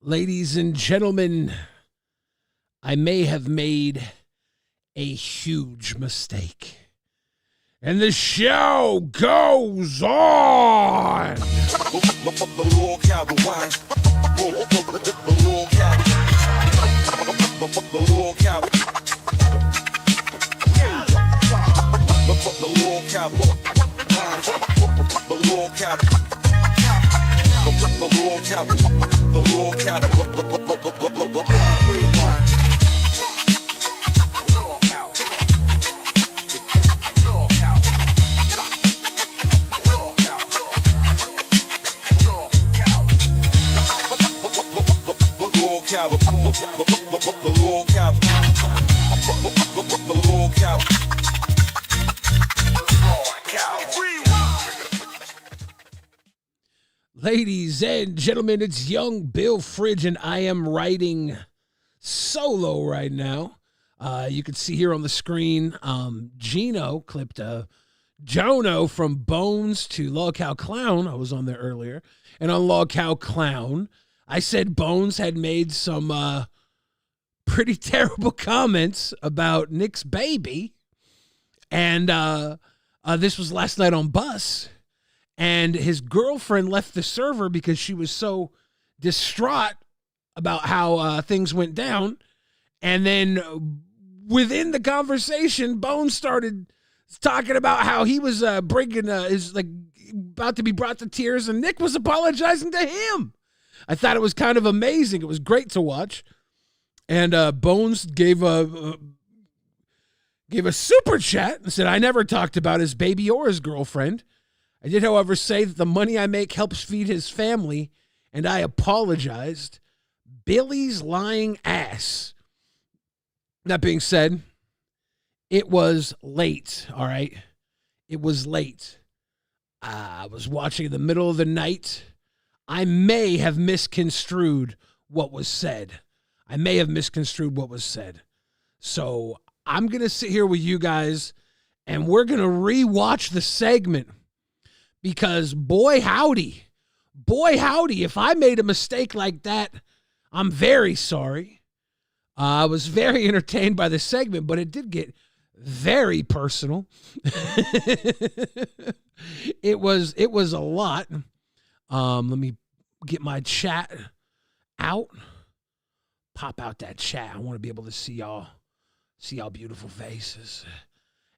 Ladies and gentlemen, I may have made a huge mistake. And the show goes on. Ladies and gentlemen, it's young Bill Fridge, and I am writing solo right now. You can see here on the screen, Gino clipped Jono from Bones to Lolcow Clown. I was on there earlier. And on Lolcow Clown, I said Bones had made some pretty terrible comments about Nick's baby. And this was last night on Bus. And his girlfriend left the server because she was so distraught about how things went down. And then within the conversation, Bones started talking about how he was about to be brought to tears, and Nick was apologizing to him. I thought it was kind of amazing. It was great to watch. And Bones gave a super chat and said, "I never talked about his baby or his girlfriend. I did, however, say that the money I make helps feed his family, and I apologized. Billy's lying ass." That being said, it was late, all right? It was late. I was watching in the middle of the night. I may have misconstrued what was said. So I'm going to sit here with you guys, and we're going to rewatch the segment. Because boy howdy, if I made a mistake like that, I'm very sorry. I was very entertained by the segment, but it did get very personal. It was a lot. Let me get my chat out. Pop out that chat. I want to be able to see y'all beautiful faces.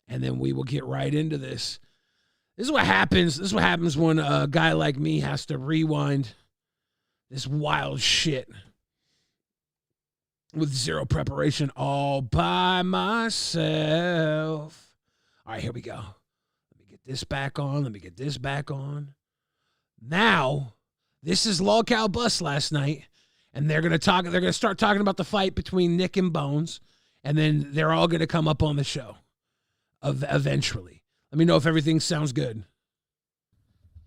And then we will get right into this. This is what happens when a guy like me has to rewind this wild shit with zero preparation all by myself. All right, here we go. Let me get this back on. Now, this is Lolcow Bus last night, and they're gonna start talking about the fight between Nick and Bones, and then they're all gonna come up on the show eventually. Let me know if everything sounds good.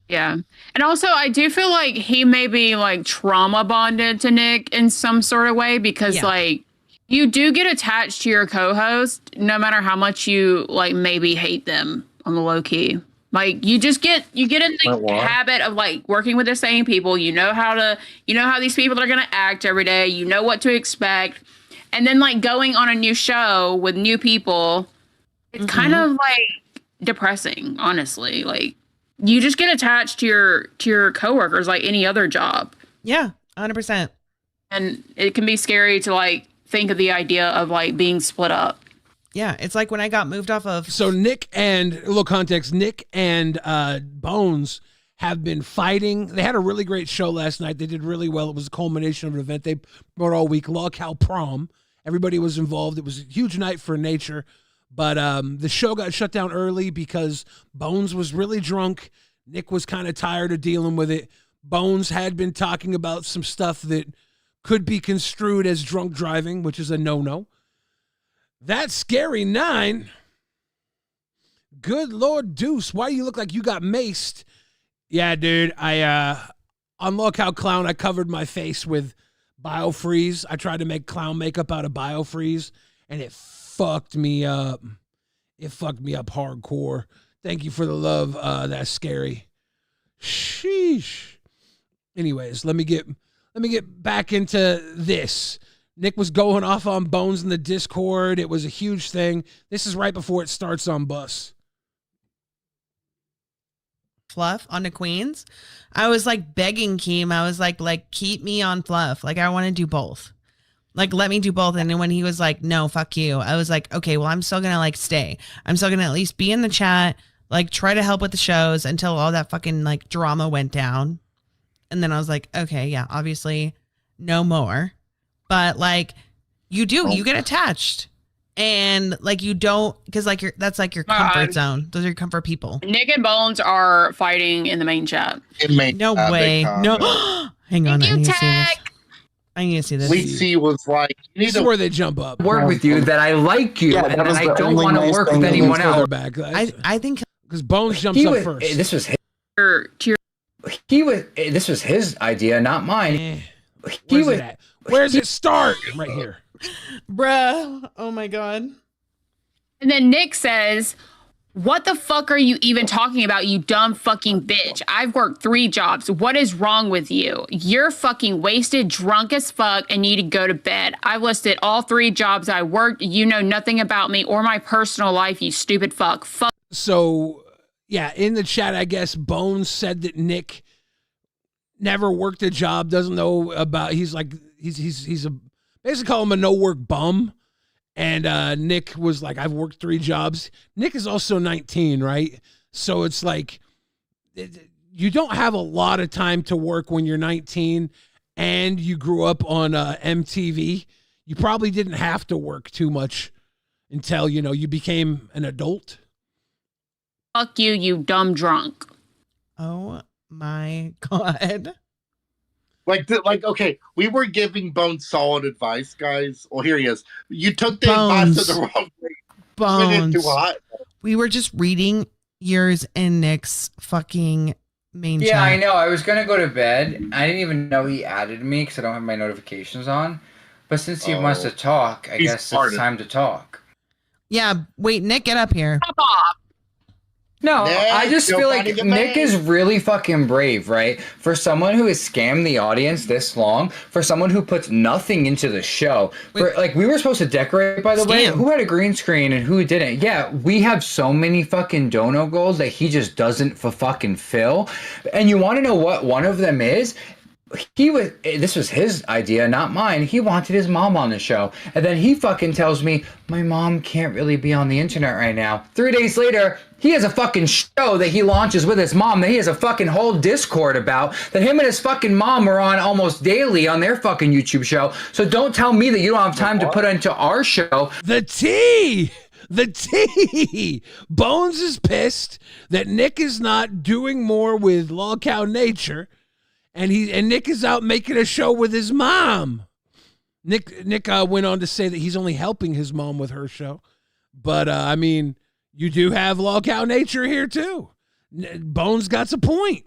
Yeah. And also, I do feel like he may be, like, trauma bonded to Nick in some sort of way because, like, you do get attached to your co-host no matter how much you, like, maybe hate them on the low key. Like, you in the habit of, like, working with the same people. You know how these people are going to act every day. You know what to expect. And then, like, going on a new show with new people, it's kind of, like, depressing, honestly. Like, you just get attached to your coworkers like any other job. Yeah, 100%. And it can be scary to, like, think of the idea of, like, being split up. Yeah, it's like when I got moved off of... So Nick and Bones have been fighting. They had a really great show last night. They did really well. It was a culmination of an event they brought all week, Lolcow Prom. Everybody was involved. It was a huge night for nature. But the show got shut down early because Bones was really drunk. Nick was kind of tired of dealing with it. Bones had been talking about some stuff that could be construed as drunk driving, which is a no-no. That Scary 9. Good Lord Deuce, why do you look like you got maced? Yeah, dude, on Lolcow Clown, I covered my face with Biofreeze. I tried to make clown makeup out of Biofreeze, and it fucked me up. It fucked me up hardcore. Thank you for the love. That's scary. Sheesh. Anyways, let me get let me get back into this. Nick was going off on Bones in the Discord. It was a huge thing. This is right before it starts on Bus. Fluff on the Queens. I was like begging Keem. I was like keep me on Fluff. Like I want to do both. Like let me do both. And then when he was like, no, fuck you. I was like, okay, well I'm still gonna like stay. I'm still gonna at least be in the chat. Like try to help with the shows until all that fucking like drama went down. And then I was like, okay, yeah, obviously no more. But like you get attached. And like you don't, because like that's like your comfort zone. Those are your comfort people. Nick and Bones are fighting in the main chat. No way. No. Hang on. I need to see this. I need to see this. Lacey was like, this is where they jump up. Work with you that I like you, and I don't want to work with anyone else. I think because Bones jumps up first. This was this was his idea, not mine. Where's it start? Right here. Bruh. Oh my God. And then Nick says, what the fuck are you even talking about, you dumb fucking bitch? I've worked 3 jobs. What is wrong with you? You're fucking wasted, drunk as fuck, and need to go to bed. I've listed all 3 jobs I worked. You know nothing about me or my personal life, you stupid fuck. So, yeah, in the chat, I guess Bones said that Nick never worked a job, doesn't know about, he's a, basically call him a no-work bum. And Nick was like, I've worked 3 jobs. Nick is also 19, right? So it's like, you don't have a lot of time to work when you're 19 and you grew up on MTV. You probably didn't have to work too much until, you became an adult. Fuck you, you dumb drunk. Oh my God. Okay, we were giving Bones solid advice, guys. Well, here he is. You took the advice in the wrong way. Bones. We were just reading yours and Nick's fucking main chat. Yeah, I know. I was going to go to bed. I didn't even know he added me because I don't have my notifications on. But since he wants to talk, I guess it's time to talk. Yeah, wait, Nick, get up here. Stop off. No, I just feel like Nick is really fucking brave, right? For someone who has scammed the audience this long, for someone who puts nothing into the show. We were supposed to decorate, by the way. Who had a green screen and who didn't? Yeah, we have so many fucking dono goals that he just doesn't fucking fill. And you want to know what one of them is? This was his idea, not mine. He wanted his mom on the show. And then he fucking tells me, my mom can't really be on the internet right now. 3 days later, he has a fucking show that he launches with his mom that he has a fucking whole Discord about that him and his fucking mom are on almost daily on their fucking YouTube show. So don't tell me that you don't have time to put into our show. The tea! Bones is pissed that Nick is not doing more with Lolcow Nature. And Nick is out making a show with his mom. Nick went on to say that he's only helping his mom with her show. But, I mean, you do have Lolcow Nature here, too. Bones got a point.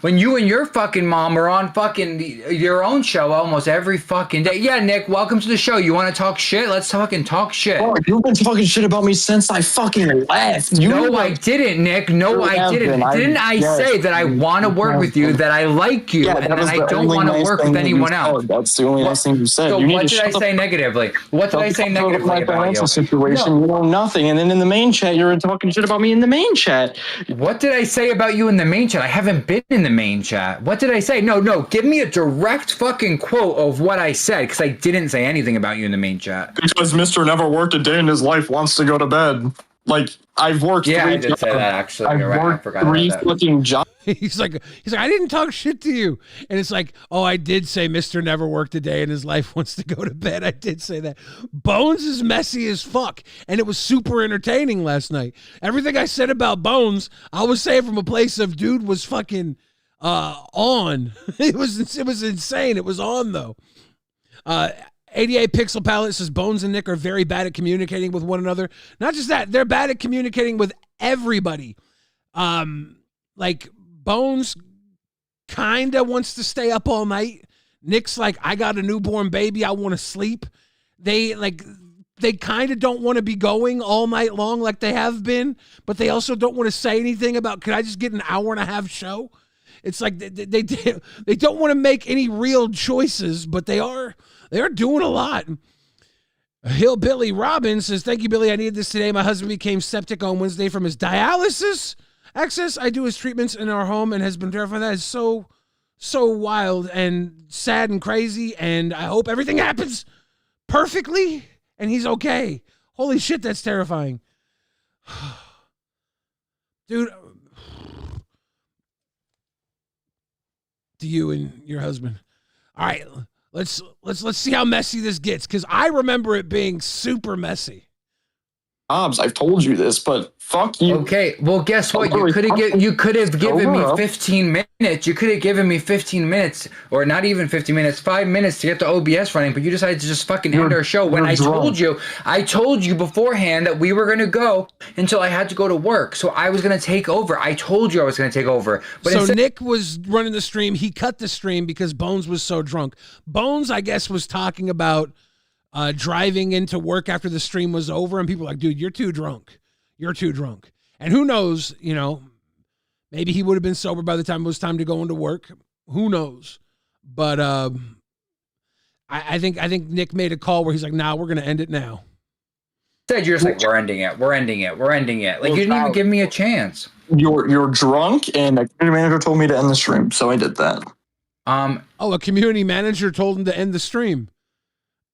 When you and your fucking mom are on fucking your own show almost every fucking day. Yeah, Nick, welcome to the show. You want to talk shit? Let's fucking talk shit. Oh, you've been talking shit about me since I fucking left. I didn't, Nick. No, I didn't. Didn't I say that I want to work with you, that I like you, and that I don't want to work with anyone else? That's the only nice thing you said. So what did I say negatively? What did I say negatively about you? Situation, you know nothing. And then in the main chat, you were talking shit about me in the main chat. What did I say about you in the main chat? I haven't been in the main chat. What did I say? No, give me a direct fucking quote of what I said, because I didn't say anything about you in the main chat. Because Mr. Never worked a day in his life wants to go to bed. Like, I've worked 3 jobs. Yeah, I did say that, actually. I've worked 3 fucking jobs. He's like, I didn't talk shit to you. And it's like, oh, I did say Mr. Never worked a day in his life wants to go to bed. I did say that. Bones is messy as fuck. And it was super entertaining last night. Everything I said about Bones, I was saying from a place of dude was fucking on. It was insane. It was on, though. 88 Pixel Palette says Bones and Nick are very bad at communicating with one another. Not just that, they're bad at communicating with everybody. Like Bones kind of wants to stay up all night. Nick's like, I got a newborn baby, I want to sleep. They kind of don't want to be going all night long like they have been, but they also don't want to say anything about, could I just get an hour and a half show? It's like they don't want to make any real choices, but they are doing a lot. Hillbilly Robin says, "Thank you, Billy. I needed this today. My husband became septic on Wednesday from his dialysis access. I do his treatments in our home and has been terrified. That is so wild and sad and crazy. And I hope everything happens perfectly and he's okay. Holy shit, that's terrifying, dude. To you and your husband. All right, let's see how messy this gets, because I remember it being super messy. Hobbs, I've told you this, but fuck you. Okay, well, guess what? You could have given me 15 minutes. You could have given me 15 minutes, or not even 15 minutes, 5 minutes to get the OBS running, but you decided to just fucking end our show when I told you beforehand that we were going to go until I had to go to work. So I was going to take over. I told you I was going to take over. But so Nick was running the stream. He cut the stream because Bones was so drunk. Bones, I guess, was talking about driving into work after the stream was over, and people were like, dude, you're too drunk. You're too drunk. And who knows, maybe he would have been sober by the time it was time to go into work. Who knows? But I think Nick made a call where he's like, nah, we're going to end it now. You're just like, we're ending it. Like, you didn't even give me a chance. You're drunk, and a community manager told me to end the stream, so I did that. A community manager told him to end the stream.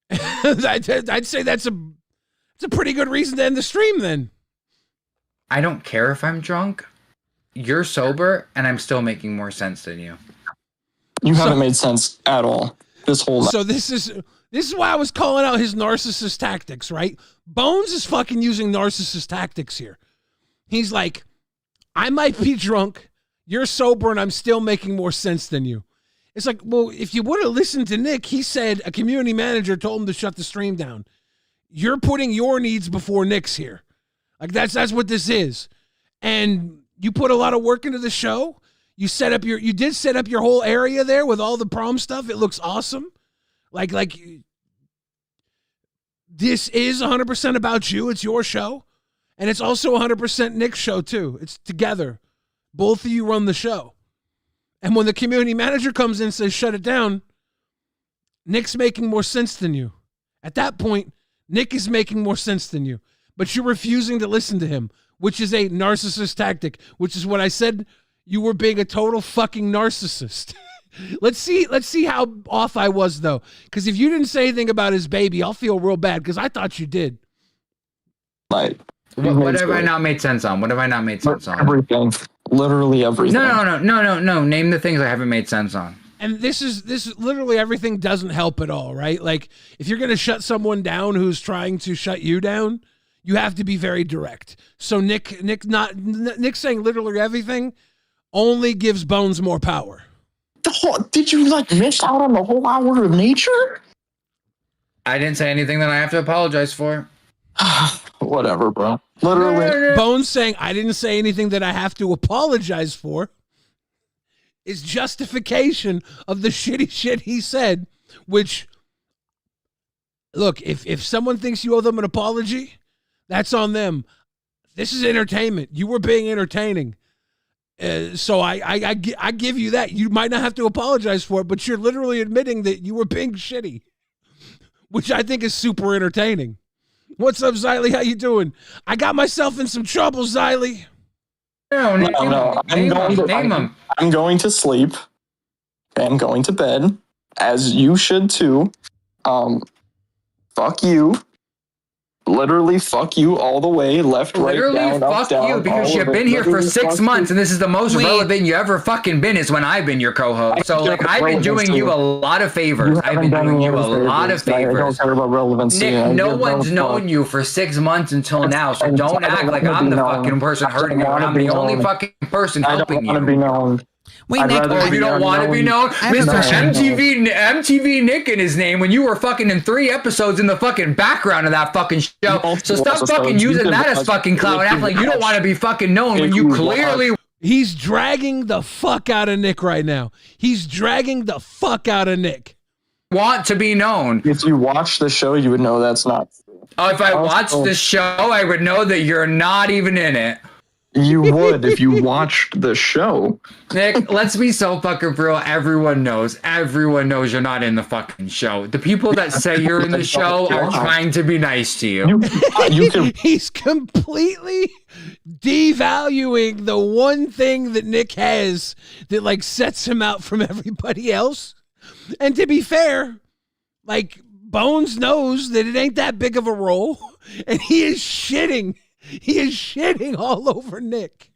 I'd say that's a pretty good reason to end the stream then. I don't care if I'm drunk. You're sober, and I'm still making more sense than you. You haven't made sense at all this whole night. So this is why I was calling out his narcissist tactics, right? Bones is fucking using narcissist tactics here. He's like, I might be drunk, you're sober, and I'm still making more sense than you. It's like, well, if you would have listened to Nick, he said a community manager told him to shut the stream down. You're putting your needs before Nick's here. Like, that's what this is. And you put a lot of work into the show. You did set up your whole area there with all the prom stuff. It looks awesome. Like this is 100% about you. It's your show. And it's also 100% Nick's show too. It's together. Both of you run the show. And when the community manager comes in and says, shut it down, Nick's making more sense than you. At that point, Nick is making more sense than you. But you're refusing to listen to him, which is a narcissist tactic, which is what I said. You were being a total fucking narcissist. Let's see how off I was, though. Because if you didn't say anything about his baby, I'll feel real bad, because I thought you did. Like, what have I not made sense on? Everything. Literally everything. No. Name the things I haven't made sense on. And this is literally everything doesn't help at all, right? Like, if you're going to shut someone down who's trying to shut you down, you have to be very direct. So Nick saying literally everything only gives Bones more power. Did you miss out on the whole hour of nature? I didn't say anything that I have to apologize for. Whatever, bro. Literally. Bones saying I didn't say anything that I have to apologize for is justification of the shitty shit he said, which, look, if someone thinks you owe them an apology, that's on them. This is entertainment. You were being entertaining. So I give you that. You might not have to apologize for it, but you're literally admitting that you were being shitty, which I think is super entertaining. What's up, Xylee? How you doing? I got myself in some trouble, Xylee. No. I'm going to sleep. I'm going to bed, as you should too. Fuck you. Literally, fuck you all the way, left, literally, right, down, fuck up, down, you, because you've been here for 6 months, and this is the most relevant you ever fucking been is when I've been your co-host. So, I've been doing you a lot of favors. I've been doing you a lot of favors. I don't care about relevancy. Nick, no one's known you for 6 months until now, so don't act like I'm the fucking person hurting you. I'm the only fucking person helping you. I don't want to be known. Wait, Nick, you don't want to be known? Mr. MTV Nick in his name when you were fucking in 3 episodes in the fucking background of that fucking show. So stop fucking using that as fucking clout and act like you don't want to be fucking known when you clearly... He's dragging the fuck out of Nick right now. He's dragging the fuck out of Nick. Want to be known. If you watch the show, you would know that's not true. Oh, if I watched the show, I would know that you're not even in it. You would if you watched the show. Nick, let's be so fucking real. Everyone knows you're not in the fucking show. The people that say you're in the show are trying to be nice to you. He's completely devaluing the one thing that Nick has that like sets him out from everybody else. And to be fair, like Bones knows that it ain't that big of a role, and he is shitting all over Nick.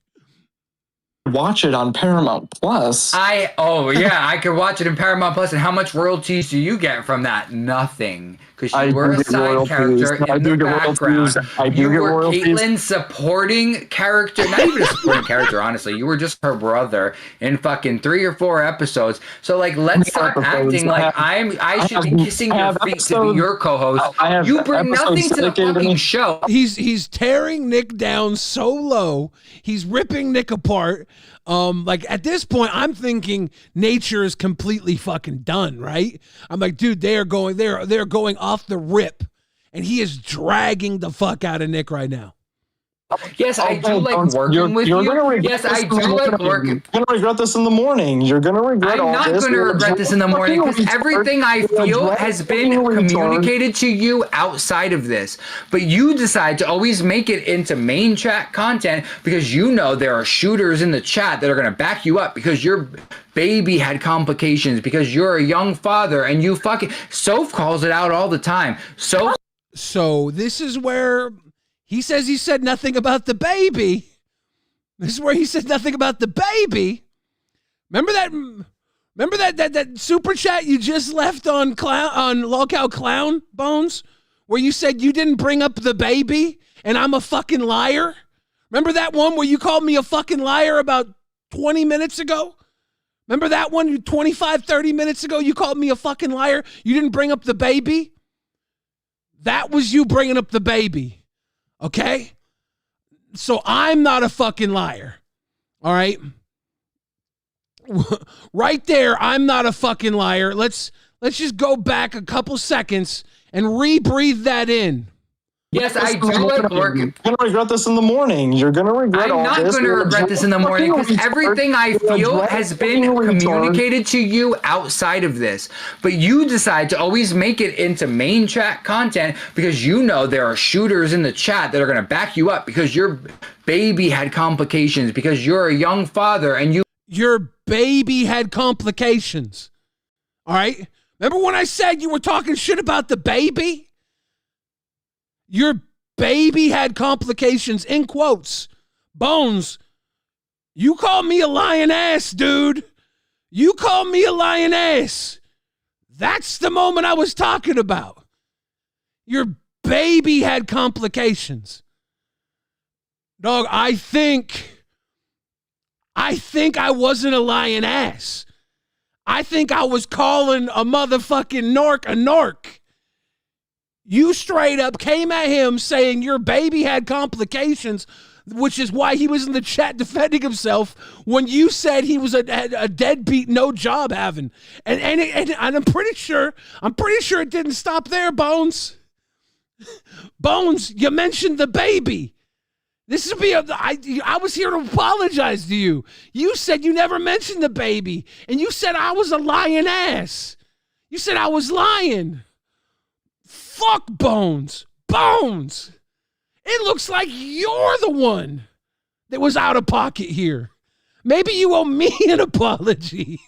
Watch it on Paramount Plus. I could watch it in Paramount Plus. And how much royalties do you get from that? Nothing, because you were a side character in the background. You were Caitlyn's supporting character, not even a supporting character. Honestly, you were just her brother in fucking 3 or 4 episodes. So like, let's stop acting like I should be kissing your feet to be your co-host. You bring nothing to the fucking show. He's tearing Nick down so low. He's ripping Nick apart. Like at this point, I'm thinking nature is completely fucking done, right? I'm like, dude, they're going off the rip, and he is dragging the fuck out of Nick right now. Yes, I do like working with you. Yes, I do like working. You're gonna regret this in the morning. You're gonna regret all this. I'm not gonna regret this in the morning because everything I feel has been communicated to you outside of this. But you decide to always make it into main chat content because you know there are shooters in the chat that are gonna back you up because your baby had complications, because you're a young father, and you fucking Soph calls it out all the time. So this is where he says he said nothing about the baby. This is where he said nothing about the baby. Remember that super chat you just left on Lolcow Clown Bones, where you said you didn't bring up the baby and I'm a fucking liar? Remember that one where you called me a fucking liar about 20 minutes ago? Remember that one 25, 30 minutes ago? You called me a fucking liar. You didn't bring up the baby. That was you bringing up the baby. Okay? So I'm not a fucking liar. All right? Right there, I'm not a fucking liar. Let's just go back a couple seconds and rebreathe that in. Yes, I do like working. You're gonna regret this in the morning. You're gonna regret all this. I'm not gonna regret this in the morning because everything I feel has been communicated to you outside of this. But you decide to always make it into main chat content because you know there are shooters in the chat that are gonna back you up because your baby had complications, because you're a young father and your baby had complications. All right? Remember when I said you were talking shit about the baby? Your baby had complications, in quotes. Bones, you call me a lying ass, dude. You call me a lying ass. That's the moment I was talking about. Your baby had complications. Dog, I think I wasn't a lying ass. I think I was calling a motherfucking narc a narc. You straight up came at him saying your baby had complications, which is why he was in the chat defending himself when you said he was a deadbeat, no job having. And I'm pretty sure it didn't stop there, Bones. Bones, you mentioned the baby. This would be I was here to apologize to you. You said you never mentioned the baby, and you said I was a lying ass. You said I was lying. Fuck Bones. Bones. It looks like you're the one that was out of pocket here. Maybe you owe me an apology.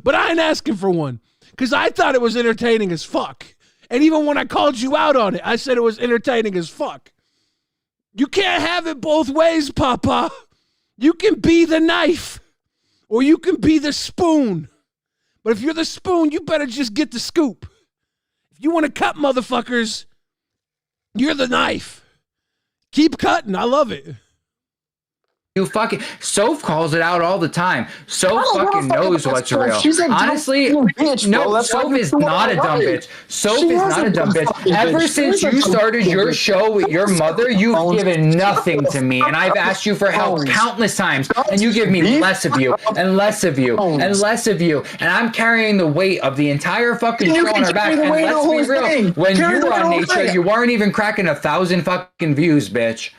But I ain't asking for one because I thought it was entertaining as fuck. And even when I called you out on it, I said it was entertaining as fuck. You can't have it both ways, Papa. You can be the knife or you can be the spoon. But if you're the spoon, you better just get the scoop. If you want to cut motherfuckers, you're the knife. Keep cutting. I love it. You fucking Soph calls it out all the time. Soph fucking knows what's real. Honestly, no, Soph is not a dumb bitch. Soph is not a dumb bitch. Ever since you started your show with your mother, you've given nothing to me, and I've asked you for help countless times, and you give me less of you, and less of you, and less of you, and I'm carrying the weight of the entire fucking show on our back. And let's be real, when you were on Nature, you weren't even cracking 1,000 fucking views, bitch.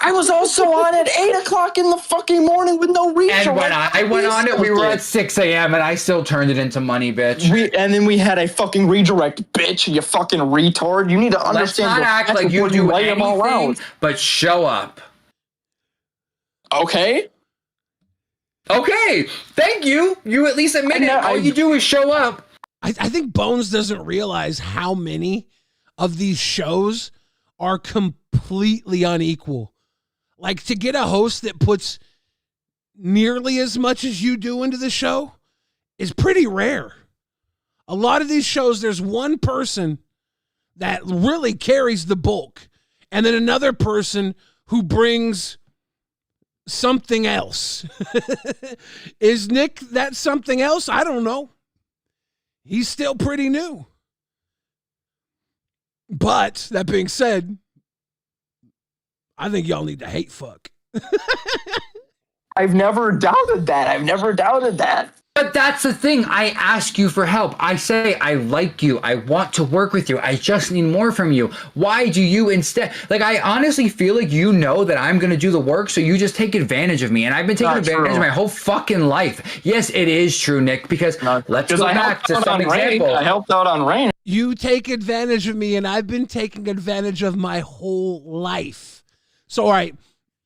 I was also on at 8:00 in the fucking morning with no reach. And when I went on it, we were at 6 a.m. and I still turned it into money, bitch. And then we had a fucking redirect, bitch. You fucking retard. You need to understand. Let's not act like you do anything but show up. Okay. Okay. Thank you. You at least admit it. All you do is show up. I think Bones doesn't realize how many of these shows are completely unequal. Like, to get a host that puts nearly as much as you do into the show is pretty rare. A lot of these shows, there's one person that really carries the bulk, and then another person who brings something else. Is Nick that something else? I don't know. He's still pretty new. But that being said, I think y'all need to hate fuck. I've never doubted that. But that's the thing. I ask you for help. I say, I like you. I want to work with you. I just need more from you. Why do you instead? Like, I honestly feel like you know that I'm going to do the work, so you just take advantage of me. And I've been taking advantage of my whole fucking life. Yes, it is true, Nick, because let's go back to some example. I helped out on Rain. You take advantage of me, and I've been taking advantage of my whole life. So, all right,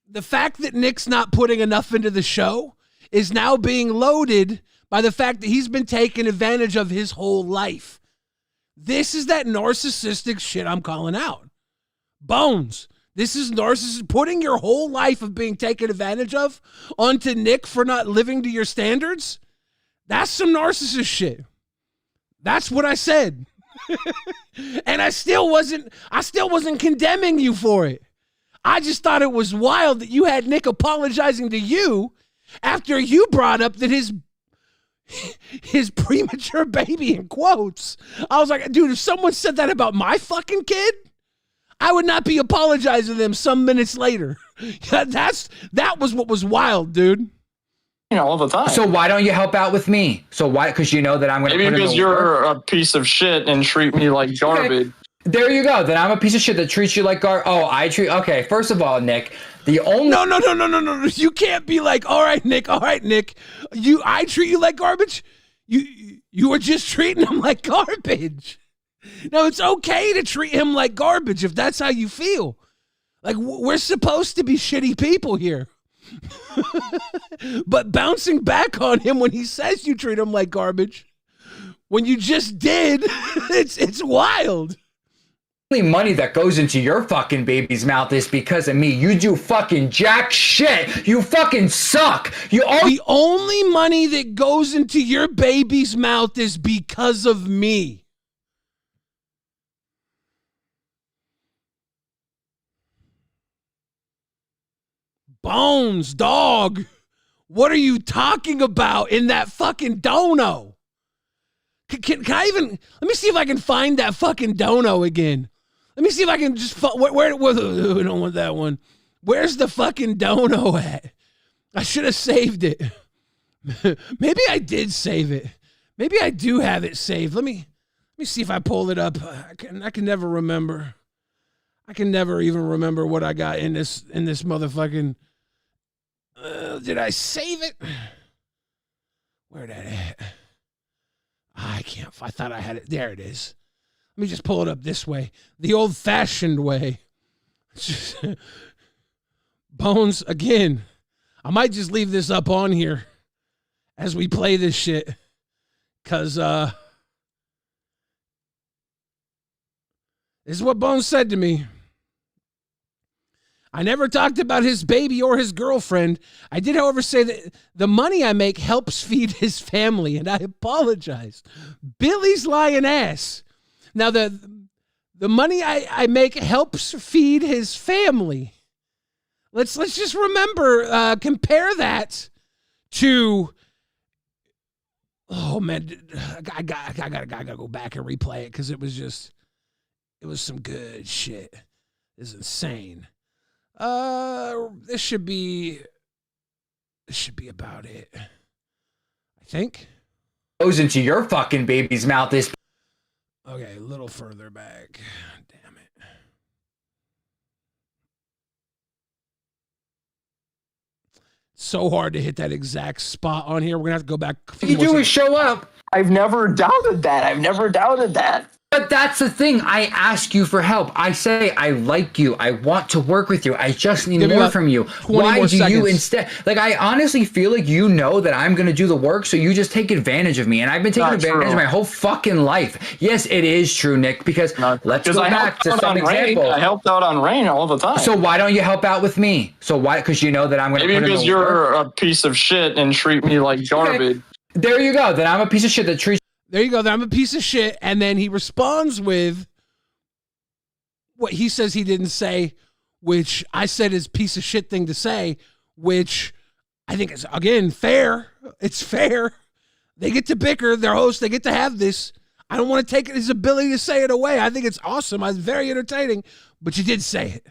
the fact that Nick's not putting enough into the show is now being loaded by the fact that he's been taking advantage of his whole life. This is that narcissistic shit I'm calling out. Bones, this is narcissist putting your whole life of being taken advantage of onto Nick for not living to your standards. That's some narcissist shit. That's what I said. And I still wasn't condemning you for it. I just thought it was wild that you had Nick apologizing to you after you brought up that his premature baby, in quotes. I was like, dude, if someone said that about my fucking kid, I would not be apologizing to them some minutes later. That was what was wild, dude. You know, all the time. So why don't you help out with me? So why? Because you know that I'm going to. Maybe because you're a piece of shit and treat me like garbage. Okay. There you go. Then I'm a piece of shit that treats you like garbage. Oh, okay. First of all, Nick, the only No. You can't be like, all right, Nick. I treat you like garbage. You were just treating him like garbage. No, it's okay to treat him like garbage if that's how you feel. Like, we're supposed to be shitty people here. But bouncing back on him when he says you treat him like garbage, when you just did, it's wild. only money that goes into your fucking baby's mouth is because of me. You do fucking jack shit. You fucking suck. The only money that goes into your baby's mouth is because of me. Bones, dog. What are you talking about in that fucking dono? Can I even, let me see if I can find that fucking dono again. Let me see if I can just, where we don't want that one. Where's the fucking dono at? I should have saved it. Maybe I did save it. Maybe I do have it saved. Let me see if I pull it up. I can never remember. I can never even remember what I got in this motherfucking, did I save it? Where that at? I can't. I thought I had it. There it is. Let me just pull it up this way. The old-fashioned way. Bones, again. I might just leave this up on here as we play this shit. Because, this is what Bones said to me. I never talked about his baby or his girlfriend. I did, however, say that the money I make helps feed his family, and I apologize. Billy's lying ass. Now, the money I make helps feed his family. Let's just remember, compare that to, oh man, I gotta go back and replay it because it was some good shit. It's insane. This should be about it. I think. Goes into your fucking baby's mouth is. Okay, a little further back. Damn it. so hard to hit that exact spot on here. We're gonna have to go back. What you do is show up. I've never doubted that. But that's the thing. I ask you for help. I say, I like you. I want to work with you. I just need more from you. Why do you instead? Like, I honestly feel like you know that I'm going to do the work, so you just take advantage of me. And I've been taking advantage of my whole fucking life. Yes, it is true, Nick, because let's go back to some example. I helped out on Rain all the time. So why don't you help out with me? So why? Because you know that I'm going to put in the work. Maybe because you're a piece of shit and treat me like garbage. Okay. There you go. Then I'm a piece of shit that treats. There you go. Then I'm a piece of shit. And then he responds with what he says he didn't say, which I said is piece of shit thing to say, which I think is, again, fair. It's fair. They get to bicker. Their host, they get to have this. I don't want to take his ability to say it away. I think it's awesome. It's very entertaining, but you did say it.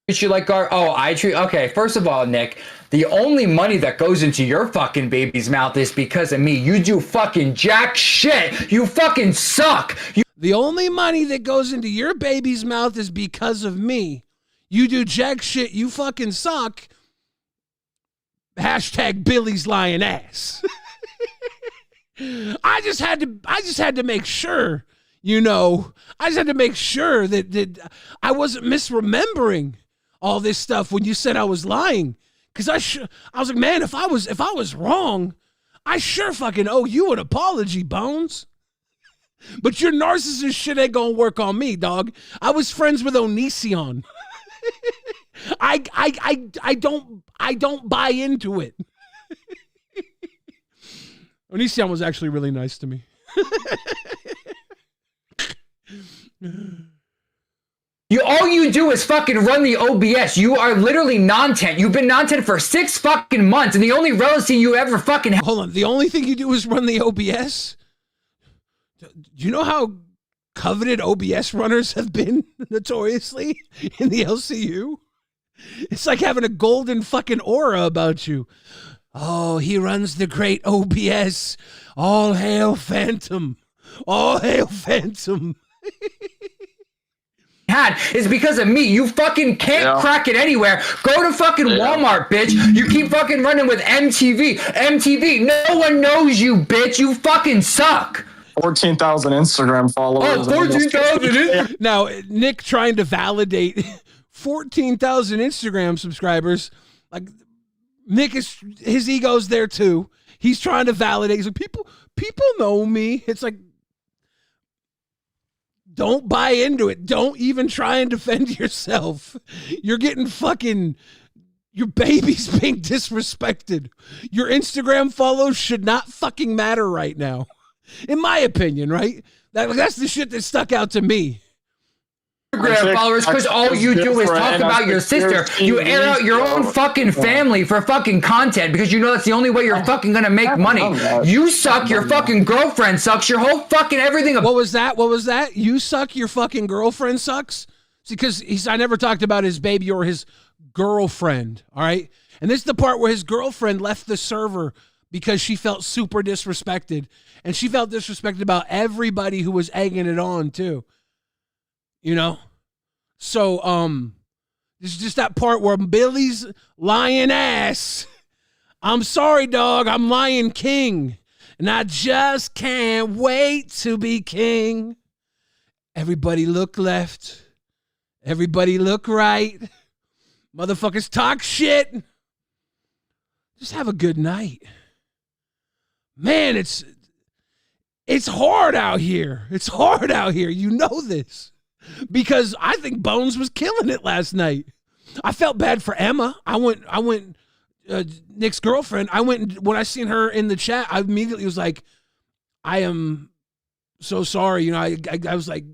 You like okay, first of all, Nick, the only money that goes into your fucking baby's mouth is because of me. You do fucking jack shit. You fucking suck. The only money that goes into your baby's mouth is because of me. You do jack shit. You fucking suck. Hashtag Billy's lying ass. I just had to make sure, I just had to make sure that I wasn't misremembering all this stuff when you said I was lying. Because I was like, man, if I was wrong, I sure fucking owe you an apology, Bones. But your narcissist shit ain't gonna work on me, dog. I was friends with Onision. I don't buy into it. Onision was actually really nice to me. All you do is fucking run the OBS. You are literally non-tent. You've been non-tent for 6 fucking months, and the only relevancy you ever fucking have. Hold on. The only thing you do is run the OBS? Do you know how coveted OBS runners have been notoriously in the LCU? It's like having a golden fucking aura about you. Oh, he runs the great OBS. All hail Phantom. All hail Phantom. Is because of me. You fucking can't crack it anywhere. Go to fucking Walmart, bitch. You keep fucking running with MTV. No one knows you, bitch. You fucking suck. 14,000 Instagram followers. Oh, 14,000. Now, Nick trying to validate 14,000 Instagram subscribers. Like, Nick his ego's there too. He's trying to validate. He's like, people know me. It's like, don't buy into it. Don't even try and defend yourself. You're getting fucking, your baby's being disrespected. Your Instagram follows should not fucking matter right now. In my opinion, right? That's the shit that stuck out to me. Instagram followers, because all you do is talk about your sister. You air out your own fucking family for fucking content because you know that's the only way you're fucking gonna make money. You suck, your fucking girlfriend sucks, your whole fucking everything. What was that? You suck, your fucking girlfriend sucks? See, because I never talked about his baby or his girlfriend, all right? And this is the part where his girlfriend left the server because she felt super disrespected. And she felt disrespected about everybody who was egging it on, too. So, this is just that part where Billy's lying ass. I'm sorry, dog. I'm Lion King. And I just can't wait to be king. Everybody look left. Everybody look right. Motherfuckers talk shit. Just have a good night. Man, it's hard out here. It's hard out here. You know this. Because I think Bones was killing it last night. I felt bad for Emma. I went Nick's girlfriend. When I seen her in the chat, I immediately was like, I am so sorry. I was like,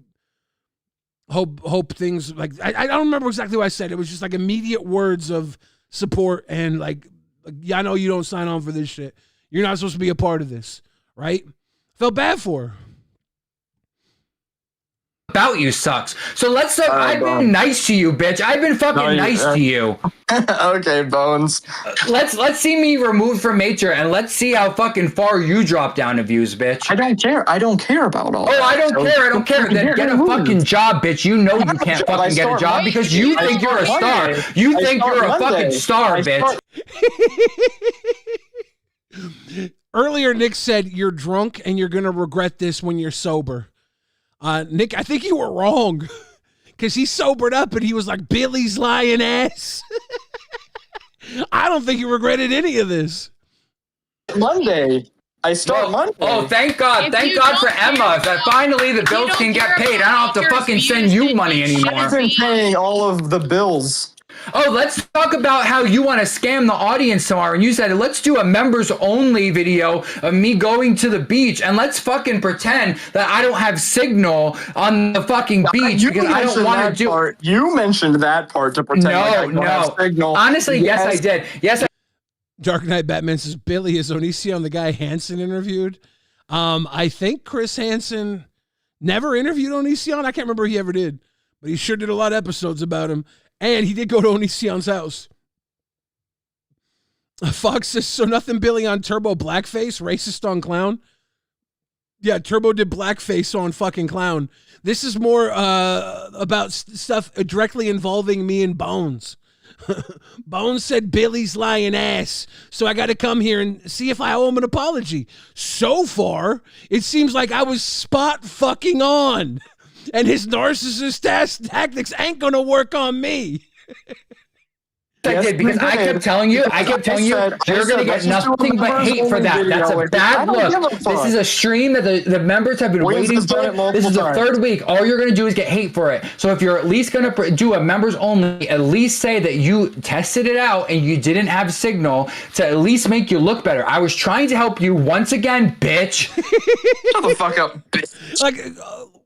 hope things like, I don't remember exactly what I said. It was just like immediate words of support and like, yeah, I know you don't sign on for this shit. You're not supposed to be a part of this, right? Felt bad for her. About you sucks. So let's say I've been nice to you, bitch. I've been fucking nice to you. Okay, Bones. Let's see me removed from Mater and let's see how fucking far you drop down in views, bitch. I don't care. I don't care about all that. I don't care. Then get a fucking job, bitch. You know you can't fucking get a job because you think you're a star. You think you're a fucking star, bitch. Earlier, Nick said, you're drunk and you're going to regret this when you're sober. Nick, I think you were wrong. Because he sobered up and he was like, Billy's lying ass. I don't think he regretted any of this. Monday. I start Monday. Oh, thank God. Thank God for Emma. That finally the bills can get paid. I don't have to fucking send you money anymore. I've been paying all of the bills. Oh, let's talk about how you want to scam the audience tomorrow. And you said, let's do a members only video of me going to the beach and let's fucking pretend that I don't have signal on the fucking beach because I don't want to do it. You mentioned that part to pretend like I don't have signal. Honestly, yes, I did. Yes, Dark Knight Batman says, Billy is Onision the guy Hansen interviewed. I think Chris Hansen never interviewed Onision. I can't remember if he ever did, but he sure did a lot of episodes about him. And he did go to Onision's house. Fox says, so nothing Billy on Turbo Blackface, racist on Clown. Yeah, Turbo did blackface on fucking Clown. This is more about stuff directly involving me and Bones. Bones said Billy's lying ass, so I got to come here and see if I owe him an apology. So far, it seems like I was spot fucking on. And his narcissist tactics ain't gonna work on me. I did because I kept telling you, you're gonna get nothing but hate for that. That's a bad look. This is a stream that the members have been waiting for. This is the third week. All you're gonna do is get hate for it. So if you're at least gonna do a members only, at least say that you tested it out and you didn't have signal to at least make you look better. I was trying to help you once again, bitch. Shut the fuck up, bitch. Like,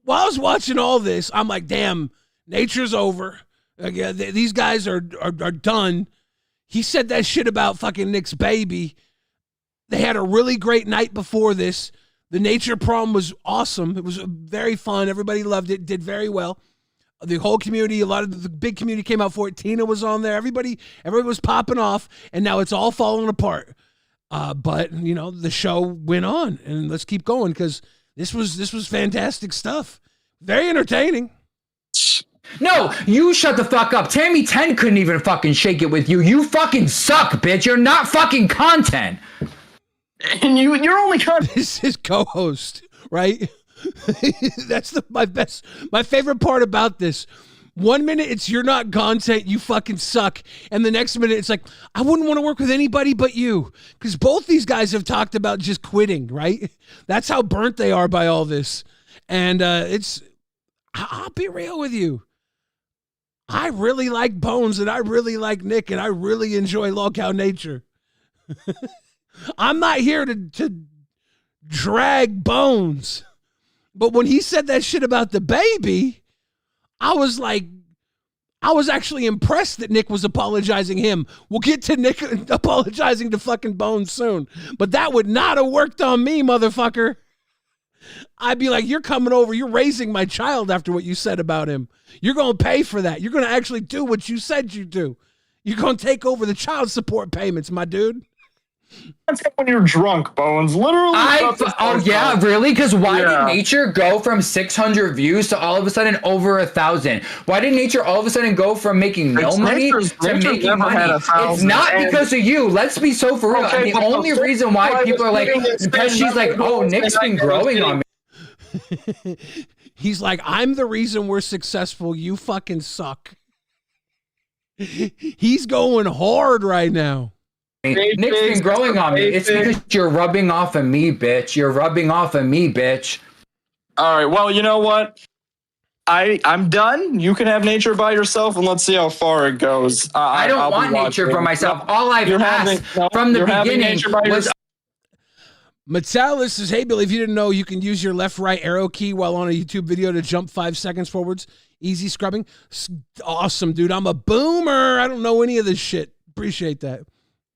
while I was watching all this, I'm like, damn, nature's over. Like, these guys are done. He said that shit about fucking Nick's baby. They had a really great night before this. The nature prom was awesome. It was very fun. Everybody loved it. Did very well. The whole community, a lot of the big community came out for it. Tina was on there. Everybody was popping off, and now it's all falling apart. But you know, the show went on, and let's keep going because this was fantastic stuff. Very entertaining. No, you shut the fuck up. Tammy 10 couldn't even fucking shake it with you. You fucking suck, bitch. You're not fucking content. And you're only content. This is co-host, right? That's my favorite part about this. 1 minute it's you're not content, you fucking suck. And the next minute it's like, I wouldn't want to work with anybody but you. Because both these guys have talked about just quitting, right? That's how burnt they are by all this. And I'll be real with you. I really like Bones and I really like Nick and I really enjoy Lolcow Nature. I'm not here to drag Bones. But when he said that shit about the baby, I was actually impressed that Nick was apologizing him. We'll get to Nick apologizing to fucking Bones soon. But that would not have worked on me, motherfucker. I'd be like, you're coming over. You're raising my child after what you said about him. You're going to pay for that. You're going to actually do what you said you do. You're going to take over the child support payments, my dude. That's when you're drunk, Bones. Literally. Oh, yeah, really? Because why did Nature go from 600 views to all of a sudden over 1,000? Why did Nature all of a sudden go from making no money to making money? It's not because of you. Let's be so for real. Okay, and the only reason why people are like, because she's like, oh, Nick's been growing on me. He's like, I'm the reason we're successful. You fucking suck. He's going hard right now. Nick's been growing on me. It's because you're rubbing off of me, bitch. You're rubbing off of me, bitch. All right. Well, you know what? I'm done. You can have Nature by yourself, and let's see how far it goes. I don't want Nature for myself. All I've asked from the beginning was... Metalis says, hey, Billy, if you didn't know, you can use your left-right arrow key while on a YouTube video to jump 5 seconds forwards. Easy scrubbing. Awesome, dude. I'm a boomer. I don't know any of this shit. Appreciate that.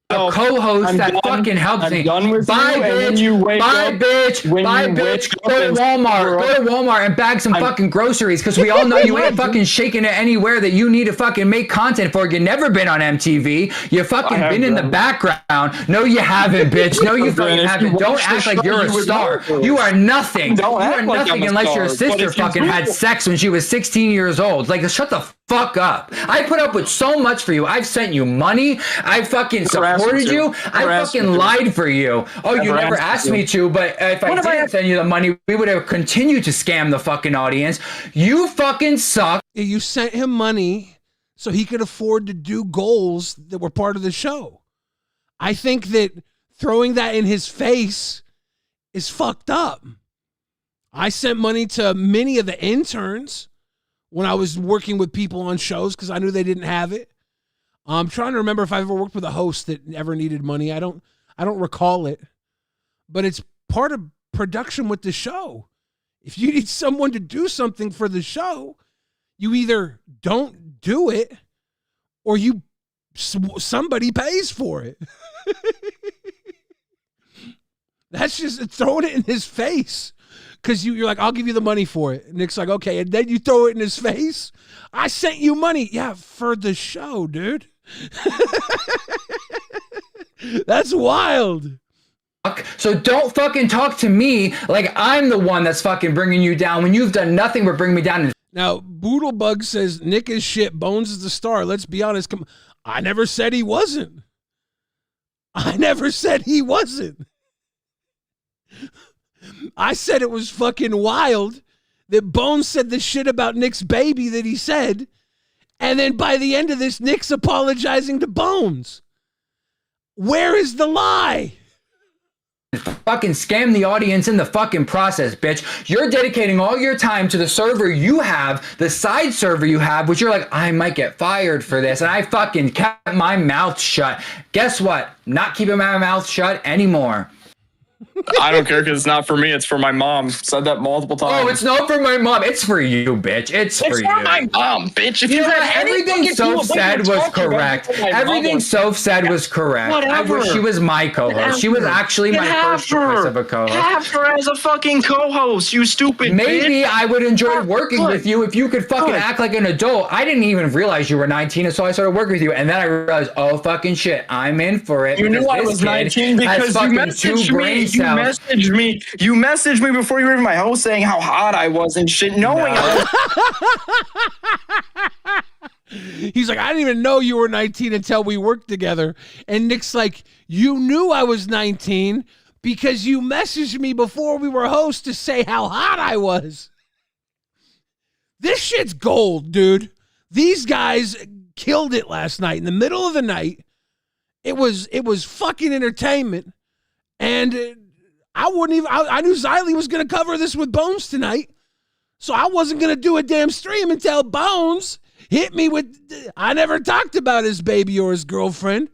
A co-host that fucking helps me. Bye, bitch. Bye, bitch. Bye, bitch. Go to Walmart. Go to Walmart and bag some fucking groceries because we all know you ain't fucking shaking it anywhere that you need to fucking make content for. You've never been on MTV. You fucking been in the background. No, you haven't, bitch. No, you fucking haven't. Don't act like you're a star. You are nothing. You are nothing unless your sister fucking had sex when she was 16 years old. Like, shut the fuck up. I put up with so much for you. I've sent you money. I fucking supported you. I fucking lied for you. Oh, you never asked me to, but if I didn't send you the money, we would have continued to scam the fucking audience. You fucking suck. You sent him money so he could afford to do goals that were part of the show. I think that throwing that in his face is fucked up. I sent money to many of the interns when I was working with people on shows because I knew they didn't have it. I'm trying to remember if I ever worked with a host that ever needed money. I don't recall it, but it's part of production with the show. If you need someone to do something for the show, you either don't do it or somebody pays for it. That's just throwing it in his face. Because you're like, I'll give you the money for it. And Nick's like, okay. And then you throw it in his face. I sent you money. Yeah, for the show, dude. That's wild. So don't fucking talk to me like I'm the one that's fucking bringing you down when you've done nothing but bring me down. Now, Boodlebug says, Nick is shit. Bones is the star. Let's be honest. I never said he wasn't. I never said he wasn't. I said it was fucking wild that Bones said the shit about Nick's baby that he said. And then by the end of this, Nick's apologizing to Bones. Where is the lie? Fucking scam the audience in the fucking process, bitch. You're dedicating all your time to the server you have, the side server you have, which you're like, I might get fired for this. And I fucking kept my mouth shut. Guess what? Not keeping my mouth shut anymore. I don't care because it's not for me. It's for my mom. Said that multiple times. Oh, it's not for my mom. It's for you, bitch. It's for you. It's for my mom, bitch. If you had everything Soph said was correct. Everything Soph said was correct. Whatever. I wish she was my co-host. She was actually my first choice of a co-host. Have her as a fucking co-host, you stupid Maybe bitch. I would enjoy working with you if you could fucking act like an adult. I didn't even realize you were 19, so I started working with you, and then I realized, oh fucking shit, I'm in for it. You knew I was 19 because you messaged me. You messaged me before you were in my house saying how hot I was and shit, knowing He's like, I didn't even know you were 19 until we worked together. And Nick's like, you knew I was 19 because you messaged me before we were hosts to say how hot I was. This shit's gold, dude. These guys killed it last night in the middle of the night. It was fucking entertainment. And I knew Xylee was going to cover this with Bones tonight. So I wasn't going to do a damn stream until Bones hit me with, I never talked about his baby or his girlfriend.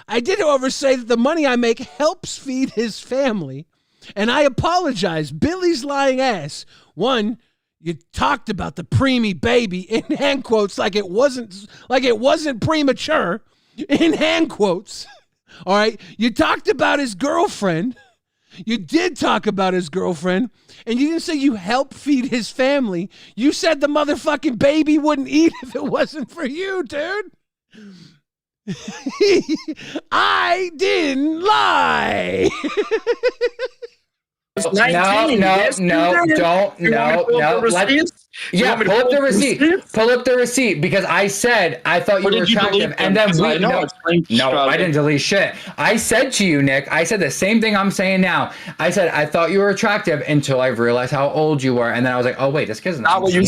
I did, however, say that the money I make helps feed his family. And I apologize. Billy's lying ass. One, you talked about the preemie baby in hand quotes like it wasn't premature in hand quotes. All right. You talked about his girlfriend. You did talk about his girlfriend, and you didn't say you help feed his family. You said the motherfucking baby wouldn't eat if it wasn't for you, dude. I didn't lie. No, don't. Yeah, pull up the receipt. Pull up the receipt because I said I thought you were attractive, and then I didn't delete shit. I said to you, Nick, I said the same thing I'm saying now. I said I thought you were attractive until I realized how old you were, and then I was like, oh wait, this kid's 19. Not what you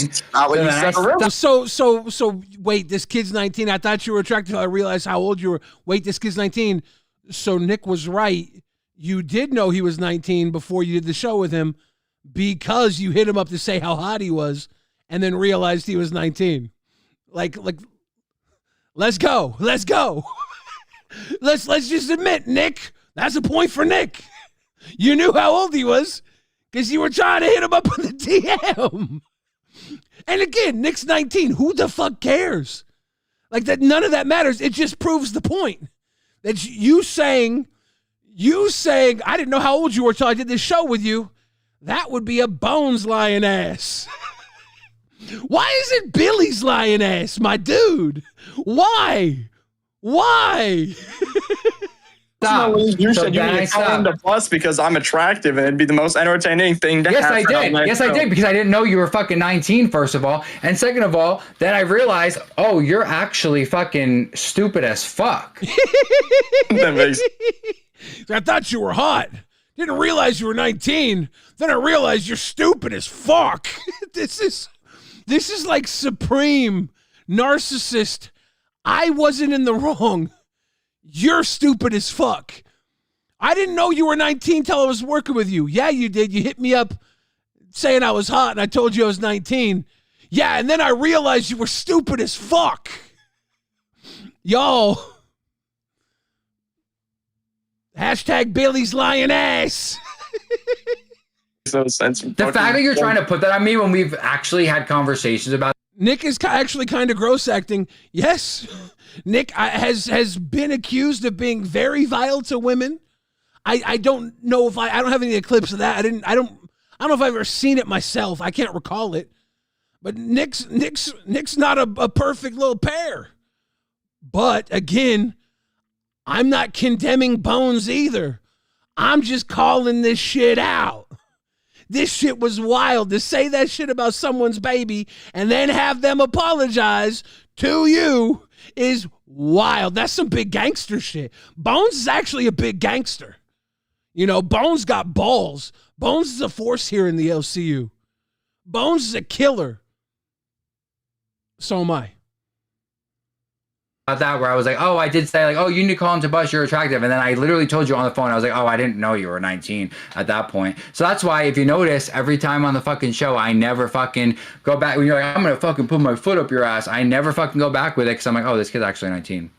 said. So wait, this kid's 19. I thought you were attractive. I realized how old you were. Wait, this kid's 19. So Nick was right. You did know he was 19 before you did the show with him because you hit him up to say how hot he was and then realized he was 19. Like, let's go. Let's just admit, Nick, that's a point for Nick. You knew how old he was because you were trying to hit him up with a DM. And again, Nick's 19. Who the fuck cares? Like that, none of that matters. It just proves the point that you saying, I didn't know how old you were until I did this show with you. That would be a Bones lying ass. Why isn't Billy's lying ass, my dude? Why? Stop. You So said you then need I to tell him stopped. to plus because I'm attractive and it'd be the most entertaining thing to Yes, have. I did. Yes, I did, because I didn't know you were fucking 19, first of all. And second of all, then I realized, oh, you're actually fucking stupid as fuck. That makes I thought you were hot. Didn't realize you were 19. Then I realized you're stupid as fuck. This is like supreme narcissist. I wasn't in the wrong. You're stupid as fuck. I didn't know you were 19 till I was working with you. Yeah, you did. You hit me up saying I was hot and I told you I was 19. Yeah, and then I realized you were stupid as fuck. Y'all. Hashtag Bailey's lying ass. no sense. The fact that you're trying to put that on me when we've actually had conversations about Nick is actually kind of gross acting. Yes, Nick has been accused of being very vile to women. I don't know if I don't have any clips of that. I don't know if I've ever seen it myself. I can't recall it. But Nick's not a perfect little pair. But again, I'm not condemning Bones either. I'm just calling this shit out. This shit was wild. To say that shit about someone's baby and then have them apologize to you is wild. That's some big gangster shit. Bones is actually a big gangster. You know, Bones got balls. Bones is a force here in the LCU. Bones is a killer. So am I. that, where I was like, oh, I did say, like, oh, you need to call him to bus, you're attractive. And then I literally told you on the phone, I was like, oh, I didn't know you were 19 at that point. So that's why, if you notice, every time on the fucking show, I never fucking go back. When you're like, I'm going to fucking put my foot up your ass, I never fucking go back with it, because I'm like, oh, this kid's actually 19.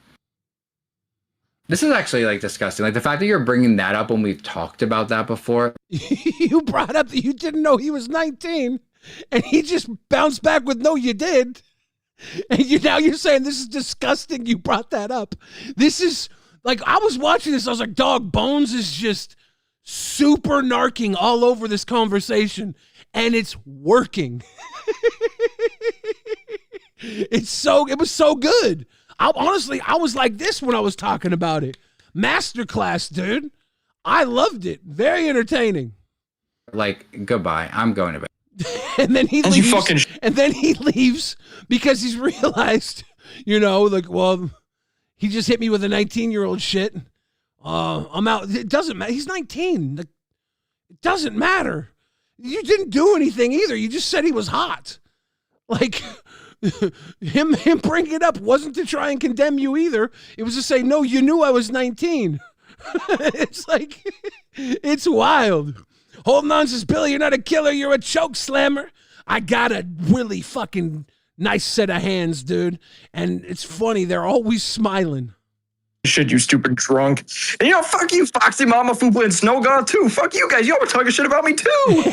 This is actually, like, disgusting. Like, the fact that you're bringing that up when we've talked about that before. You brought up that you didn't know he was 19, and he just bounced back with, no, you did. And now you're saying this is disgusting. You brought that up. This is, like, I was watching this. I was like, dog, Bones is just super narking all over this conversation, and it's working. It was so good. Honestly, I was like this when I was talking about it. Masterclass, dude. I loved it. Very entertaining. Like, goodbye. I'm going to bed. And then he leaves because he's realized, like, well, he just hit me with a 19-year-old shit. I'm out. It doesn't matter. He's 19. It doesn't matter. You didn't do anything either. You just said he was hot. Like, him bringing it up wasn't to try and condemn you either. It was to say, no, you knew I was 19. It's like, it's wild. Holding on says, Billy, you're not a killer, you're a choke slammer. I got a really fucking nice set of hands, dude. And it's funny, they're always smiling. Shit, you stupid drunk. And fuck you, Foxy Mama, Fupa, and Snow God, too. Fuck you guys. Y'all were talking shit about me, too.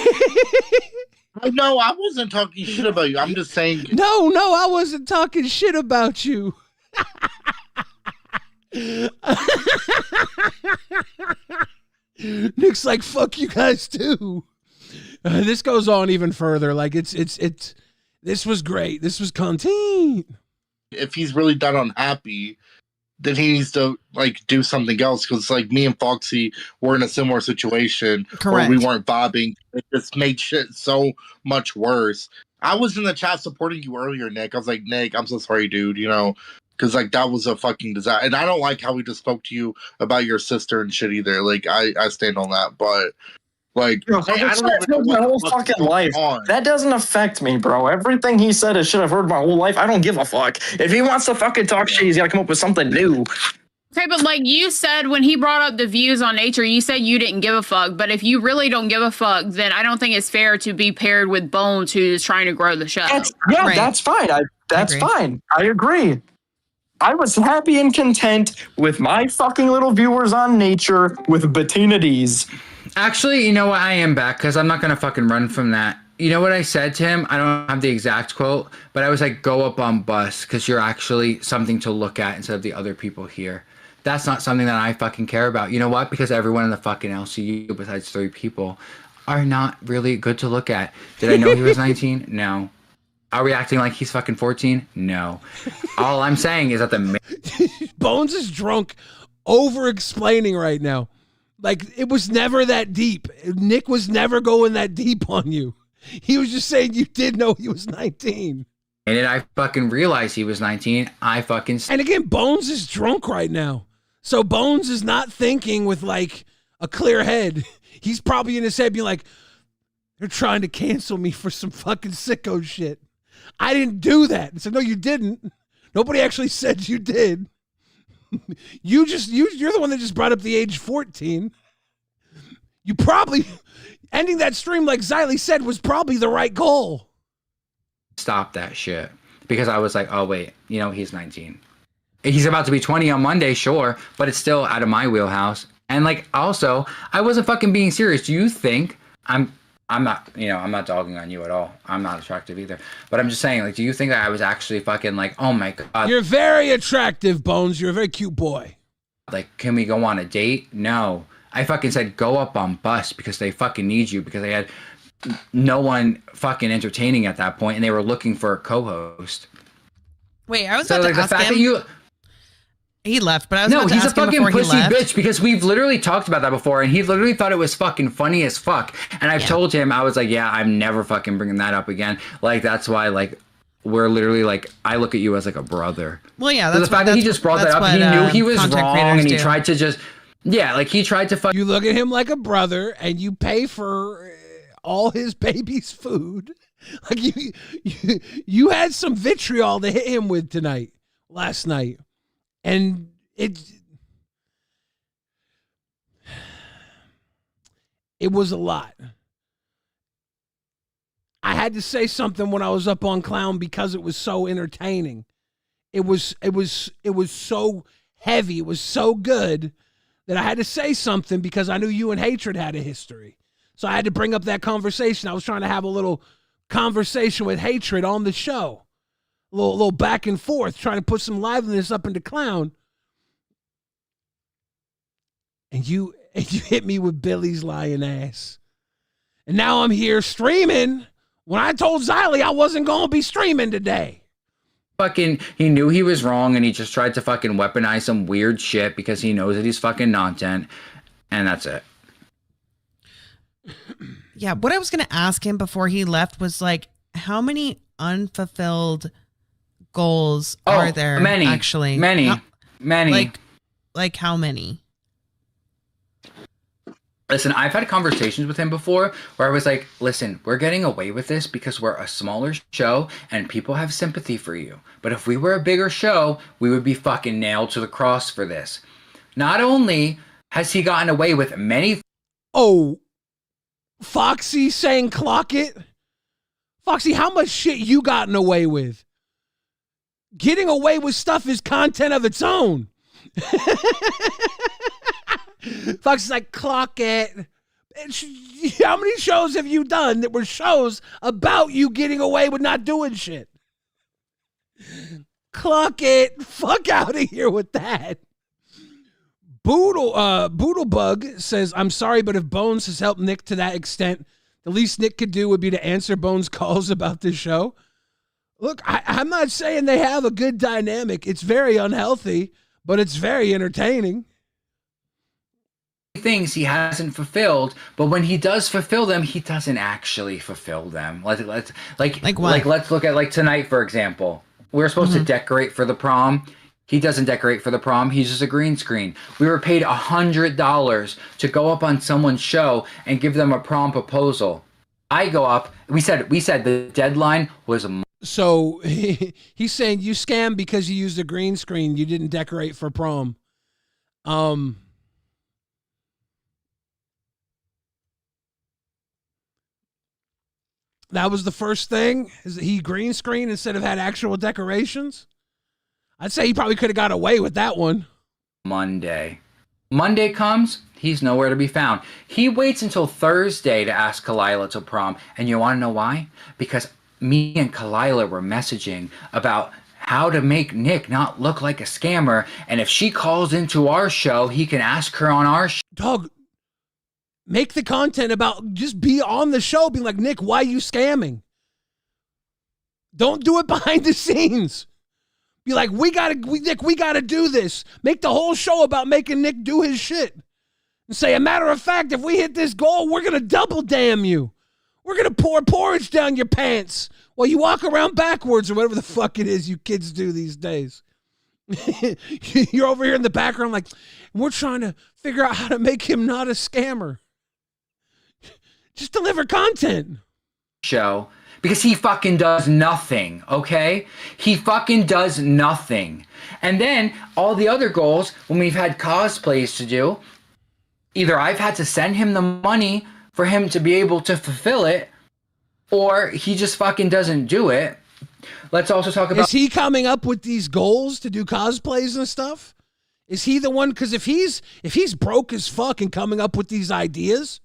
No, I wasn't talking shit about you. I'm just saying. No, I wasn't talking shit about you. Nick's like, fuck you guys too. This goes on even further. Like, it's this was great. This was content. If he's really done unhappy, then he needs to, like, do something else. Because, like, me and Foxy were in a similar situation. Correct. Where we weren't bobbing. It just made shit so much worse. I was in the chat supporting you earlier, Nick. I was like, Nick, I'm so sorry, dude. Because, like, that was a fucking disaster. And I don't like how we just spoke to you about your sister and shit either. Like, I stand on that. But, like, I don't know my whole fucking life. That doesn't affect me, bro. Everything he said is shit I've heard my whole life. I don't give a fuck. If he wants to fucking talk shit, he's got to come up with something new. Okay, but like you said, when he brought up the views on nature, you said you didn't give a fuck. But if you really don't give a fuck, then I don't think it's fair to be paired with Bones, who's trying to grow the show. That's fine. That's fine. I agree. I was happy and content with my fucking little viewers on nature with Bettina D's. Actually, you know what? I am back, because I'm not going to fucking run from that. You know what I said to him? I don't have the exact quote, but I was like, go up on bus, because you're actually something to look at instead of the other people here. That's not something that I fucking care about. You know what? Because everyone in the fucking LCU, besides 3 people, are not really good to look at. Did I know he was 19? No. Are we acting like he's fucking 14? No. All I'm saying is that Bones is drunk over explaining right now. Like, it was never that deep. Nick was never going that deep on you. He was just saying you did know he was 19. And then I fucking realized he was 19. And again, Bones is drunk right now. So Bones is not thinking with like a clear head. He's probably in his head being like, they're trying to cancel me for some fucking sicko shit. I didn't do that. It's like, no, you didn't. Nobody actually said you did. You're the one that just brought up the age 14. You probably, ending that stream like Xylee said was probably the right goal. Stop that shit. Because I was like, oh wait, he's 19. He's about to be 20 on Monday, sure, but it's still out of my wheelhouse. And like, also, I wasn't fucking being serious. Do you think I'm not, I'm not dogging on you at all. I'm not attractive either. But I'm just saying, like, do you think that I was actually fucking like, oh my God. You're very attractive, Bones. You're a very cute boy. Like, can we go on a date? No. I fucking said go up on bus because they fucking need you because they had no one fucking entertaining at that point and they were looking for a co-host. Wait, I was about to ask him. He left, but I was about to he's a ask him fucking before pussy he left. bitch because we've literally talked about that before and he literally thought it was fucking funny as fuck. And I've told him, I was like, yeah, I'm never fucking bringing that up again. Like, that's why, like, we're literally like, I look at you as like a brother. Well, yeah, that's so the fact that he just brought that up, he knew he was wrong and he tried to just, he tried to fuck. You look at him like a brother and you pay for all his baby's food. Like, you had some vitriol to hit him with last night. And it was a lot. I had to say something when I was up on Clown because it was so entertaining. It was so heavy. It was so good that I had to say something because I knew you and Hatred had a history. So I had to bring up that conversation. I was trying to have a little conversation with Hatred on the show. A little back and forth, trying to put some liveliness up into Clown. And you hit me with Billy's lying ass. And now I'm here streaming when I told Xylee I wasn't going to be streaming today. Fucking, he knew he was wrong and he just tried to fucking weaponize some weird shit because he knows that he's fucking nonsense. And that's it. Yeah, what I was going to ask him before he left was like, how many unfulfilled goals are there? Many, actually? Many. Like how many? Listen, I've had conversations with him before where I was like, listen, we're getting away with this because we're a smaller show and people have sympathy for you. But if we were a bigger show, we would be fucking nailed to the cross for this. Not only has he gotten away with many... Oh, Foxy saying clock it? Foxy, how much shit you gotten away with? Getting away with stuff is content of its own. Fox is like, clock it. How many shows have you done that were shows about you getting away with not doing shit? Clock it. Fuck out of here with that. Boodlebug says, I'm sorry, but if Bones has helped Nick to that extent, the least Nick could do would be to answer Bones' calls about this show. Look, I'm not saying they have a good dynamic. It's very unhealthy, but it's very entertaining. Things he hasn't fulfilled, but when he does fulfill them, he doesn't actually fulfill them. Let's look at like tonight, for example. We're supposed to decorate for the prom. He doesn't decorate for the prom. He uses a green screen. We were paid $100 to go up on someone's show and give them a prom proposal. I go up. We said the deadline was a month. So he's saying you scammed because you used a green screen. You didn't decorate for prom. That was the first thing, is that he green screened instead of had actual decorations. I'd say he probably could have got away with that one. Monday comes, he's nowhere to be found. He waits until Thursday to ask Kalila to prom. And you want to know why? Because me and Kalila were messaging about how to make Nick not look like a scammer. And if she calls into our show, he can ask her on our show. Dog, make the content about, just be on the show. Be like, Nick, why are you scamming? Don't do it behind the scenes. Be like, Nick, we gotta do this. Make the whole show about making Nick do his shit. And say, a matter of fact, if we hit this goal, we're gonna double damn you. We're gonna pour porridge down your pants while you walk around backwards or whatever the fuck it is you kids do these days. You're over here in the background like, we're trying to figure out how to make him not a scammer. Just deliver content. Show. Because he fucking does nothing, okay? He fucking does nothing. And then all the other goals, when we've had cosplays to do, either I've had to send him the money for him to be able to fulfill it, or he just fucking doesn't do it. Let's also talk about... Is he coming up with these goals to do cosplays and stuff? Is he the one? Because if he's broke as fuck and coming up with these ideas,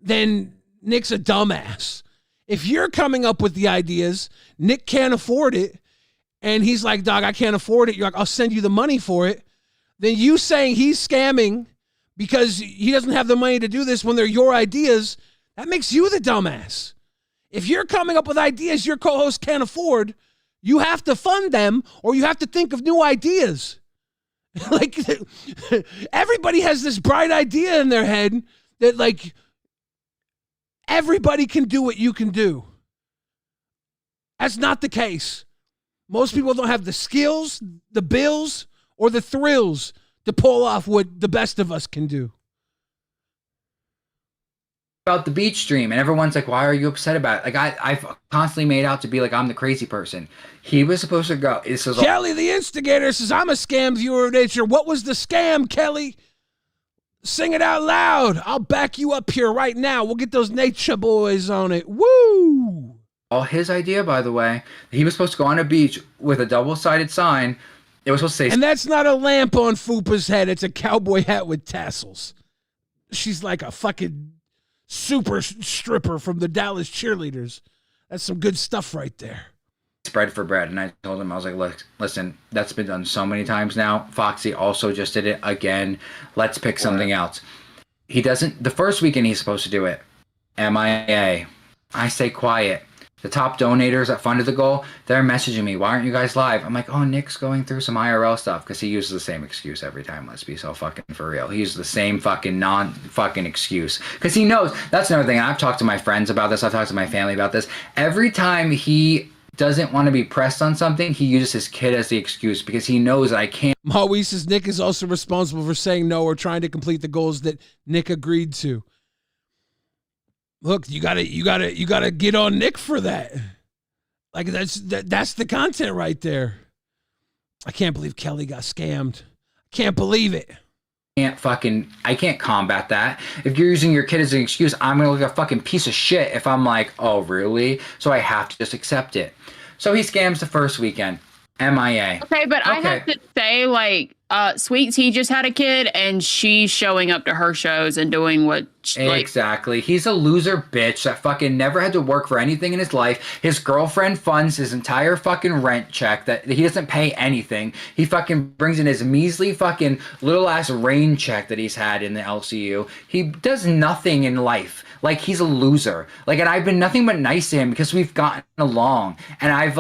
then Nick's a dumbass. If you're coming up with the ideas, Nick can't afford it, and he's like, dog, I can't afford it. You're like, I'll send you the money for it. Then you saying he's scamming because he doesn't have the money to do this when they're your ideas, that makes you the dumbass. If you're coming up with ideas your co-host can't afford, you have to fund them or you have to think of new ideas. Like, everybody has this bright idea in their head that, like, everybody can do what you can do. That's not the case. Most people don't have the skills, the bills, or the thrills to pull off what the best of us can do. About the beach stream, and everyone's like, why are you upset about it? Like, I've constantly made out to be like I'm the crazy person. He was supposed to go. This is Kelly, the instigator, says, I'm a scam viewer of nature. What was the scam, Kelly? Sing it out loud. I'll back you up here right now. We'll get those nature boys on it. Woo! All his idea, by the way. He was supposed to go on a beach with a double-sided sign. It was supposed to say... And that's not a lamp on Fupa's head. It's a cowboy hat with tassels. She's like a fucking super stripper from the Dallas Cheerleaders. That's some good stuff right there. Spread for bread. And I told him, I was like, look, listen, that's been done so many times now. Foxy also just did it again. Let's pick something else. He doesn't... The first weekend he's supposed to do it. MIA. I stay quiet. The top donators that funded the goal, they're messaging me, why aren't you guys live? I'm like, oh, Nick's going through some IRL stuff, because he uses the same excuse every time. Let's be so fucking for real. He uses the same fucking non-fucking excuse. Because he knows, that's another thing, and I've talked to my friends about this, I've talked to my family about this. Every time he doesn't want to be pressed on something, he uses his kid as the excuse, because he knows that I can't. Maui says Nick is also responsible for saying no or trying to complete the goals that Nick agreed to. Look, you gotta get on Nick for that. Like that's the content right there. I can't believe Kelly got scammed. Can't believe it. I can't combat that. If you're using your kid as an excuse, I'm gonna look like a fucking piece of shit if I'm like, oh really? So I have to just accept it. So he scams the first weekend. MIA. Okay, but I have to say, like, Sweet Tea just had a kid, and she's showing up to her shows and doing what... Exactly. He's a loser bitch that fucking never had to work for anything in his life. His girlfriend funds his entire fucking rent check that he doesn't pay anything. He fucking brings in his measly fucking little-ass rain check that he's had in the LCU. He does nothing in life. Like, he's a loser. Like, and I've been nothing but nice to him because we've gotten along. And I've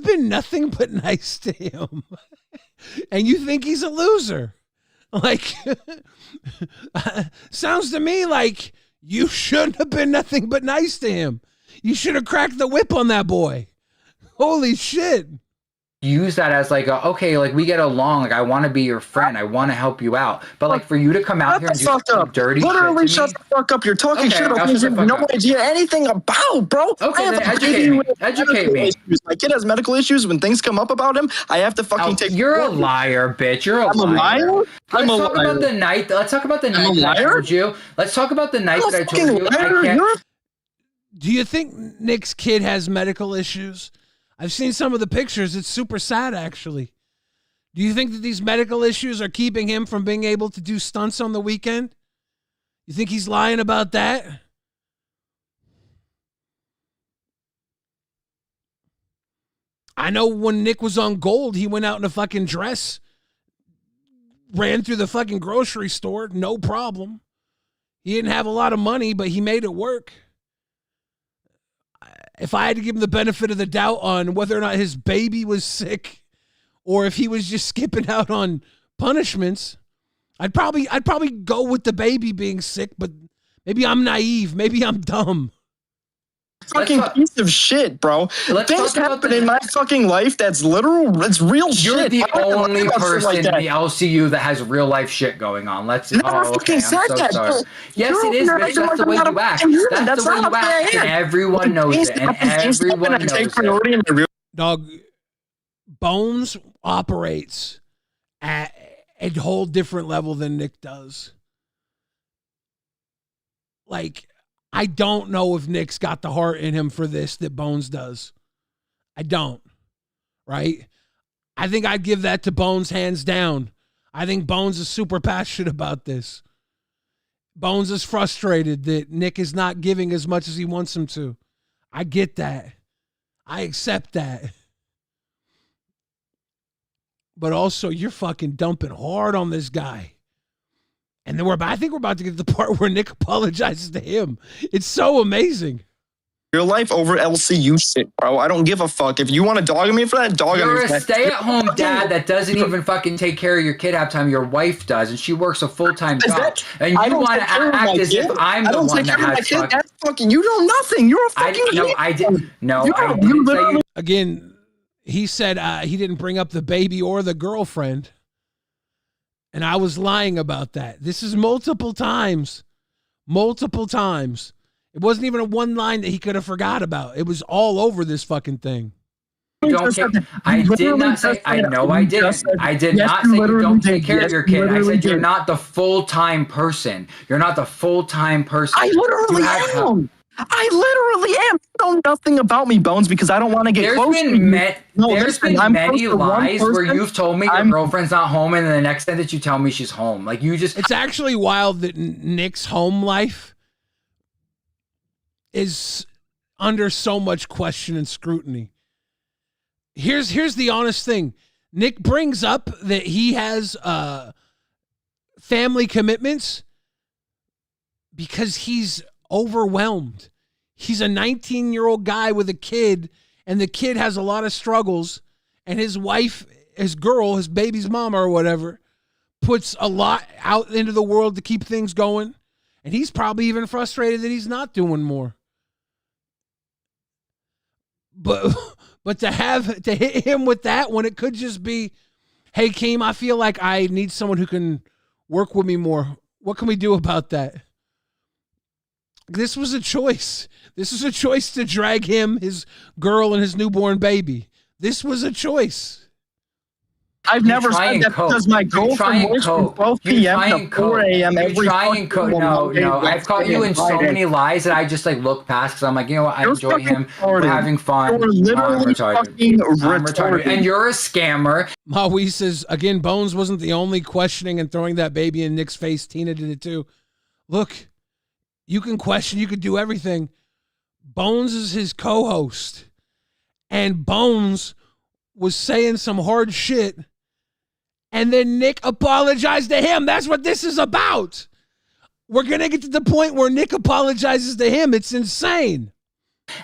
been nothing but nice to him. And you think he's a loser. Like, sounds to me like you shouldn't have been nothing but nice to him. You should have cracked the whip on that boy. Holy shit. Use that as like, okay, like we get along. Like I want to be your friend. I want to help you out. But like for you to come out here and do some dirty literally shit to shut me, the fuck up. You're talking shit about things you have no idea anything about, bro. Okay, then educate me. My kid has medical issues. When things come up about him, I have to fucking take. You're a liar, bitch. You're a liar. Let's talk about the night. Let's talk about the night that I told you. Let's talk about the night that I told you. I can't. Do you think Nick's kid has medical issues? I've seen some of the pictures. It's super sad, actually. Do you think that these medical issues are keeping him from being able to do stunts on the weekend? You think he's lying about that? I know when Nick was on Gold, he went out in a fucking dress, ran through the fucking grocery store, no problem. He didn't have a lot of money, but he made it work. If I had to give him the benefit of the doubt on whether or not his baby was sick or if he was just skipping out on punishments, I'd probably go with the baby being sick, but maybe I'm naive. Maybe I'm dumb. Fucking piece of shit, bro. Things happen in my fucking life that's literal. It's real shit. You're the only person in the LCU that has real life shit going on. Let's. Never fucking said that. Sorry. Yes, it is, bitch. That's the way you act. That's the way you act, and everyone knows it. And everyone knows it. Dog, Bones operates at a whole different level than Nick does. Like, I don't know if Nick's got the heart in him for this that Bones does. I don't. Right? I think I'd give that to Bones hands down. I think Bones is super passionate about this. Bones is frustrated that Nick is not giving as much as he wants him to. I get that. I accept that. But also, you're fucking dumping hard on this guy. And then I think we're about to get to the part where Nick apologizes to him. It's so amazing. Real life over LCU shit, bro. I don't give a fuck. If you want to dog me for that, dog me. You're a stay-at-home dad that doesn't even fucking take care of your kid half time. Your wife does, and she works a full-time job. And you want to act as if I'm the one that has fucking... That's fucking... You know nothing. You're a fucking... I didn't. No, I didn't say you... Again, he said he didn't bring up the baby or the girlfriend. And I was lying about that. This is multiple times. Multiple times. It wasn't even a one line that he could have forgot about. It was all over this fucking thing. I did not say, I know I didn't. I did not say you don't take care of your kid. I said you're not the full-time person. You're not the full-time person. I literally am. I literally am. You know nothing about me, Bones, because I don't want to get close to you. There's been many lies where you've told me your girlfriend's not home, and then the next day that you tell me she's home. Like, you just... It's actually wild that Nick's home life is under so much question and scrutiny. Here's the honest thing. Nick brings up that he has family commitments because he's overwhelmed. He's a 19-year-old guy with a kid, and the kid has a lot of struggles, and his wife, his girl, his baby's mama or whatever, puts a lot out into the world to keep things going, and he's probably even frustrated that he's not doing more. But to hit him with that when it could just be, hey, Keem, I feel like I need someone who can work with me more. What can we do about that? This was a choice. This was a choice to drag him, his girl, and his newborn baby. This was a choice. I've never said that because my girlfriend works from 12 p.m. to 4 a.m. every fucking No, I've caught you in so many lies that I just like look past because I'm like, you know what? I enjoy him. We're having fun. You're literally fucking retarded. And you're a scammer. Maui says, again, Bones wasn't the only questioning and throwing that baby in Nick's face. Tina did it too. Look, you can question, you can do everything. Bones is his co-host. And Bones was saying some hard shit. And then Nick apologized to him. That's what this is about. We're going to get to the point where Nick apologizes to him. It's insane.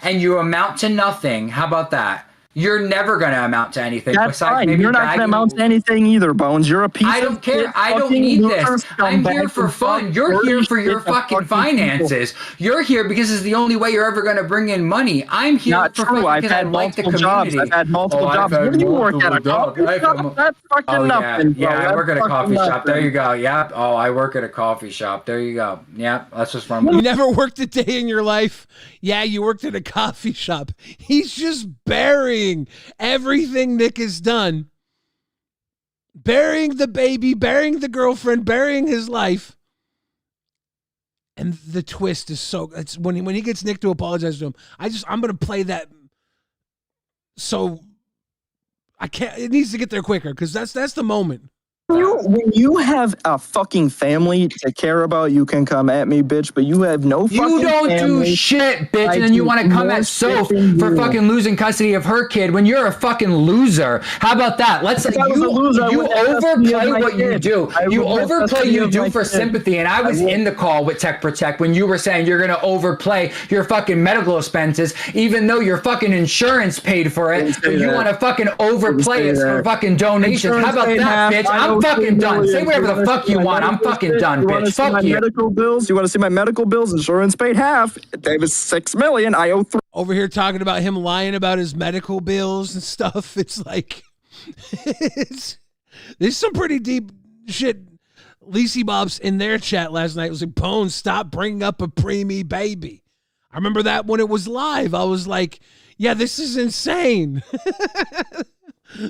And you amount to nothing. How about that? You're never going to amount to anything. That's fine. You're not going to amount to anything either, Bones. You're a piece of I don't care. I don't need this. I'm here for fun. You're here for your fucking finances. You're here because it's the only way you're ever going to bring in money. I'm here for fun because I like the community. I've had multiple jobs. Where do you work at? A coffee shop? That's fucking nothing. Yeah, I work at a coffee shop. There you go. Yep. Oh, I work at a coffee shop. There you go. Yep. That's just fun. You never worked a day in your life. Yeah, you worked at a coffee shop. He's just burying everything Nick has done, burying the baby, burying the girlfriend, burying his life. And the twist is it's when he gets Nick to apologize to him. I'm gonna play that. So I can't. It needs to get there quicker because that's the moment. When you have a fucking family to care about, you can come at me, bitch. But you have no fucking You don't family. do shit, bitch, and then you want to come at Soph for fucking losing custody of her kid when you're a fucking loser. How about that? You overplay what you do. You overplay you do for sympathy. And I was in the call with Tech Protect when you were saying you're gonna overplay your fucking medical expenses, even though your fucking insurance paid for it. But you want to fucking overplay it for fucking donations. How about that, bitch? I'm fucking done. Say whatever the fuck you want. I'm fucking done, bitch. Fuck you. Medical bills? You want to see my medical bills? Insurance paid half. It was $6 million. I owe $3. Over here talking about him lying about his medical bills and stuff. It's like, there's some pretty deep shit. Lacey Bob's in their chat last night was like, Bones, stop bringing up a preemie baby. I remember that when it was live. I was like, yeah, this is insane.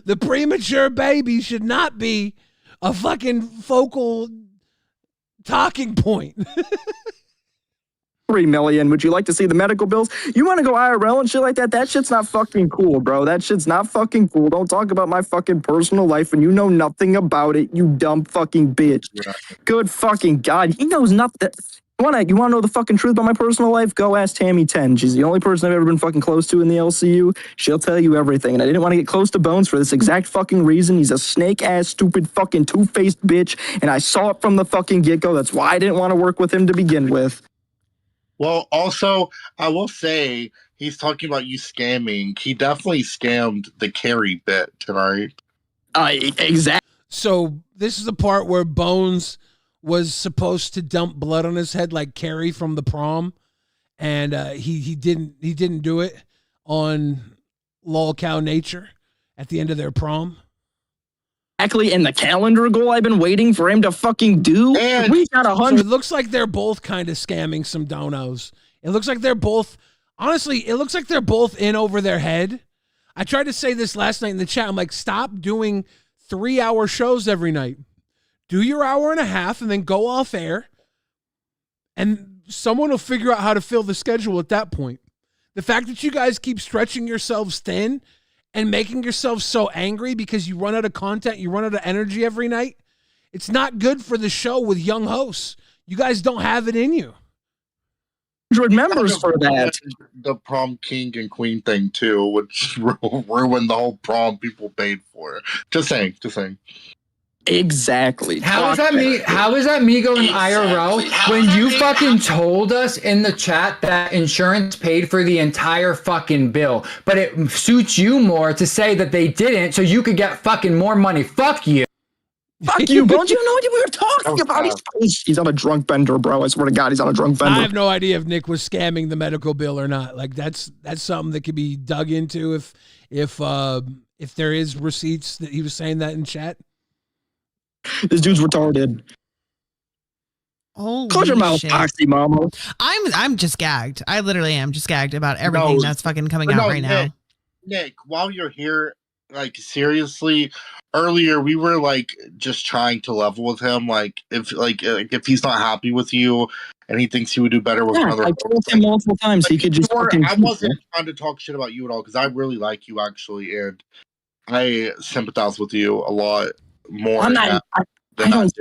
The premature baby should not be a fucking focal talking point. $3 million. Would you like to see the medical bills? You want to go IRL and shit like that? That shit's not fucking cool, bro. That shit's not fucking cool. Don't talk about my fucking personal life when you know nothing about it, you dumb fucking bitch. Yeah. Good fucking God. He knows nothing. You wanna know the fucking truth about my personal life? Go ask Tammy 10. She's the only person I've ever been fucking close to in the LCU. She'll tell you everything. And I didn't want to get close to Bones for this exact fucking reason. He's a snake-ass, stupid, fucking two-faced bitch. And I saw it from the fucking get-go. That's why I didn't want to work with him to begin with. Well, also, I will say, he's talking about you scamming. He definitely scammed the Carrie bit tonight. Exactly. So this is the part where Bones was supposed to dump blood on his head like Carrie from the prom, and he didn't do it on LolCow Nature at the end of their prom. Exactly in the calendar goal I've been waiting for him to fucking do. And we got 100. So it looks like they're both kind of scamming some donos. It looks like they're both, honestly, it looks like they're both in over their head. I tried to say this last night in the chat. I'm like, stop doing 3-hour shows every night. Do your hour and a half and then go off air. And someone will figure out how to fill the schedule at that point. The fact that you guys keep stretching yourselves thin and making yourselves so angry because you run out of content, you run out of energy every night, it's not good for the show with young hosts. You guys don't have it in you. 100 members for that. The prom king and queen thing too, which ruined the whole prom people paid for. Just saying. Exactly. How is that me going IRL when you fucking told us in the chat that insurance paid for the entire fucking bill, but it suits you more to say that they didn't so you could get fucking more money? Fuck you. Fuck you, bro. You know what we were talking about? He's on a drunk bender, bro. I swear to God, he's on a drunk bender. I have no idea if Nick was scamming the medical bill or not. Like that's something that could be dug into if there is receipts that he was saying that in chat. This dude's retarded. Holy Close your mouth, shit. Foxy Mama. I'm just gagged. I literally am just gagged about everything that's fucking coming out right now. Nick, while you're here, like seriously, earlier we were like just trying to level with him. Like if he's not happy with you and he thinks he would do better with another. I told him multiple times he could just. I wasn't trying to talk shit about you at all because I really like you actually, and I sympathize with you a lot more. I'm not. I don't.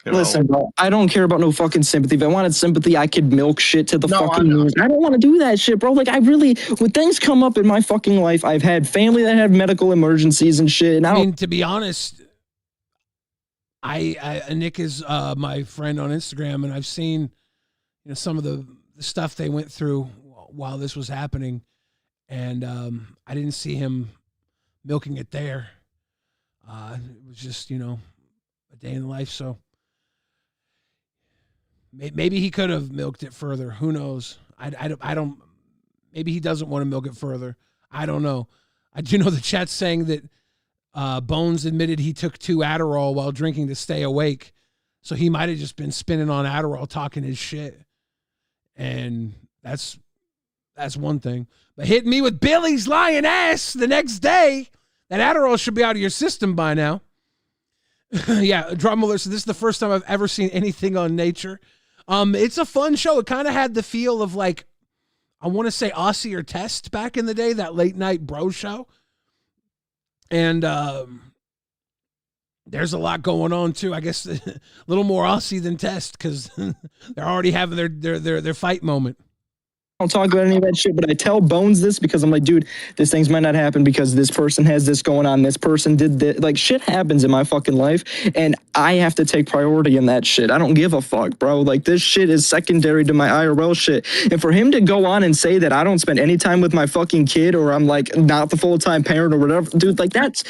Listen, bro, I don't care about no fucking sympathy. If I wanted sympathy, I could milk shit to the fucking moon. I don't want to do that shit, bro. Like, I really, when things come up in my fucking life, I've had family that have medical emergencies and shit. And I mean, to be honest, Nick is my friend on Instagram, and I've seen some of the stuff they went through while this was happening, and I didn't see him milking it there. It was just a day in the life, so. Maybe he could have milked it further. Who knows? I don't. Maybe he doesn't want to milk it further. I don't know. I do know the chat's saying that Bones admitted he took 2 Adderall while drinking to stay awake. So he might have just been spinning on Adderall talking his shit. And that's one thing. But hitting me with Billy's lying ass the next day, that Adderall should be out of your system by now. Yeah, Drum Alert. So this is the first time I've ever seen anything on Nature. It's a fun show. It kind of had the feel of like, I want to say Aussie or Test back in the day, that late night bro show. And there's a lot going on too. I guess a little more Aussie than Test because they're already having their fight moment. I don't talk about any of that shit, but I tell Bones this because I'm like, dude, this things might not happen because this person has this going on. This person did this. Like, shit happens in my fucking life, and I have to take priority in that shit. I don't give a fuck, bro. Like, this shit is secondary to my IRL shit. And for him to go on and say that I don't spend any time with my fucking kid, or I'm like not the full-time parent or whatever, dude, like that's,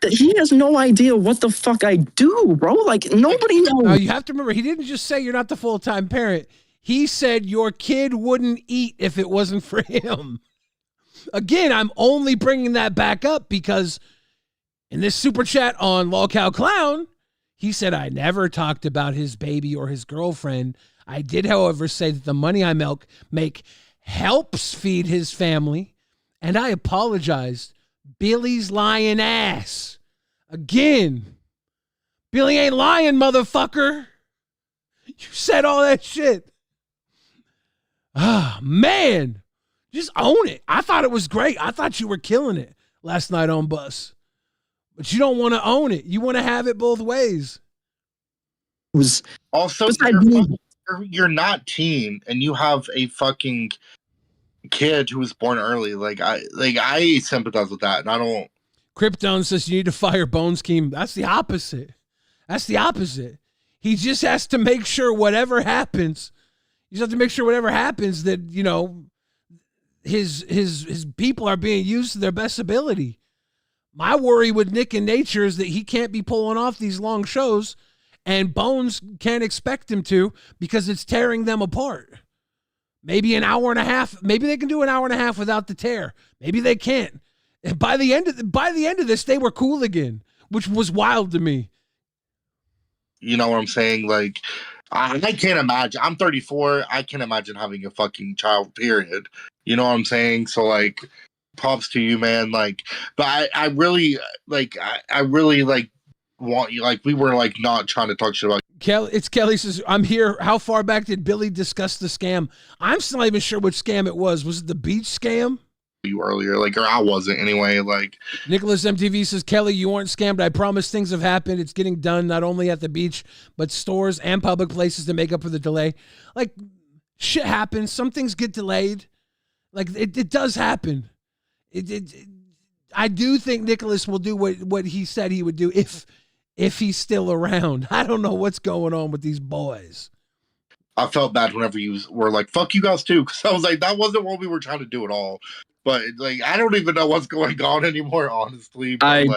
he has no idea what the fuck I do, bro. Like, nobody knows. Now, you have to remember, he didn't just say you're not the full-time parent. He said your kid wouldn't eat if it wasn't for him. Again, I'm only bringing that back up because in this super chat on Lolcow Clown, he said, I never talked about his baby or his girlfriend. I did, however, say that the money I make helps feed his family. And I apologized. Billy's lying ass. Again, Billy ain't lying, motherfucker. You said all that shit. Ah, man, just own it. I thought it was great. I thought you were killing it last night on Bus. But you don't want to own it. You want to have it both ways. Also, you're not teen, and you have a fucking kid who was born early. Like I sympathize with that, and I don't. Krypton says you need to fire Bones Keem. That's the opposite. That's the opposite. He just has to make sure whatever happens. You just have to make sure whatever happens that, you know, his people are being used to their best ability. My worry with Nick and Nature is that he can't be pulling off these long shows, and Bones can't expect him to because it's tearing them apart. Maybe an hour and a half. Maybe they can do an hour and a half without the tear. Maybe they can't. And by the end of this, they were cool again, which was wild to me. You know what I'm saying? Like, I can't imagine. I'm 34. I can't imagine having a fucking child, period. You know what I'm saying? So, like, props to you, man. Like, but I really want you. Like, we were, like, not trying to talk shit about Kelly says, I'm here. How far back did Billy discuss the scam? I'm still not even sure which scam it was. Was it the beach scam? You earlier, like, or I wasn't anyway. Like, Nicholas MTV says, Kelly, you weren't scammed. I promise things have happened. It's getting done not only at the beach, but stores and public places to make up for the delay. Like, shit happens. Some things get delayed. Like, it does happen. I do think Nicholas will do what he said he would do if he's still around. I don't know what's going on with these boys. I felt bad whenever you were like, fuck you guys too, because I was like, that wasn't what we were trying to do at all. But, like, I don't even know what's going on anymore, honestly. But,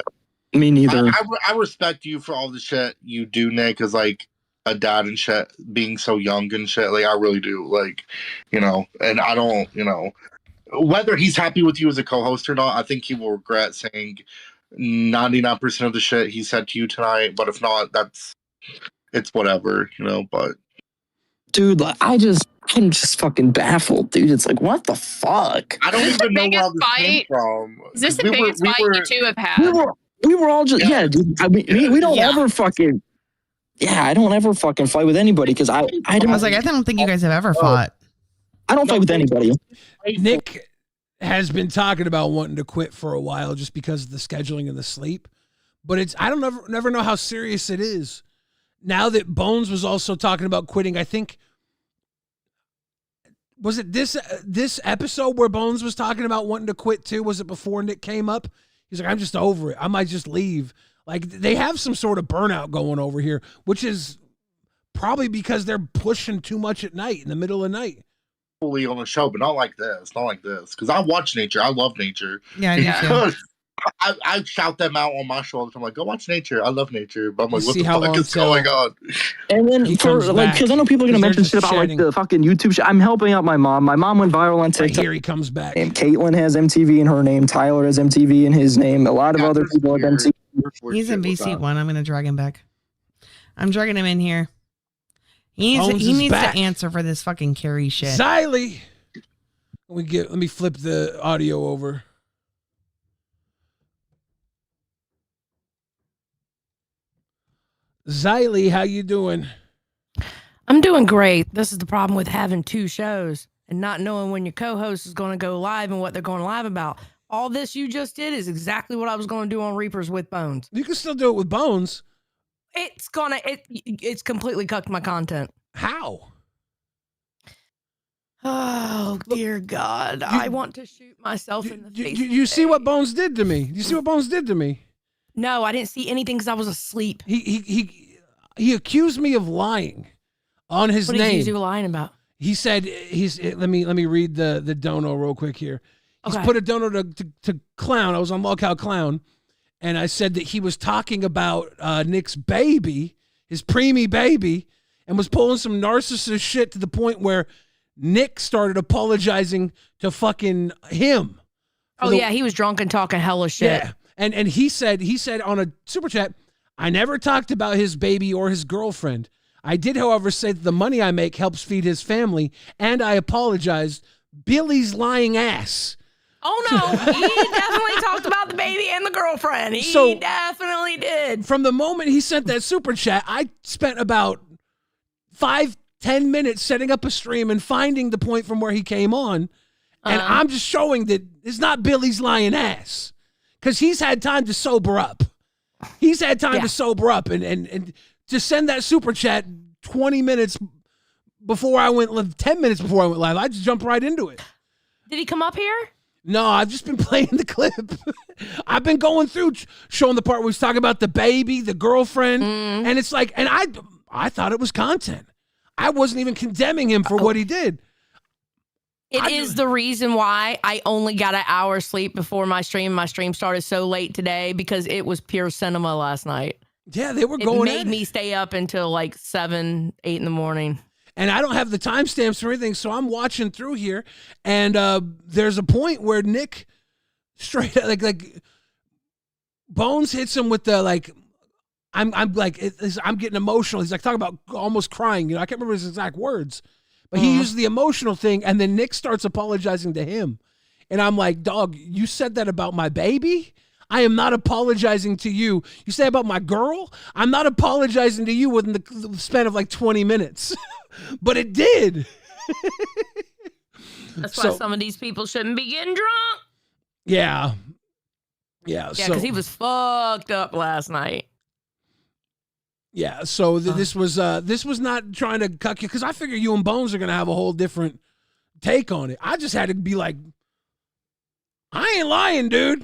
me neither. I respect you for all the shit you do, Nick, as, like, a dad and shit, being so young and shit. Like, I really do. Like, you know, and I don't, you know, whether he's happy with you as a co-host or not, I think he will regret saying 99% of the shit he said to you tonight. But if not, it's whatever, you know, but. Dude, I'm just fucking baffled, dude. It's like, what the fuck? I don't even know where all this came from. Is this the biggest fight you two have had? We were all just, yeah, dude. I mean, we don't ever fucking, I don't ever fucking fight with anybody because I was like, I don't think you guys have ever fought. I don't fight with anybody. Nick has been talking about wanting to quit for a while just because of the scheduling and the sleep. But I don't never know how serious it is. Now that Bones was also talking about quitting, I think, was it this episode where Bones was talking about wanting to quit too? Was it before Nick came up? He's like, I'm just over it. I might just leave. Like, they have some sort of burnout going over here, which is probably because they're pushing too much at night, in the middle of the night. Fully on the show, but not like this. Not like this. Because I watch Nature. I love Nature. Yeah, I do too. I shout them out on my show all the time. Like, go watch Nature. I love Nature. But I'm like, what the fuck is going on? And then, because I know people are going to mention shit about, like, the fucking YouTube shit. I'm helping out my mom. My mom went viral on TikTok. Here he comes back. And Caitlin has MTV in her name. Tyler has MTV in his name. A lot of other people have MTV. He's in VC1. I'm going to drag him back. I'm dragging him in here. He needs to answer for this fucking Carrie shit. Xylee. Let me flip the audio over. Xylee, how you doing? I'm doing great. This is the problem with having two shows and not knowing when your co-host is going to go live and what they're going live about. all this you just did is exactly what I was going to do on Reapers with Bones. You can still do it with Bones. It's completely cucked my content. How? Oh, dear God. I want to shoot myself in the face. You see what Bones did to me? You see what Bones did to me? No, I didn't see anything because I was asleep. He accused me of lying on his name. What did he accuse you of lying about? He said let me read the dono real quick here. He's put a dono to Clown. I was on Lolcow Clown, and I said that he was talking about Nick's baby, his preemie baby, and was pulling some narcissist shit to the point where Nick started apologizing to fucking him. Oh, yeah, he was drunk and talking hella shit. Yeah. And he said on a super chat, I never talked about his baby or his girlfriend. I did, however, say that the money I make helps feed his family, and I apologized. Billy's lying ass. Oh, no. He definitely talked about the baby and the girlfriend. He definitely did. From the moment he sent that super chat, I spent about 5-10 minutes setting up a stream and finding the point from where he came on. And I'm just showing that it's not Billy's lying ass. Because he's had time to sober up. He's had time to sober up and to send that super chat 20 minutes before I went, 10 minutes before I went live. I just jumped right into it. Did he come up here? No, I've just been playing the clip. I've been going through, showing the part where he's talking about the baby, the girlfriend. And it's like, and I thought it was content. I wasn't even condemning him for what he did. It is the reason why I only got an hour sleep before my stream. My stream started so late today because it was pure cinema last night. Yeah, they were going. It made me stay up until like 7, 8 in the morning. And I don't have the timestamps or anything, so I'm watching through here. And there's a point where Nick straight like Bones hits him with the like. I'm getting emotional. He's like talking about almost crying. I can't remember his exact words. But he used the emotional thing, and then Nick starts apologizing to him. And I'm like, dog, you said that about my baby? I am not apologizing to you. You say about my girl? I'm not apologizing to you within the span of like 20 minutes. But it did. That's why some of these people shouldn't be getting drunk. Yeah. Yeah, because he was fucked up last night. Yeah, so this was not trying to cuck you because I figure you and Bones are gonna have a whole different take on it. I just had to be like, I ain't lying, dude,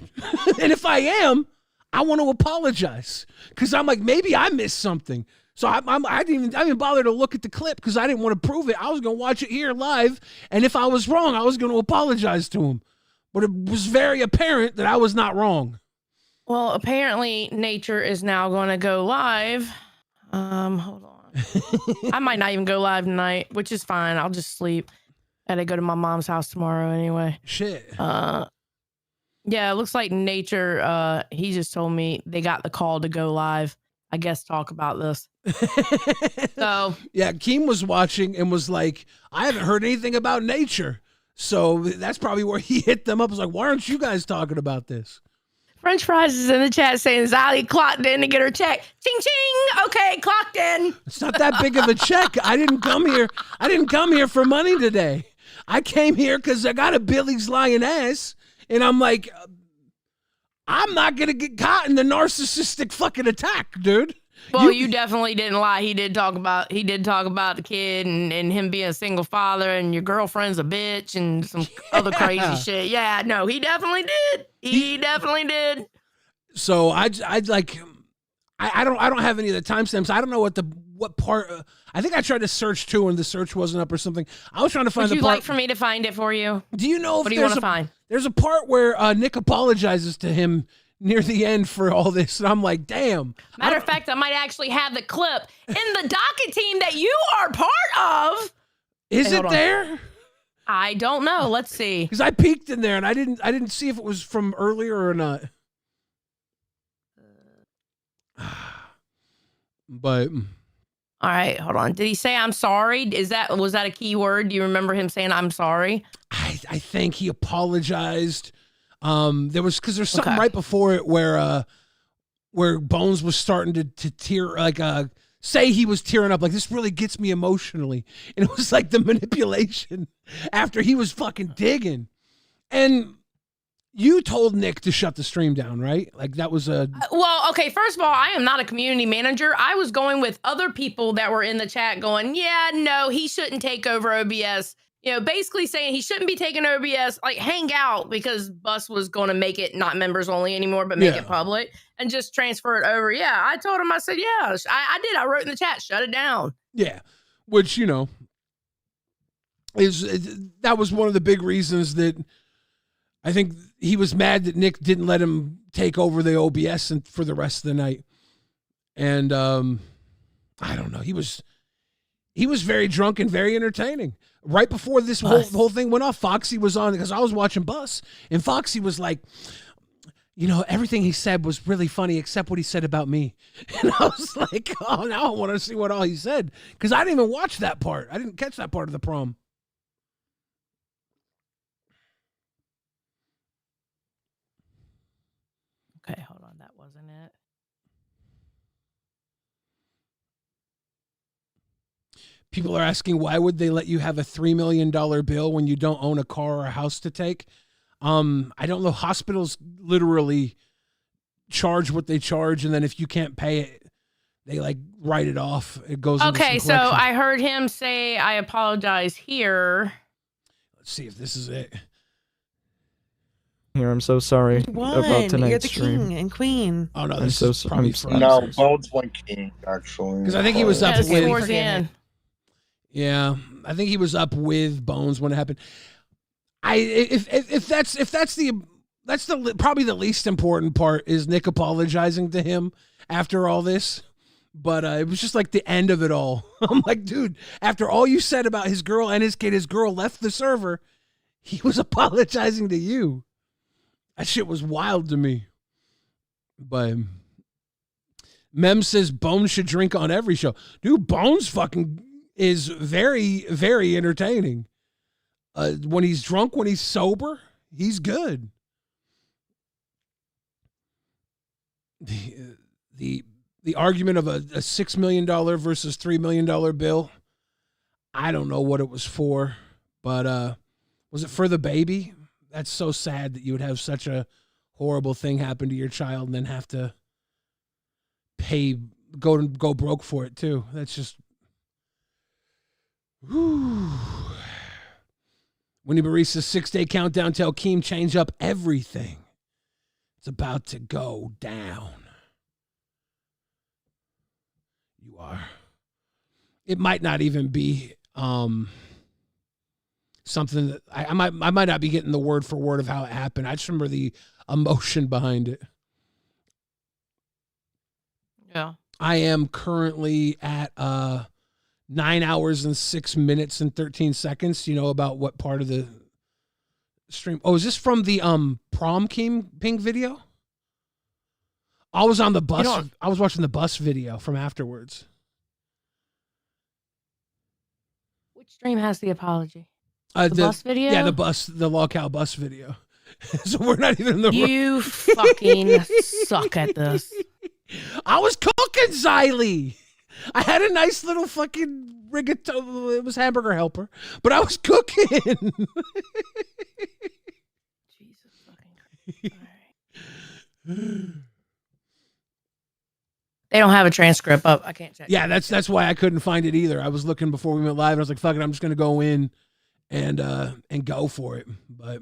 and if I am, I want to apologize because I'm like maybe I missed something. So I didn't bother to look at the clip because I didn't want to prove it. I was gonna watch it here live, and if I was wrong, I was gonna apologize to him. But it was very apparent that I was not wrong. Well, apparently, Nature is now going to go live. Hold on. I might not even go live tonight, which is fine. I'll just sleep. I gotta go to my mom's house tomorrow anyway. Shit. Yeah, it looks like Nature, he just told me they got the call to go live. I guess talk about this. So yeah, Keem was watching and was like, I haven't heard anything about Nature. So that's probably where he hit them up. Was like, why aren't you guys talking about this? French Fries is in the chat saying Zali clocked in to get her check. Ching ching. Okay, clocked in. It's not that big of a check. I didn't come here for money today. I came here because I got a Billy's lying ass, and I'm like, I'm not gonna get caught in the narcissistic fucking attack, dude. Well, you definitely didn't lie. He did talk about the kid and him being a single father and your girlfriend's a bitch and some other crazy shit. Yeah, no, he definitely did. He definitely did. So I don't have any of the timestamps. I don't know what part. I think I tried to search too, and the search wasn't up or something. I was trying to find. Would the you part. like for me to find it for you? Do you know if what do you want to find? There's a part where Nick apologizes to him near the end for all this, and I'm like, damn. Matter of fact, I might actually have the clip in the docket team that you are part of. Is it there? I don't know. Let's see. Because I peeked in there and I didn't see if it was from earlier or not. But all right, hold on. Did he say I'm sorry? Was that a key word? Do you remember him saying I'm sorry? I think he apologized. There's something right before it where Bones was starting to tear, like say he was tearing up, like this really gets me emotionally, and it was like the manipulation after he was fucking digging, and you told Nick to shut the stream down, right? Like that was a. Well, okay. First of all, I am not a community manager. I was going with other people that were in the chat, going, "Yeah, no, he shouldn't take over OBS." Basically saying he shouldn't be taking OBS, like hang out, because Bus was going to make it not members only anymore, but make it public and just transfer it over. Yeah, I told him. I said, "Yeah, I did. I wrote in the chat, shut it down." Yeah, which that was one of the big reasons that. I think he was mad that Nick didn't let him take over the OBS for the rest of the night. And I don't know. He was very drunk and very entertaining. Right before this whole thing went off, Foxy was on because I was watching Bus, and Foxy was like, everything he said was really funny except what he said about me. And I was like, oh, now I want to see what all he said because I didn't even watch that part. I didn't catch that part of the prom. Okay, hold on. That wasn't it. People are asking, why would they let you have a $3 million bill when you don't own a car or a house to take? I don't know. Hospitals literally charge what they charge, and then if you can't pay it, they like write it off. It goes. Okay, so I heard him say, "I apologize" here. Let's see if this is it. Here, I'm so sorry about tonight's You're the stream. king and queen. Oh no, I'm this so is probably sorry. No, Bones went king actually. Because I think he was up with. Towards the end. Yeah, I think he was up with Bones when it happened. If that's probably the least important part is Nick apologizing to him after all this. But it was just like the end of it all. I'm like, dude, after all you said about his girl and his kid, his girl left the server. He was apologizing to you. That shit was wild to me. But Mem says Bones should drink on every show. Dude, Bones fucking is very, very entertaining. When he's drunk, when he's sober, he's good. The argument of a $6 million versus $3 million bill, I don't know what it was for, but was it for the baby? That's so sad that you would have such a horrible thing happen to your child and then have to go broke for it too. That's just. Whew. Winnie Barista's 6-day countdown till Keem change up everything. It's about to go down. You are. It might not even be something that I might not be getting the word for word of how it happened. I just remember the emotion behind it. Yeah. I am currently at 9 hours and 6 minutes and 13 seconds. You know about what part of the stream? Oh, is this from the prom king pink video? I was on the bus. I was watching the bus video from afterwards. Which stream has the apology? The bus video? Yeah, the LolcowRewind bus video. So we're not even in the You fucking suck at this. I was cooking, Xylee. I had a nice little fucking rigatoni. It was Hamburger Helper, but I was cooking. Jesus fucking Christ. All right. They don't have a transcript up. I can't check. Yeah, that's why I couldn't find it either. I was looking before we went live, and I was like, "Fuck it, I'm just gonna go in and go for it." But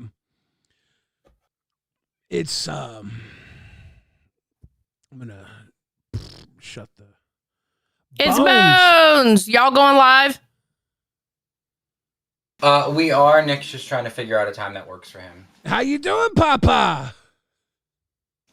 it's I'm gonna shut the. It's Bones. Y'all going live? We are. Nick's just trying to figure out a time that works for him. How you doing, Papa?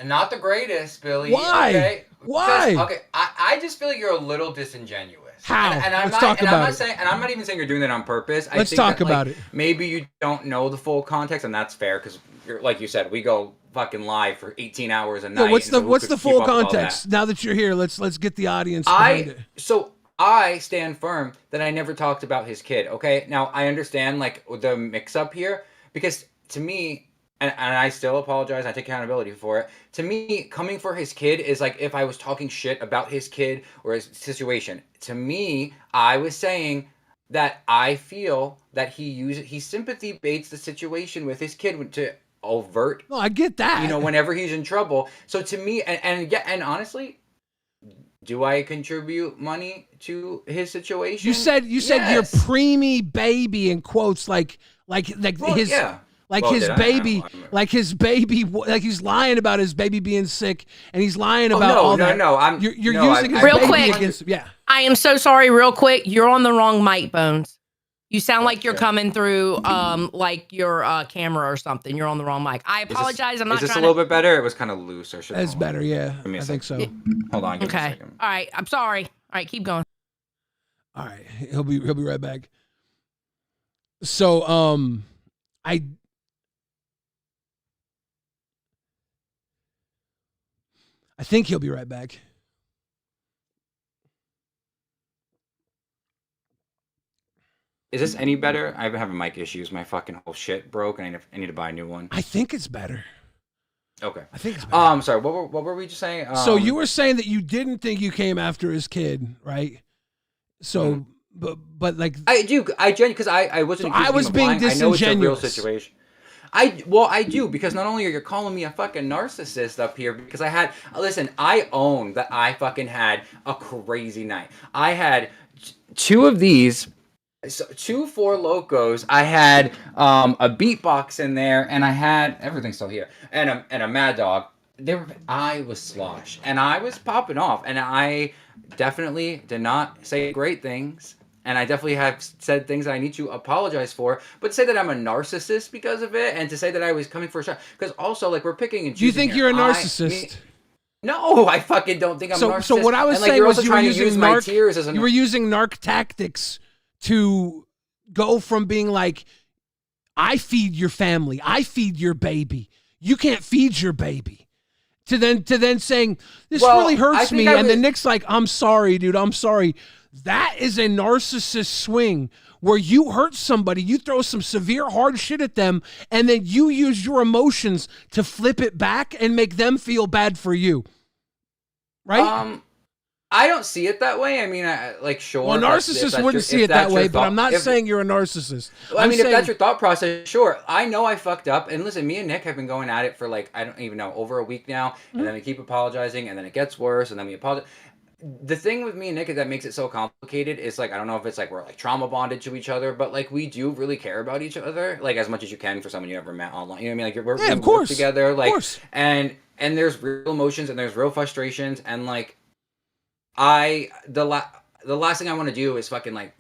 Not the greatest, Billy. Why? Okay? Why? Because, okay, I just feel like you're a little disingenuous. How? And Let's talk about it. I'm not even saying you're doing that on purpose. Let's talk about it. Maybe you don't know the full context, and that's fair because, like you said, we go fucking live for 18 hours a night. Yeah, what's the full context? Now that you're here, let's get the audience behind it. So I stand firm that I never talked about his kid. Okay, now I understand like the mix-up here because to me. And I still apologize. I take accountability for it. To me, coming for his kid is like if I was talking shit about his kid or his situation. To me, I was saying that I feel that he sympathy baits the situation with his kid to overt. No, I get that. You know, whenever he's in trouble. So to me, and honestly, do I contribute money to his situation? You said Yes. your preemie baby in quotes, like Well, his. yeah. Like Well, his did I? baby, I don't like his baby, like he's lying about his baby being sick, and he's lying about all that. No, you're no, using his Real baby quick. against. Yeah. I am so sorry. Real quick, you're on the wrong mic, Bones. You sound like you're Okay. coming through, like your camera or something. You're on the wrong mic. I apologize. I'm not Is this a trying little to. bit better? It was kind of loose. Or That's better. Yeah, Give me a I think so. Hold on. Give me a Okay. second. All right. I'm sorry. All right. Keep going. All right, he'll be right back. So I think he'll be right back. Is this any better? I've been having mic issues. My fucking whole shit broke, and I need to buy a new one. I think it's better. Okay. I think it's better. Sorry. What were we just saying? So you were saying that you didn't think you came after his kid, right? So, but like I do. I genuinely because I wasn't. So I was being I know it's a real disingenuous. situation. I do, because not only are you calling me a fucking narcissist up here, because listen, I own that I fucking had a crazy night. I had two of these, so 2 4 Locos. I had a beatbox in there, and I had everything still here, and a Mad Dog. I was slosh, and I was popping off, and I definitely did not say great things. And I definitely have said things that I need to apologize for. But to say that I'm a narcissist because of it, and to say that I was coming for a shot, because also, like, we're picking and choosing. Do you think here. you're a narcissist? No, I fucking don't think I'm a narcissist. So what I was saying you're was also you were trying to using use my tears as you were using narc tactics to go from being like, I feed your family, I feed your baby, you can't feed your baby, to then saying this really hurts me, and then Nick's like, I'm sorry, dude, I'm sorry. That is a narcissist swing where you hurt somebody, you throw some severe hard shit at them, and then you use your emotions to flip it back and make them feel bad for you. Right? I don't see it that way. I mean, sure. Well, a narcissist wouldn't see it that way, but I'm not saying you're a narcissist. Well, I mean, if that's your thought process, sure. I know I fucked up. And listen, me and Nick have been going at it for I don't even know, over a week now. And then we keep apologizing, and then it gets worse, and then we apologize. The thing with me and Nick that makes it so complicated is I don't know if it's we're trauma bonded to each other, but we do really care about each other as much as you can for someone you never met online. You know what I mean? We're of course, together, of course. and there's real emotions and there's real frustrations, and the last thing I want to do is fucking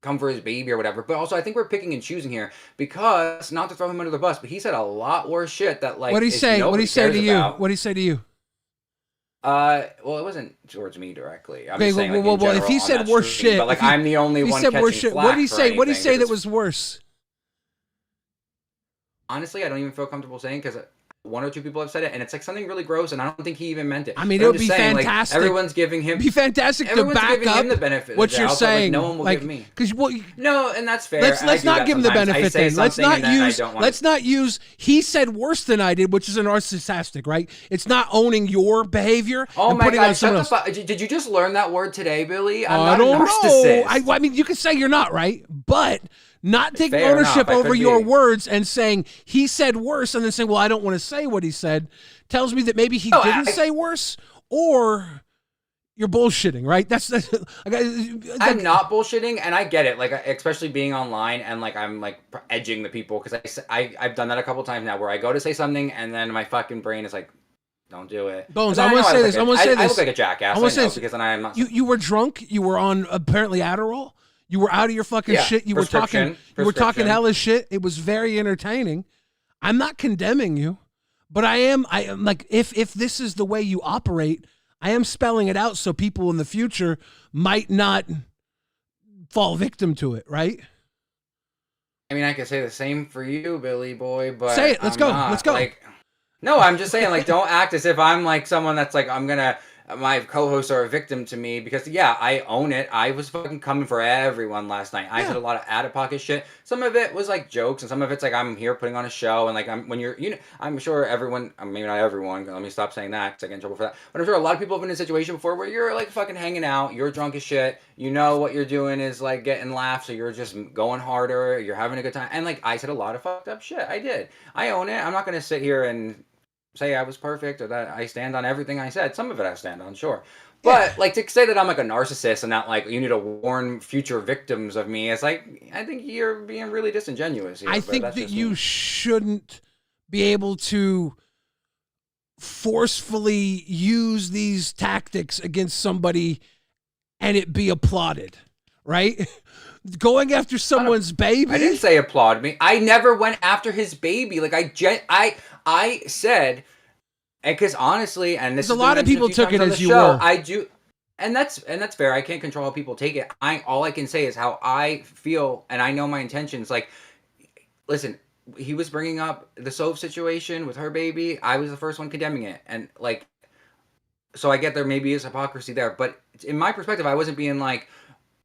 come for his baby or whatever. But also I think we're picking and choosing here, because not to throw him under the bus, but he said a lot worse shit that What'd he say? What'd he say to you? What'd he say to you? Well, it wasn't towards me directly. I'm okay, just saying, well, if he said worse shit, but I'm the only one said catching worse shit, flack. what did he say? What did he say that it's- was worse? Honestly, I don't even feel comfortable saying, because 1 or 2 people have said it, and it's something really gross, and I don't think he even meant it. I mean, But it I'm would be just saying, fantastic. Everyone's giving him. It'd be fantastic to everyone's back giving up him the benefit of what the you're doubt, but, saying. no one will give me. Because No, and that's fair. Let's not give him the benefit then. Let's not use he said worse than I did, which is a narcissistic, right? It's not owning your behavior and my putting God, on someone else. Did you just learn that word today, Billy? I don't know. I mean, you could say you're not right, but not taking Fair ownership enough, I over could your be. words and saying he said worse, and then saying, well, I don't want to say what he said, tells me that maybe he didn't say worse, or you're bullshitting, right? That's I'm not bullshitting, and I get it. Especially being online, and I'm edging the people, because I've done that a couple times now, where I go to say something, and then my fucking brain is don't do it. Bones, I want to say this. I want to say this. I look like a jackass. I want to say this because then I am not. You were drunk. You were on apparently Adderall. You were out of your fucking shit. You were talking. You were talking hella shit. It was very entertaining. I'm not condemning you, but I am if this is the way you operate, I am spelling it out so people in the future might not fall victim to it, right? I mean, I could say the same for you, Billy boy, but say it. Let's go. Let's go. No, I'm just saying, don't act as if I'm someone that's I'm gonna my co-hosts are a victim to me because yeah, I own it. I was fucking coming for everyone last night. I said a lot of out-of-pocket shit. Some of it was like jokes, and some of it's like I'm here putting on a show, and like I'm sure everyone, maybe not everyone. Let me stop saying that because I get in trouble for that. But I'm sure a lot of people have been in a situation before where you're like fucking hanging out, you're drunk as shit, you know what you're doing is like getting laughs, so you're just going harder, you're having a good time, and like I said a lot of fucked up shit. I did. I own it. I'm not gonna sit here and say I was perfect or that I stand on everything I said. Some of it I stand on, sure. But like to say that I'm like a narcissist and not like you need to warn future victims of me, it's like I think you're being really disingenuous here. I think that you shouldn't be able to forcefully use these tactics against somebody and it be applauded, right? Going after someone's baby. I didn't say applaud me. I never went after his baby. Like I said, and because honestly, and this a lot of people took it as you were. I do, and that's fair. I can't control how people take it. All I can say is how I feel, and I know my intentions. Like, listen, he was bringing up the Soph situation with her baby. I was the first one condemning it, and like, so I get there maybe is hypocrisy there, but in my perspective, I wasn't being like,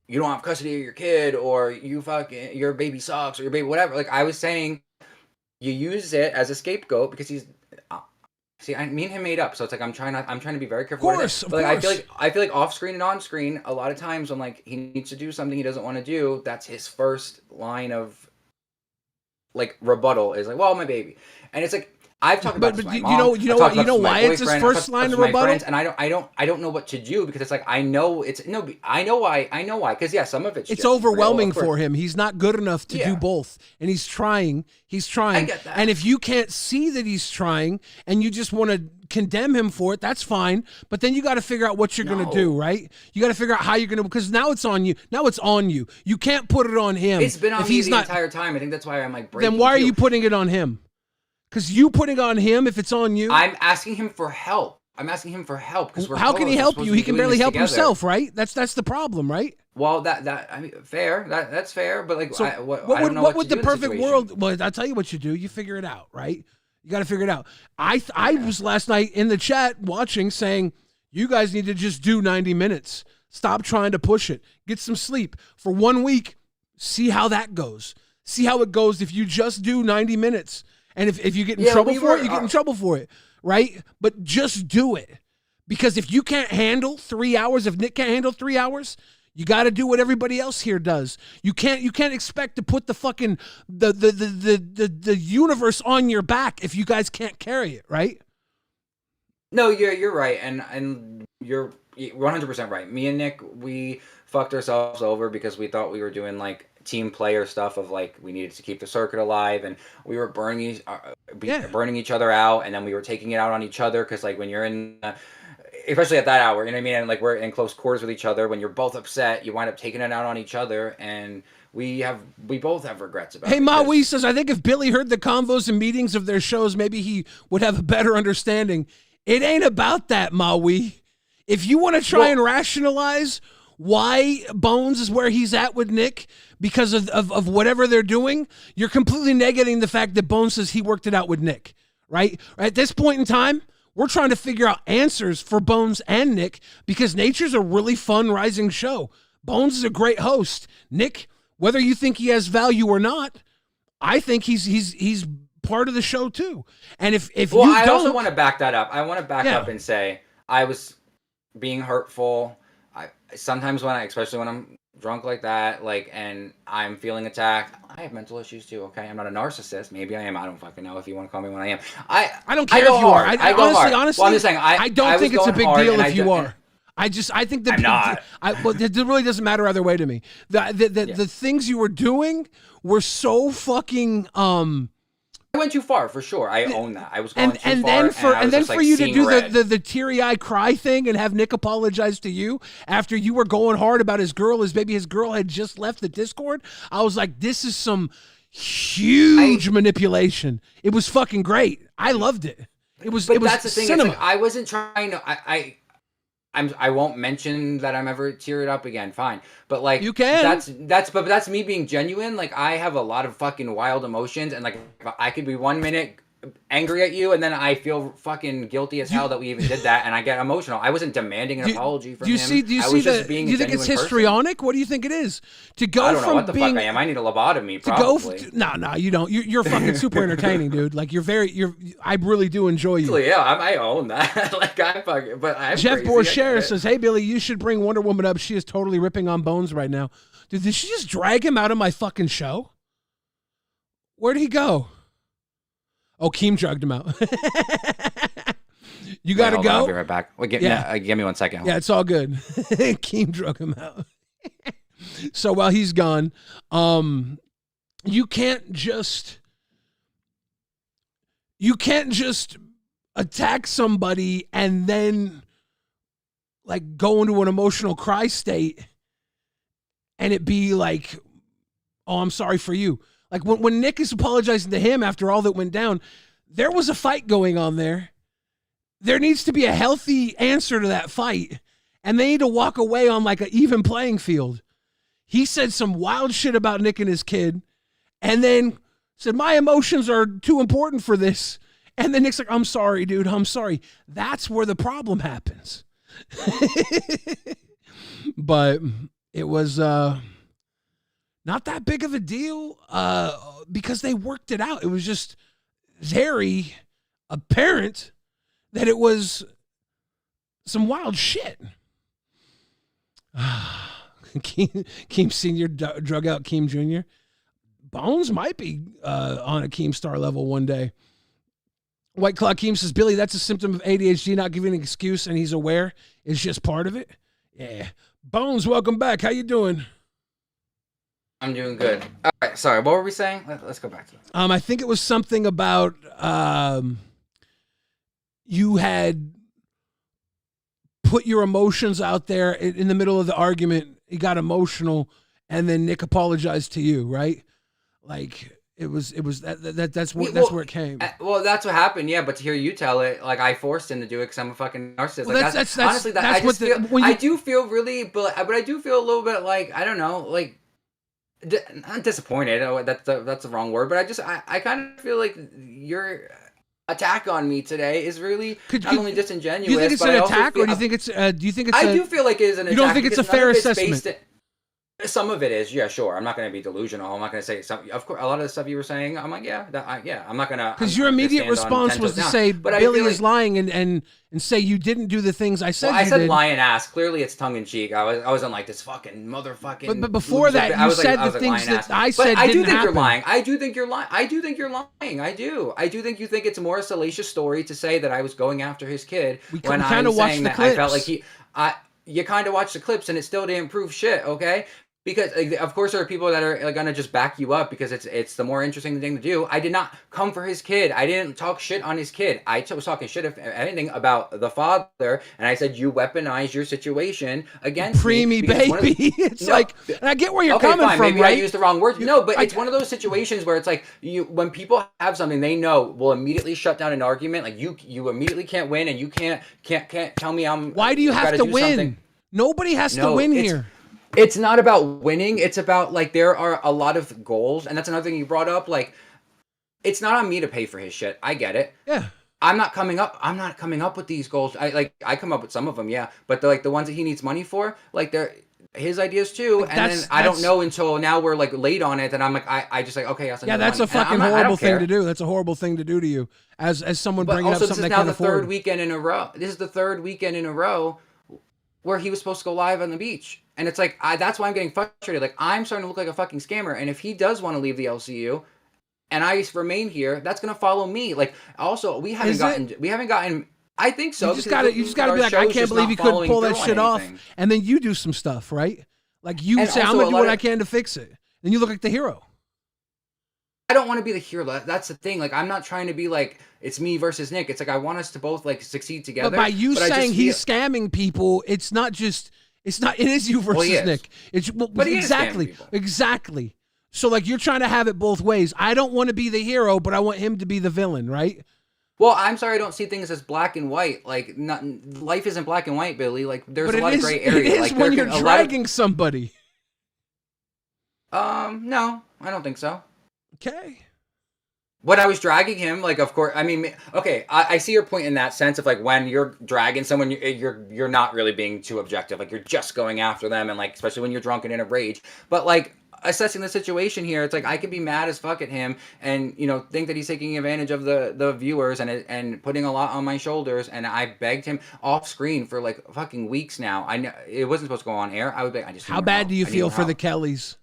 you don't have custody of your kid, or your baby sucks, or your baby whatever. Like I was saying, you use it as a scapegoat because he's. See, me and him made up, so it's like I'm trying to be very careful. Of course. I feel like off screen and on screen, a lot of times when like he needs to do something he doesn't want to do, that's his first line of like rebuttal is like, "Well, my baby," and it's like I've talked about this with my mom. You know why it's his first line of rebuttal, and I don't know what to do because it's like I know why because yeah, some of it's overwhelming for him. He's not good enough to do both, and he's trying. I get that. And if you can't see that he's trying, and you just want to condemn him for it, that's fine. But then you got to figure out what you're going to do, right? You got to figure out how you're going to, because now it's on you. Now it's on you. You can't put it on him. It's been on me the entire time. I think that's why I'm like breaking. Then why are you putting it on him? Because you putting on him, if it's on you. I'm asking him for help. Because how can he help you? He can barely help himself, right? That's the problem, right? Well, I mean, fair. That's fair. But like, so I don't know what would the do perfect world? Well, I'll tell you what you do. You figure it out, right? You got to figure it out. I was last night in the chat watching, saying you guys need to just do 90 minutes. Stop trying to push it. Get some sleep for 1 week. See how that goes. See how it goes if you just do 90 minutes. And if you get in trouble for it, you get in trouble for it, right? But just do it. Because if you can't handle 3 hours, if Nick can't handle 3 hours, you got to do what everybody else here does. You can't expect to put the fucking the universe on your back if you guys can't carry it, right? No, you're right, and you're 100% right. Me and Nick, we fucked ourselves over because we thought we were doing like team player stuff of like we needed to keep the circuit alive, and we were burning each other out, and then we were taking it out on each other because like when you're in especially at that hour, you know what I mean, and like we're in close quarters with each other, when you're both upset you wind up taking it out on each other, and we both have regrets about it. Hey, Maui says, I think if Billy heard the convos and meetings of their shows, maybe he would have a better understanding. It ain't about that, Maui. If you want to try and rationalize why Bones is where he's at with Nick because of whatever they're doing, you're completely negating the fact that Bones says he worked it out with Nick, right? At this point in time, we're trying to figure out answers for Bones and Nick because Nature's a really fun rising show. Bones is a great host. Nick, whether you think he has value or not, I think he's part of the show too. And if you I don't, also want to back that up. I want to back up and say I was being hurtful. Sometimes especially when I'm drunk like that, like, and I'm feeling attacked, I have mental issues too. Okay, I'm not a narcissist. Maybe I am. I don't fucking know if you want to call me when I am. I don't care if you are. I go hard. Honestly, well, I'm just saying. I don't think it's a big deal if you are. I think I'm not. It really doesn't matter either way to me. The things you were doing were so fucking. I went too far for sure. I own that. I was going too far. And then for you to do the teary-eye cry thing and have Nick apologize to you after you were going hard about his girl, his girl had just left the Discord. I was like, this is some huge manipulation. It was fucking great. I loved it. It was. But that's the thing. Cinema. It's like, I wasn't trying to. I won't mention that I'm ever teared up again. Fine, but like you can. That's me being genuine. Like I have a lot of fucking wild emotions, and like I could be 1 minute angry at you, and then I feel fucking guilty as hell that we even did that, and I get emotional. I wasn't demanding an apology from him. Do you think it's histrionic? What do you think it is? To go I don't know from what the being, fuck I am. I need a lobotomy, probably. No, you don't. You're fucking super entertaining, dude. Like I really do enjoy you. Yeah, I own that. Like I fucking, but I'm Jeff crazy. Borchera says, "Hey Billy, you should bring Wonder Woman up. She is totally ripping on Bones right now." Dude, did she just drag him out of my fucking show? Where'd he go? Oh, Keem drugged him out. You got to go? I'll be right back. Well, give me 1 second. Yeah, it's all good. Keem drug him out. So while he's gone, you can't just attack somebody and then like go into an emotional cry state and it be like, oh, I'm sorry for you. Like when Nick is apologizing to him after all that went down, there was a fight going on there. There needs to be a healthy answer to that fight, and they need to walk away on like an even playing field. He said some wild shit about Nick and his kid, and then said, my emotions are too important for this. And then Nick's like, I'm sorry, dude, I'm sorry. That's where the problem happens. But it was not that big of a deal because they worked it out. It was just very apparent that it was some wild shit. Keem Sr. drug out Keem Jr. Bones might be on a Keemstar level one day. White Claw Keem says, Billy, that's a symptom of ADHD, not giving an excuse, and he's aware. It's just part of it. Yeah. Bones, welcome back. How you doing? I'm doing good. All right, sorry. What were we saying? Let's go back to that. I think it was something about you had put your emotions out there in the middle of the argument. You got emotional, and then Nick apologized to you, right? Like it was that's where it came. Well, that's what happened, yeah. But to hear you tell it, like I forced him to do it because I'm a fucking narcissist. Well, like that's honestly, that's what I do feel really, but I do feel a little bit like I don't know, like. Not disappointed. That's the wrong word, but I kind of feel like your attack on me today is really not only disingenuous. Do you think it's but an attack, or do you think it's? Do you think it's? I do feel like it is an attack. You don't think it's a fair assessment? Some of it is, yeah, sure. I'm not going to be delusional. I'm not going to say some. Of course, a lot of the stuff you were saying, I'm like, yeah, I'm not going to. Because your immediate response was to say Billy is lying and say you didn't do the things I said. Well, I said lion ass. Clearly, it's tongue in cheek. I wasn't like this fucking motherfucking. But before that, you said the things that I said didn't happen. I do think you're lying. I do think you're lying. I do think you're lying. I do. I do think you think it's a more salacious story to say that I was going after his kid when I'm saying that I felt like you kind of watched the clips and it still didn't prove shit. Okay. Because of course there are people that are gonna just back you up because it's the more interesting thing to do. I did not come for his kid. I didn't talk shit on his kid. I was talking shit, if anything, about the father, and I said you weaponize your situation against me, baby. It's like, and I get where you're coming from. Maybe right? I used the wrong word. No, but it's one of those situations where it's like when people have something they know will immediately shut down an argument. Like you immediately can't win, and you can't tell me I'm. Why do you have to win? Something. Nobody has to win here. It's not about winning. It's about like there are a lot of goals, and that's another thing you brought up. Like, it's not on me to pay for his shit. I get it. Yeah. I'm not coming up with these goals. I come up with some of them, yeah, but the ones that he needs money for, like they're his ideas too. And then I don't know until now we're like late on it, and I'm like I just like okay, yeah, that's a fucking horrible thing to do. That's a horrible thing to do to you as someone bringing up something they can't afford. This is now the third weekend in a row. This is the third weekend in a row where he was supposed to go live on the beach. And it's like, that's why I'm getting frustrated. Like, I'm starting to look like a fucking scammer. And if he does want to leave the LCU and I remain here, that's going to follow me. Like, also, we haven't gotten, I think so. You just got to be like, I can't believe you couldn't pull that shit off. And then you do some stuff, right? Like, you say, I'm going to do what I can to fix it. Then you look like the hero. I don't want to be the hero. That's the thing. Like, I'm not trying to be like, it's me versus Nick. It's like, I want us to both like succeed together. But by you saying he's scamming people, it is you versus Nick. But exactly. So like you're trying to have it both ways. I don't want to be the hero, but I want him to be the villain, right? Well, I'm sorry, I don't see things as black and white. Like, life isn't black and white, Billy. Like, there's a lot of gray areas. It is when you're dragging somebody. No, I don't think so. Okay. When I was dragging him, like, of course, I mean, okay, I see your point in that sense of like when you're dragging someone, you're not really being too objective, like you're just going after them, and like especially when you're drunk and in a rage. But like assessing the situation here, it's like I can be mad as fuck at him, and think that he's taking advantage of the viewers and putting a lot on my shoulders. And I begged him off screen for like fucking weeks now. I know it wasn't supposed to go on air. I would beg. I just how bad do you feel for the Kellys?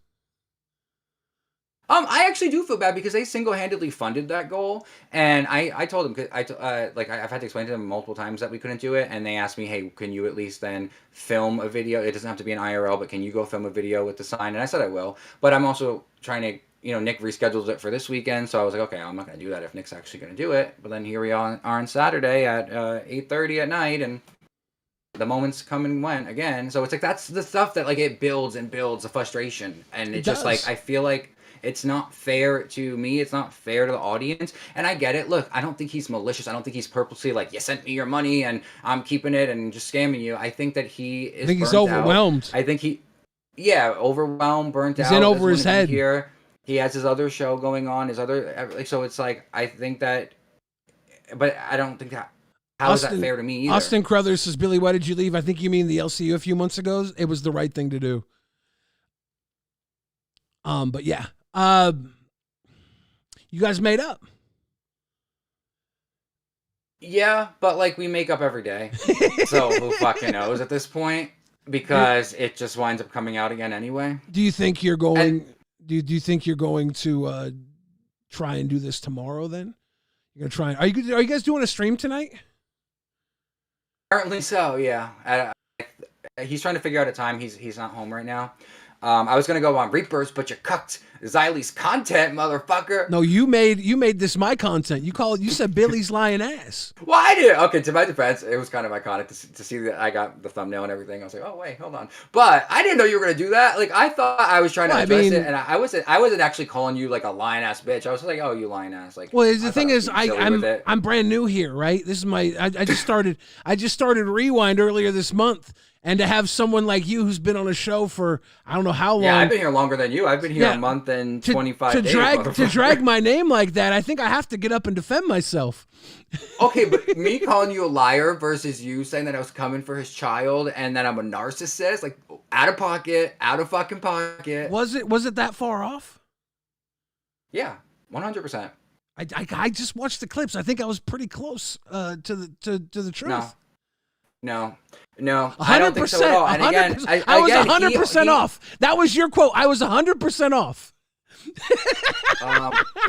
I actually do feel bad because they single-handedly funded that goal, and I told them, I've had to explain to them multiple times that we couldn't do it, and they asked me, hey, can you at least then film a video? It doesn't have to be an IRL, but can you go film a video with the sign? And I said I will, but I'm also trying to, Nick rescheduled it for this weekend, so I was like, okay, I'm not going to do that if Nick's actually going to do it. But then here we are on Saturday at 8:30 at night, and the moments come and went again. So it's like that's the stuff that like it builds and builds the frustration, and it just like I feel like it's not fair to me. It's not fair to the audience. And I get it. Look, I don't think he's malicious. I don't think he's purposely like, you sent me your money and I'm keeping it and just scamming you. I think that he is I think he's overwhelmed. Out. I think overwhelmed, burnt out. He's in over his head. Here. He has his other show going on, so it's like, I think that, but I don't think that, how is that fair to me either? Austin Crothers says, Billy, why did you leave? I think you mean the LCU a few months ago. It was the right thing to do. But yeah. You guys made up. Yeah, but like we make up every day. So who fucking knows at this point? Because it just winds up coming out again anyway. Do you think you're going do you think you're going to try and do this tomorrow then? You're gonna try are you guys doing a stream tonight? Apparently so, yeah. He's trying to figure out a time. He's not home right now. I was gonna go on Reapers, but you cucked Xylie's content, motherfucker. No, you made this my content. You said Billy's lying ass. Well, I did. Okay, to my defense, it was kind of iconic to see that I got the thumbnail and everything. I was like, oh wait, hold on. But I didn't know you were gonna do that. Like I thought I was trying to address it, and I wasn't actually calling you like a lying ass bitch. I was like, oh, you lying ass. Like, well, the thing is, I'm brand new here, right? This is I just started Rewind earlier this month. And to have someone like you who's been on a show for I don't know how long. Yeah, I've been here longer than you. I've been here a month and 25 days. To drag my name like that, I think I have to get up and defend myself. Okay, but me calling you a liar versus you saying that I was coming for his child and that I'm a narcissist, like out of fucking pocket. Was it that far off? Yeah, 100%. I just watched the clips. I think I was pretty close to the truth. No, I don't think so at all. And again, I was 100% off. That was your quote. I was 100% off.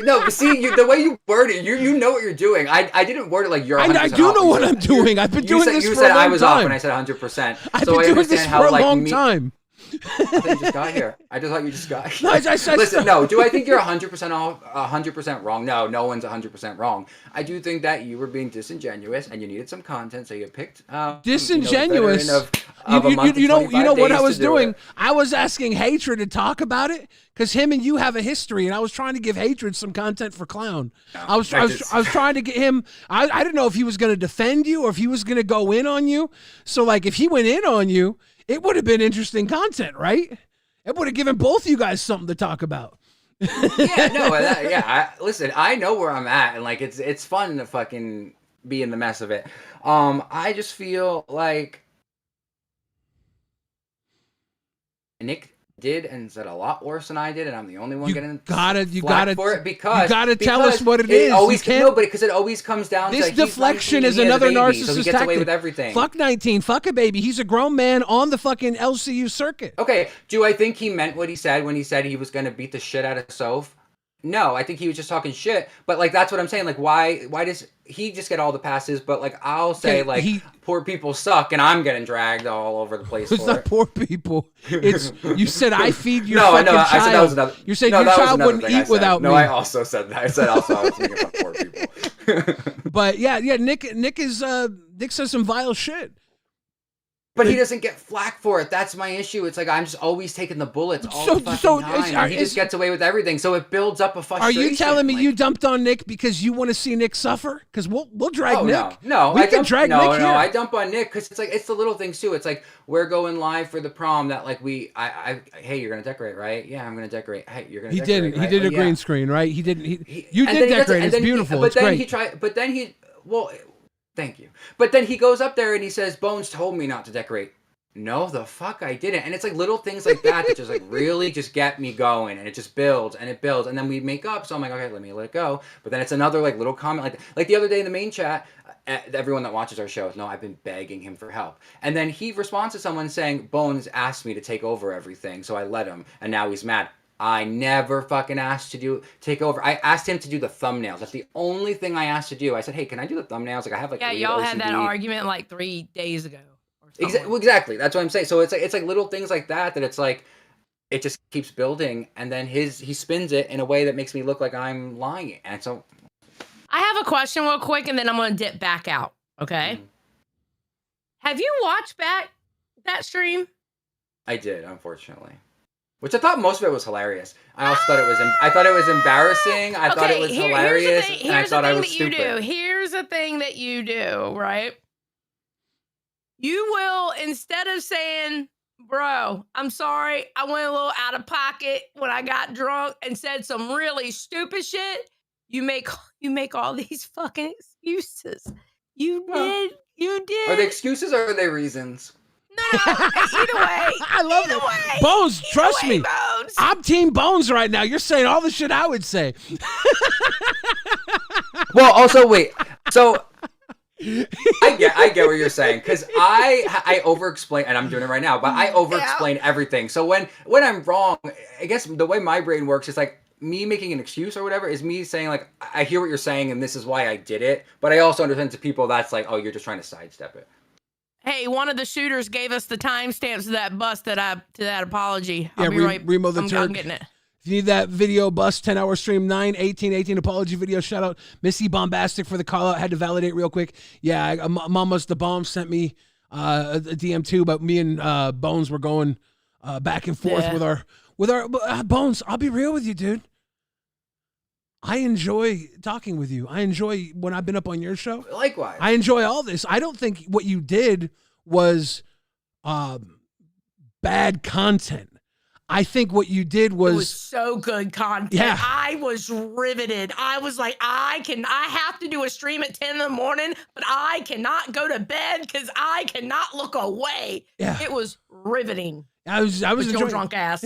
No, but see, the way you word it, you know what you're doing. I didn't word it like you're 100% I do know what I'm doing. I've been doing this for a long time. You said I was off and I said 100%. I've been doing this for a long time. I thought you just got here. I just thought you just got here. No, Listen, no. Do I think you're 100% off? 100% wrong? No one's 100% wrong. I do think that you were being disingenuous and you needed some content, so you picked disingenuous. You know what I was doing? I was asking Hatred to talk about it because him and you have a history, and I was trying to give Hatred some content for Clown. No, I was trying to get him. I didn't know if he was going to defend you or if he was going to go in on you. So like, if he went in on you, it would have been interesting content, right? It would have given both you guys something to talk about. Listen, I know where I'm at, and like it's fun to fucking be in the mess of it. I just feel like Nick did and said a lot worse than I did, and I'm the only one getting flack for it because you gotta tell us what it is. Because it always comes down this to deflection is another narcissist so he gets away with everything. Fuck 19, fuck a baby. He's a grown man on the fucking LCU circuit. Okay, do I think he meant what he said when he said he was gonna beat the shit out of Soph? No, I think he was just talking shit. But like that's what I'm saying. Like why does he just get all the passes? But like I'll say poor people suck, and I'm getting dragged all over the place. It's not poor people. It's you said I feed your child. I said that was another. You said your child wouldn't eat without me. No, I also said that. I said also I was thinking about poor people. But yeah. Nick says some vile shit. But he doesn't get flack for it. That's my issue. It's like I'm just always taking the bullets all the fucking time. And he just gets away with everything. So it builds up a frustration. Are you telling me you dumped on Nick because you want to see Nick suffer? Because we'll drag Nick. No, we can drag Nick here. No, I dump on Nick because it's the little things too. It's like we're going live for the prom that like hey, you're gonna decorate, right? Yeah, I'm gonna decorate. Hey, you're gonna. He decorate, didn't. right? He did a green screen, right? He didn't. You did decorate. It's beautiful. It's great. Thank you. But then he goes up there and he says, "Bones told me not to decorate." No, the fuck I didn't. And it's like little things like that that just like really just get me going, and it just builds and it builds, and then we make up. So I'm like, okay, let me let it go. But then it's another like little comment like the other day in the main chat, everyone that watches our show, no, I've been begging him for help. And then he responds to someone saying, Bones asked me to take over everything, so I let him, and now he's mad. I never fucking asked to take over. I asked him to do the thumbnails. That's the only thing I asked to do. I said, hey, can I do the thumbnails? Like I have like y'all had that argument like 3 days ago. Exactly. That's what I'm saying. So it's like little things like that it's like it just keeps building, and then he spins it in a way that makes me look like I'm lying. And so I have a question real quick, and then I'm going to dip back out. Okay. Have you watched back that stream? I did, unfortunately. Which I thought most of it was hilarious. I also thought it was embarrassing. I thought it was hilarious, and I thought I was stupid. Here's the thing that you do, right? You will, instead of saying, bro, I'm sorry, I went a little out of pocket when I got drunk and said some really stupid shit, you make all these fucking excuses. You did. Are they excuses or are they reasons? No, either way. I love it. Bones, trust me. Bones. I'm Team Bones right now. You're saying all the shit I would say. Well, also, wait. So... I get what you're saying, because I over-explain, and I'm doing it right now, but I over-explain everything. So when I'm wrong, I guess the way my brain works is like me making an excuse or whatever is me saying like, I hear what you're saying and this is why I did it, but I also understand to people that's like, oh, you're just trying to sidestep it. Hey, one of the shooters gave us the timestamps of that bus to that apology. I'll be right. Remo the Turk. I'm getting it. If you need that video bus 10-hour stream 9/18/18 apology video, shout out Missy Bombastic for the call out. Had to validate real quick. Yeah, Mama's the Bomb sent me a DM too, but me and Bones were going back and forth with our Bones. I'll be real with you, dude. I enjoy talking with you. I enjoy when I've been up on your show. Likewise. I enjoy all this. I don't think what you did was bad content. I think what you did was so good content. Yeah. I was riveted. I was like, I have to do a stream at 10 in the morning, but I cannot go to bed because I cannot look away. Yeah. It was riveting. I was with your drunk ass.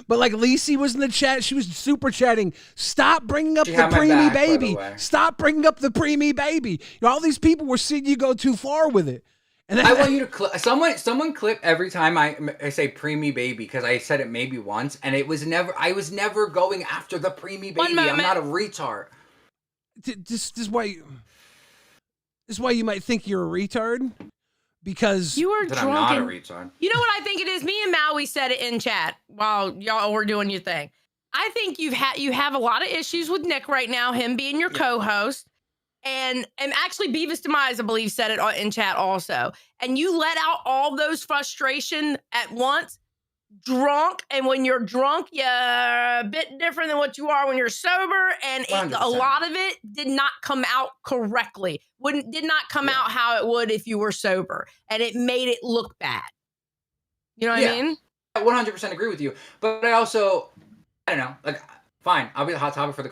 But like Lacey was in the chat. She was super chatting. Stop bringing up the preemie baby. Stop bringing up the preemie baby. All these people were seeing you go too far with it. And I want you to someone clip every time I say preemie baby, because I said it maybe once and I was never going after the preemie baby. I'm not a retard. This is why you might think you're a retard, because you were drunk. I'm not a retard. You know what I think it is? Me and Maui said it in chat while y'all were doing your thing. I think you have a lot of issues with Nick right now, him being your co-host. And actually Beavis Demise, I believe, said it in chat also. And you let out all those frustration at once, drunk. And when you're drunk, you're a bit different than what you are when you're sober. And a lot of it did not come out correctly. Did not come out how it would if you were sober. And it made it look bad. You know what I mean? I 100% agree with you. But I also, I don't know, like... Fine, I'll be the hot topic for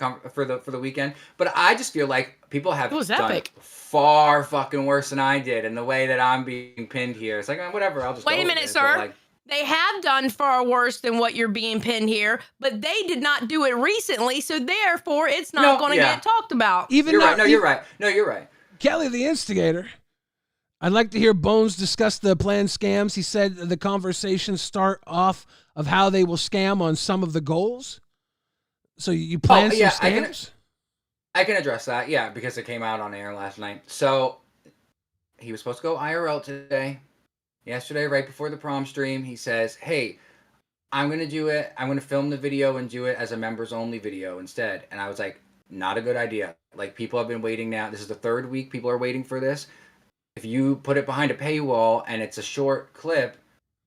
the weekend. But I just feel like people have done far fucking worse than I did, and the way that I'm being pinned here, it's like whatever. I'll just wait a minute, sir. They have done far worse than what you're being pinned here, but they did not do it recently, so therefore it's not going to get talked about. You're right. No, you're right. No, you're right. Kelly, the instigator. I'd like to hear Bones discuss the planned scams. He said the conversations start off of how they will scam on some of the goals. So you plan some scams? I can address that, yeah, because it came out on air last night. So he was supposed to go IRL today. Yesterday, right before the prom stream, he says, hey, I'm going to do it. I'm going to film the video and do it as a members-only video instead. And I was like, not a good idea. Like, people have been waiting now. This is the third week people are waiting for this. if you put it behind a paywall and it's a short clip,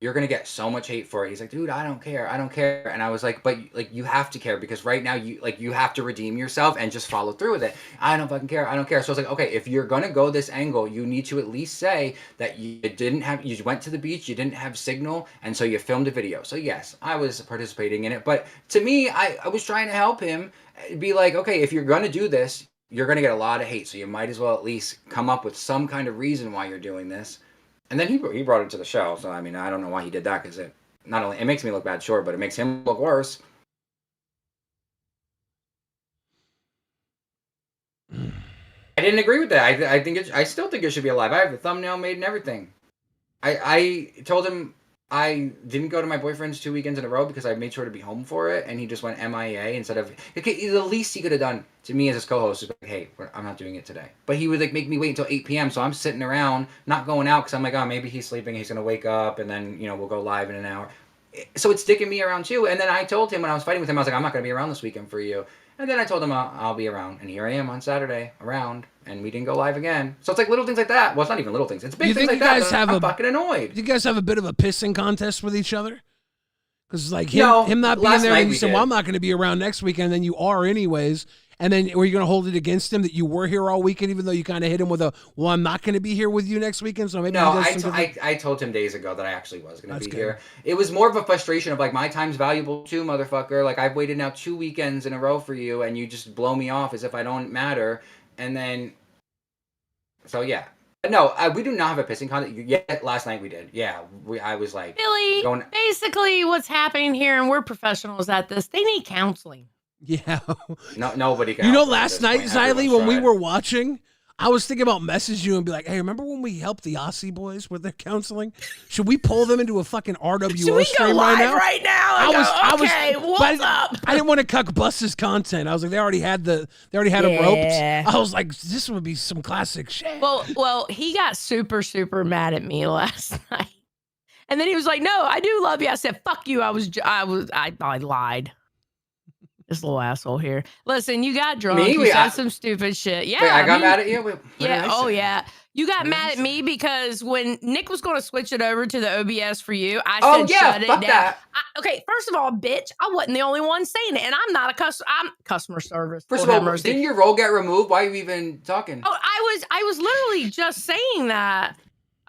you're gonna get so much hate for it. He's like, dude, I don't care. And I was like, but like you have to care because right now you have to redeem yourself and just follow through with it. I don't fucking care. So I was like, okay, if you're gonna go this angle, you need to at least say that you went to the beach, you didn't have signal, and so you filmed a video. So yes, I was participating in it, but to me, I was trying to help him be like, okay, if you're gonna do this, you're gonna get a lot of hate, so you might as well at least come up with some kind of reason why you're doing this. And then he brought it to the show. So, I mean, I don't know why he did that because it makes me look bad, sure, but it makes him look worse. I didn't agree with that. I still think it should be alive. I have the thumbnail made and everything. I told him I didn't go to my boyfriend's 2 weekends in a row because I made sure to be home for it, and he just went MIA instead of... Okay, the least he could have done to me as his co-host is like, hey, I'm not doing it today. But he would like make me wait until 8 p.m., so I'm sitting around, not going out, because I'm like, oh, maybe he's sleeping, he's going to wake up, and then, we'll go live in an hour. So it's sticking me around too, and then I told him when I was fighting with him, I was like, I'm not going to be around this weekend for you. And then I told him I'll be around, and here I am on Saturday, around, and we didn't go live again. So it's like little things like that. Well, it's not even little things. It's big things like that. I'm fucking annoyed. You guys have a bit of a pissing contest with each other? Because like him not being there, and you said, well, I'm not going to be around next weekend, and then you are anyways. And then were you going to hold it against him that you were here all weekend, even though you kind of hit him with well, I'm not going to be here with you next weekend? So maybe I told him days ago that I actually was going to be here. It was more of a frustration of like, my time's valuable too, motherfucker. Like, I've waited now 2 weekends in a row for you, and you just blow me off as if I don't matter. And then, so yeah. No, we do not have a pissing contest. Yet last night we did. Yeah, I was like... Billy, basically what's happening here, and we're professionals at this, they need counseling. Yeah. No, nobody can. Last night, Xylee, when we were watching, I was thinking about messaging you and be like, hey, remember when we helped the Aussie boys with their counseling? Should we pull them into a fucking RWO Should we stream go live right now? What's up? I didn't want to cuck Bus's content. I was like, they already had them ropes. I was like, this would be some classic shit. Well, he got super, super mad at me last night. And then he was like, no, I do love you. I said, fuck you. I lied. This little asshole here. Listen, you got drunk. You said some stupid shit. Yeah. Wait, I got mad at you? Yeah. Oh, yeah. You got mad at me because when Nick was going to switch it over to the OBS for you, I said, shut it down. Okay, first of all, bitch, I wasn't the only one saying it, and I'm not I'm customer service. First of all, didn't your role get removed? Why are you even talking? Oh, I was literally just saying that.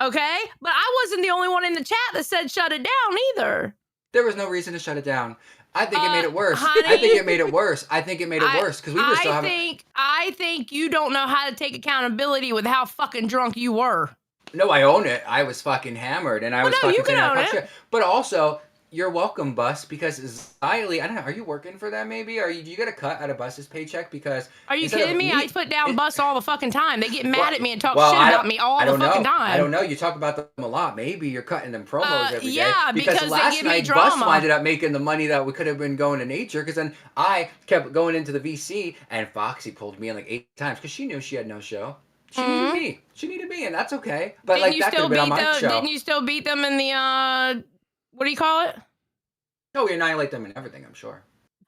Okay? But I wasn't the only one in the chat that said shut it down either. There was no reason to shut it down. I think it made it worse. Honey, I think it made it worse because we were still having... I think you don't know how to take accountability with how fucking drunk you were. No, I own it. I was fucking hammered, and I was fucking... You can own it. But also, you're welcome, Bus, because Xylee, I don't know, are you working for that maybe? Do you get a cut out of Bus's paycheck? Because... Are you kidding me? I put down Bus all the fucking time. They get mad at me and talk shit about me all the fucking time. I don't know. You talk about them a lot. Maybe you're cutting them promos every day. Yeah, because last they give me night, drama. Bus ended up making the money that we could have been going to nature, because then I kept going into the VC, and Foxy pulled me in like 8 times, because she knew she had no show. She needed me, and that's okay. But that could have been on my show. Didn't you still beat them in the, what do you call it? No, we annihilate them in everything, I'm sure.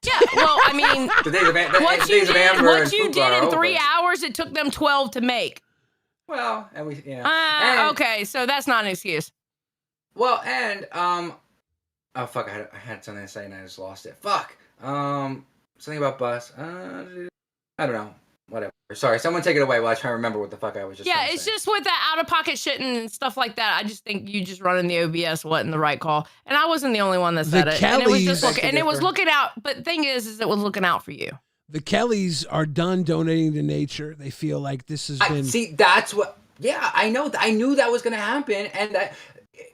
Yeah, well, I mean, what you did in 3 hours, it took them 12 to make. Well, and we, okay, so that's not an excuse. Well, and, oh, fuck, I had something to say and I just lost it. Fuck. Something about Bus. I don't know. Whatever. Sorry, someone take it away while I try to remember what the fuck I was just saying. Yeah, it's just with that out-of-pocket shit and stuff like that. I just think you just running the OBS wasn't the right call. And I wasn't the only one that said it. And it was just looking out. But the thing is it was looking out for you. The Kellys are done donating to nature. They feel like this has been... See, that's what... Yeah, I know. I knew that was going to happen. And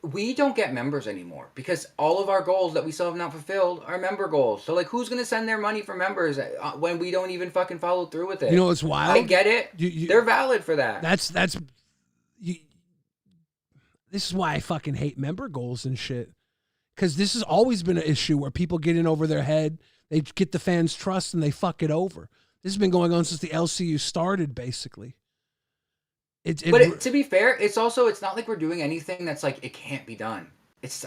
we don't get members anymore because all of our goals that we still have not fulfilled are member goals. So, like, who's going to send their money for members when we don't even fucking follow through with it? You know what's wild? I get it. They're valid for that. This is why I fucking hate member goals and shit. Because this has always been an issue where people get in over their head, they get the fans' trust, and they fuck it over. This has been going on since the LCU started, basically. But to be fair, it's not like we're doing anything that's like, it can't be done.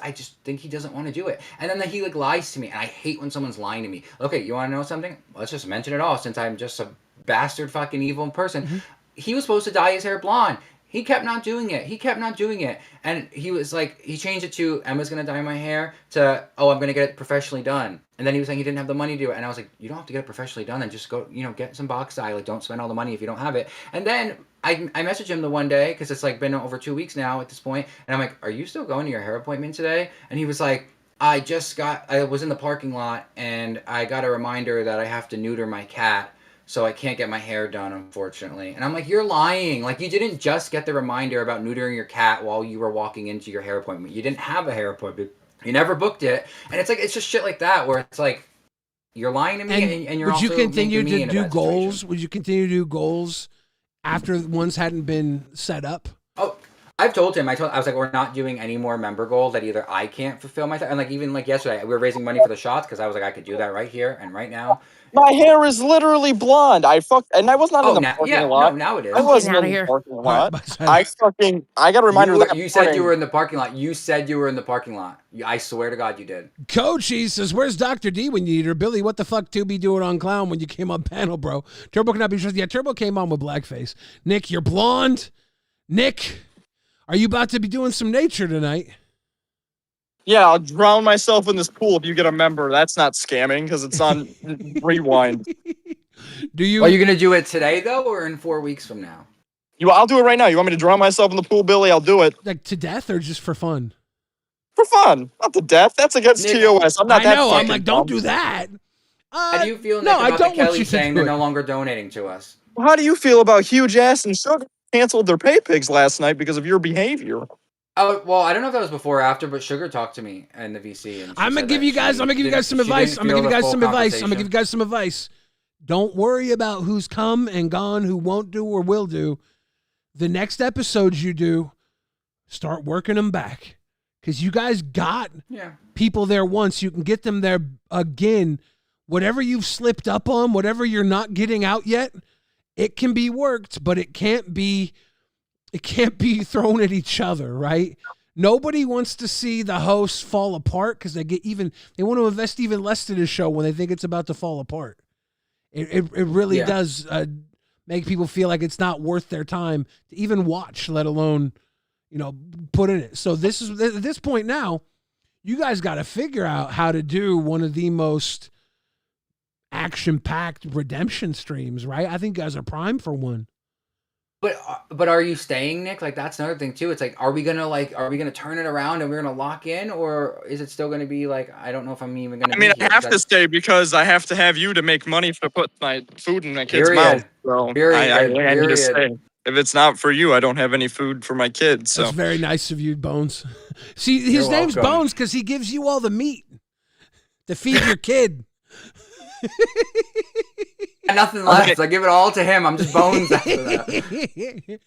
I just think he doesn't want to do it. And then he like lies to me, and I hate when someone's lying to me. Okay, you want to know something? Let's just mention it all since I'm just a bastard fucking evil person. Mm-hmm. He was supposed to dye his hair blonde. He kept not doing it. And he was like, he changed it to, Emma's going to dye my hair, to, oh, I'm going to get it professionally done. And then he was saying he didn't have the money to do it. And I was like, you don't have to get it professionally done. Then just go, get some box dye. Like, don't spend all the money if you don't have it. And then I messaged him the one day, because it's like been over 2 weeks now at this point. And I'm like, are you still going to your hair appointment today? And he was like, I was in the parking lot and I got a reminder that I have to neuter my cat. So I can't get my hair done, unfortunately. And I'm like, you're lying. Like, you didn't just get the reminder about neutering your cat while you were walking into your hair appointment. You didn't have a hair appointment. You never booked it. And it's like, it's just shit like that where it's like, you're lying to me and you're also would you continue to do goals? Would you continue to do goals after ones hadn't been set up? Oh, I've told him. I was like, we're not doing any more member goals that either I can't fulfill myself. And like, even like yesterday, we were raising money for the shots because I was like, I could do that right here and right now. My hair is literally blonde. And I was not in the parking lot. No, now it is. I wasn't in the parking lot. I got a reminder of that. You said you were in the parking lot. You said you were in the parking lot. I swear to God you did. Coach, he says, where's Dr. D when you need her? Billy, what the fuck to be doing on Clown when you came on panel, bro? Turbo cannot be trusted. Yeah, Turbo came on with blackface. Nick, you're blonde. Nick, are you about to be doing some nature tonight? Yeah, I'll drown myself in this pool if you get a member. That's not scamming because it's on Rewind. Are you going to do it today, though, or in 4 weeks from now? I'll do it right now. You want me to drown myself in the pool, Billy? I'll do it. Like to death or just for fun? For fun. Not to death. That's against TOS. I'm not that know. I'm like, don't do that. How do you feel, Nick, about the Kelly saying they're no longer donating to us? How do you feel about Huge Ass and Sugar canceled their pay pigs last night because of your behavior? Oh, well, I don't know if that was before or after, but Sugar talked to me in the VC. And I'm gonna give you guys some advice. I'm gonna give you guys some advice. Don't worry about who's come and gone, who won't do or will do. The next episodes you do, start working them back. Because you guys got people there once. You can get them there again. Whatever you've slipped up on, whatever you're not getting out yet, it can be worked, but it can't be thrown at each other, right? Nobody wants to see the hosts fall apart because they want to invest even less in the show when they think it's about to fall apart. It really does make people feel like it's not worth their time to even watch, let alone, put in it. So at this point now, you guys got to figure out how to do one of the most action-packed redemption streams, right? I think you guys are primed for one. But are you staying, Nick? Like, that's another thing too. It's like, are we gonna turn it around and we're gonna lock in, or is it still gonna be like, I don't know if I'm even gonna. I have to stay because I have to have you to make money to put my food in my kid's mouth. So I need to stay. If it's not for you, I don't have any food for my kids. So that's very nice of you, Bones. See, his name's Bones because he gives you all the meat to feed your kid. Nothing left. Okay. I give it all to him. I'm just Bones after that.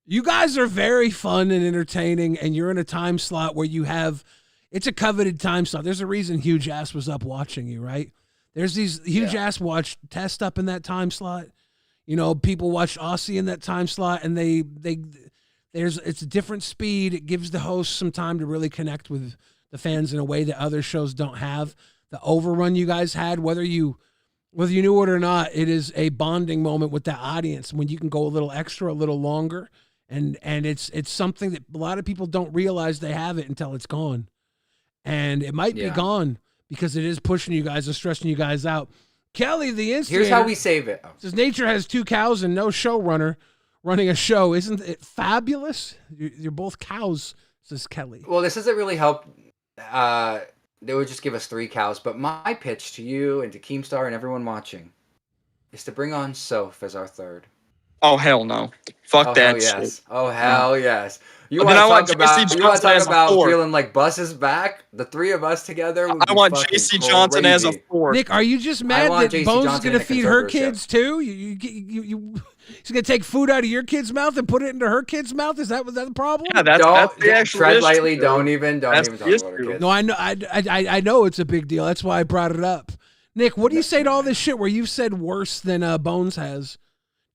You guys are very fun and entertaining, and you're in a time slot where it's a coveted time slot. There's a reason Huge Ass was up watching you, right? There's these Huge Ass watch Test up in that time slot. People watch Aussie in that time slot, and it's a different speed. It gives the host some time to really connect with the fans in a way that other shows don't have. The overrun you guys had, whether you knew it or not, it is a bonding moment with that audience when you can go a little extra, a little longer, and it's something that a lot of people don't realize they have it until it's gone, and it might be gone because it is pushing you guys and stressing you guys out. Kelly, the instigator. Here's how we save it. Says nature has 2 cows and no showrunner running a show. Isn't it fabulous? You're both cows, says Kelly. Well, this doesn't really help. They would just give us 3 cows. But my pitch to you and to Keemstar and everyone watching is to bring on Soph as our third. Oh, hell no. Fuck that shit. Oh, hell yes. You want to talk about feeling like Bus is back? The 3 of us together. I want JC Johnson as a 4. Nick, are you just mad that Bones is going to feed her kids too? He's going to take food out of your kid's mouth and put it into her kid's mouth? Was that the problem? Yeah, that's the actual tread lightly. Don't even talk about her kids. No, I know. I know it's a big deal. That's why I brought it up. Nick, what do you say to all this shit where you've said worse than Bones has?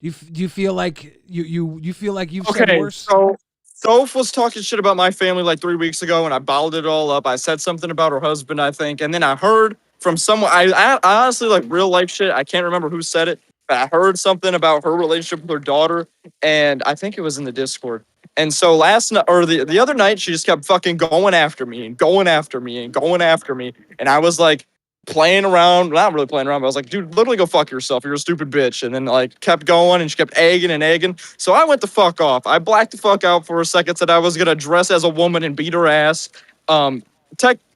Do you feel like you feel like you've said worse? So Soph was talking shit about my family like 3 weeks ago, and I bottled it all up. I said something about her husband, I think, and then I heard from someone. I honestly, like, real life shit. I can't remember who said it. but I heard something about her relationship with her daughter, and I think it was in the Discord. And so last night, or the other night, she just kept fucking going after me and going after me and going after me. And I was like playing around, not really playing around, but I was like, dude, literally go fuck yourself. You're a stupid bitch. And then like kept going and she kept egging and egging. So I went the fuck off. I blacked the fuck out for a second, said I was going to dress as a woman and beat her ass. I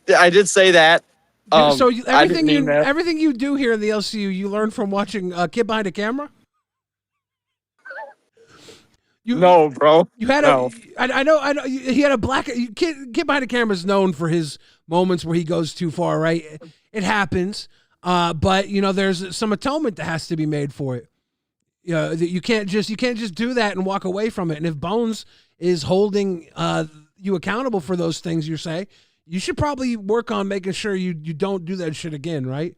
did say that. So everything you do here in the LCU, you learn from watching Kid Behind a Camera? No, bro. You had I know. He had a black Kid Behind a Camera is known for his moments where he goes too far, right? It happens, but there's some atonement that has to be made for it. You can't just do that and walk away from it. And if Bones is holding you accountable for those things you say, you should probably work on making sure you don't do that shit again, right?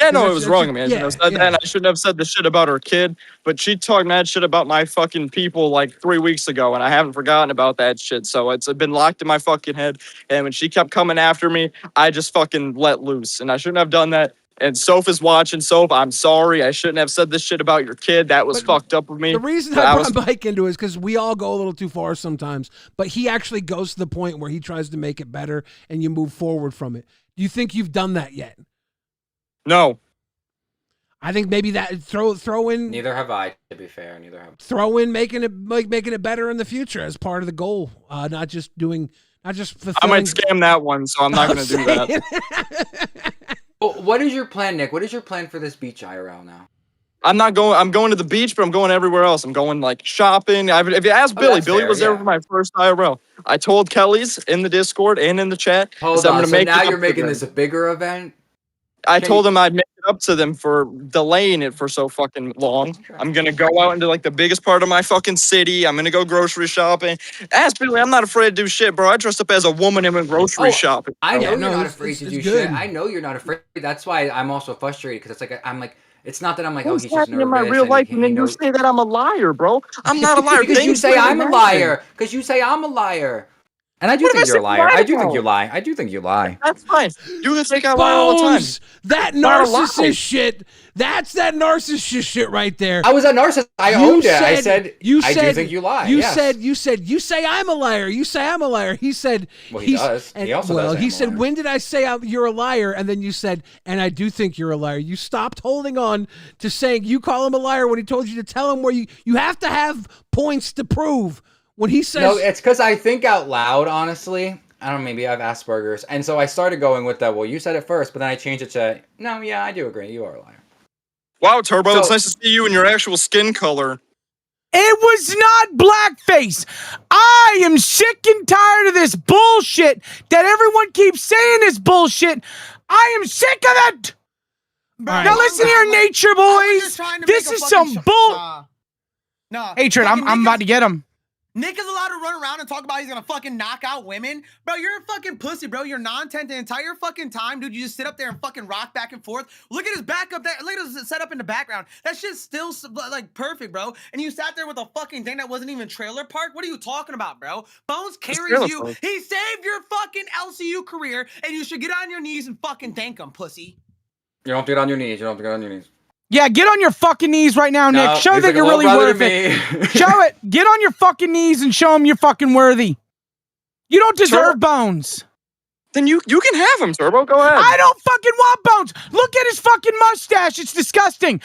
Yeah, no, it was wrong, man. I shouldn't have said that, and I shouldn't have said the shit about her kid, but she talked mad shit about my fucking people like 3 weeks ago, and I haven't forgotten about that shit, so it's been locked in my fucking head, and when she kept coming after me, I just fucking let loose, and I shouldn't have done that. And Soph is watching. Soph, I'm sorry. I shouldn't have said this shit about your kid. That was fucked up with me. The reason I brought Mike into it is because we all go a little too far sometimes, but he actually goes to the point where he tries to make it better and you move forward from it. Do you think you've done that yet? No. I think maybe that throw in. Neither have I, to be fair. Neither have. Throw in making it better in the future as part of the goal, not just fulfilling. I might scam that one, so I'm not going to do that. Well, what is your plan, Nick? What is your plan for this beach IRL now? I'm going to the beach, but I'm going everywhere else. I'm going like shopping. If you ask Billy, Billy was there for my first IRL. I told Kelly's in the Discord and in the chat. Hold on, so now you're making this a bigger event? I told him I'd make it up to them for delaying it for so fucking long. I'm going to go out into like the biggest part of my fucking city. I'm going to go grocery shopping. Ask Billy, I'm not afraid to do shit, bro. I dressed up as a woman and went grocery shopping. I know you're not afraid to do shit. I know you're not afraid. That's why I'm also frustrated because it's like, I'm like, it's not that I'm like, oh, he's just nervous. In my real life, and then you say that I'm a liar, bro. I'm not a liar. Because you say I'm a liar. Because you say I'm a liar. And I do think you're a liar. I do think you lie. I do think you lie. That's fine. You can take out lie all the time. That narcissist shit. That's that narcissist shit right there. I was a narcissist. I owned it. I said, I do think you lie. You said, you say I'm a liar. You say I'm a liar. He said, well, he does. He also does. He said, when did I say you're a liar? And then you said, and I do think you're a liar. You stopped holding on to saying you call him a liar when he told you to tell him where you have to have points to prove. When he says... No, it's because I think out loud, honestly. I don't know, maybe I have Asperger's. And so I started going with that, well, you said it first, but then I changed it to, no, yeah, I do agree. You are a liar. Wow, Turbo, it's nice to see you in your actual skin color. It was not blackface. I am sick and tired of this bullshit that everyone keeps saying is bullshit. I am sick of it. Right. Now listen here, Nature Boys. This is some bull... No. Hatred, I'm about to get him. Nick is allowed to run around and talk about he's gonna fucking knock out women. Bro, you're a fucking pussy, bro. You're non-tent the entire fucking time, dude. You just sit up there and fucking rock back and forth. Look at his back up there. Look at his setup in the background. That shit's still, like, perfect, bro. And you sat there with a fucking thing that wasn't even trailer park? What are you talking about, bro? Bones carries you. He saved your fucking LCU career, and you should get on your knees and fucking thank him, pussy. You don't have to get on your knees. You don't have to get on your knees. Yeah, get on your fucking knees right now, Nick. Show that you're really worth it. Show it. Get on your fucking knees and show him you're fucking worthy. You don't deserve Bones. Then you can have him, Turbo. Go ahead. I don't fucking want Bones. Look at his fucking mustache. It's disgusting.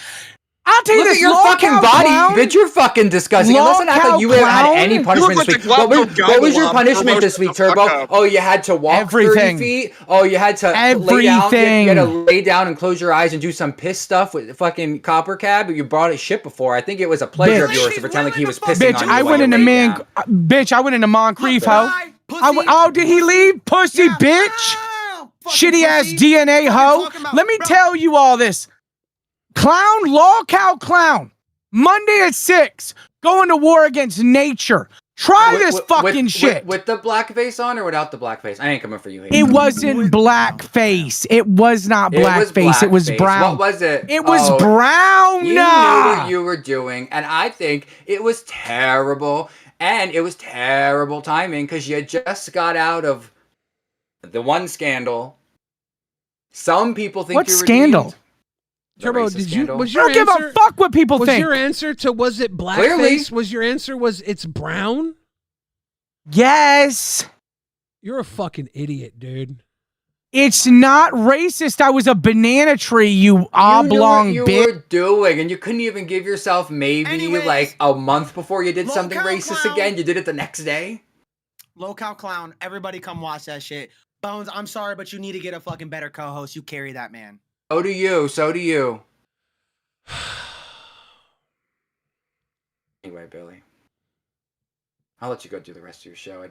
I'll tell you Look this. at your fucking body, bitch. You're fucking disgusting. And let's not act like you haven't had any punishment this week. What was your punishment this week, Turbo? Oh, you had to walk 30 feet? Oh, you had to lay down. You had to lay down and close your eyes and do some piss stuff with fucking Copper Cab. You brought it shit before. I think it was a pleasure of yours to pretend like he was pissing on you. I went into Moncrief, ho. Oh, did he leave? Pussy, bitch. Shitty ass DNA, ho. Let me tell you all this. Clown, LolcowRewind Clown. Monday at 6. Going to war against nature. Try this fucking shit. With the blackface on or without the blackface? I ain't coming for you. It wasn't blackface. It was not blackface. It was brown. What was it? It was brown. You knew what you were doing. And I think it was terrible. And it was terrible timing because you just got out of the one scandal. Some people think what scandal? Turbo, racist scandal. was your I don't give a fuck what people was think. your answer to was it blackface? Was your answer was it's brown? Yes. You're a fucking idiot, dude. It's not racist. I was a banana tree, you oblong you bitch. were doing, and you couldn't even give yourself maybe like a month before you did something racist again. You did it the next day. Local clown. Everybody come watch that shit. Bones, I'm sorry, but you need to get a fucking better co-host. You carry that man. So do you. So do you. Anyway, Billy, I'll let you go do the rest of your show.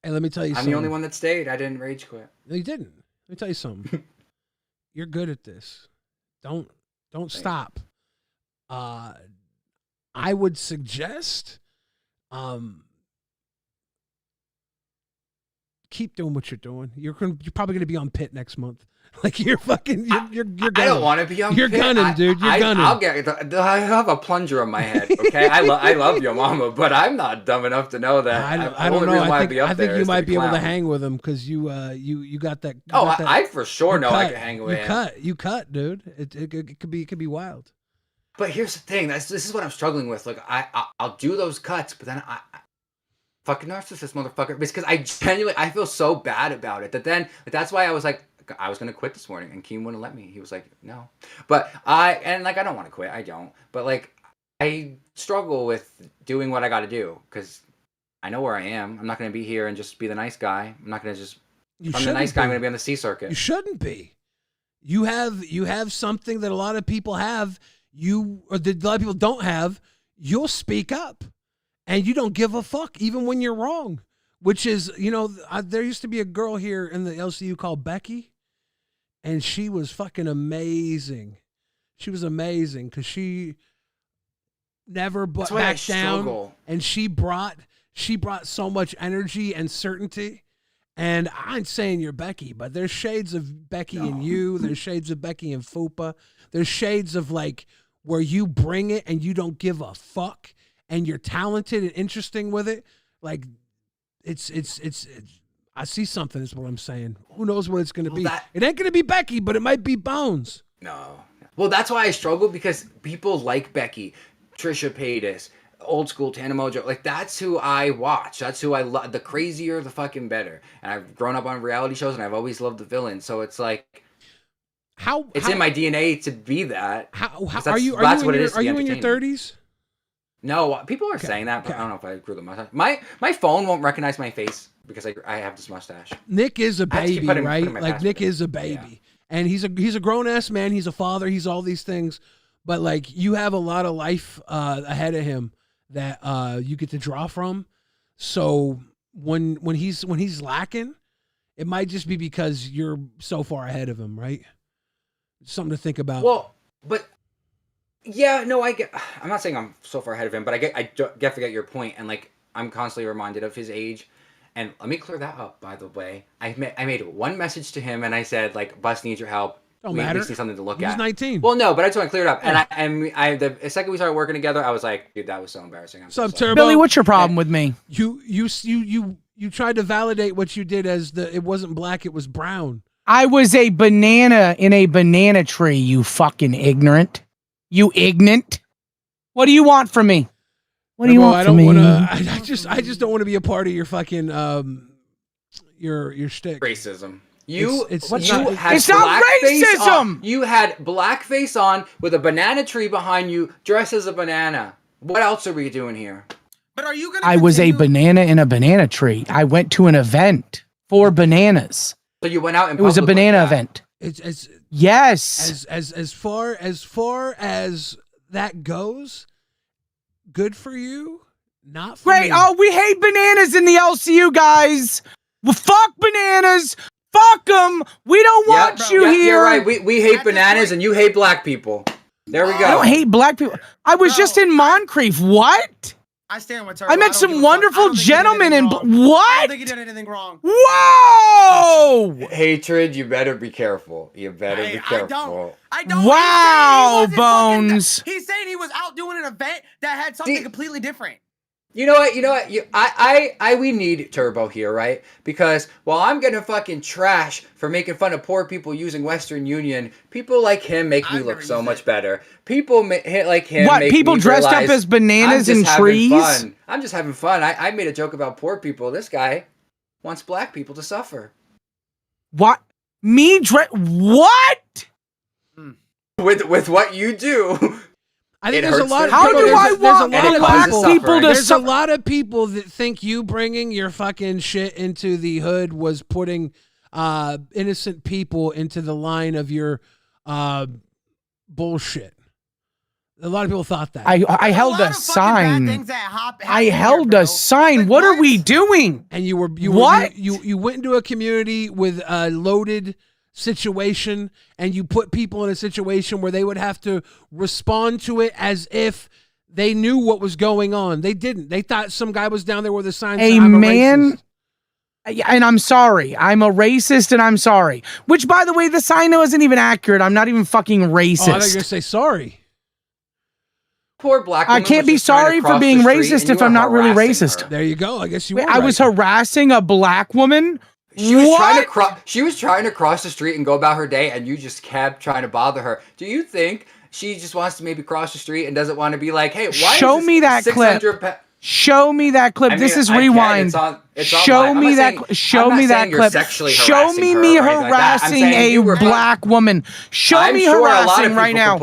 Hey, let me tell you I'm something. the only one that stayed. I didn't rage quit. No, you didn't. Let me tell you something. You're good at this. Don't stop. I would suggest keep doing what you're doing. You're probably gonna be on Pit next month. Like you're fucking you're gunning. I don't want to be on You're Pit. gunning, dude. You're gunning. I have a plunger on my head. Okay, I love your mama, but I'm not dumb enough to know that. I don't know. I think you might be able to hang with him because you got that. I for sure know I can hang with him. You cut, dude. It could be wild. But here's the thing. This is what I'm struggling with. Like I'll do those cuts, but then I fucking narcissist motherfucker. Because I genuinely feel so bad about it that that's why I was like. I was gonna quit this morning, and Keem wouldn't let me. He was like, "No," but I don't want to quit. I don't. But like, I struggle with doing what I got to do because I know where I am. I'm not gonna be here and just be the nice guy. I'm not gonna just. If I'm the nice guy, I'm gonna be on the C circuit. You shouldn't be. You have something that a lot of people have. That a lot of people don't have. You'll speak up, and you don't give a fuck even when you're wrong. Which is, there used to be a girl here in the LCU called Becky. And she was fucking amazing. She was amazing because she never backed down, and she brought so much energy and certainty. And I ain't saying you're Becky, but there's shades of Becky in you. There's shades of Becky in Fupa. There's shades of like where you bring it and you don't give a fuck, and you're talented and interesting with it. Like it's. I see something is what I'm saying. Who knows what it's going to be? It ain't going to be Becky, but it might be Bones. No. Well, that's why I struggle because people like Becky, Trisha Paytas, old school Tana Mojo. Like, that's who I watch. That's who I love. The crazier, the fucking better. And I've grown up on reality shows, and I've always loved the villain. So it's like, it's in my DNA to be that. Are you in your 30s? No, people are saying that, but I don't know if I grew the mustache. My phone won't recognize my face because I have this mustache. Nick is a baby, right? Like Nick is a baby, and he's a grown ass man. He's a father. He's all these things, but like you have a lot of life ahead of him that you get to draw from. So when he's lacking, it might just be because you're so far ahead of him, right? Something to think about. Well, but. Yeah, no, I'm not saying I'm so far ahead of him, but I get your point, and like I'm constantly reminded of his age. And let me clear that up, by the way. I made one message to him, and I said like, "Bus needs your help. Don't matter. We need something to look at." He's 19. Well, no, but I just want to clear it up. Yeah. And the second we started working together, I was like, "Dude, that was so embarrassing." Turbo? Billy, what's your problem with me? You tried to validate what you did as it wasn't black, it was brown. I was a banana in a banana tree. You fucking ignorant. You ignorant. What do you want from me? What do you want from me? I just don't want to be a part of your fucking your shtick. Racism. It's not racism. You had blackface on with a banana tree behind you, dressed as a banana. What else are we doing here? But are you gonna? I was a banana in a banana tree. I went to an event for bananas. So you went out and it was a banana event. It's yes. As far as that goes, good for you. Not for great. Me. Oh, we hate bananas in the LCU, guys. Well, fuck bananas. Fuck them. We don't want you here. You're right. We hate bananas and you hate black people. There we go. I don't hate black people. I was just in Moncrief. What? I stand with her. I met some wonderful gentlemen in what? I don't think you did anything wrong. Whoa! Hatred, you better be careful. You better be careful. I don't. Wow, Bones. He's saying he was out doing an event that had something completely different. You know what? We need Turbo here, right? Because while I'm getting fucking trash for making fun of poor people using Western Union, people like him make me look so much better. People like him make people me dressed realize up as bananas and trees? Fun. I'm just having fun. I made a joke about poor people. This guy wants black people to suffer. What? What? With what you do. I think there's a lot. How do I want black people to There's a lot of people that think you bringing your fucking shit into the hood was putting innocent people into the line of your bullshit. A lot of people thought that. I held a sign. I held a sign. Like, what are we doing? And you went into a community with a loaded situation, and you put people in a situation where they would have to respond to it as if they knew what was going on. They didn't. They thought some guy was down there with a sign saying, "I'm a racist." And I'm sorry. I'm a racist, and I'm sorry. Which, by the way, the sign wasn't even accurate. I'm not even fucking racist. Oh, I thought you were gonna say sorry. Poor black woman. I can't be sorry for being racist if I'm not really racist. There you go. I guess you were. Wait, I was harassing a black woman. She was trying to cross the street and go about her day, and you just kept trying to bother her. Do you think she just wants to maybe cross the street and doesn't want to be like, hey, why show me that clip? Show me that clip. I mean, this is Rewind. Show me that clip. Show me me harassing a black woman. Show me harassing right now.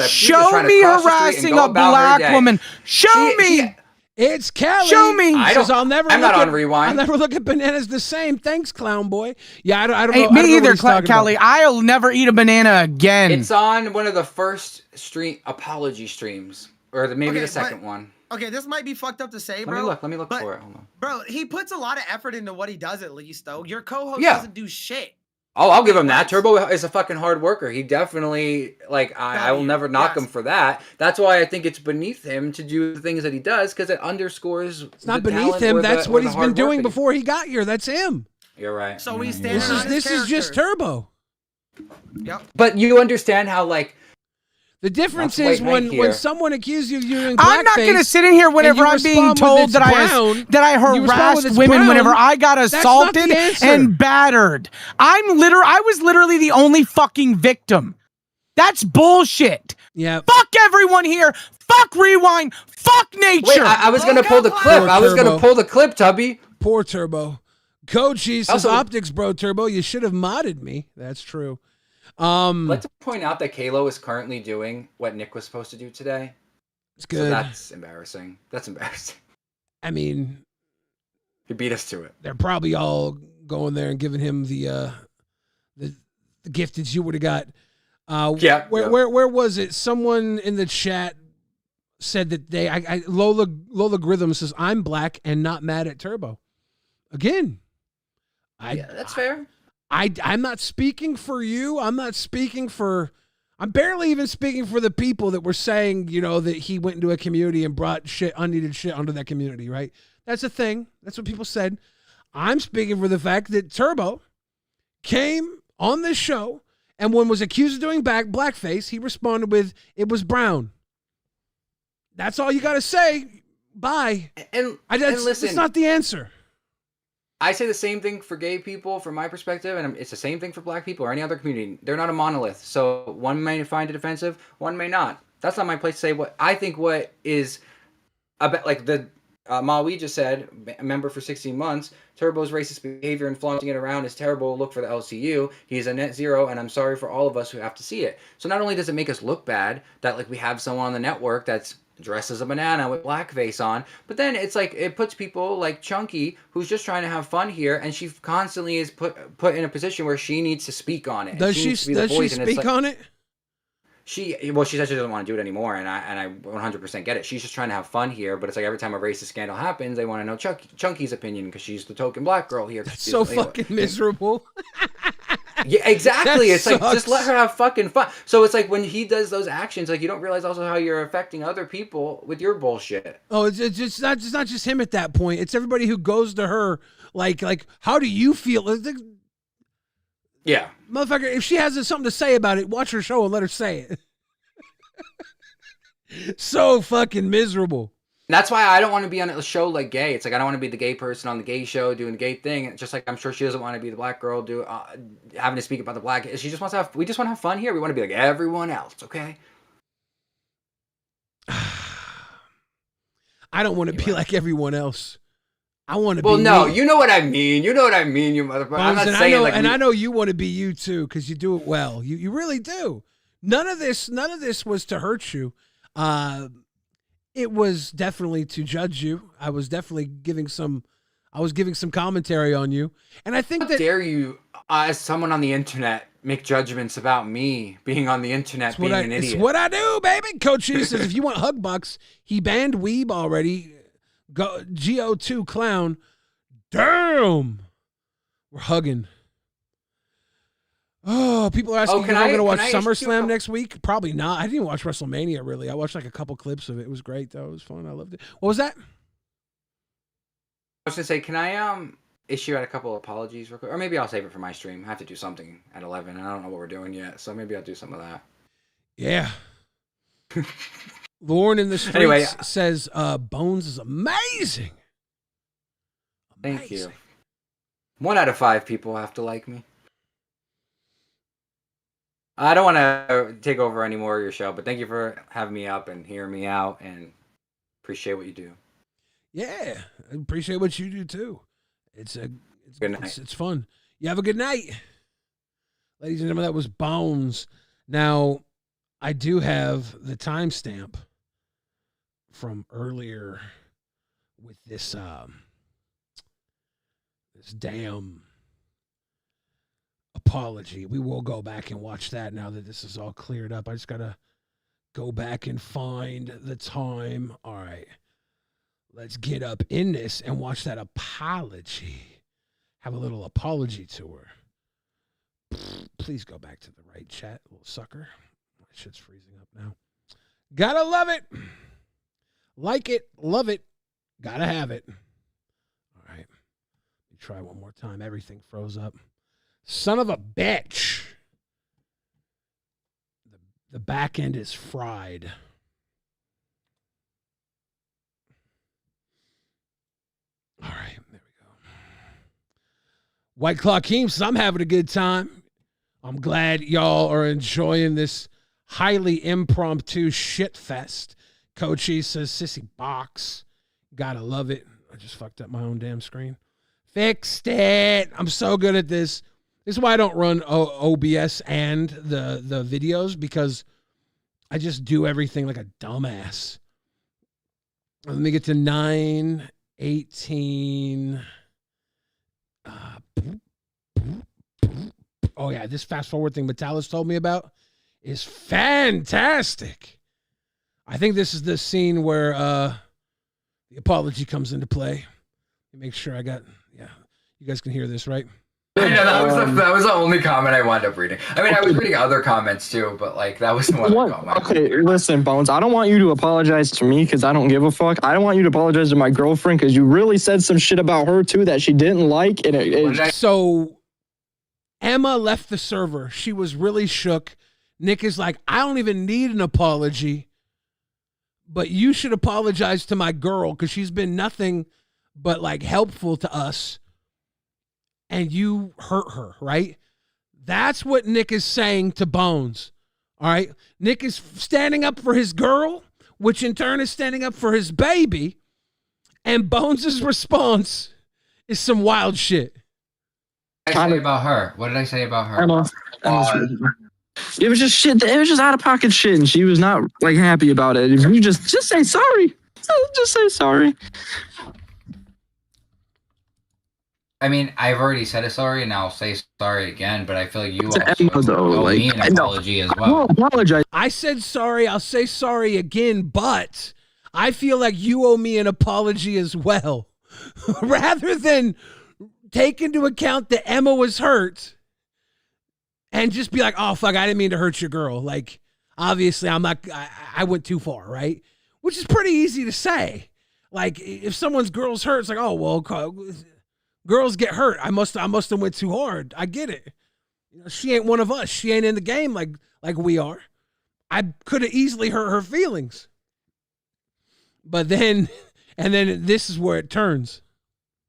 Show me harassing a black woman. Show me. It's Kelly. Show me. I'm not on Rewind. I'll never look at bananas the same. Thanks, clown boy. Yeah, I don't know. Me either, Kelly. I'll never eat a banana again. It's on one of the first apology streams, or maybe the second one. Okay, this might be fucked up to say, bro. Let me look for it. Hold on. Bro, he puts a lot of effort into what he does at least, though. Your co-host doesn't do shit. Oh, I'll give him that. Turbo is a fucking hard worker. He definitely, I will never knock him for that. That's why I think it's beneath him to do the things that he does, because it underscores. It's not beneath him. That's what he's been doing before he got here. That's him. You're right. So he's standing on his This is just Turbo. Yep. But you understand how, the difference is when someone accuses you of doing blackface, I'm not going to sit in here whenever I'm being told that I harassed women whenever I got assaulted and battered. I was literally the only fucking victim. That's bullshit. Yeah. Fuck everyone here. Fuck Rewind. Fuck nature. Wait, I was going to pull the clip. I was going to pull the clip, Tubby. Poor Turbo. Coachy says, optics, bro, Turbo. You should have modded me. That's true. I'd like to point out that Kalo is currently doing what Nick was supposed to do today. It's good. So that's embarrassing. I mean, he beat us to it. They're probably all going there and giving him the gift that you would have got. Where was it? Someone in the chat said that Lola Grytham says, I'm black and not mad at Turbo. Again. That's fair. I'm not speaking for you. I'm barely even speaking for the people that were saying, that he went into a community and brought unneeded shit onto that community, right? That's a thing. That's what people said. I'm speaking for the fact that Turbo came on this show, and when was accused of doing blackface, he responded with, it was brown. That's all you got to say. Bye. And listen, that's not the answer. I say the same thing for gay people from my perspective, and it's the same thing for black people or any other community. They're not a monolith, so one may find it offensive, one may not. That's not my place to say what I think. What is about, like the Maui just said, a member for 16 months, Turbo's racist behavior and flaunting it around is terrible. Look for the LCU. He's a net zero, and I'm sorry for all of us who have to see it. So not only does it make us look bad that we have someone on the network that's dressed as a banana with blackface on, but then it's it puts people like Chunky, who's just trying to have fun here, and she constantly is put in a position where she needs to speak on it. Does she speak on it? She said she doesn't want to do it anymore, and I 100% get it. She's just trying to have fun here, but it's every time a racist scandal happens, they want to know Chunky's opinion because she's the token black girl here. That's so fucking miserable. Yeah, exactly. That it's sucks. Just let her have fucking fun. So it's when he does those actions, you don't realize also how you're affecting other people with your bullshit. Oh, it's not just him at that point. It's everybody who goes to her like how do you feel? Yeah. Motherfucker, if she has something to say about it, watch her show and let her say it. So fucking miserable. That's why I don't want to be on a show like Gay. It's like I don't want to be the gay person on the gay show doing the gay thing. Just like I'm sure she doesn't want to be the black girl having to speak about the black. She just wants to have. We just want to have fun here. We want to be like everyone else. Okay. I don't want to be like everyone else. I want to be. Well, no, me. you know what I mean. You know what I mean, you motherfucker. I'm not saying I know you want to be you too because you do it well. You really do. None of this was to hurt you. It was definitely to judge you. I was definitely giving some commentary on you, and I think How dare you, as someone on the internet, make judgments about me being on the internet being an idiot. It's what I do, baby. Coach E says if you want hug bucks, he banned Weeb already. Go GO2 clown. Damn. We're hugging. Oh, people are asking if I'm going to watch SummerSlam next week. Probably not. I didn't even watch WrestleMania, really. I watched like a couple clips of it. It was great, though. It was fun. I loved it. What was that? I was going to say, can I issue out a couple of apologies real quick? Or maybe I'll save it for my stream. I have to do something at 11, and I don't know what we're doing yet, so maybe I'll do some of that. Yeah. Lauren in the streets says Bones is amazing. Thank you. 1 out of 5 people have to like me. I don't want to take over any more of your show, but thank you for having me up and hearing me out, and appreciate what you do. Yeah, I appreciate what you do too. It's good night. It's fun. You have a good night, ladies and gentlemen. That was Bones. Now, I do have the timestamp from earlier with this this damn apology. We will go back and watch that now that this is all cleared up. I just gotta go back and find the time. All right, let's get up in this and watch that apology. Have a little apology to her. Please go back to the right chat, little sucker. My shit's freezing up now. Gotta love it. Like it, love it, gotta have it. All right, let me try one more time. Everything froze up. Son of a bitch. The back end is fried. All right, there we go. White Claw Keem says, I'm having a good time. I'm glad y'all are enjoying this highly impromptu shit fest. Coach E says, Sissy Box. Gotta love it. I just fucked up my own damn screen. Fixed it. I'm so good at this. This is why I don't run OBS and the videos, because I just do everything like a dumbass. Let me get to 9:18. Oh, yeah, this fast forward thing Metalis told me about is fantastic. I think this is the scene where the apology comes into play. Let me make sure I got, yeah, you guys can hear this, right? I know, that was the only comment I wound up reading. I mean, I was reading other comments too, but like that was the one I got. Okay, listen, Bones, I don't want you to apologize to me because I don't give a fuck. I don't want you to apologize to my girlfriend because you really said some shit about her too that she didn't like. And So Emma left the server. She was really shook. Nick is like, I don't even need an apology, but you should apologize to my girl because she's been nothing but like helpful to us. And you hurt her, right? That's what Nick is saying to Bones. All right. Nick is standing up for his girl, which in turn is standing up for his baby. And Bones' response is some wild shit. What did I say about her? What did I say about her? It was just shit. It was just out of pocket shit, and she was not like happy about it. If you just say sorry. Just say sorry. I mean, I've already said a sorry, and I'll say sorry again. But I feel like you also owe me an apology as well. I apologize. I said sorry. I'll say sorry again, but I feel like you owe me an apology as well. Rather than take into account that Emma was hurt and just be like, oh, fuck, I didn't mean to hurt your girl. Like, obviously, I went too far, right? Which is pretty easy to say. Like, if someone's girl's hurt, it's like, oh, well, girls get hurt. I must have went too hard. I get it. You know, she ain't one of us. She ain't in the game like we are. I could have easily hurt her feelings. But then, and then this is where it turns.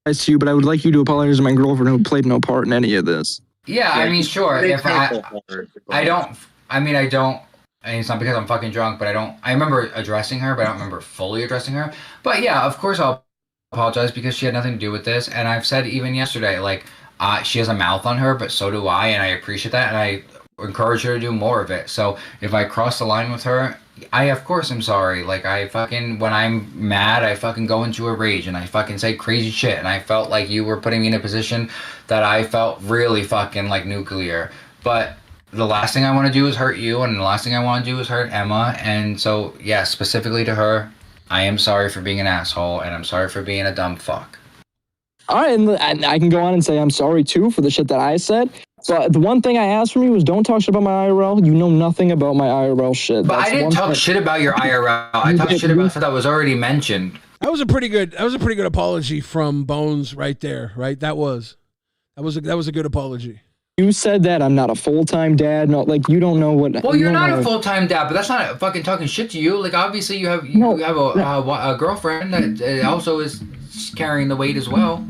I see you, but I would like you to apologize to my girlfriend who played no part in any of this. Yeah, I mean, sure. If I don't. I mean, it's not because I'm fucking drunk, but I remember addressing her, but I don't remember fully addressing her. But yeah, of course I'll apologize because she had nothing to do with this. And I've said even yesterday, like, she has a mouth on her, but so do I, and I appreciate that, and I encourage her to do more of it. So if I cross the line with her, I of course am sorry. Like, when I'm mad, I fucking go into a rage and I fucking say crazy shit, and I felt like you were putting me in a position that I felt really fucking like nuclear. But the last thing I want to do is hurt you, and the last thing I want to do is hurt Emma. And so, yeah, specifically to her, I am sorry for being an asshole, and I'm sorry for being a dumb fuck. All right, and I can go on and say I'm sorry too for the shit that I said. But the one thing I asked from you was don't talk shit about my IRL. You know nothing about my IRL shit. But I didn't talk shit about your IRL. I talked shit about stuff that was already mentioned. That was a pretty good apology from Bones right there, right? That was a good apology. You said that I'm not a full-time dad. No, like you don't know what. Well, you're not a full-time dad, but that's not fucking talking shit to you. Like obviously you have a girlfriend that also is carrying the weight as well.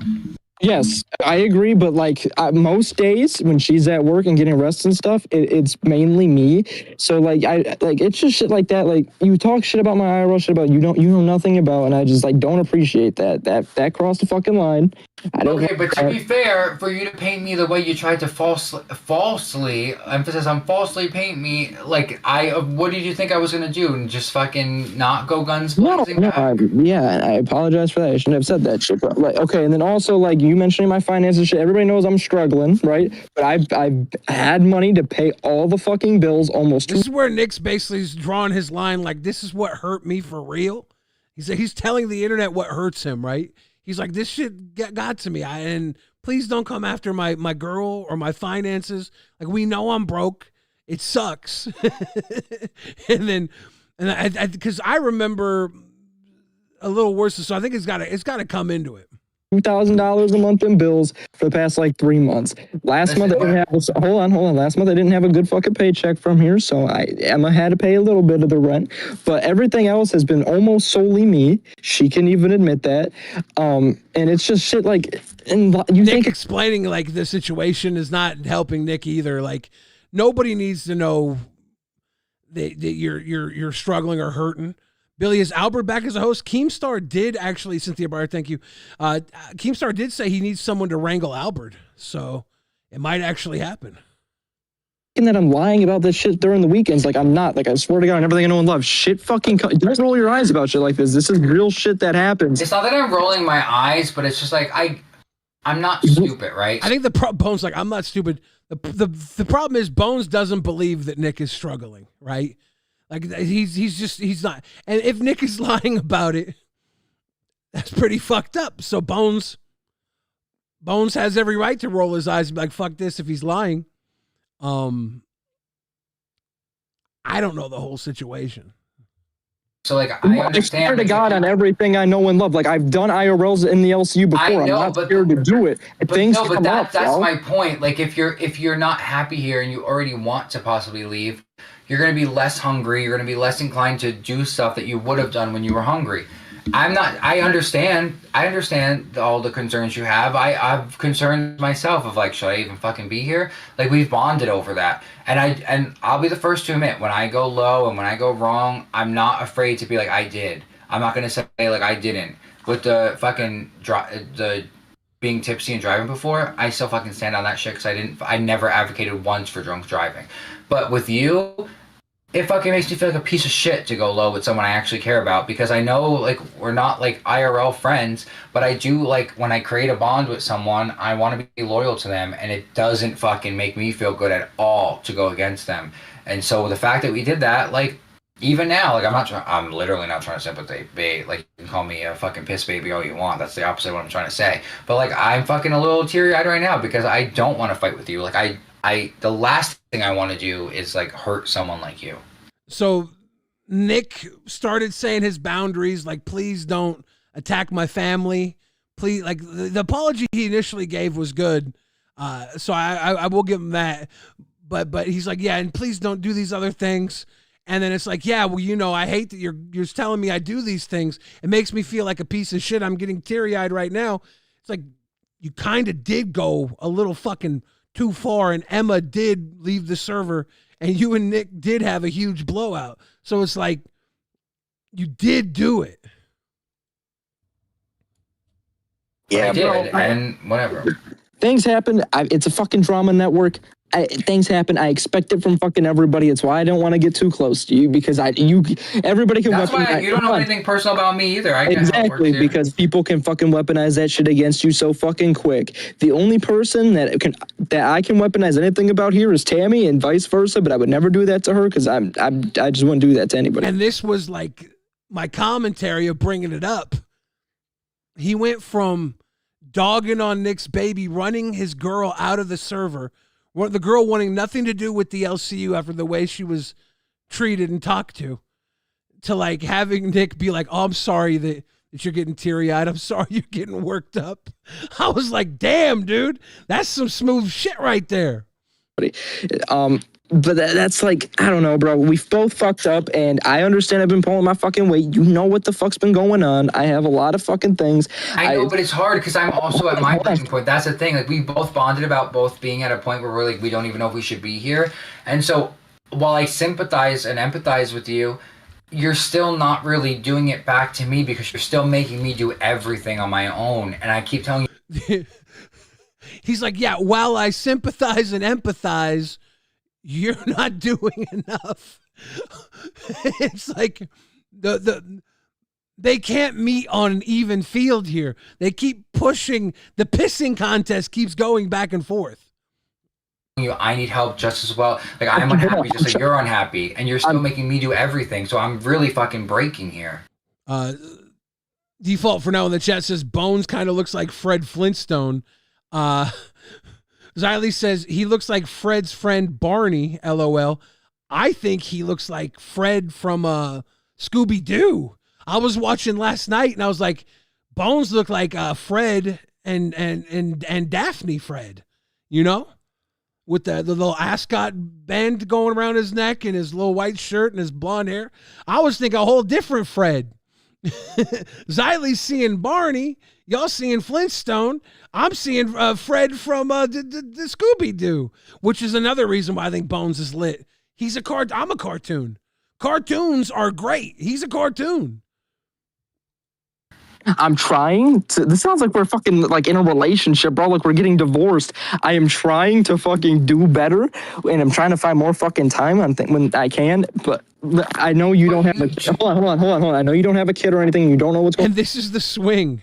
Yes, I agree, but like most days when she's at work and getting rest and stuff, it's mainly me. So like it's just shit like that. Like you talk shit about my IRL shit about you know nothing about, and I just like don't appreciate that. That crossed the fucking line. Okay, but to be fair, for you to paint me the way you tried to falsely emphasis on falsely paint me, like what did you think I was gonna do? And just fucking not go guns blazing? No, I apologize for that. I shouldn't have said that shit. But like, okay, and then also like you mentioning my finances shit. Everybody knows I'm struggling, right? But I've had money to pay all the fucking bills almost. This is where Nick's basically drawing his line. Like this is what hurt me for real. He's telling the internet what hurts him, right? He's like, this shit got to me. And please don't come after my girl or my finances. Like, we know I'm broke. It sucks. and because I remember a little worse. So I think it's got to come into it. $2,000 a month in bills for the past like 3 months. Last month I didn't have. Hold on. Last month I didn't have a good fucking paycheck from here, so Emma had to pay a little bit of the rent. But everything else has been almost solely me. She can even admit that. And it's just shit like. And you Nick explaining like the situation is not helping Nick either. Like nobody needs to know that you're struggling or hurting. Billy, is Albert back as a host? Keemstar did actually, Cynthia Barr, thank you. Keemstar did say he needs someone to wrangle Albert, so it might actually happen. And that I'm lying about this shit during the weekends, like I'm not. Like I swear to God, and everything I know and love, shit fucking. Don't roll your eyes about shit like this. This is real shit that happens. It's not that I'm rolling my eyes, but it's just like I'm not stupid, right? I think Bones like I'm not stupid. The problem is Bones doesn't believe that Nick is struggling, right? Like he's not. And if Nick is lying about it, that's pretty fucked up. So Bones has every right to roll his eyes and be like, fuck this if he's lying. I don't know the whole situation. So like I understand. I swear to God on everything I know and love. Like I've done IRLs in the LCU before. I'm not scared to do it. That's my point. Like if you're not happy here and you already want to possibly leave, you're going to be less hungry. You're going to be less inclined to do stuff that you would have done when you were hungry. I understand all the concerns you have. I've concerns myself of like, should I even fucking be here? Like we've bonded over that. And I'll be the first to admit when I go low and when I go wrong, I'm not afraid to be like, I did. I'm not going to say like I didn't. With the fucking the being tipsy and driving before, I still fucking stand on that shit because I never advocated once for drunk driving. But with you, it fucking makes me feel like a piece of shit to go low with someone I actually care about because I know like we're not like IRL friends, but I do like when I create a bond with someone, I want to be loyal to them, and it doesn't fucking make me feel good at all to go against them. And so the fact that we did that, like even now, like I'm literally not trying to sympathize. Like you can call me a fucking piss baby all you want. That's the opposite of what I'm trying to say. But like I'm fucking a little teary-eyed right now because I don't want to fight with you. Like the last thing I want to do is like hurt someone like you. So Nick started saying his boundaries, like, please don't attack my family. Please, like the apology he initially gave was good. So I will give him that. But he's like, yeah, and please don't do these other things. And then it's like, yeah, well, you know, I hate that you're telling me I do these things. It makes me feel like a piece of shit. I'm getting teary-eyed right now. It's like, you kind of did go a little fucking too far, and Emma did leave the server, and you and Nick did have a huge blowout. So it's like, you did do it. Yeah, I did, and whatever. Things happen. It's a fucking drama network. Things happen. I expect it from fucking everybody. It's why I don't want to get too close to you, because everybody can. That's why you don't know anything personal about me either. Exactly, because people can fucking weaponize that shit against you so fucking quick. The only person that I can weaponize anything about here is Tammy, and vice versa. But I would never do that to her, because I just wouldn't do that to anybody. And this was like my commentary of bringing it up. He went from dogging on Nick's baby, running his girl out of the server, the girl wanting nothing to do with the LCU after the way she was treated and talked to like having Nick be like, oh, I'm sorry that you're getting teary-eyed. I'm sorry you're getting worked up. I was like, damn, dude, that's some smooth shit right there. But that's like, I don't know, bro. We've both fucked up, and I understand I've been pulling my fucking weight. You know what the fuck's been going on. I have a lot of fucking things. I know, but it's hard because I'm also at my breaking point. That's the thing. Like, we both bonded about both being at a point where we're like, we don't even know if we should be here. And so while I sympathize and empathize with you, you're still not really doing it back to me, because you're still making me do everything on my own. And I keep telling you. He's like, yeah, while I sympathize and empathize, you're not doing enough. It's like they can't meet on an even field here. They keep pushing. The pissing contest keeps going back and forth. I need help just as well. Like, I'm unhappy just like you're unhappy, and you're still making me do everything. So I'm really fucking breaking here. Default for now in the chat says Bones kind of looks like Fred Flintstone. Xylee says he looks like Fred's friend Barney, LOL. I think he looks like Fred from Scooby-Doo. I was watching last night and I was like, Bones look like Fred and Daphne Fred, you know? With the little ascot band going around his neck and his little white shirt and his blonde hair. I was thinking a whole different Fred. Xylee's seeing Barney. Y'all seeing Flintstone. I'm seeing Fred from the Scooby-Doo, which is another reason why I think Bones is lit. I'm a cartoon. Cartoons are great. He's a cartoon. I'm trying to. This sounds like we're fucking like in a relationship, bro. Like we're getting divorced. I am trying to fucking do better, and I'm trying to find more fucking time on when I can. But I know you don't have a. Hold on. I know you don't have a kid or anything. You don't know what's going on. And this is the swing.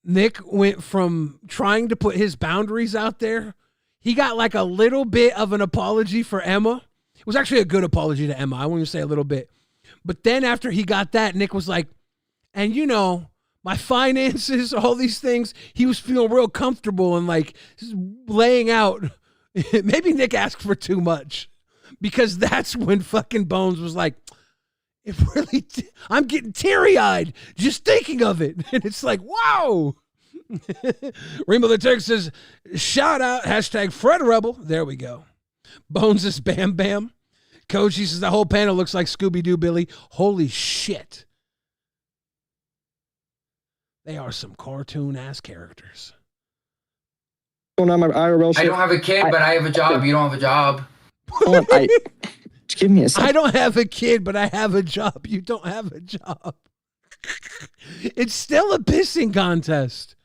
Nick went from trying to put his boundaries out there. He got like a little bit of an apology for Emma. It was actually a good apology to Emma. I won't even say a little bit. But then after he got that, Nick was like, and you know, my finances, all these things, he was feeling real comfortable and like laying out. Maybe Nick asked for too much, because that's when fucking Bones was like, I'm getting teary-eyed just thinking of it. And it's like, wow. Rainbow the Turk says, shout out, hashtag Fred Rebel. There we go. Bones is Bam Bam. Coach, he says, the whole panel looks like Scooby-Doo, Billy. Holy shit. They are some cartoon-ass characters. Going on my IRL I don't have a kid, but I have a job. You don't have a job. Just give me a second. I don't have a kid, but I have a job. You don't have a job. It's still a pissing contest.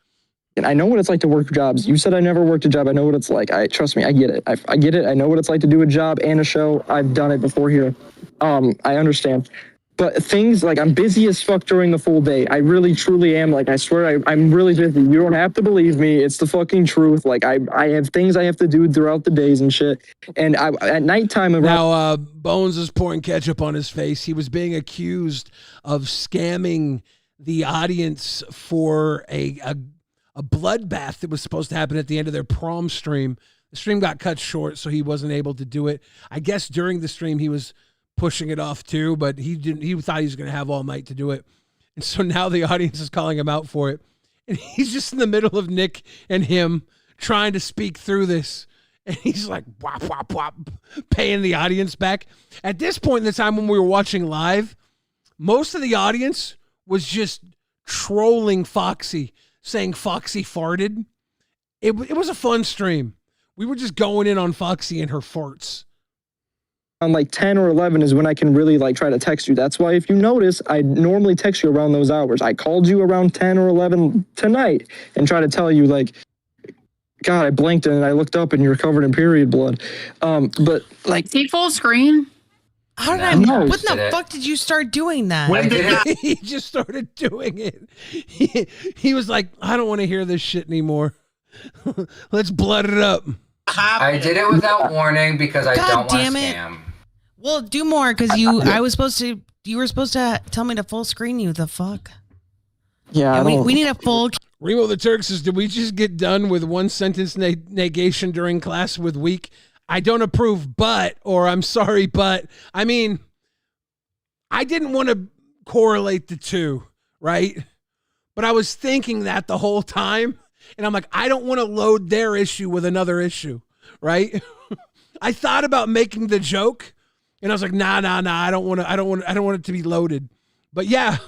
And I know what it's like to work jobs. You said I never worked a job. I know what it's like. Trust me, I get it. I get it. I know what it's like to do a job and a show. I've done it before here. I understand. But things like I'm busy as fuck during the full day. I really, truly am. Like, I swear I'm really busy. You don't have to believe me. It's the fucking truth. Like, I have things I have to do throughout the days and shit. And at nighttime... Now, Bones is pouring ketchup on his face. He was being accused of scamming the audience for a bloodbath that was supposed to happen at the end of their prom stream. The stream got cut short, so he wasn't able to do it. I guess during the stream he was pushing it off too, but he thought he was going to have all night to do it. And so now the audience is calling him out for it. And he's just in the middle of Nick and him trying to speak through this. And he's like, whop, whop, whop, paying the audience back. At this point in the time when we were watching live, most of the audience was just trolling Foxy, saying Foxy farted. It was a fun stream. We were just going in on Foxy and her farts. On like 10 or 11 is when I can really like try to text you. That's why if you notice, I normally text you around those hours. I called you around 10 or 11 tonight and try to tell you like, God, I blinked and I looked up and you were covered in period blood. But like, is he full screen? How did I know? What the fuck did you start doing that? When did he just started doing it? He was like, I don't want to hear this shit anymore. Let's blood it up. I did it without warning because I don't want to scam. Well, do more because you were supposed to tell me to full screen you. The fuck? Yeah, we need a full. Remo the Turk says, did we just get done with one sentence negation during class with weak? I don't approve, but, or I'm sorry, but. I mean, I didn't want to correlate the two, right? But I was thinking that the whole time. And I'm like, I don't want to load their issue with another issue, right? I thought about making the joke, and I was like, nah, I don't want it to be loaded. But yeah,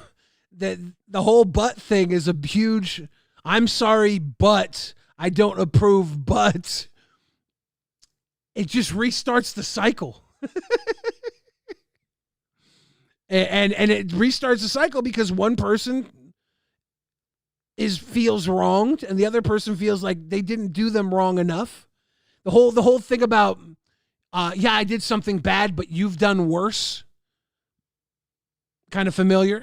the whole butt thing is a huge. I'm sorry, but I don't approve, but it just restarts the cycle. and it restarts the cycle because one person feels wronged and the other person feels like they didn't do them wrong enough. The whole thing about yeah, I did something bad, but you've done worse. Kind of familiar.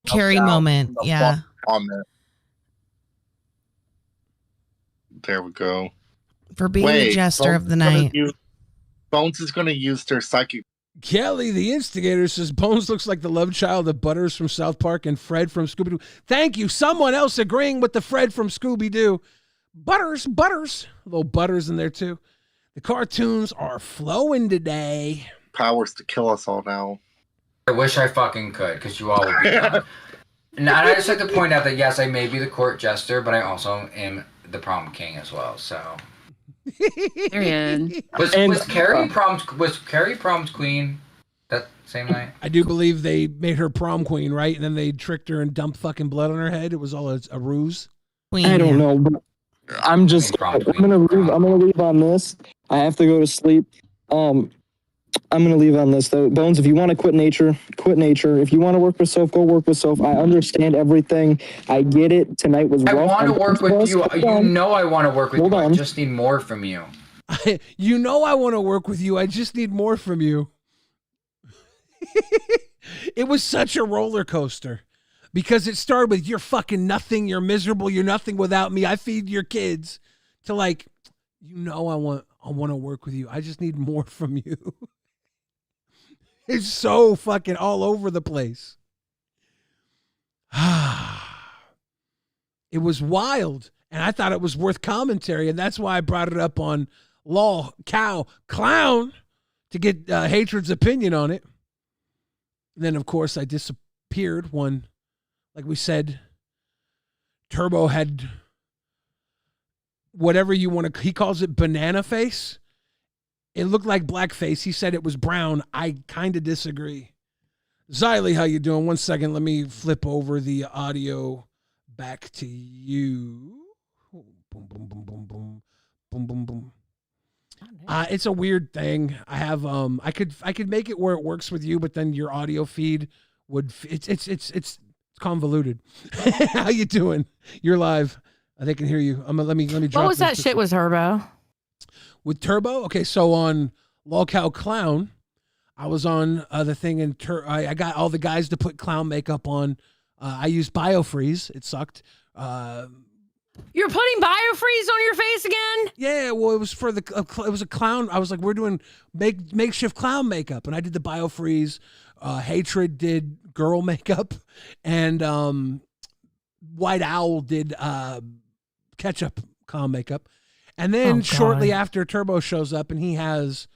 Carrie moment, yeah. On that. There we go. For being the jester of the night. Bones is going to use their psychic. Kelly, the instigator, says Bones looks like the love child of Butters from South Park and Fred from Scooby-Doo. Thank you. Someone else agreeing with the Fred from Scooby-Doo. Butters. A little Butters in there, too. The cartoons are flowing today. Powers to kill us all now. I wish I fucking could, because you all would be done. And I just like to point out that, yes, I may be the court jester, but I also am the prom king as well, so... Period. Was Carrie prom's queen that same night? I do believe they made her prom queen, right? And then they tricked her and dumped fucking blood on her head. It was all a ruse. I don't know, but I'm gonna leave on this. I have to go to sleep. I'm gonna leave on this though. Bones, if you want to quit nature, quit nature. If you want to work with Soph, go work with Soph. I understand everything. I get it. Tonight was rough. I want to work with you. You know I want to work with you. I just need more from you. You know I want to work with you. I just need more from you. It was such a roller coaster because it started with you're fucking nothing. You're miserable. You're nothing without me. I feed your kids to like, you know, I want to work with you. I just need more from you. It's so fucking all over the place. It was wild, and I thought it was worth commentary, and that's why I brought it up on LolcowClown to get Hatred's opinion on it. And then, of course, I disappeared when, like we said, Turbo had whatever you want to, he calls it banana face. It looked like blackface. He said it was brown. I kind of disagree. Xylee, how you doing? 1 second. Let me flip over the audio back to you. Boom, boom, boom, boom, boom. Boom, boom, boom. It's a weird thing. I have I could make it where it works with you, but then your audio feed would it's convoluted. How you doing? You're live. They can hear you. Let me drop. What was that shit with Turbo? With Turbo? Okay, so on LolcowClown, I was on the thing, and I got all the guys to put clown makeup on. I used BioFreeze. It sucked. You're putting BioFreeze on your face again? Yeah, well, it was for it was a clown. I was like, we're doing makeshift clown makeup, and I did the BioFreeze. Hatred did girl makeup, and White Owl did ketchup clown makeup. And then shortly after, Turbo shows up, and he has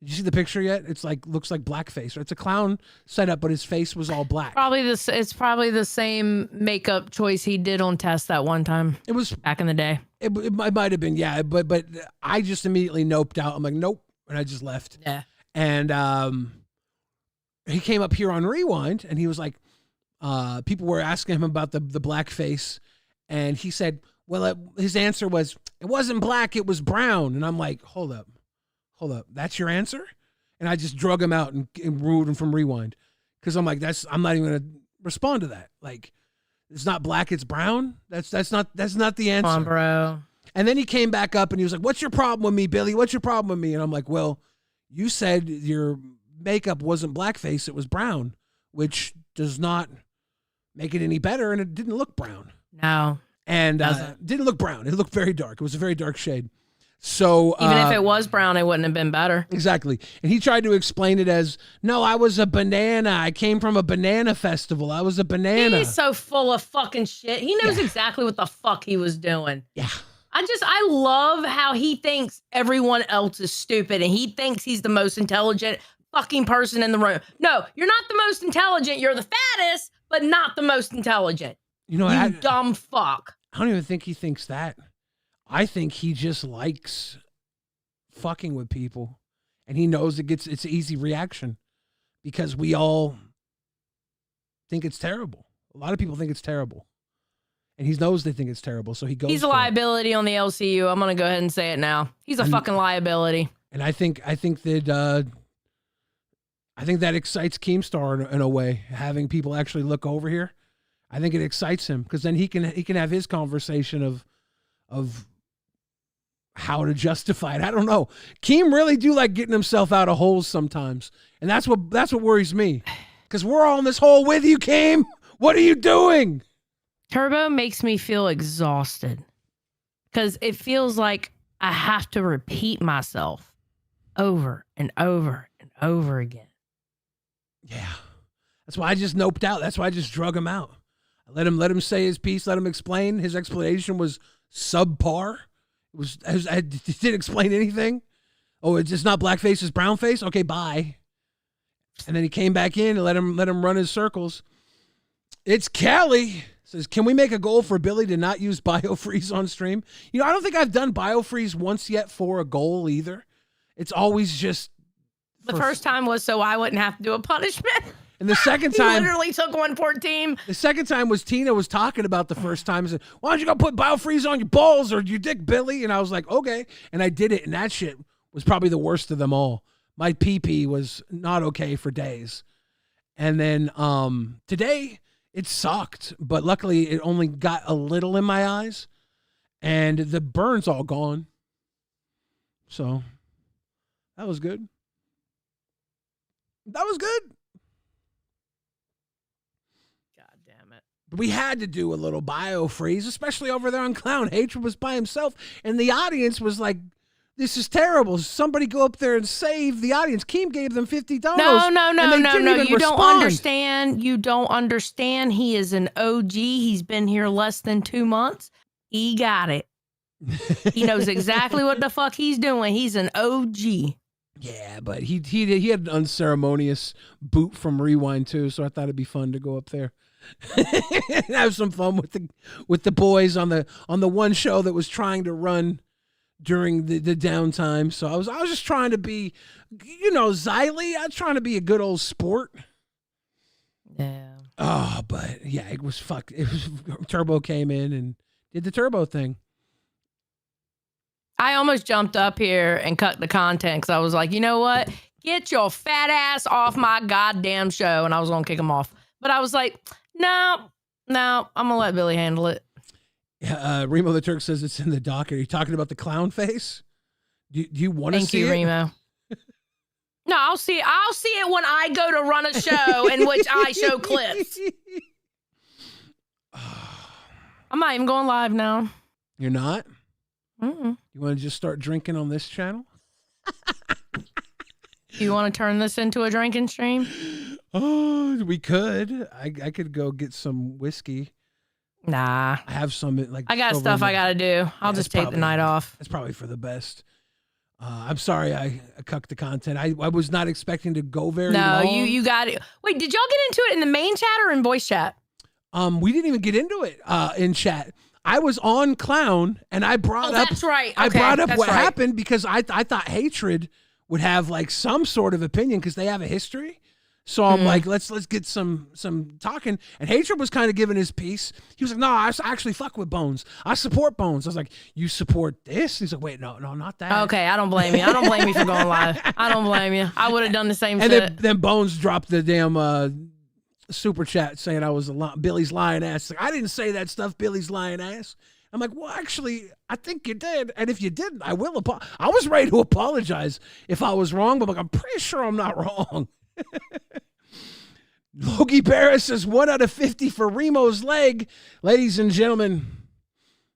Did you see the picture yet? It's like looks like blackface. It's a clown setup, but his face was all black. It's probably the same makeup choice he did on Test that one time. It was back in the day. It might have been, yeah, but I just immediately noped out. I'm like, nope, and I just left. Yeah. And he came up here on Rewind, and he was like, people were asking him about the blackface, and he said, well, his answer was, it wasn't black, it was brown. And I'm like, hold up, that's your answer? And I just drug him out and removed him from Rewind, because I'm like, I'm not even gonna respond to that. Like, it's not black, it's brown. That's not the answer. Come on, bro. And then he came back up and he was like, what's your problem with me, Billy? What's your problem with me? And I'm like, well, you said your makeup wasn't blackface, it was brown, which does not make it any better, and it didn't look brown. No. And didn't look brown. It looked very dark. It was a very dark shade. So even if it was brown, it wouldn't have been better. Exactly. And he tried to explain it as, no, I was a banana. I came from a banana festival. I was a banana. He's so full of fucking shit. He knows exactly what the fuck he was doing. Yeah. I love how he thinks everyone else is stupid and he thinks he's the most intelligent fucking person in the room. No, you're not the most intelligent. You're the fattest, but not the most intelligent. You know, you dumb fuck. I don't even think he thinks that. I think he just likes fucking with people, and he knows it's an easy reaction because we all think it's terrible. A lot of people think it's terrible, and he knows they think it's terrible, so he goes. He's a liability on the LCU. I'm gonna go ahead and say it now. He's a fucking liability. And I think that excites Keemstar in a way, having people actually look over here. I think it excites him because then he can have his conversation of how to justify it. I don't know. Keem really do like getting himself out of holes sometimes, and that's what worries me. Because we're all in this hole with you, Keem. What are you doing? Turbo makes me feel exhausted because it feels like I have to repeat myself over and over and over again. Yeah, that's why I just noped out. That's why I just drug him out. I let him say his piece. Let him explain. His explanation was subpar. I didn't explain anything. Oh, it's just not blackface, it's brownface. Okay, bye. And then he came back in and let him run his circles. It's Callie says, can we make a goal for Billy to not use biofreeze on stream? You know, I don't think I've done biofreeze once yet for a goal either. It's always just the first time was so I wouldn't have to do a punishment. And the second time, he literally took one for a team. The second time was Tina was talking about the first time and said, why don't you go put biofreeze on your balls or your dick, Billy? And I was like, okay. And I did it. And that shit was probably the worst of them all. My pee-pee was not okay for days. And then today it sucked, but luckily it only got a little in my eyes and the burn's all gone. So that was good. That was good. We had to do a little biofreeze, especially over there on Clown. Hatred was by himself, and the audience was like, this is terrible. Somebody go up there and save the audience. Keem gave them $50. No. You don't understand. You don't understand. He is an OG. He's been here less than 2 months. He got it. He knows exactly what the fuck he's doing. He's an OG. Yeah, but he had an unceremonious boot from Rewind too, so I thought it'd be fun to go up there. Have some fun with the boys on the one show that was trying to run during the downtime. So I was just trying to be, Xylee. I was trying to be a good old sport. Yeah. Oh, but yeah, it was Turbo came in and did the Turbo thing. I almost jumped up here and cut the content because I was like, you know what? Get your fat ass off my goddamn show. And I was going to kick him off. But I was like, no, I'm going to let Billy handle it. Yeah, Remo the Turk says it's in the docket. Are you talking about the clown face? Do you want to see it? Thank you, Remo. No, I'll see it when I go to run a show in which I show clips. I'm not even going live now. You're not? Mm-mm. You want to just start drinking on this channel? Do you want to turn this into a drinking stream? Oh, we could. I could go get some whiskey. Nah. I have some I got stuff I got to do. I'll just take the night off. That's probably for the best. I'm sorry I cucked the content. I was not expecting to go very long. No, you got it. Wait, did y'all get into it in the main chat or in voice chat? We didn't even get into it in chat. I was on Clown, and I brought up. That's right. I Okay, brought up that's what right. happened because I thought Hatred would have like some sort of opinion because they have a history. So I'm like, let's get some talking. And Hatred was kind of giving his piece. He was like, no, I actually fuck with Bones. I support Bones. I was like, you support this? He's like, wait, no, not that. Okay, I don't blame you. I don't blame you for going live. I don't blame you. I would have done the same And shit. then Bones dropped the damn super chat saying I was Billy's lying ass. Like, I didn't say that stuff, Billy's lying ass. I'm like, well, actually, I think you did. And if you didn't, I will apologize. I was ready to apologize if I was wrong, but I'm pretty sure I'm not wrong. Logie Barris says 1 out of 50 for Remo's leg. Ladies and gentlemen,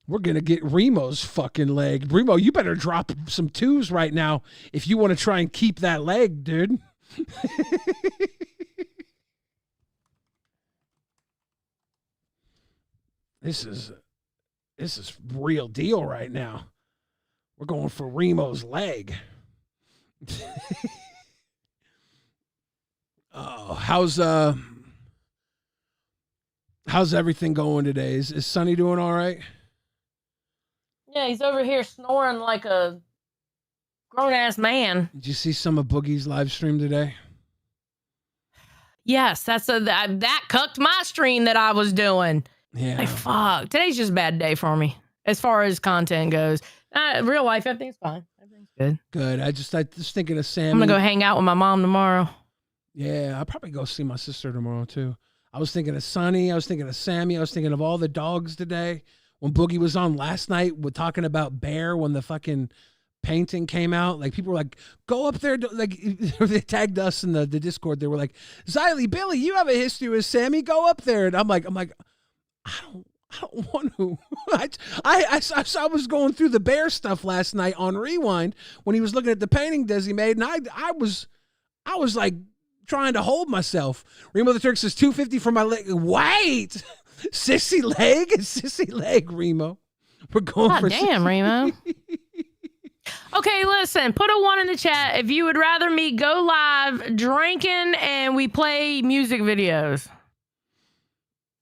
we're going to get Remo's fucking leg. Remo, you better drop some 2s right now if you want to try and keep that leg, dude. This is real deal right now. We're going for Remo's leg. Oh, how's everything going today? Is Sonny doing all right? Yeah, he's over here snoring like a grown-ass man. Did you see some of Boogie's live stream today? Yes, that cucked my stream that I was doing. Yeah. Like, fuck. Today's just a bad day for me as far as content goes. Real life, everything's fine. Everything's good. Good. I just thinking of Sammy. I'm going to go hang out with my mom tomorrow. Yeah, I'll probably go see my sister tomorrow, too. I was thinking of Sonny. I was thinking of Sammy. I was thinking of all the dogs today. When Boogie was on last night, we're talking about Bear when the fucking painting came out. Like, people were like, go up there. Like, they tagged us in the Discord. They were like, Xylee, Billy, you have a history with Sammy. Go up there. And I'm like, I don't want to. I was going through the Bear stuff last night on Rewind when he was looking at the painting Desi made, and I was like, trying to hold myself. Remo the Turk says 250 for my leg. Wait, sissy leg, Remo. We're going God for damn, Remo. Okay, listen, put a 1 in the chat if you would rather me go live drinking and we play music videos.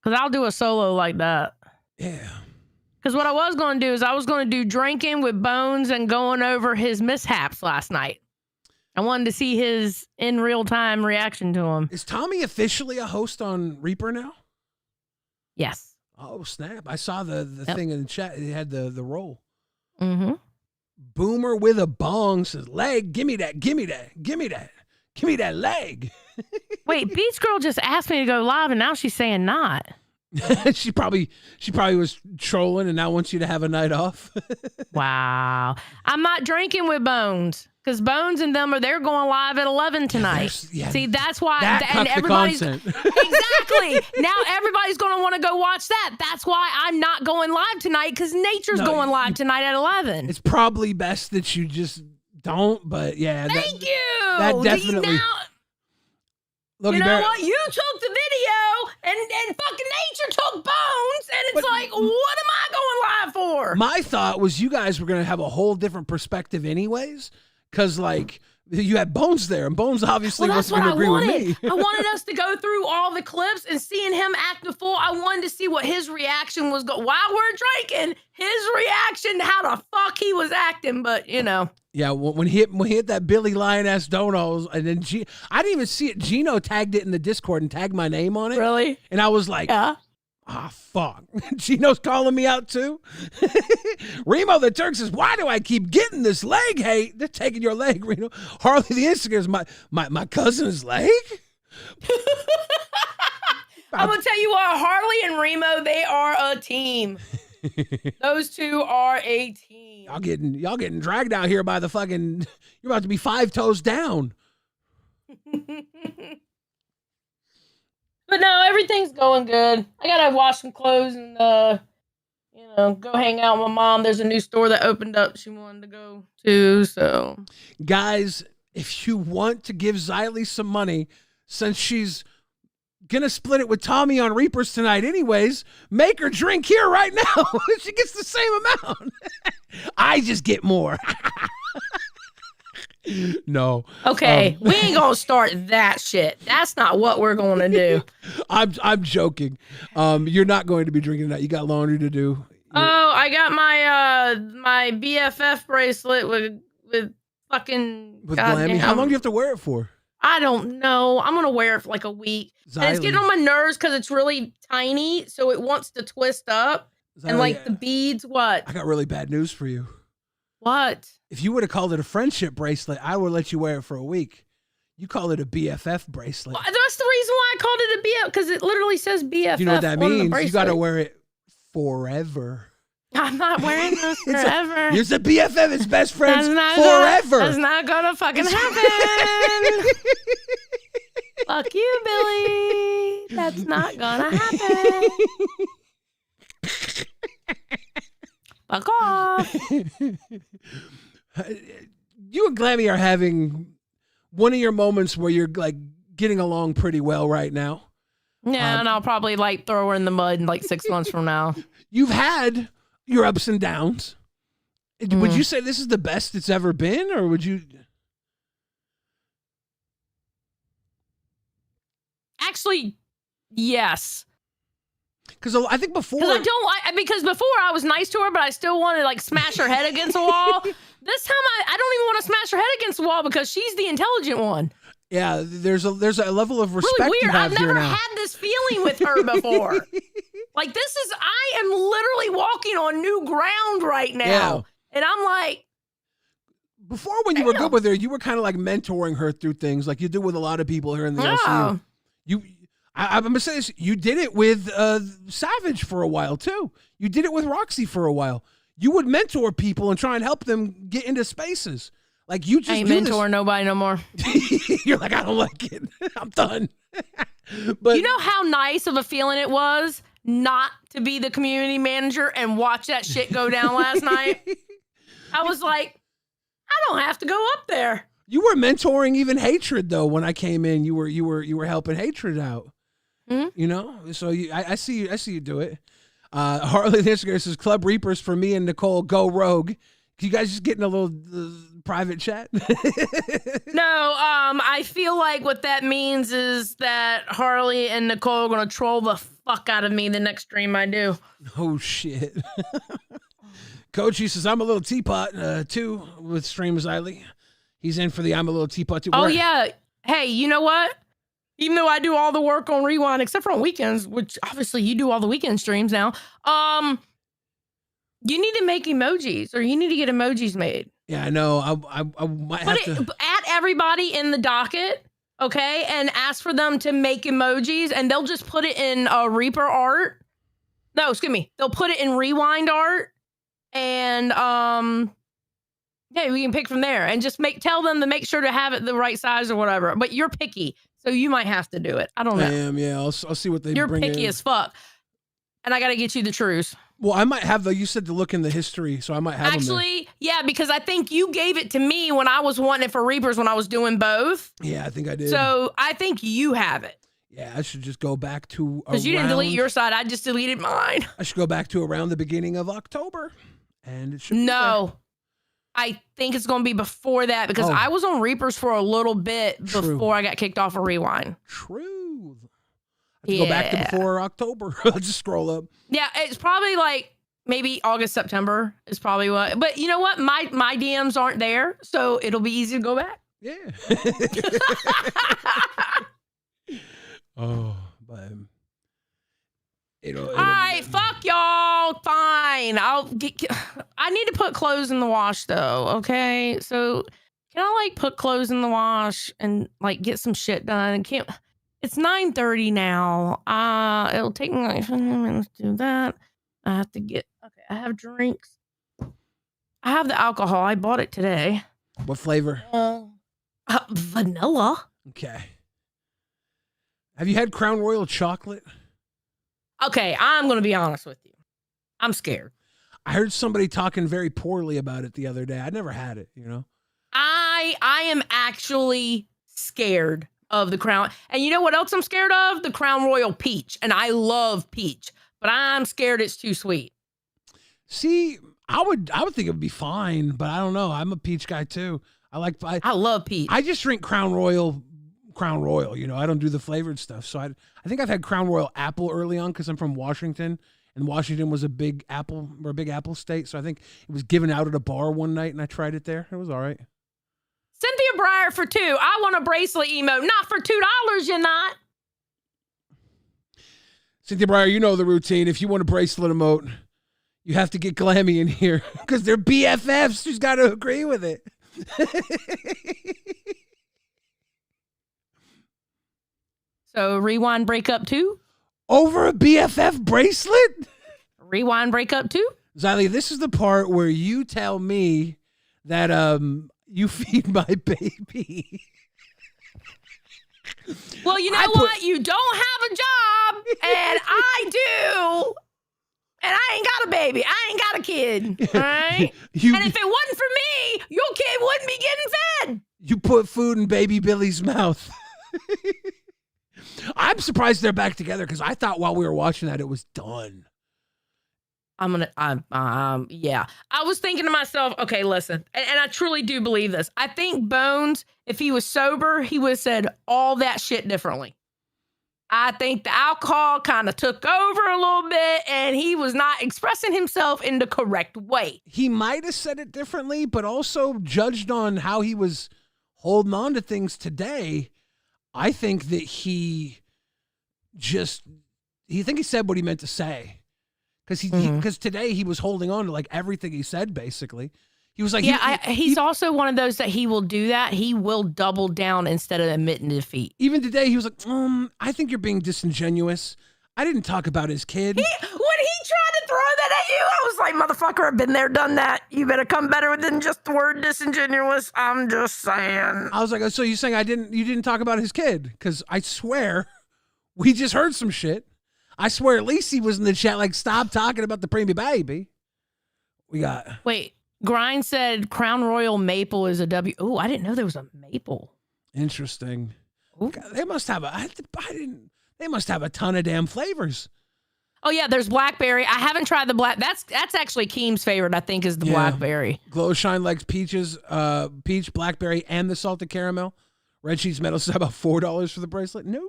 Because I'll do a solo like that. Yeah. Because what I was going to do is I was going to do drinking with Bones and going over his mishaps last night. I wanted to see his in real time reaction to him. Is Tommy officially a host on Reaper now? Yes. Oh, snap. I saw the thing in the chat. It had the roll. Mm-hmm. Boomer with a bong says, leg, give me that leg. Wait, Beach Girl just asked me to go live and now she's saying not. she probably was trolling and now wants you to have a night off. Wow. I'm not drinking with Bones. Because Bones and them they're going live at 11 tonight. See, that's why. And everybody's exactly. Now everybody's going to want to go watch that. That's why I'm not going live tonight because Nature's going live tonight at 11. It's probably best that you just don't. But yeah, thank you. That definitely. You know what? You took the video and fucking Nature took Bones, and it's like, what am I going live for? My thought was you guys were going to have a whole different perspective, anyways. Because, like, you had Bones there, and Bones obviously wasn't going to agree with me. I wanted us to go through all the clips and seeing him act the fool. I wanted to see what his reaction was while we're drinking. His reaction to how the fuck he was acting, but you know. Yeah, when he hit that Billy Lion-ass donos, and then I didn't even see it. Gino tagged it in the Discord and tagged my name on it. Really? And I was like, fuck. Gino's calling me out too. Remo the Turk says, why do I keep getting this leg hate? They're taking your leg, Reno. Harley the Instagram is my cousin's leg? I'm going to tell you what, Harley and Remo, they are a team. Those two are a team. Y'all getting dragged out here by the fucking, you're about to be 5 toes down. But no, everything's going good. I gotta wash some clothes and go hang out with my mom. There's a new store that opened up she wanted to go to, so. Guys, if you want to give Xylee some money, since she's gonna split it with Tommy on Reapers tonight anyways, make her drink here right now. She gets the same amount. I just get more. No. Okay, we ain't gonna start that shit. That's not what we're gonna do. I'm joking. You're not going to be drinking that. You got laundry to do. Oh, I got my my BFF bracelet with fucking Glammy. How long do you have to wear it for? I don't know. I'm gonna wear it for like a week. And it's getting on my nerves because it's really tiny, so it wants to twist up. And like the beads, what? I got really bad news for you. What? If you would have called it a friendship bracelet, I would let you wear it for a week. You call it a BFF bracelet. Well, that's the reason why I called it a BFF, because it literally says BFF. You know what that means? You got to bracelet. wear it forever. I'm not wearing this forever. You're the BFF, it's best friends forever. That's not gonna fucking happen. Fuck you, Billy. That's not gonna happen. Fuck off. You and Glammy are having one of your moments where you're like getting along pretty well right now. Yeah, and I'll probably like throw her in the mud in like 6 months from now. You've had your ups and downs. Would you say this is the best it's ever been, or would you? Actually, yes. Because I think before, because before I was nice to her, but I still wanted to like smash her head against a wall. This time I don't even want to smash her head against the wall because she's the intelligent one. Yeah, there's a level of respect really weird. you have I've here never now. had this feeling with her before. Like I am literally walking on new ground right now. Yeah. And I'm like, before when you were good with her, you were kind of like mentoring her through things like you do with a lot of people here in the LCU. I'm going to say this, you did it with Savage for a while too. You did it with Roxy for a while. You would mentor people and try and help them get into spaces. Like you just I ain't mentor nobody no more. You're like, I don't like it. I'm done. But you know how nice of a feeling it was not to be the community manager and watch that shit go down last night? I was like, I don't have to go up there. You were mentoring even Hatred though. When I came in, you were helping Hatred out. Mm-hmm. You know, so I see you do it. Harley the Instagram says Club Reapers for me and Nicole go rogue. You guys just getting a little private chat? No, I feel like what that means is that Harley and Nicole are gonna troll the fuck out of me the next stream I do. Oh shit. Coachy says I'm a little teapot too with Streams Eiley. He's in for the I'm a little teapot too. Oh yeah. Hey, you know what? Even though I do all the work on Rewind, except for on weekends, which obviously you do all the weekend streams now, you need to make emojis, or you need to get emojis made. Yeah, I know. I might have to add everybody in the docket, okay, and ask for them to make emojis, and they'll just put it in Reaper art. No, excuse me. They'll put it in Rewind art, and yeah, we can pick from there, and just tell them to make sure to have it the right size or whatever. But you're picky, so you might have to do it. I don't know. I am. Yeah, I'll see what they bring in. You're picky as fuck, and I got to get you the truths. Well, I might have you said to look in the history, so I might have Actually, yeah, because I think you gave it to me when I was wanting it for Reapers when I was doing both. Yeah, I think I did. So I think you have it. Yeah, I should just go back to because you didn't delete your side. I just deleted mine. I should go back to around the beginning of October, and it should. No, I think it's going to be before that because I was on Reapers for a little bit before I got kicked off of Rewind. True. I have to go back to before October. I'll just scroll up. Yeah, it's probably like maybe August, September is probably what. But you know what? My DMs aren't there, so it'll be easy to go back. Yeah. Oh, but it'll all right, fuck y'all. Fine. I need to put clothes in the wash though. Okay, so can I like put clothes in the wash and like get some shit done? It's 9:30 now. It'll take me like 15 minutes to do that. I have to I have drinks. I have the alcohol. I bought it today. What flavor? Vanilla. Okay. Have you had Crown Royal chocolate? Okay, I'm going to be honest with you. I'm scared. I heard somebody talking very poorly about it the other day. I never had it, you know? I am actually scared of the Crown. And you know what else I'm scared of? The Crown Royal peach. And I love peach, but I'm scared it's too sweet. See, I would think it would be fine, but I don't know. I'm a peach guy too. I love peach. I just drink Crown Royal. You know, I don't do the flavored stuff. So I think I've had Crown Royal apple early on because I'm from Washington, and Washington was a big apple state. So I think it was given out at a bar one night, and I tried it there. It was all right. Cynthia Breyer for $2. I want a bracelet emote. Not for $2, you're not. Cynthia Breyer, you know the routine. If you want a bracelet emote, you have to get Glammy in here because they're BFFs. She's got to agree with it. So rewind breakup 2? Over a BFF bracelet? Rewind breakup 2? Xylee, this is the part where you tell me that you feed my baby. Well, you know what? You don't have a job, and I do. And I ain't got a baby. I ain't got a kid. All right? And if it wasn't for me, your kid wouldn't be getting fed. You put food in baby Billy's mouth. I'm surprised they're back together because I thought while we were watching that it was done. Yeah. I was thinking to myself, okay, listen, and I truly do believe this. I think Bones, if he was sober, he would have said all that shit differently. I think the alcohol kind of took over a little bit and he was not expressing himself in the correct way. He might have said it differently, but also judged on how he was holding on to things today. I think that he said what he meant to say. Because today he was holding on to like everything he said, basically. He was like, he's also one of those that he will do that. He will double down instead of admitting defeat. Even today, he was like, I think you're being disingenuous. I didn't talk about his kid. When he tried to throw that at you, I was like, motherfucker, I've been there, done that. You better come better than just the word disingenuous. I'm just saying. I was like, so you're saying you didn't talk about his kid? Because I swear we just heard some shit. I swear Lacey was in the chat like, stop talking about the preemie baby. Wait. Grind said Crown Royal Maple is a W. Oh, I didn't know there was a maple. Interesting. God, they must have They must have a ton of damn flavors. Oh yeah, there's blackberry. I haven't tried the black. That's actually Keem's favorite. I think is the blackberry. Glow Shine likes peaches, peach, blackberry, and the salted caramel. Red Sheets Metal says about $4 for the bracelet. No.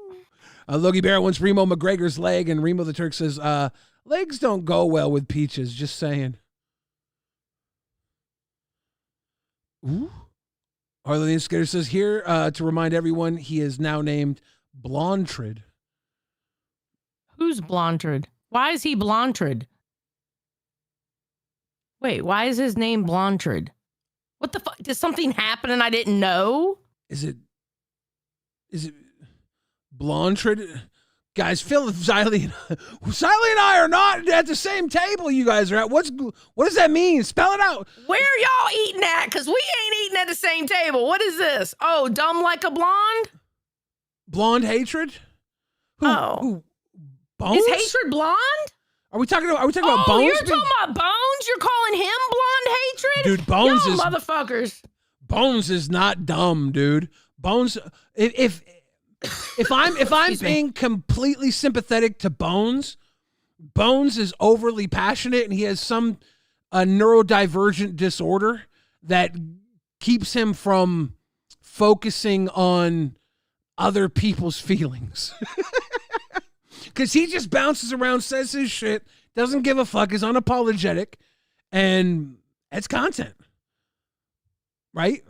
Logie Bear wants Remo McGregor's leg, and Remo the Turk says legs don't go well with peaches. Just saying. Ooh. Arlene Skater says here to remind everyone he is now named Blondred. Who's Blondred? Why is he Blondred? Wait, why is his name Blondred? What the fuck? Did something happen and I didn't know? Is it Blondred? Guys, Phil, Xylee and I are not at the same table you guys are at. What does that mean? Spell it out. Where y'all eating at? Because we ain't eating at the same table. What is this? Oh, dumb like a blonde? Blonde hatred? Who? Bones? Is hatred blonde? Are we talking about Bones? You're talking about Bones? You're calling him blonde hatred? Dude, Bones Y'all is motherfuckers. Bones is not dumb, dude. Bones if I'm being completely sympathetic to Bones is overly passionate and he has some neurodivergent disorder that keeps him from focusing on other people's feelings. Because he just bounces around, says his shit, doesn't give a fuck, is unapologetic, and it's content. Right?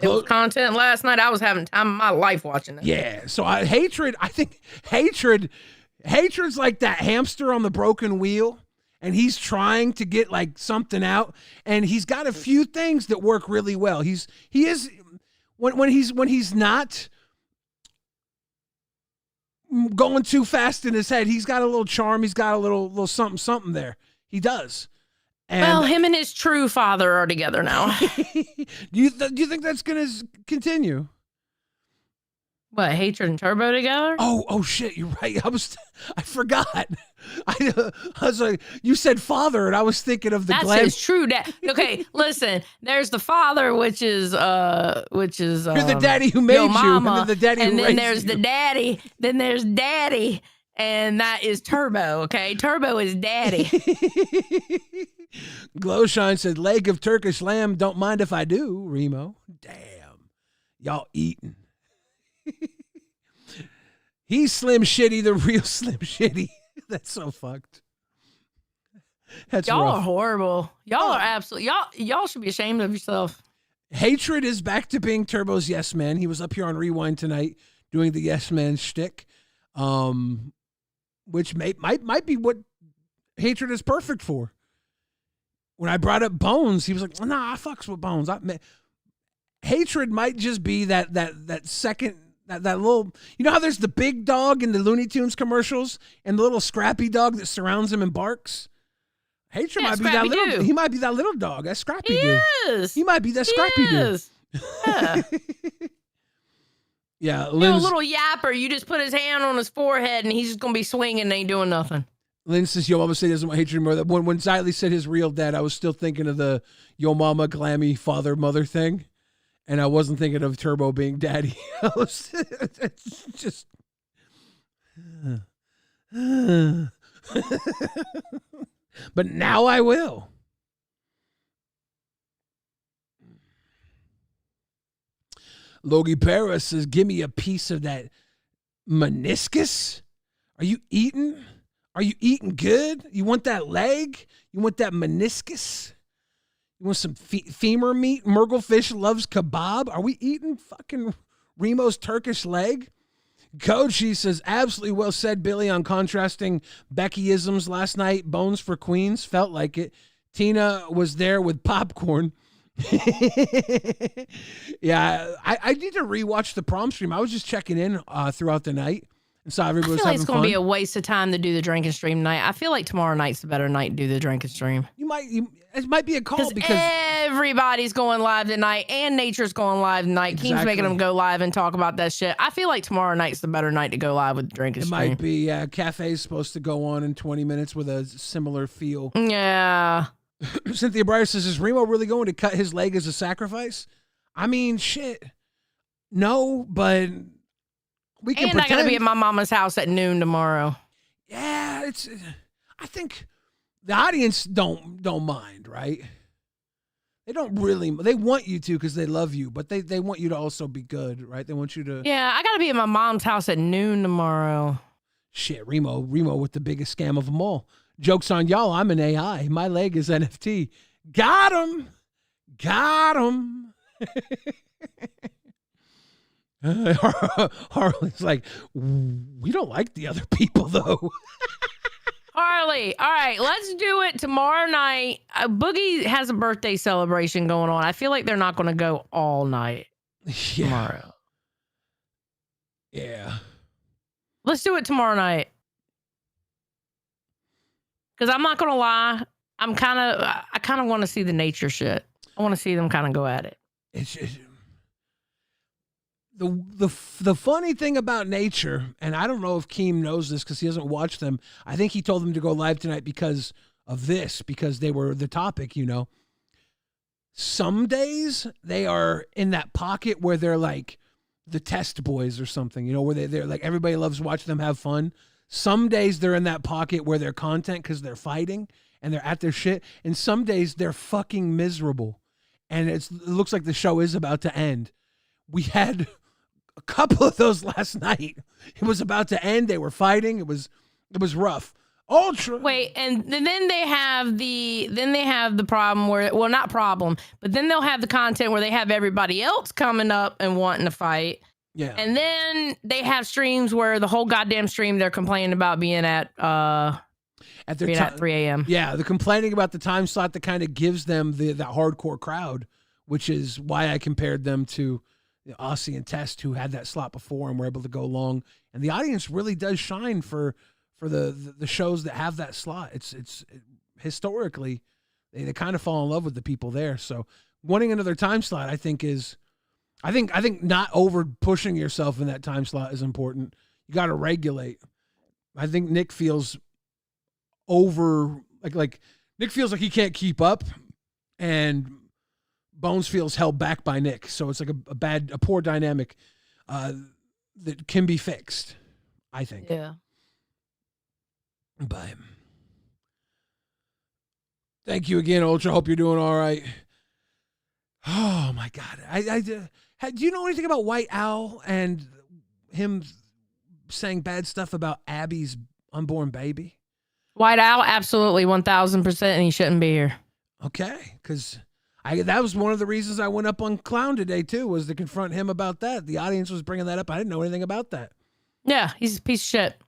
It was content last night. I was having time of my life watching that. Yeah. So I think hatred's like that hamster on the broken wheel, and he's trying to get like something out, and he's got a few things that work really well. He is when he's not going too fast in his head, he's got a little charm, he's got a little something there. He does. And him and his true father are together now. do you think that's going to continue? What, Hatred and Turbo together? Oh shit, you're right. I forgot. I was like, you said father, and I was thinking of the. That's his true dad. Okay, listen. There's the father, which is you're the daddy who made you, mama, and then the daddy and who then raised there's you. the daddy. Then there's daddy, and that is Turbo. Okay, Turbo is daddy. Glowshine said, leg of Turkish lamb, don't mind if I do, Remo. Damn. Y'all eating. He's Slim Shitty, the real Slim Shitty. That's so fucked. That's y'all rough. are horrible. Y'all are absolutely y'all should be ashamed of yourself. Hatred is back to being Turbo's yes man. He was up here on Rewind tonight doing the yes man shtick, which might be what Hatred is perfect for. When I brought up Bones, he was like, "Nah, I fucks with Bones." Hatred might just be that second. That little, you know how there's the big dog in the Looney Tunes commercials and the little scrappy dog that surrounds him and barks? Hatred might be that little, he might be that little dog, that scrappy dude. He might be that scrappy dude. Yeah. Yeah, You know, a little yapper, you just put his hand on his forehead and he's just going to be swinging and ain't doing nothing. Lynn says, yo mama say doesn't want Hatred anymore. When Xylee said his real dad, I was still thinking of the yo mama glammy father mother thing. And I wasn't thinking of Turbo being daddy. It's just. But now I will. Logie Para says, give me a piece of that meniscus. Are you eating? Are you eating good? You want that leg? You want that meniscus? You want some femur meat? Murglefish loves kebab. Are we eating fucking Remo's Turkish leg? Coach, he says, absolutely well said, Billy, on contrasting Beckyisms last night. Bones for Queens. Felt like it. Tina was there with popcorn. Yeah, I need to rewatch the prom stream. I was just checking in throughout the night and saw everybody was having fun. I feel like it's going to be a waste of time to do the drinking stream night. I feel like tomorrow night's the better night to do the drinking stream. It might be a call because everybody's going live tonight and Nature's going live tonight. Exactly. Keem's making them go live and talk about that shit. I feel like tomorrow night's the better night to go live with the drinking stream. It might be. Yeah, Cafe's supposed to go on in 20 minutes with a similar feel. Yeah. Cynthia Breyer says, is Remo really going to cut his leg as a sacrifice? I mean, shit. No, but we can pretend. I gotta be at my mama's house at noon tomorrow. Yeah, I think the audience don't mind, right? They don't really. They want you to because they love you, but they want you to also be good, right? They want you to. Yeah, I gotta be at my mom's house at noon tomorrow. Shit, Remo with the biggest scam of them all. Joke's on y'all. I'm an AI. My leg is NFT. Got him. Harley's like, we don't like the other people though. Harley, all right, let's do it tomorrow night. Boogie has a birthday celebration going on. I feel like they're not going to go all night tomorrow. Yeah. Let's do it tomorrow night. Because I'm not going to lie, I kind of want to see the nature shit. I want to see them kind of go at it. It's just, the funny thing about nature, and I don't know if Keem knows this because he doesn't watch them. I think he told them to go live tonight because of this, because they were the topic, you know. Some days they are in that pocket where they're like the test boys or something, you know, where they're like everybody loves watching them have fun. Some days they're in that pocket where they're content because they're fighting and they're at their shit. And some days they're fucking miserable. And it looks like the show is about to end. We had a couple of those last night. It was about to end. They were fighting. It was rough. Ultra. Wait, and then they have the problem where, well, not problem, but then they'll have the content where they have everybody else coming up and wanting to fight. Yeah. And then they have streams where the whole goddamn stream they're complaining about being at at 3 a.m. Yeah, they're complaining about the time slot that kind of gives them the hardcore crowd, which is why I compared them to Aussie and Test, who had that slot before and were able to go long. And the audience really does shine for the shows that have that slot. It's historically they kind of fall in love with the people there. So wanting another time slot, I think not over pushing yourself in that time slot is important. You got to regulate. I think Nick feels over like Nick feels like he can't keep up, and Bones feels held back by Nick. So it's like a poor dynamic that can be fixed, I think. Yeah. But Thank you again, Ultra. Hope you're doing all right. Oh my God. Do you know anything about White Owl and him saying bad stuff about Abby's unborn baby? White Owl, absolutely 1000%, and he shouldn't be here. Okay, because that was one of the reasons I went up on Clown today too, was to confront him about that. The audience was bringing that up. I didn't know anything about that. Yeah, he's a piece of shit.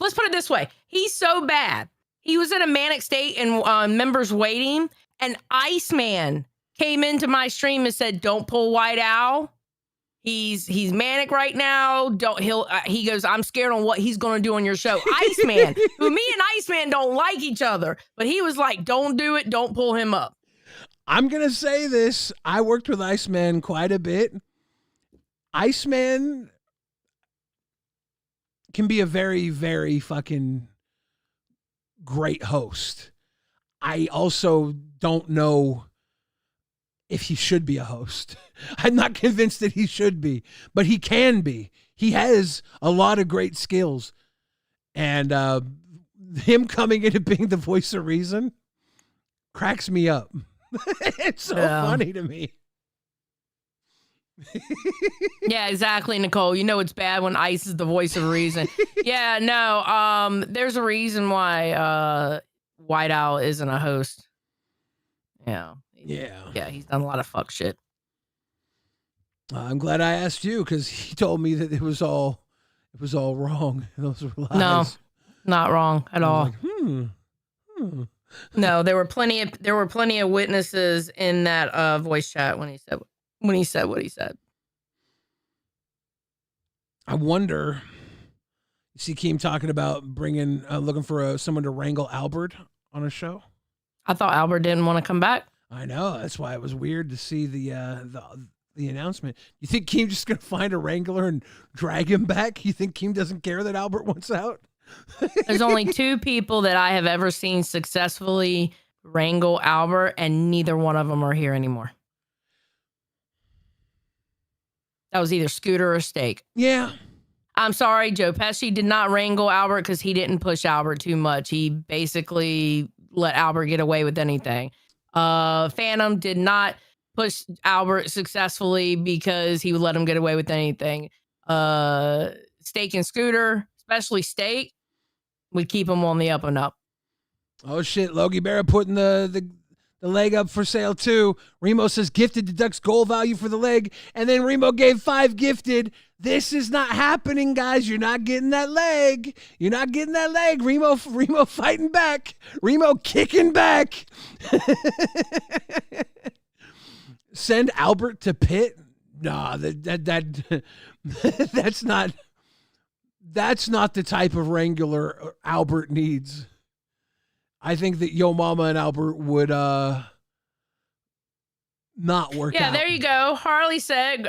Let's put it this way. He's so bad. He was in a manic state and members waiting, and Iceman came into my stream and said, "Don't pull White Owl. He's manic right now. He goes, I'm scared on what he's gonna do on your show." Iceman, who me and Iceman don't like each other, but he was like, "Don't do it. Don't pull him up." I'm gonna say this. I worked with Iceman quite a bit. Iceman can be a very, very fucking great host. I also don't know if he should be a host. I'm not convinced that he should be, but he can be. He has a lot of great skills. And him coming into being the voice of reason cracks me up. It's so funny to me. Yeah, exactly, Nicole. You know it's bad when Ice is the voice of reason. Yeah, no, there's a reason why White Owl isn't a host. Yeah. Yeah, he's done a lot of fuck shit. I'm glad I asked you, because he told me that it was all wrong. Those were lies. No, not wrong at all. Like, No, there were plenty of witnesses in that voice chat when he said what he said. I wonder. You see Keem talking about looking for someone to wrangle Albert on a show. I thought Albert didn't want to come back. I know. That's why it was weird to see the announcement. You think Keem just gonna find a wrangler and drag him back? You think Keem doesn't care that Albert wants out? There's only 2 people that I have ever seen successfully wrangle Albert, and neither one of them are here anymore. That was either Scooter or Steak. Yeah. I'm sorry, Joe Pesci did not wrangle Albert because he didn't push Albert too much. He basically let Albert get away with anything. Phantom did not push Albert successfully because he would let him get away with anything. Steak and Scooter, especially Steak, would keep him on the up and up. Oh shit, Logie Berra putting the leg up for sale too. Remo says gifted deducts goal value for the leg, and then Remo gave 5 gifted. This is not happening, guys. You're not getting that leg. You're not getting that leg. Remo fighting back. Remo kicking back. Send Albert to Pitt? Nah, that's not the type of wrangler Albert needs. I think that Yo Mama and Albert would not work out. Yeah, there you go. Harley said,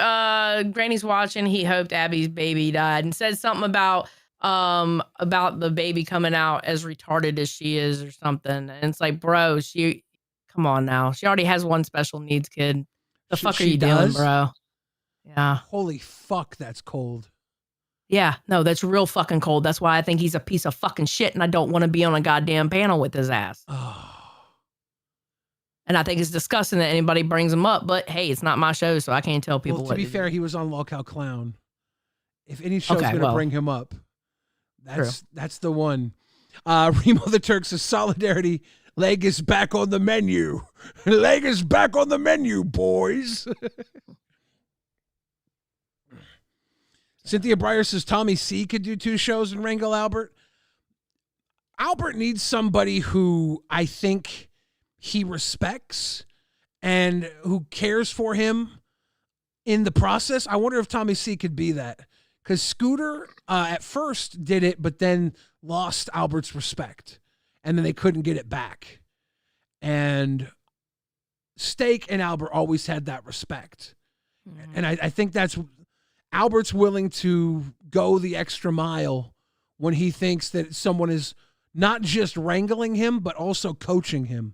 Granny's watching. He hoped Abby's baby died, and said something about the baby coming out as retarded as she is or something. And it's like, bro, come on now. She already has one special needs kid. The fuck are you doing, bro? Yeah. Holy fuck, that's cold. Yeah, no, that's real fucking cold. That's why I think he's a piece of fucking shit, and I don't want to be on a goddamn panel with his ass. Oh. And I think it's disgusting that anybody brings him up, but hey, it's not my show, so I can't tell people To be fair, he was on Lolcow Clown. If any show's going to bring him up, that's the one. Remo the Turk says, solidarity, leg is back on the menu. Leg is back on the menu, boys. Cynthia Breyer says Tommy C could do 2 shows and wrangle Albert. Albert needs somebody who I think he respects and who cares for him in the process. I wonder if Tommy C could be that, because Scooter at first did it, but then lost Albert's respect, and then they couldn't get it back. And Steak and Albert always had that respect. Mm-hmm. And I think that's Albert's willing to go the extra mile when he thinks that someone is not just wrangling him, but also coaching him.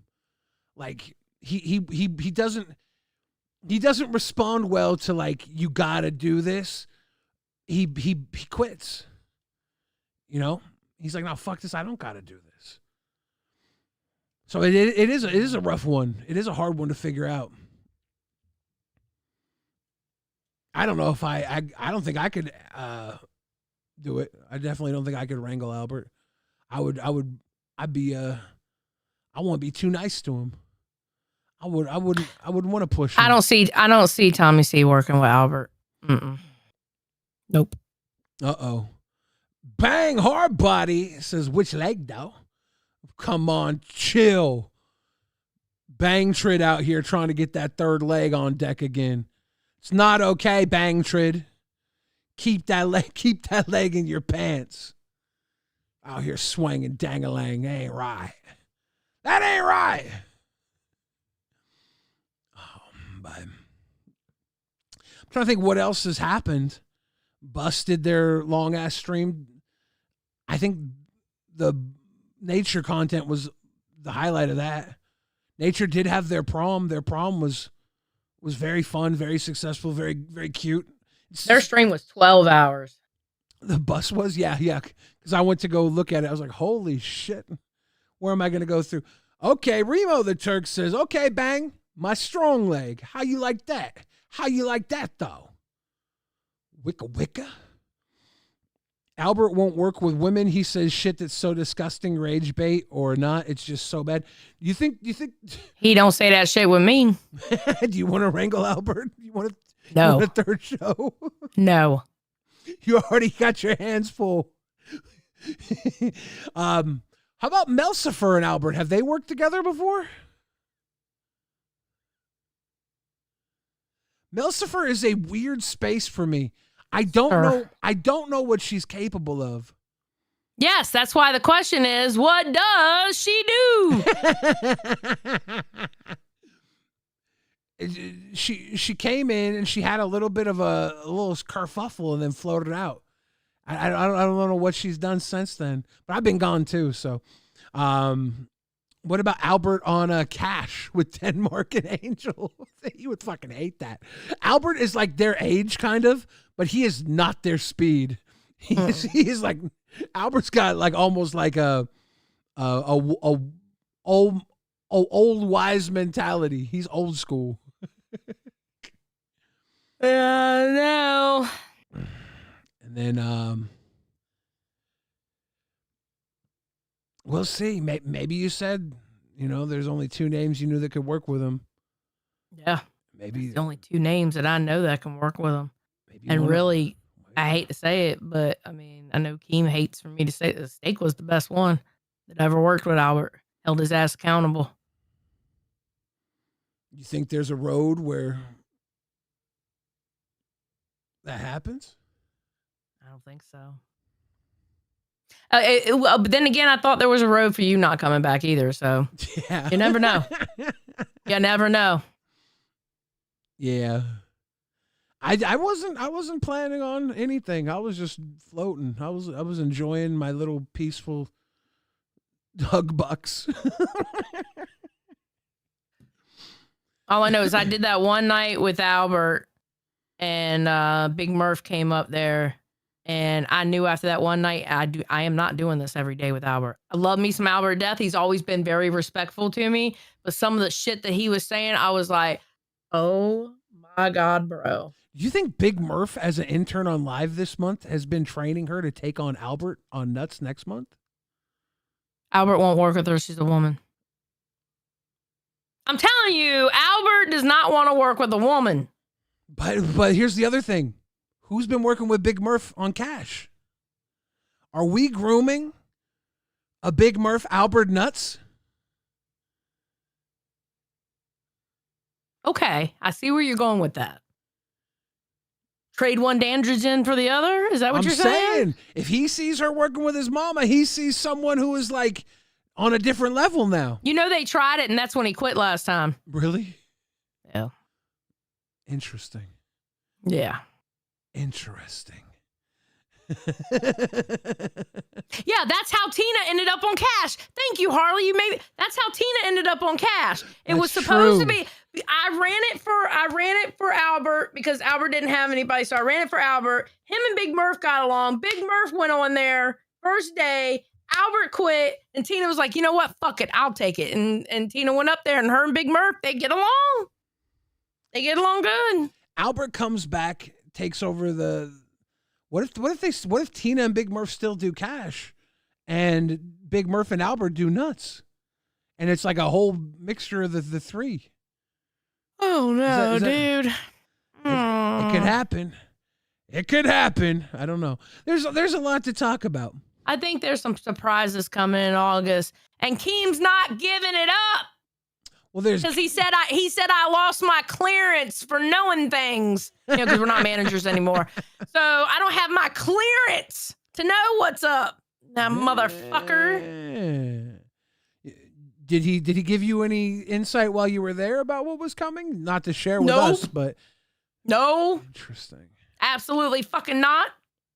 Like he doesn't respond well to like, you gotta do this. He quits. You know, he's like, no, fuck this. I don't gotta do this. So it is a rough one. It is a hard one to figure out. I don't know if I don't think I could do it. I definitely don't think I could wrangle Albert. I want to be too nice to him. I wouldn't want to push him. I don't see Tommy C working with Albert. Nope. Uh-oh. Bang hard body says, which leg though? Come on, chill. Bang Trid out here trying to get that third leg on deck again. It's not okay, Bang Trid. Keep that leg in your pants. Out here swinging dangalang. That ain't right. That ain't right. But I'm trying to think what else has happened. Busted their long ass stream. I think the Nature content was the highlight of that. Nature did have their prom. Their prom was very fun, very successful, very, very cute. Their stream was 12 hours. The bus was? Yeah. Because I went to go look at it. I was like, holy shit. Where am I going to go through? Okay, Remo the Turk says, okay, Bang, my strong leg. How you like that? How you like that, though? Wicca? Albert won't work with women. He says shit that's so disgusting, rage bait or not. It's just so bad. You think he don't say that shit with me? Do you want to wrangle Albert? You want no. a third show? No. You already got your hands full. How about Melcifer and Albert? Have they worked together before? Melcifer is a weird space for me. I don't know what she's capable of. Yes, that's why the question is, what does she do? She came in and she had a little bit of a little kerfuffle and then floated out. I don't know what she's done since then, but I've been gone too. So, what about Albert on Cash with Denmark and Angel? You would fucking hate that. Albert is like their age, kind of, but he is not their speed. He is like Albert's got like almost like a old wise mentality. He's old school. No. And then we'll see. Maybe you said, there's only 2 names you knew that could work with him. Yeah. Maybe the only 2 names that I know that can work with him. And really, I hate to say it, but I mean, I know Keem hates for me to say that Steak was the best one that ever worked with Albert. Held his ass accountable. You think there's a road where that happens? I don't think so. But then again, I thought there was a road for you not coming back either. So yeah. You never know. You never know. Yeah. I wasn't planning on anything. I was just floating. I was enjoying my little peaceful hug bucks. All I know is I did that one night with Albert, and Big Murph came up there, and I knew after that one night I am not doing this every day with Albert. I love me some Albert to death. He's always been very respectful to me, but some of the shit that he was saying, I was like, oh my God, bro. Do you think Big Murph, as an intern on Live this month, has been training her to take on Albert on Nuts next month? Albert won't work with her. She's a woman. I'm telling you, Albert does not want to work with a woman. But here's the other thing. Who's been working with Big Murph on Cash? Are we grooming a Big Murph Albert Nuts? Okay, I see where you're going with that. Trade one androgen for the other? Is that what you're saying? If he sees her working with his mama, he sees someone who is like on a different level now. They tried it, and that's when he quit last time. Really? Yeah. Interesting. Yeah. Interesting. Yeah, that's how Tina ended up on Cash. Thank you, Harley. That's how Tina ended up on Cash. It was supposed to be. I ran it for Albert because Albert didn't have anybody, so I ran it for Albert. Him and Big Murph got along. Big Murph went on there first day. Albert quit, and Tina was like, you know what? Fuck it, I'll take it. And Tina went up there, and her and Big Murph, they get along. They get along good. Albert comes back, takes over the. What if Tina and Big Murph still do cash, and Big Murph and Albert do nuts, and it's like a whole mixture of the three. Oh no, dude! It could happen. It could happen. I don't know. There's a lot to talk about. I think there's some surprises coming in August, and Keem's not giving it up. Well, there's because he said I lost my clearance for knowing things. Because we're not managers anymore, so I don't have my clearance to know what's up. Now, motherfucker. Did he give you any insight while you were there about what was coming? Not to share with us, but no. Interesting. Absolutely fucking not.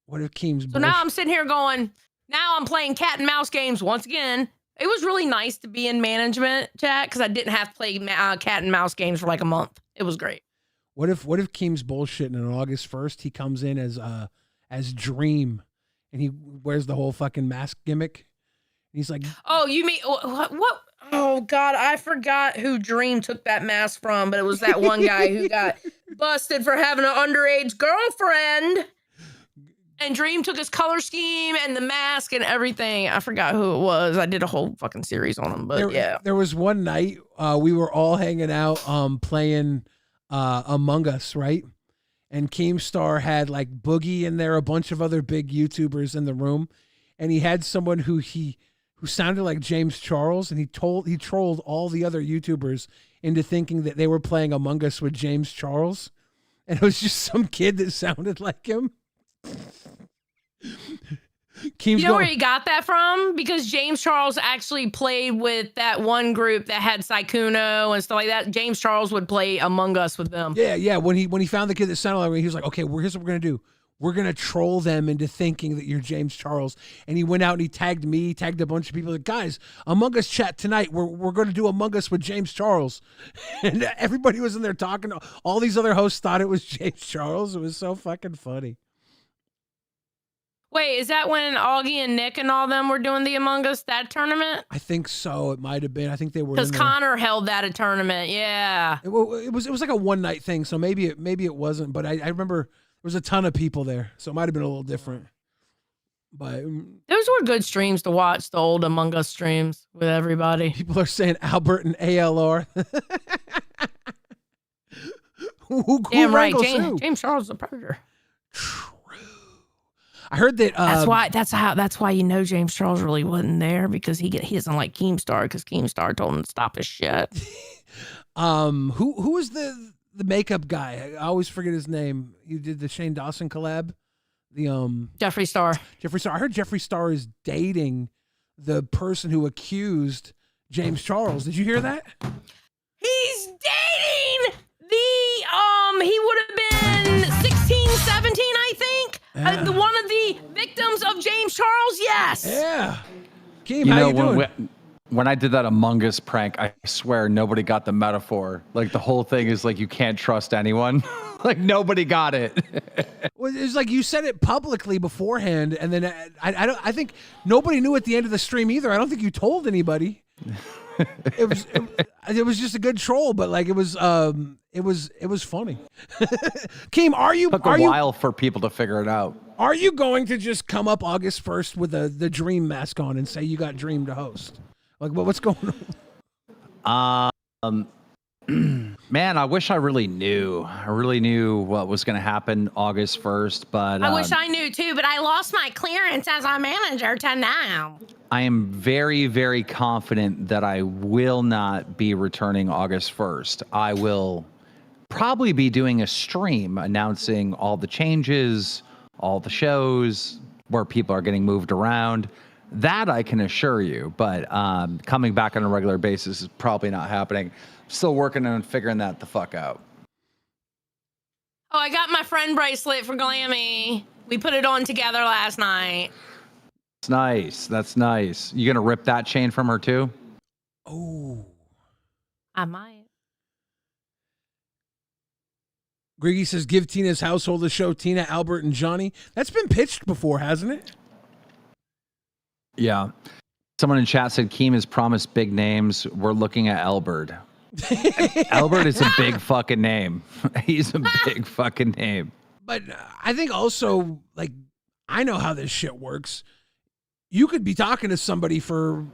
What if Keem's So now I'm sitting here going, now I'm playing cat and mouse games once again. It was really nice to be in management, chat, because I didn't have to play cat and mouse games for like a month. It was great. What if Keem's bullshitting on August 1st? He comes in as Dream, and he wears the whole fucking mask gimmick. And he's like, "Oh, you mean what? Oh God, I forgot who Dream took that mask from, but it was that one guy who got busted for having an underage girlfriend." And Dream took his color scheme and the mask and everything. I forgot who it was. I did a whole fucking series on him, but yeah. There was one night we were all hanging out playing Among Us, right? And Keemstar had like Boogie in there, a bunch of other big YouTubers in the room, and he had someone who sounded like James Charles, and he trolled all the other YouTubers into thinking that they were playing Among Us with James Charles, and it was just some kid that sounded like him. You know where he got that from? Because James Charles actually played with that one group that had Sykkuno and stuff like that. James Charles would play Among Us with them. Yeah. When he found the kid that sounded like him, he was like, okay, here's what we're gonna do. We're gonna troll them into thinking that you're James Charles. And he went out and he tagged me, he tagged a bunch of people. Like, guys, Among Us chat tonight. We're gonna do Among Us with James Charles. And everybody was in there talking. All these other hosts thought it was James Charles. It was so fucking funny. Wait, is that when Augie and Nick and all them were doing the Among Us, that tournament? I think so. It might have been. I think they were. Because Connor held that a tournament. Yeah. It was like a one night thing. So maybe it wasn't. But I remember there was a ton of people there, so it might have been a little different. But those were good streams to watch. The old Among Us streams with everybody. People are saying Albert and ALR. Damn right. James Charles is a predator. I heard that that's why you know James Charles really wasn't there, because he doesn't like Keemstar, because Keemstar told him to stop his shit. Who was the makeup guy? I always forget his name. He did the Shane Dawson collab. The Jeffree Star. I heard Jeffree Star is dating the person who accused James Charles. Did you hear that? He's dating he would have been 16, 17, I think. One of the victims of James Charles, yes. Yeah. Keem, how you doing? When I did that Among Us prank, I swear nobody got the metaphor. Like the whole thing is like you can't trust anyone. Like nobody got it. Well, it's like you said it publicly beforehand, and then I think nobody knew at the end of the stream either. I don't think you told anybody. It was just a good troll, but like it was funny. Keem, are you while for people to figure it out? Are you going to just come up August 1st with the Dream mask on and say you got Dream to host? Like what's going on? Man, I wish I really knew. I really knew what was going to happen August 1st, but I wish I knew too, but I lost my clearance as a manager to now. I am very, very confident that I will not be returning August 1st. I will probably be doing a stream announcing all the changes, all the shows, where people are getting moved around. That I can assure you, but coming back on a regular basis is probably not happening. Still working on figuring that the fuck out. Oh, I got my friend bracelet for Glammy. We put it on together last night. That's nice. That's nice. You gonna rip that chain from her too? Oh, I might. Griggy says, give Tina's household a show. Tina, Albert, and Johnny. That's been pitched before, hasn't it? Yeah. Someone in chat said Keem has promised big names. We're looking at Elbert. Elbert is a big fucking name. He's a big fucking name. But I think also, like, I know how this shit works. You could be talking to somebody for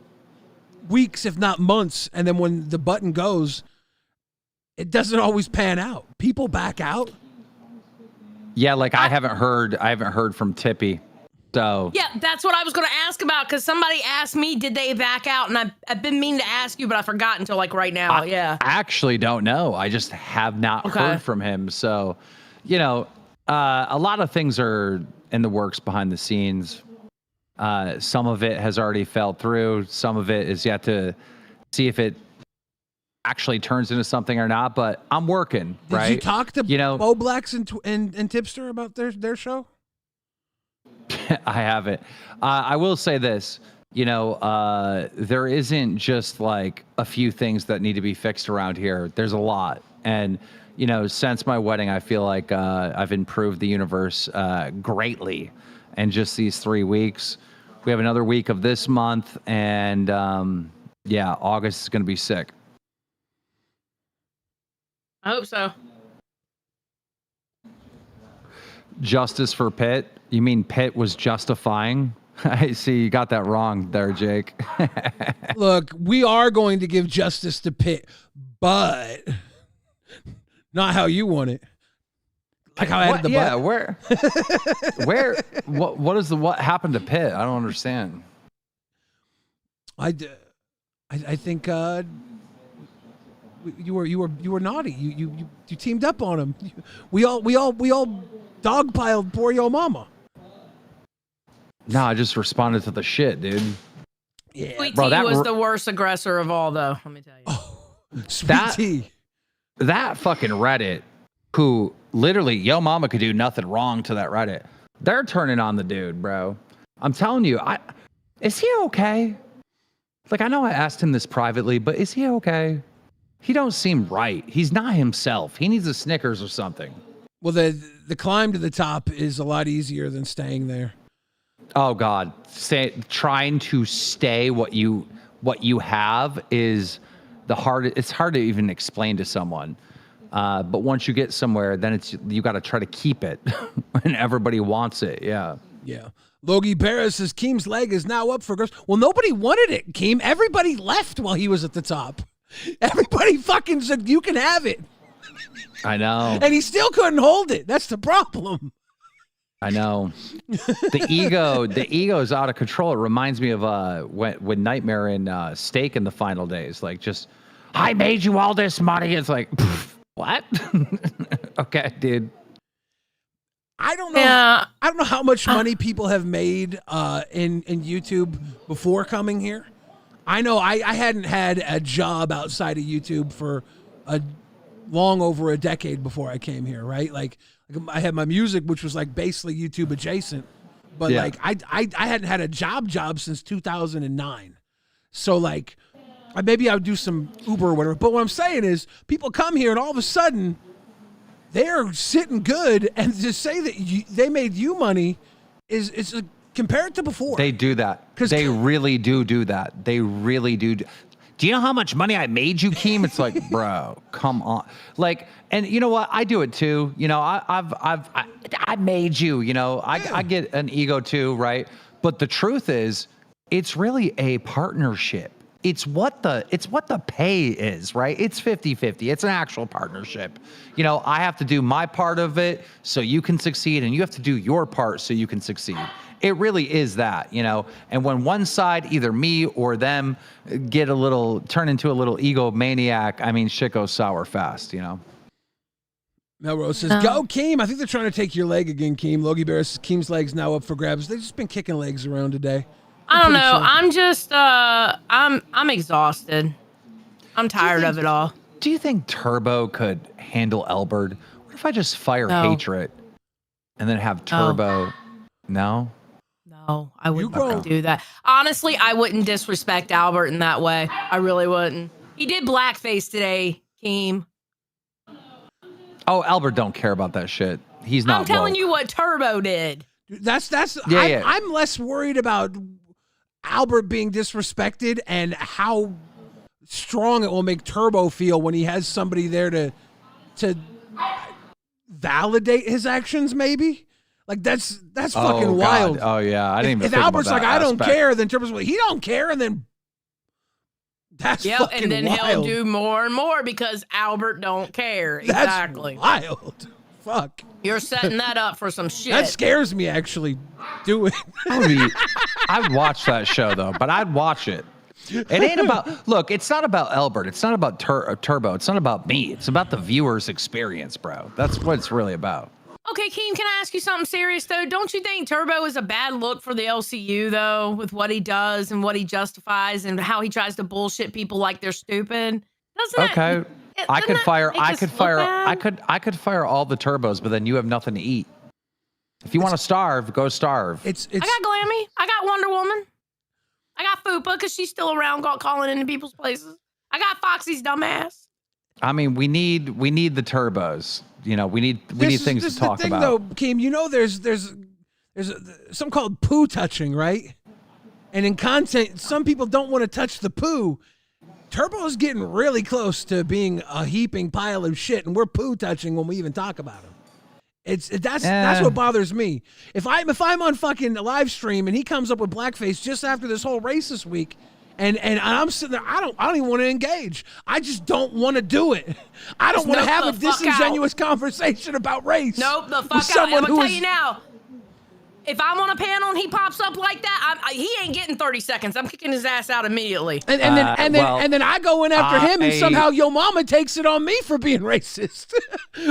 weeks, if not months, and then when the button goes, it doesn't always pan out. People back out. Yeah, like I haven't heard from Tippy. So yeah, that's what I was going to ask about because somebody asked me, did they back out? And I've been meaning to ask you, but I forgot until like right now. I actually don't know. I just have not heard from him. So, you know, a lot of things are in the works behind the scenes. Some of it has already fell through. Some of it is yet to see if it actually turns into something or not. But I'm working. Did you talk to Bo Blacks and Tipster about their show? I haven't. I will say this, you know, there isn't just like a few things that need to be fixed around here. There's a lot. And, you know, since my wedding, I feel like I've improved the universe greatly. And just these 3 weeks, we have another week of this month. And yeah, August is going to be sick. I hope so. Justice for Pitt? You mean Pitt was justifying? I see you got that wrong there, Jake. Look, we are going to give justice to Pitt, but not how you want it. Like how I added the what happened to Pitt? I don't understand. I think you were naughty. You teamed up on him. We all dogpiled poor yo mama. No, I just responded to the shit, dude. Yeah, Sweet Tea was the worst aggressor of all, though. Let me tell you. Oh, Sweet Tea. That fucking Reddit, who literally yo mama could do nothing wrong to that Reddit. They're turning on the dude, bro. I'm telling you, is he okay? Like, I know I asked him this privately, but is he okay? He don't seem right. He's not himself. He needs a Snickers or something. Well, the climb to the top is a lot easier than staying there. Oh God, trying to stay what you have is the hard. It's hard to even explain to someone. But once you get somewhere, then you got to try to keep it, and everybody wants it. Yeah. Yeah. Logie Barra says Keem's leg is now up for grabs. Well, nobody wanted it, Keem. Everybody left while he was at the top. Everybody fucking said you can have it. I know. And he still couldn't hold it. That's the problem. I know. The ego is out of control. It reminds me of when Nightmare and Steak in the final days. Like, just, I made you all this money. It's like, what? Okay, dude. I don't know. Yeah. I don't know how much money people have made in YouTube before coming here. I know I hadn't had a job outside of YouTube for long over a decade before I came here, right? Like I had my music, which was like basically YouTube adjacent, but like I hadn't had a job since 2009. So like maybe I would do some Uber or whatever. But what I'm saying is people come here and all of a sudden they're sitting good, and to say that they made you money is compared to before. They do that. They really do that. They really do. Do you know how much money I made you, Keem? It's like, bro, come on. Like, and you know what? I do it too. You know, I made you. You know, I get an ego too, right? But the truth is, it's really a partnership. It's what the pay is, right? It's 50-50. It's an actual partnership. You know, I have to do my part of it so you can succeed, and you have to do your part so you can succeed. It really is that, you know. And when one side, either me or them, turn into a little egomaniac, I mean, shit goes sour fast, you know. Melrose says, go, Keem. I think they're trying to take your leg again, Keem. Logie Bear says, Keem's leg's now up for grabs. They've just been kicking legs around today. I don't know. Sure. I'm just, I'm exhausted. I'm tired of it all. Do you think Turbo could handle Elbert? What if I just fire Hatred and then have Turbo? No? No, I wouldn't do that. Honestly, I wouldn't disrespect Albert in that way. I really wouldn't. He did blackface today, Keem. Oh, Albert don't care about that shit. He's not. I'm telling you what Turbo did. I'm less worried about Albert being disrespected and how strong it will make Turbo feel when he has somebody there to validate his actions, maybe. Like that's fucking wild. Oh yeah, I didn't even If think Albert's about like, that I don't aspect. care, then Turbo's like, he don't care, and then that's fucking and then wild. he'll do more and more because Albert don't care. Exactly. That's wild. Fuck. You're setting that up for some shit. That scares me, actually. Do it. I'd watch that show though, but I'd watch it. It ain't about. Look, it's not about Albert. It's not about Turbo. It's not about me. It's about the viewer's experience, bro. That's what it's really about. Okay, Keem, can I ask you something serious, though? Don't you think Turbo is a bad look for the LCU, though, with what he does and what he justifies and how he tries to bullshit people like they're stupid? Okay. I could fire all the Turbos, but then you have nothing to eat. If you want to starve, go starve. I got Glammy. I got Wonder Woman. I got Fupa because she's still around calling into people's places. I got Foxy's dumbass. I mean, we need the Turbos. You know, we need things to talk the thing, about. Though, Keem, you know, there's something called poo touching, right? And in content, some people don't want to touch the poo. Turbo's getting really close to being a heaping pile of shit, and we're poo touching when we even talk about him. That's what bothers me. If I'm on fucking live stream and he comes up with blackface just after this whole racist week, and I'm sitting there, I don't even want to engage. I just don't want to do it. I don't want to have a disingenuous conversation about race. Nope, the fuck out. I'm gonna tell you now. If I'm on a panel and he pops up like that, he ain't getting 30 seconds. I'm kicking his ass out immediately. And then I go in after him, and somehow Yo Mama takes it on me for being racist.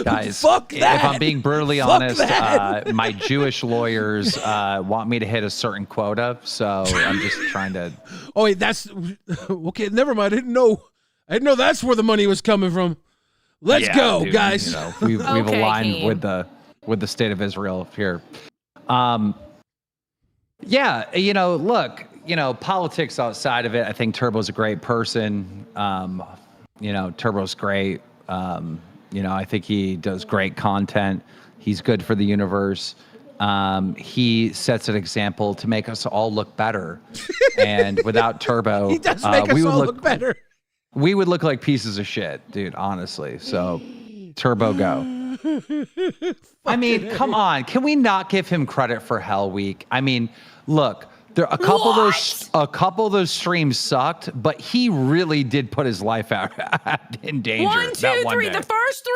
Guys, fuck that. If I'm being brutally Fuck honest, that. my Jewish lawyers want me to hit a certain quota, so I'm just trying to. Oh wait, that's okay. Never mind. I didn't know that's where the money was coming from. Let's go, dude, guys. You know, we've aligned with the state of Israel here. Yeah, you know, look, you know, politics outside of it, I think Turbo's a great person. You know, Turbo's great. You know, I think he does great content. He's good for the universe. He sets an example to make us all look better. And without Turbo, he does make us all look better. We would look like pieces of shit, dude, honestly. So, Turbo, go. I mean, come on. Can we not give him credit for Hell Week? I mean, look, a couple of those streams sucked, but he really did put his life out in danger. 1, 2, 3. The first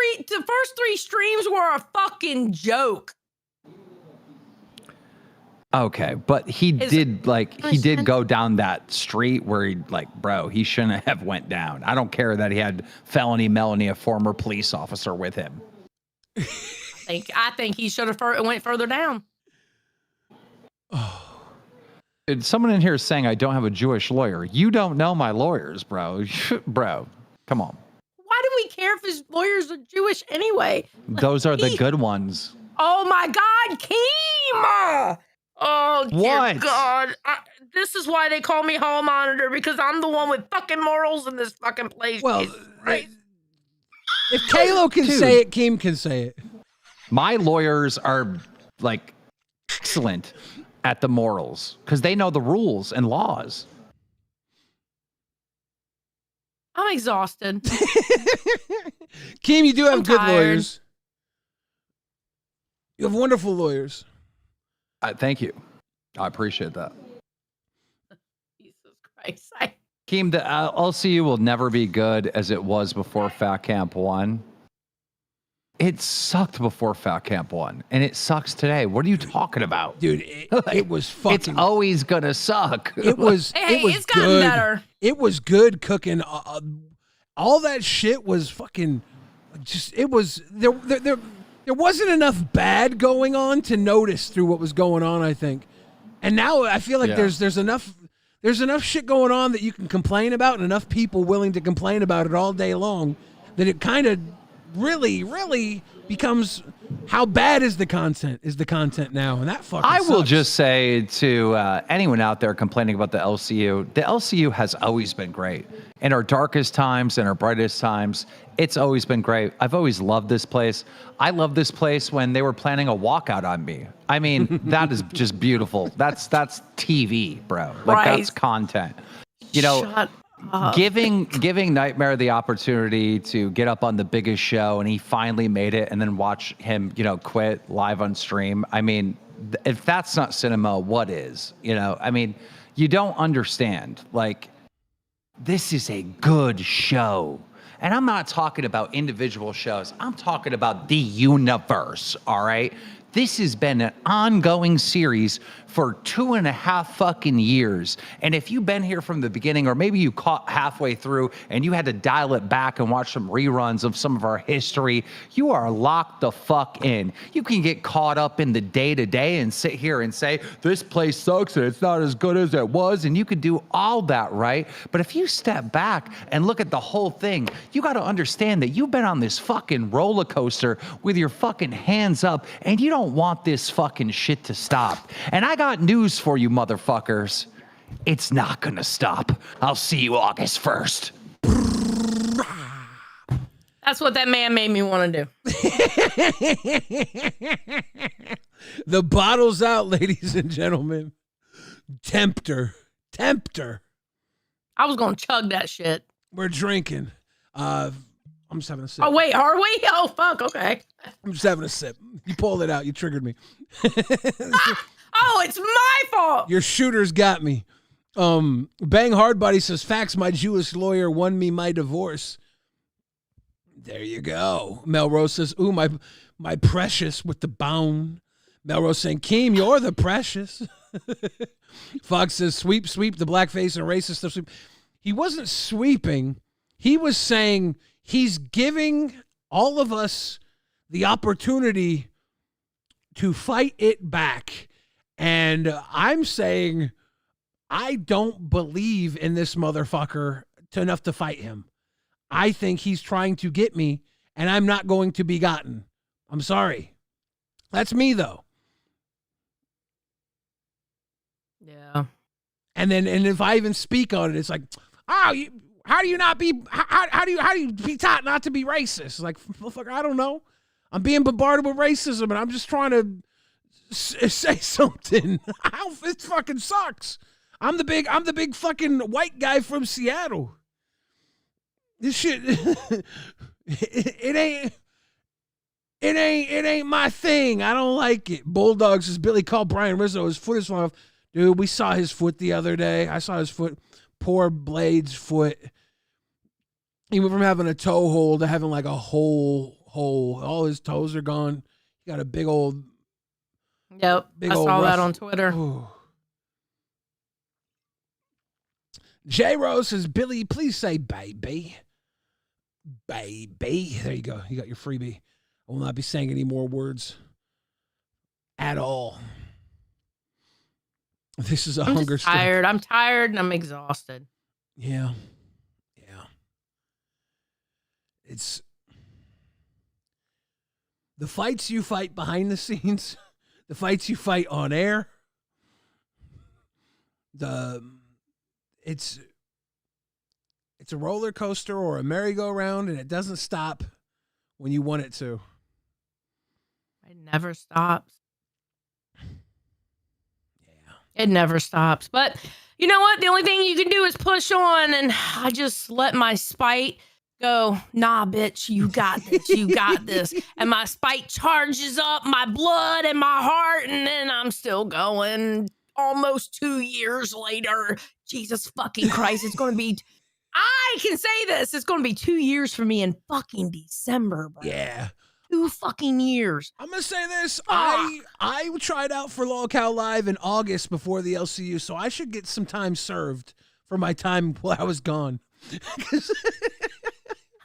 three streams were a fucking joke. Okay, but he did go down that street where he bro, he shouldn't have went down. I don't care that he had Felony Melanie, a former police officer, with him. I think he should have went further down. Dude, someone in here is saying I don't have a Jewish lawyer. You don't know my lawyers, bro. Bro, come on. Why do we care if his lawyers are Jewish anyway? Those are the good ones. Oh my God, Keem! Oh dear What? God! This is why they call me hall monitor, because I'm the one with fucking morals in this fucking place. Well, right? If Kalo can say it, Keem can say it. My lawyers are excellent at the morals because they know the rules and laws. I'm exhausted. Keem, you do have good tired. lawyers. You have wonderful lawyers. Thank you. I appreciate that. Jesus Christ. Keem, the LCU will never be good as it was before Fat Camp 1. It sucked before Fat Camp 1, and it sucks today. What are you talking about? Dude, it was fucking... It's always going to suck. It was it's gotten good. better. It was good cooking. All that shit was fucking... Just, it was... There wasn't enough bad going on to notice through what was going on, I think. And now I feel like there's enough shit going on that you can complain about, and enough people willing to complain about it all day long that it kind of really becomes how bad is the content now, and that fucking I will sucks. just say to anyone out there complaining about the LCU has always been great. In our darkest times and our brightest times, it's always been great. I've always loved this place. I love this place when they were planning a walkout on me. I mean, that is just beautiful. That's TV, bro. Like, that's content. You know, Shut up. giving Nightmare the opportunity to get up on the biggest show, and he finally made it, and then watch him, quit live on stream. I mean, if that's not cinema, what is? I mean, you don't understand. Like, this is a good show. And I'm not talking about individual shows. I'm talking about the universe, all right? This has been an ongoing series for 2.5 fucking years. And if you've been here from the beginning, or maybe you caught halfway through and you had to dial it back and watch some reruns of some of our history, you are locked the fuck in. You can get caught up in the day-to-day and sit here and say, this place sucks and it's not as good as it was, and you could do all that, right? But if you step back and look at the whole thing, you got to understand that you've been on this fucking roller coaster with your fucking hands up, and you don't want this fucking shit to stop. And I got news for you, motherfuckers. It's not gonna stop. I'll see you August 1st. That's what that man made me want to do. The bottle's out, ladies and gentlemen. Tempter. I was gonna chug that shit. We're drinking. I'm just having a sip. Oh wait, are we? Oh fuck. Okay. I'm just having a sip. You pulled it out. You triggered me. Oh, it's my fault. Your shooters got me. Bang Hardbody says, facts, my Jewish lawyer won me my divorce. There you go. Melrose says, ooh, my precious with the bone. Melrose saying, Keem, you're the precious. Fox says, sweep, the blackface and racist stuff. Sweep. He wasn't sweeping. He was saying he's giving all of us the opportunity to fight it back. And I'm saying I don't believe in this motherfucker enough to fight him. I think he's trying to get me, and I'm not going to be gotten. I'm sorry. That's me, though. Yeah. And if I even speak on it, it's like, how do you be taught not to be racist? Like, motherfucker, I don't know. I'm being bombarded with racism, and I'm just trying to say something. It fucking sucks. I'm the big fucking white guy from Seattle. This shit, it ain't my thing. I don't like it. Bulldogs says Billy called Brian Rizzo. His foot is falling off. Dude, we saw his foot the other day. I saw his foot. Poor Blade's foot. He went from having a toe hole to having like a whole hole. All his toes are gone. He got a big old. Yep, I saw that on Twitter. Ooh. J Rose says, Billy, please say baby. Baby. There you go. You got your freebie. I will not be saying any more words at all. This is a I'm hunger just tired. I'm tired and I'm exhausted. Yeah. It's the fights you fight behind the scenes, the fights you fight on air. It's a roller coaster or a merry-go-round, and it doesn't stop when you want it to. It never stops. It never stops. But you know what? The only thing you can do is push on, and I just let my spite go, nah, bitch, you got this. You got this. And my spite charges up my blood and my heart, and then I'm still going almost 2 years later. Jesus fucking Christ. It's going to be, I can say this, it's going to be 2 years for me in fucking December, bro. Yeah. 2 fucking years. I'm going to say this. I tried out for LolCow Live in August before the LCU, so I should get some time served for my time while I was gone. How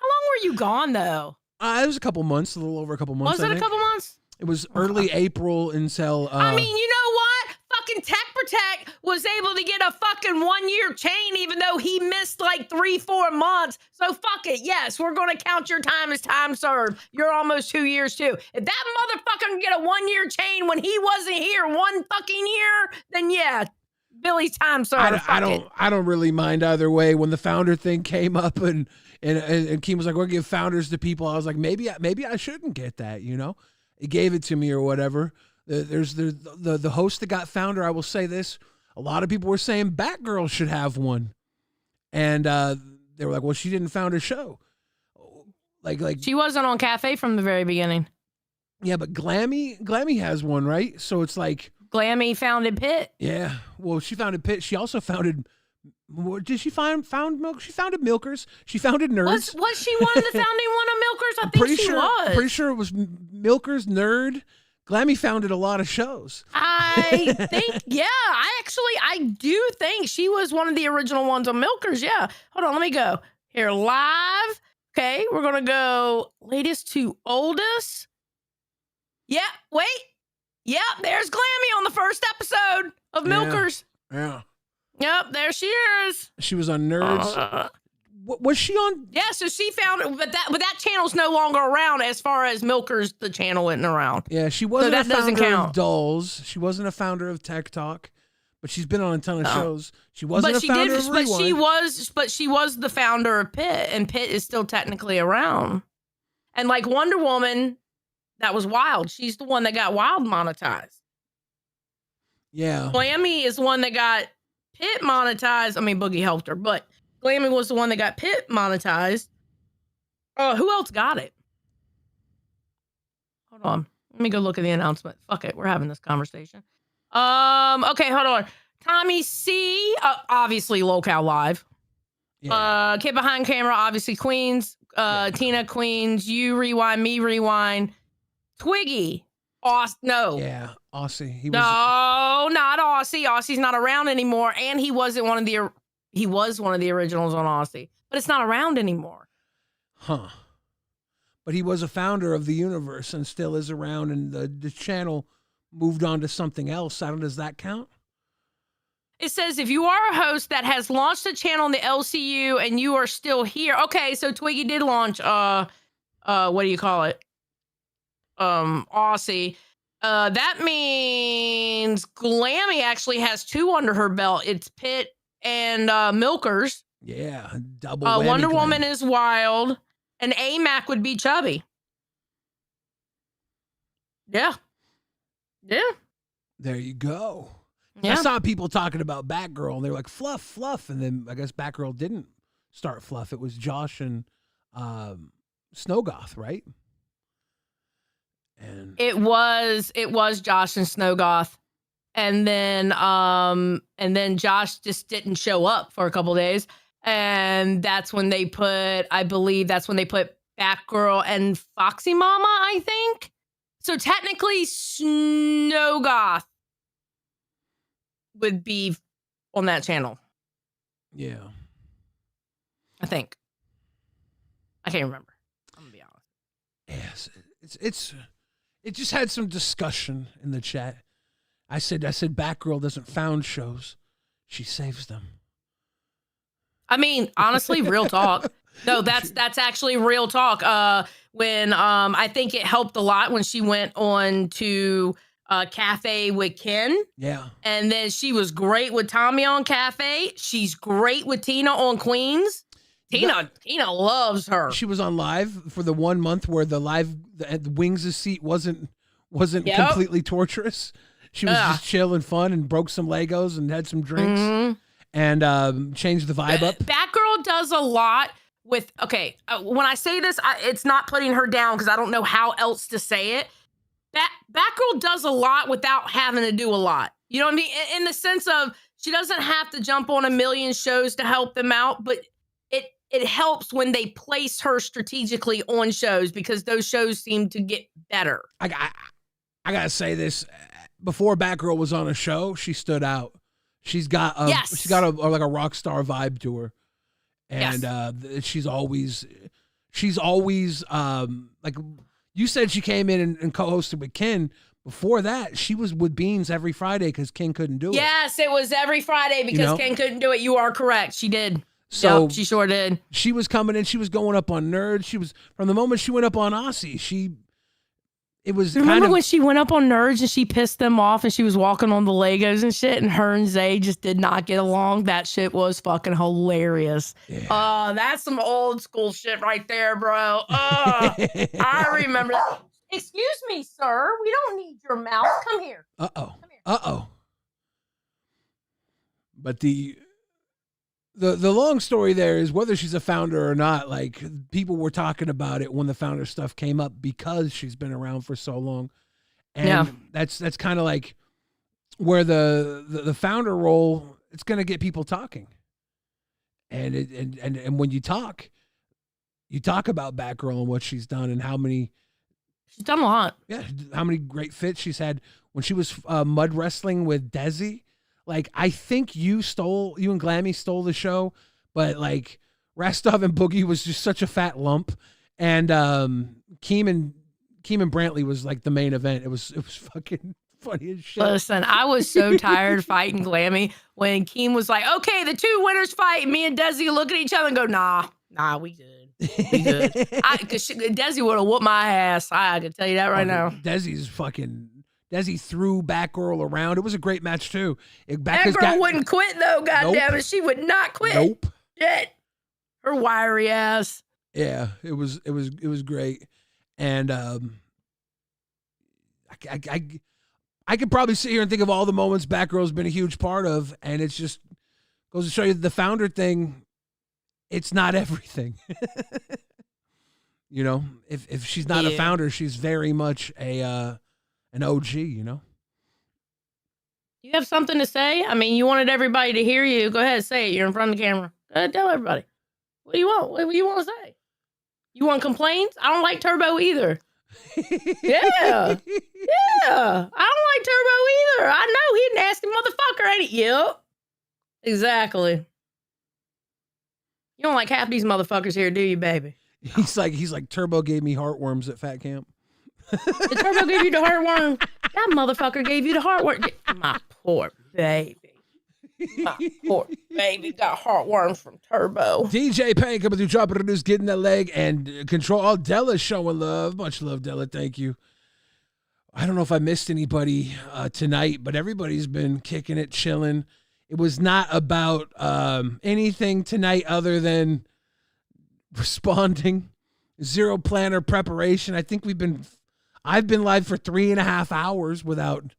long were you gone, though? It was a couple months, a little over a couple months. Was it a couple months? It was early April until... I mean, you know what? Fucking Tech Protect was able to get a fucking 1-year chain, even though he missed like 3-4 months. So fuck it. Yes, we're going to count your time as time served. You're almost 2 years too. If that motherfucker can get a 1-year chain when he wasn't here 1 fucking year, then yeah, Billy's time served. I don't really mind either way. When the founder thing came up and Keem was like, we'll give founders to people, I was like, maybe I shouldn't get that, you know? He gave it to me or whatever. There's the host that got founder. I will say this: a lot of people were saying Batgirl should have one, and they were like, "Well, she didn't found her show." Like she wasn't on Cafe from the very beginning. Yeah, but Glammy has one, right? So it's like Glammy founded Pitt. Yeah, well, she founded Pitt. She also founded. Did she found Milk? She founded Milkers. She founded Nerds. Was she one of the founding one of Milkers? I think she was. Pretty sure it was Milkers, Nerd. Glammy founded a lot of shows. I think, yeah. I do think she was one of the original ones on Milkers. Yeah. Hold on, let me go here live. Okay, we're gonna go latest to oldest. Yeah. Wait. Yep. There's Glammy on the first episode of Milkers. Yeah. Yep, there she is. She was on Nerds. Was she on? Yeah, so she found it, but that channel's no longer around as far as Milkers, the channel isn't around. Yeah, she wasn't a founder of Dolls. She wasn't a founder of Tech Talk, but she's been on a ton of shows. She wasn't a founder of Rewind. But she was the founder of Pitt, and Pitt is still technically around. And like Wonder Woman, that was Wild. She's the one that got Wild monetized. Yeah. Glammy is the one that got Pitt monetized. I mean, Boogie helped her, but Glammy was the one that got Pitt monetized. Who else got it? Hold on. Let me go look at the announcement. Fuck it. We're having this conversation. Okay, hold on. Tommy C. Obviously, Local Live. Yeah. Kid Behind Camera, obviously Queens. Tina Queens. You Rewind, Me Rewind. Twiggy. No. Yeah, Aussie. No, not Aussie. Aussie's not around anymore, and he was one of the originals on Aussie, but it's not around anymore. Huh. But he was a founder of the universe and still is around, and the channel moved on to something else. Does that count? It says if you are a host that has launched a channel in the LCU and you are still here. Okay, so Twiggy did launch what do you call it? Aussie. That means Glammy actually has 2 under her belt. It's Pitt and Milkers. Yeah, double. Wonder Woman is Wild, and AMAC would be Chubby. Yeah. There you go. Yeah. I saw people talking about Batgirl, and they're like, fluff, and then I guess Batgirl didn't start fluff. It was Josh and Snowgoth, right? And it was Josh and Snowgoth, and then Josh just didn't show up for a couple days, and that's when they put Batgirl and Foxy Mama, I think. So technically, Snowgoth would be on that channel. Yeah, I think. I can't remember. I'm gonna be Yes, honest. it just had some discussion in the chat. I said Batgirl doesn't found shows, she saves them. I mean, honestly, real talk. No, that's actually real talk. When I think it helped a lot when she went on to Cafe with Ken. Yeah. And then she was great with Tommy on Cafe. She's great with Tina on Queens. Tina loves her. She was on live for the 1 month where the Wings' seat wasn't completely torturous. She was just chill and fun and broke some Legos and had some drinks and changed the vibe up. Batgirl does a lot with, when I say this, it's not putting her down because I don't know how else to say it. Batgirl does a lot without having to do a lot. You know what I mean? In the sense of she doesn't have to jump on a million shows to help them out, but it helps when they place her strategically on shows because those shows seem to get better. I gotta say this: before Batgirl was on a show, she stood out. She's got a like a rock star vibe to her, and she's always like you said. She came in and co-hosted with Ken, Before that, she was with Beans every Friday because King couldn't do it. Yes, it was every Friday because King couldn't do it. You are correct. She did. So yep, she sure did. She was coming in. She was going up on Nerds. She was, from the moment she went up on Aussie, Remember when she went up on Nerds and she pissed them off and she was walking on the Legos and shit, and her and Zay just did not get along? That shit was fucking hilarious. Yeah. That's some old school shit right there, bro. I remember that. Excuse me, sir. We don't need your mouse. Come here. Uh-oh. But the long story there is, whether she's a founder or not, like, people were talking about it when the founder stuff came up because she's been around for so long. And that's kind of like where the founder role, it's going to get people talking. And when you talk about Batgirl and what she's done and how many... She's done a lot. Yeah, how many great fits she's had when she was mud wrestling with Desi. Like, I think you and Glammy stole the show, but like Rostov and Boogie was just such a fat lump, and Keem and Brantley was like the main event. It was fucking funny as shit. Listen, I was so tired fighting Glammy when Keem was like, "Okay, the two winners fight." And me and Desi look at each other and go, "Nah, we good." We good. Because Desi would have whooped my ass. I can tell you that right now. Desi threw Batgirl around. It was a great match too. Batgirl wouldn't quit though. Goddamn it, she would not quit. Nope. Shit. Her wiry ass. Yeah, it was great, and I could probably sit here and think of all the moments Batgirl's been a huge part of, and it's just goes to show you the founder thing. It's not everything. You know, if she's not a founder, she's very much an OG, you know. You have something to say? I mean, you wanted everybody to hear you. Go ahead, say it. You're in front of the camera. Go ahead, tell everybody. What do you want? What do you want to say? You want complaints? I don't like Turbo either. Yeah. I don't like Turbo either. I know he's a nasty motherfucker, ain't he? Yep. Exactly. You don't like half these motherfuckers here, do you, baby? He's like Turbo gave me heartworms at Fat Camp. The Turbo gave you the heartworm. That motherfucker gave you the heartworm. My poor baby. My poor baby got heartworms from Turbo. DJ Payne coming through, dropping the news, getting that leg, and Control. Oh, Della's showing love. Much love, Della. Thank you. I don't know if I missed anybody tonight, but everybody's been kicking it, chilling. It was not about anything tonight other than responding. Zero plan or preparation. I think I've been live for 3.5 hours without.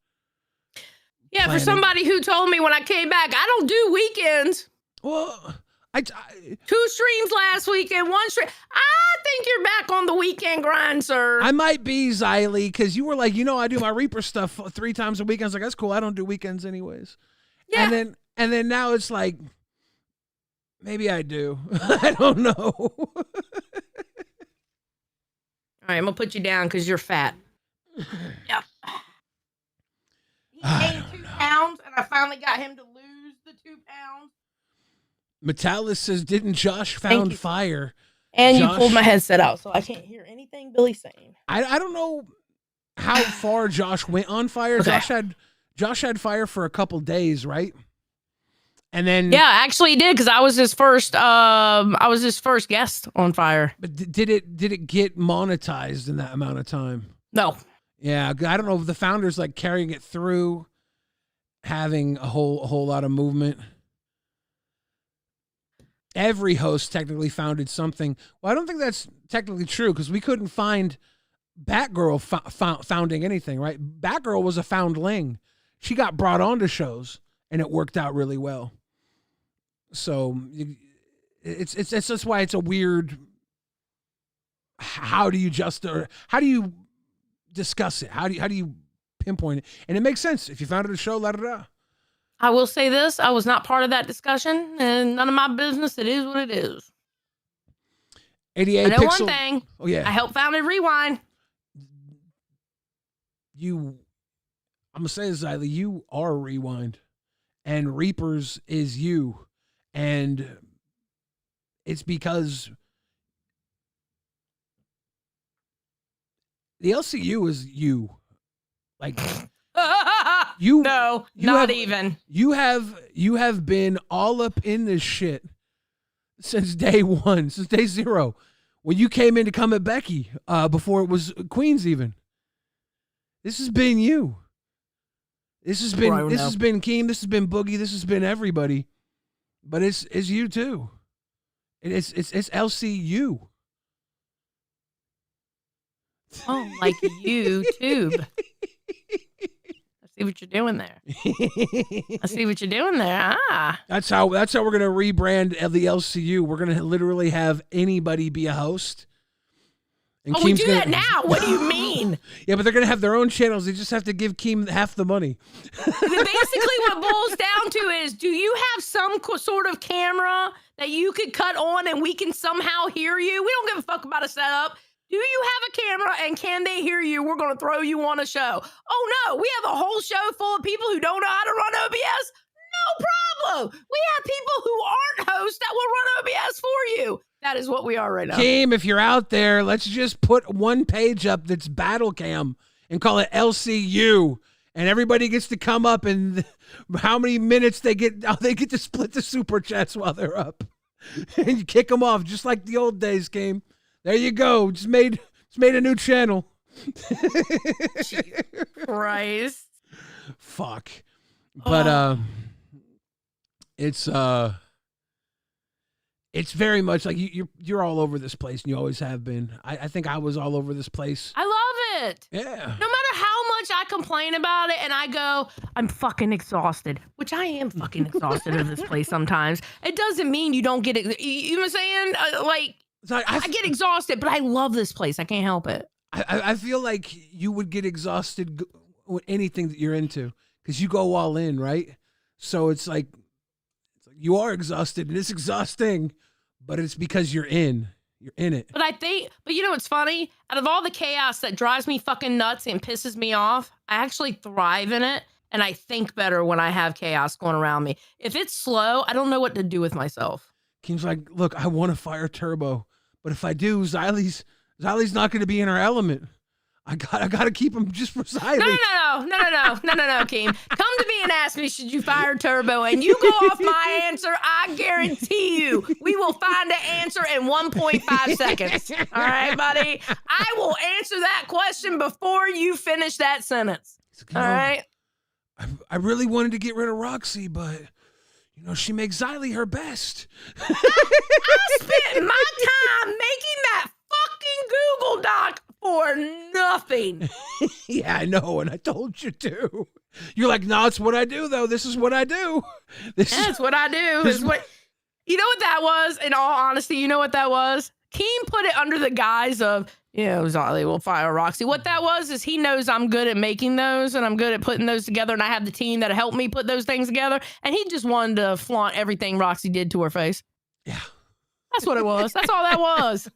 Yeah, planning. For somebody who told me when I came back, I don't do weekends. Well, 2 streams last weekend, 1 stream. I think you're back on the weekend grind, sir. I might be, Xylee, because you were like, I do my Reaper stuff 3 times a week. I was like, that's cool. I don't do weekends anyways. Yeah. And then now it's like, maybe I do. I don't know. All right, I'm going to put you down because you're fat. Yep. He gained 2 pounds, and I finally got him to lose the 2 pounds. Metalis says, didn't Josh found fire? And you pulled my headset out, so I can't hear anything Billy's saying. I don't know how far Josh went on fire. Okay. Josh had fire for a couple days, right? And then actually he did, because I was his first guest on fire. But did it get monetized in that amount of time? No. Yeah, I don't know if the founder's like carrying it through, having a whole lot of movement. Every host technically founded something. Well, I don't think that's technically true, because we couldn't find Batgirl founding anything, right? Batgirl was a foundling. She got brought onto shows, and it worked out really well. So it's just why it's a weird. How do you discuss it? How do you pinpoint it? And it makes sense if you founded a show. I will say this: I was not part of that discussion, and none of my business. It is what it is. 88 I know Pixel. One thing. Oh yeah, I helped founded Rewind. I'm gonna say this, Xylee, you are Rewind, and Reapers is you, and it's because the LCU is you. Like not even. You have been all up in this shit since day one, since day zero, when you came in to come at Becky before it was Queens even. This has been you. This has been Keem. This has been Boogie. This has been everybody. But it's you too. It's LCU. Oh, like YouTube. I see what you're doing there. That's how we're gonna rebrand the LCU. We're gonna literally have anybody be a host. And we do that now. What do you mean? Yeah, but they're gonna have their own channels. They just have to give Keem half the money. Basically, what it boils down to is, do you have some sort of camera that you could cut on and we can somehow hear you? We don't give a fuck about a setup. Do you have a camera and can they hear you? We're going to throw you on a show. Oh, no, we have a whole show full of people who don't know how to run OBS? No problem. We have people who aren't hosts that will run OBS for you. That is what we are right now. Keem, if you're out there, let's just put one page up that's battle cam and call it LCU. And everybody gets to come up and how many minutes they get to split the super chats while they're up. And you kick them off just like the old days, Keem. There you go. Just made a new channel. Christ. Fuck. But it's very much like you're all over this place and you always have been. I think I was all over this place. I love it. Yeah. No matter how much I complain about it and I go, I'm fucking exhausted, which I am fucking exhausted of this place sometimes. It doesn't mean you don't get it. You know what I'm saying? I get exhausted, but I love this place. I can't help it. I feel like you would get exhausted with anything that you're into because you go all in, right? So it's like you are exhausted and it's exhausting, but it's because you're in it. But you know what's funny? Out of all the chaos that drives me fucking nuts and pisses me off, I actually thrive in it. And I think better when I have chaos going around me. If it's slow, I don't know what to do with myself. Keem's like, look, I want to fire Turbo, but if I do, Xylie's not going to be in her element. I gotta keep him just for Xylie. No, Keem. Come to me and ask me, should you fire Turbo? And you go off my answer, I guarantee you, we will find an answer in 1.5 seconds. All right, buddy? I will answer that question before you finish that sentence. All right? I really wanted to get rid of Roxy, but she makes Xylie her best. I spent my time making that fucking Google Doc for nothing. Yeah, I know, and I told you to. You're like, no, it's what I do, though. This is what I do. That's what I do. You know what that was? In all honesty, you know what that was? Keem put it under the guise of, Xylie will fire Roxy. What that was is he knows I'm good at making those and I'm good at putting those together, and I have the team that helped me put those things together, and he just wanted to flaunt everything Roxy did to her face. Yeah. That's what it was. That's all that was.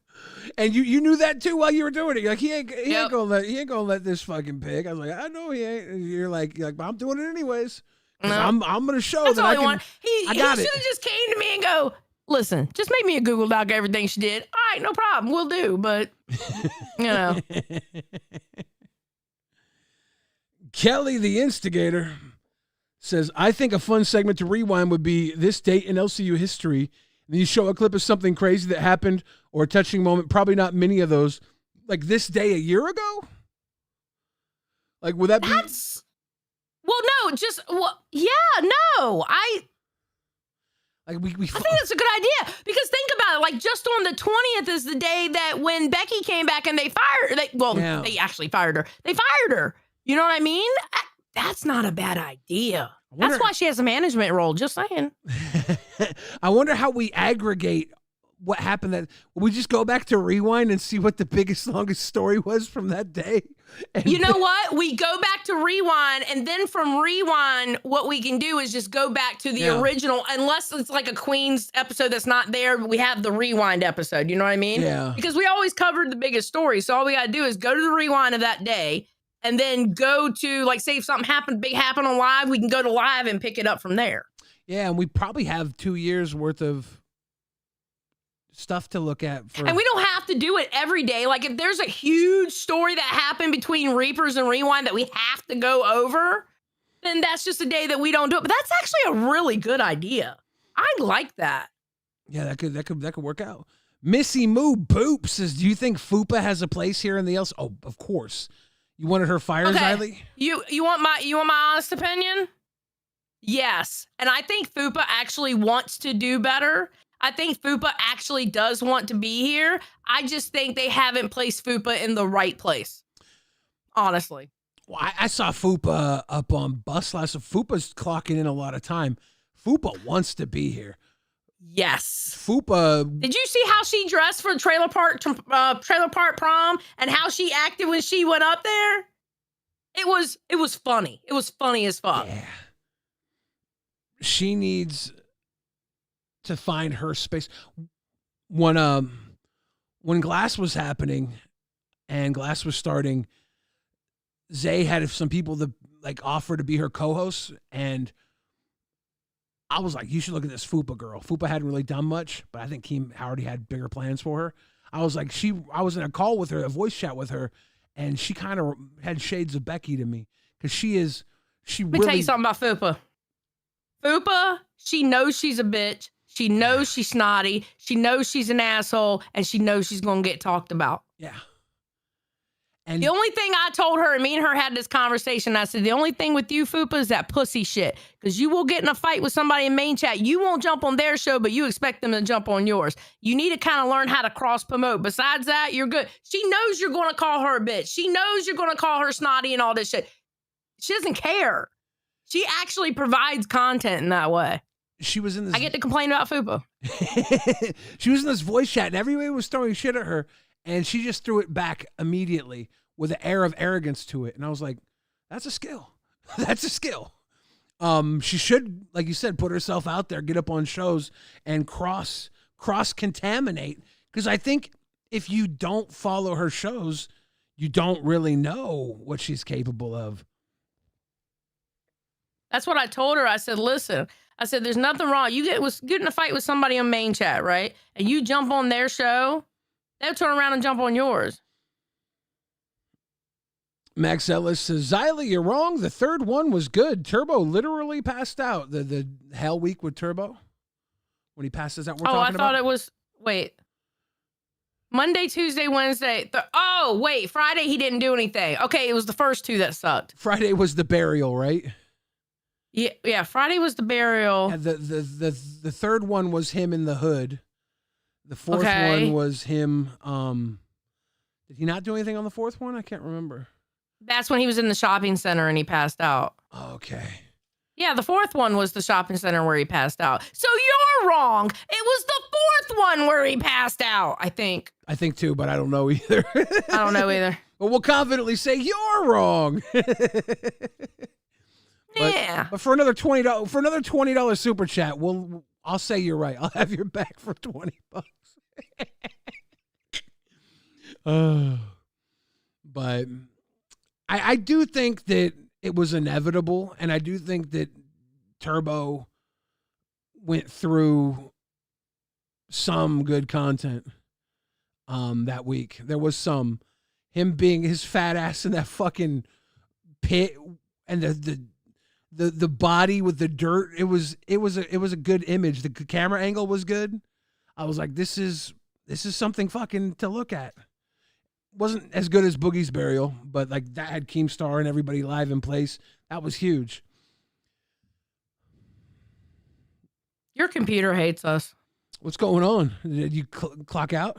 And you knew that too while you were doing it. You're like, he ain't gonna let this fucking pig. I was like, I know he ain't. And you're like, but I'm doing it anyways. No. I'm gonna show that's that all I can. He should have just came to me and go, listen, just make me a Google Doc of everything she did. All right, no problem, we'll do. But Kelly the Instigator says, I think a fun segment to rewind would be this date in LCU history. Then you show a clip of something crazy that happened or a touching moment. Probably not many of those. Like this day a year ago? Like, would that be? I think that's a good idea because think about it. Like just on the 20th is the day that when Becky came back and they fired. They actually fired her. They fired her. You know what I mean? That's not a bad idea. That's why she has a management role. Just saying. I wonder how we aggregate what happened. That we just go back to Rewind and see what the biggest, longest story was from that day. And you know what? We go back to Rewind, and then from Rewind, what we can do is just go back to the original, unless it's like a Queen's episode that's not there, but we have the Rewind episode. You know what I mean? Yeah. Because we always covered the biggest story. So all we got to do is go to the Rewind of that day, and then go to, like, say if something big happened on live, we can go to live and pick it up from there. Yeah, and we probably have 2 years worth of stuff to look at. And we don't have to do it every day. Like if there's a huge story that happened between Reapers and Rewind that we have to go over, then that's just a day that we don't do it. But that's actually a really good idea. I like that. Yeah, that could work out. Missy Moo Boop says, do you think Fupa has a place here in the else? Oh, of course. You wanted her fired, Xylee? You want my honest opinion? Yes. And I think Fupa actually wants to do better. I think Fupa actually does want to be here. I just think they haven't placed Fupa in the right place. Honestly. Well, I saw Fupa up on Bus last. Fupa's clocking in a lot of time. Fupa wants to be here. Yes. Fupa. Did you see how she dressed for Trailer Park Prom and how she acted when she went up there? It was funny. It was funny as fuck. Yeah. She needs to find her space. When Glass was happening and Glass was starting, Zay had some people that like offer to be her co-host, and I was like, you should look at this Fupa girl. Fupa hadn't really done much, but I think Keem already had bigger plans for her. I was like, I was in a call with her, a voice chat with her, and she kind of had shades of Becky to me because Let me tell you something about Fupa. Fupa, she knows she's a bitch. She knows she's snotty. She knows she's an asshole, and she knows she's going to get talked about. Yeah. And the only thing I told her, and me and her had this conversation, I said, the only thing with you, Fupa, is that pussy shit. Because you will get in a fight with somebody in main chat. You won't jump on their show, but you expect them to jump on yours. You need to kind of learn how to cross promote. Besides that, you're good. She knows you're going to call her a bitch. She knows you're going to call her snotty and all this shit. She doesn't care. She actually provides content in that way. She was in this. I get to complain about Fupa. She was in this voice chat, and everybody was throwing shit at her, and she just threw it back immediately with an air of arrogance to it. And I was like, that's a skill. That's a skill. She should, like you said, put herself out there, get up on shows, and cross contaminate. Because I think if you don't follow her shows, you don't really know what she's capable of. That's what I told her. I said, listen, there's nothing wrong. You get in a fight with somebody on main chat, right? And you jump on their show, they'll turn around and jump on yours. Max Ellis says, Xylee, you're wrong. The third one was good. Turbo literally passed out. The Hell Week with Turbo. When he passes out, I thought it was, wait. Monday, Tuesday, Wednesday. Friday he didn't do anything. Okay, it was the first two that sucked. Friday was the burial, right? Yeah. Friday was the burial. And the third one was him in the hood. The fourth one was him. Did he not do anything on the fourth one? I can't remember. That's when he was in the shopping center and he passed out. Okay. Yeah, the fourth one was the shopping center where he passed out. So you're wrong. It was the fourth one where he passed out, I think. I think too, but I don't know either. I don't know either. But we'll confidently say you're wrong. But for another $20 super chat, I'll say you're right. I'll have your back for $20. But I do think that it was inevitable, and I do think that Turbo went through some good content that week. There was some him being his fat ass in that fucking pit, and the body with the dirt. It was a good image. The camera angle was good. I was like, this is something fucking to look at. Wasn't as good as Boogie's burial, but like that had Keemstar and everybody live in place. That was huge. Your computer hates us. What's going on? Did you clock out?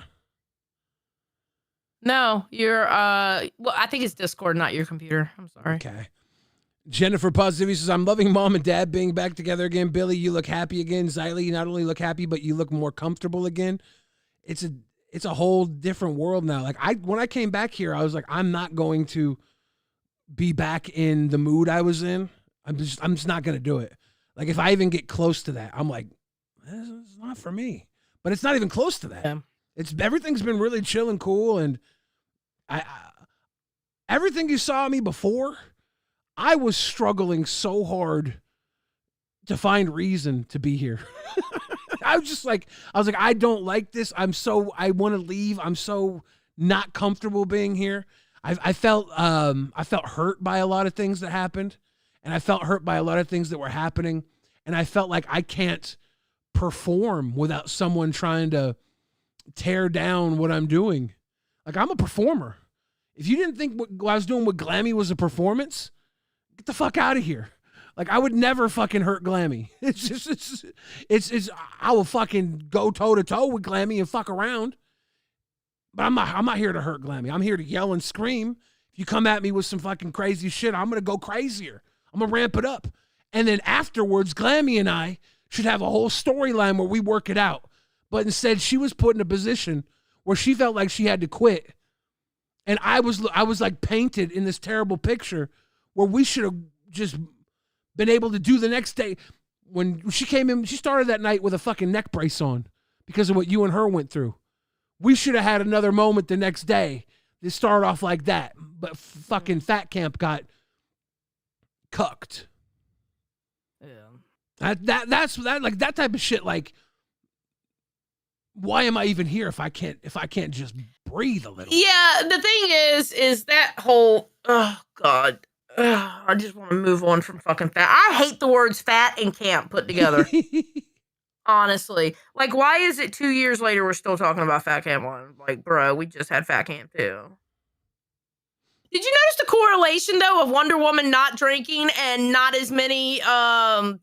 No, I think it's Discord, not your computer. I'm sorry. Okay. Jennifer Positivity says, I'm loving mom and dad being back together again. Billy, you look happy again. Xylee, you not only look happy, but you look more comfortable again. It's a whole different world now. Like when I came back here, I was like, I'm not going to be back in the mood I was in. I'm just not going to do it. Like if I even get close to that, I'm like, this is not for me. But it's not even close to that. Yeah. Everything's been really chill and cool, and I everything you saw me before, I was struggling so hard to find reason to be here. I was like, I don't like this. I want to leave. I'm so not comfortable being here. I felt hurt by a lot of things that happened, and I felt hurt by a lot of things that were happening, and I felt like I can't perform without someone trying to tear down what I'm doing. Like, I'm a performer. If you didn't think what I was doing with Glammy was a performance, get the fuck out of here. Like, I would never fucking hurt Glammy. It's I will fucking go toe to toe with Glammy and fuck around. But I'm not here to hurt Glammy. I'm here to yell and scream. If you come at me with some fucking crazy shit, I'm gonna go crazier. I'm gonna ramp it up. And then afterwards, Glammy and I should have a whole storyline where we work it out. But instead, she was put in a position where she felt like she had to quit. And I was like painted in this terrible picture where we should have just been able to do the next day. When she came in, she started that night with a fucking neck brace on because of what you and her went through. We should have had another moment the next day. They started off like that, but fucking Fat Camp got cucked. Yeah. That's like that type of shit. Like, why am I even here if I can't just breathe a little? Yeah, the thing is that whole, oh God, I just want to move on from fucking fat. I hate the words fat and camp put together. Honestly, like, why is it 2 years later we're still talking about Fat Camp 1? Like, bro, we just had Fat Camp 2. Did you notice the correlation though of Wonder Woman not drinking and not as many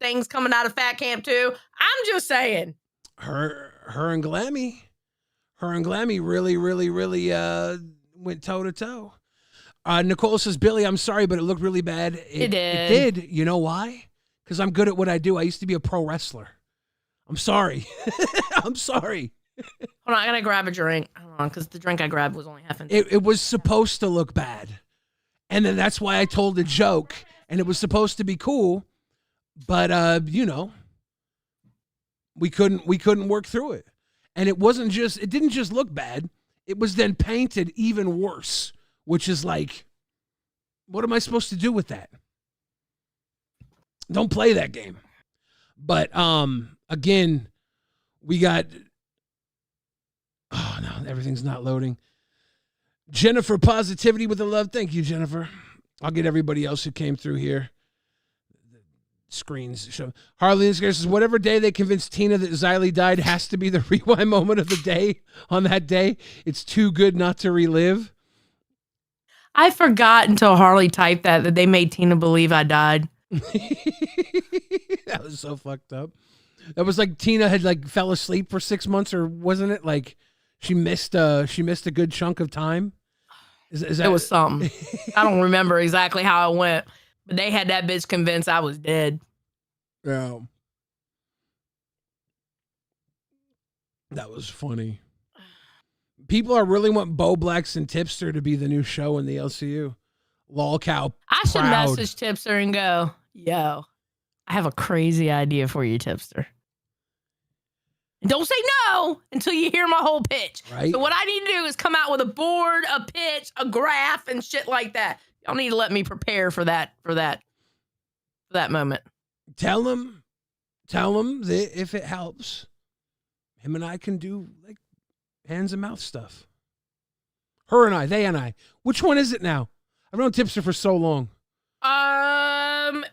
things coming out of Fat Camp 2? I'm just saying. Her and Glammy really went toe to toe. Nicole says, Billy, I'm sorry, but it looked really bad. It did. You know why? Because I'm good at what I do. I used to be a pro wrestler. I'm sorry. I'm sorry. Hold on, I gotta grab a drink. Hold on, because the drink I grabbed was only half empty. It was supposed to look bad. And then that's why I told the joke. And it was supposed to be cool. But, we couldn't work through it. And it didn't just look bad. It was then painted even worse, which is like, what am I supposed to do with that? Don't play that game. But, again, we got, oh no, everything's not loading. Jennifer Positivity with the love. Thank you, Jennifer. I'll get everybody else who came through here. The screens show. Harley says, whatever day they convinced Tina that Xylee died has to be the rewind moment of the day on that day. It's too good not to relive. I forgot until Harley typed that they made Tina believe I died. That was so fucked up. That was like Tina had like fell asleep for 6 months, or wasn't it? Like she missed a good chunk of time. Is that... It was something. I don't remember exactly how it went, but they had that bitch convinced I was dead. Yeah. That was funny. People are really want Bo Blacks and Tipster to be the new show in the LCU. LolCow. I should message Tipster and go, yo, I have a crazy idea for you, Tipster. And don't say no until you hear my whole pitch. Right. So what I need to do is come out with a board, a pitch, a graph, and shit like that. Y'all need to let me prepare for that moment. Tell him that if it helps, him and I can do like hands and mouth stuff. Her and I, they and I. Which one is it now? I've known Tipster for so long.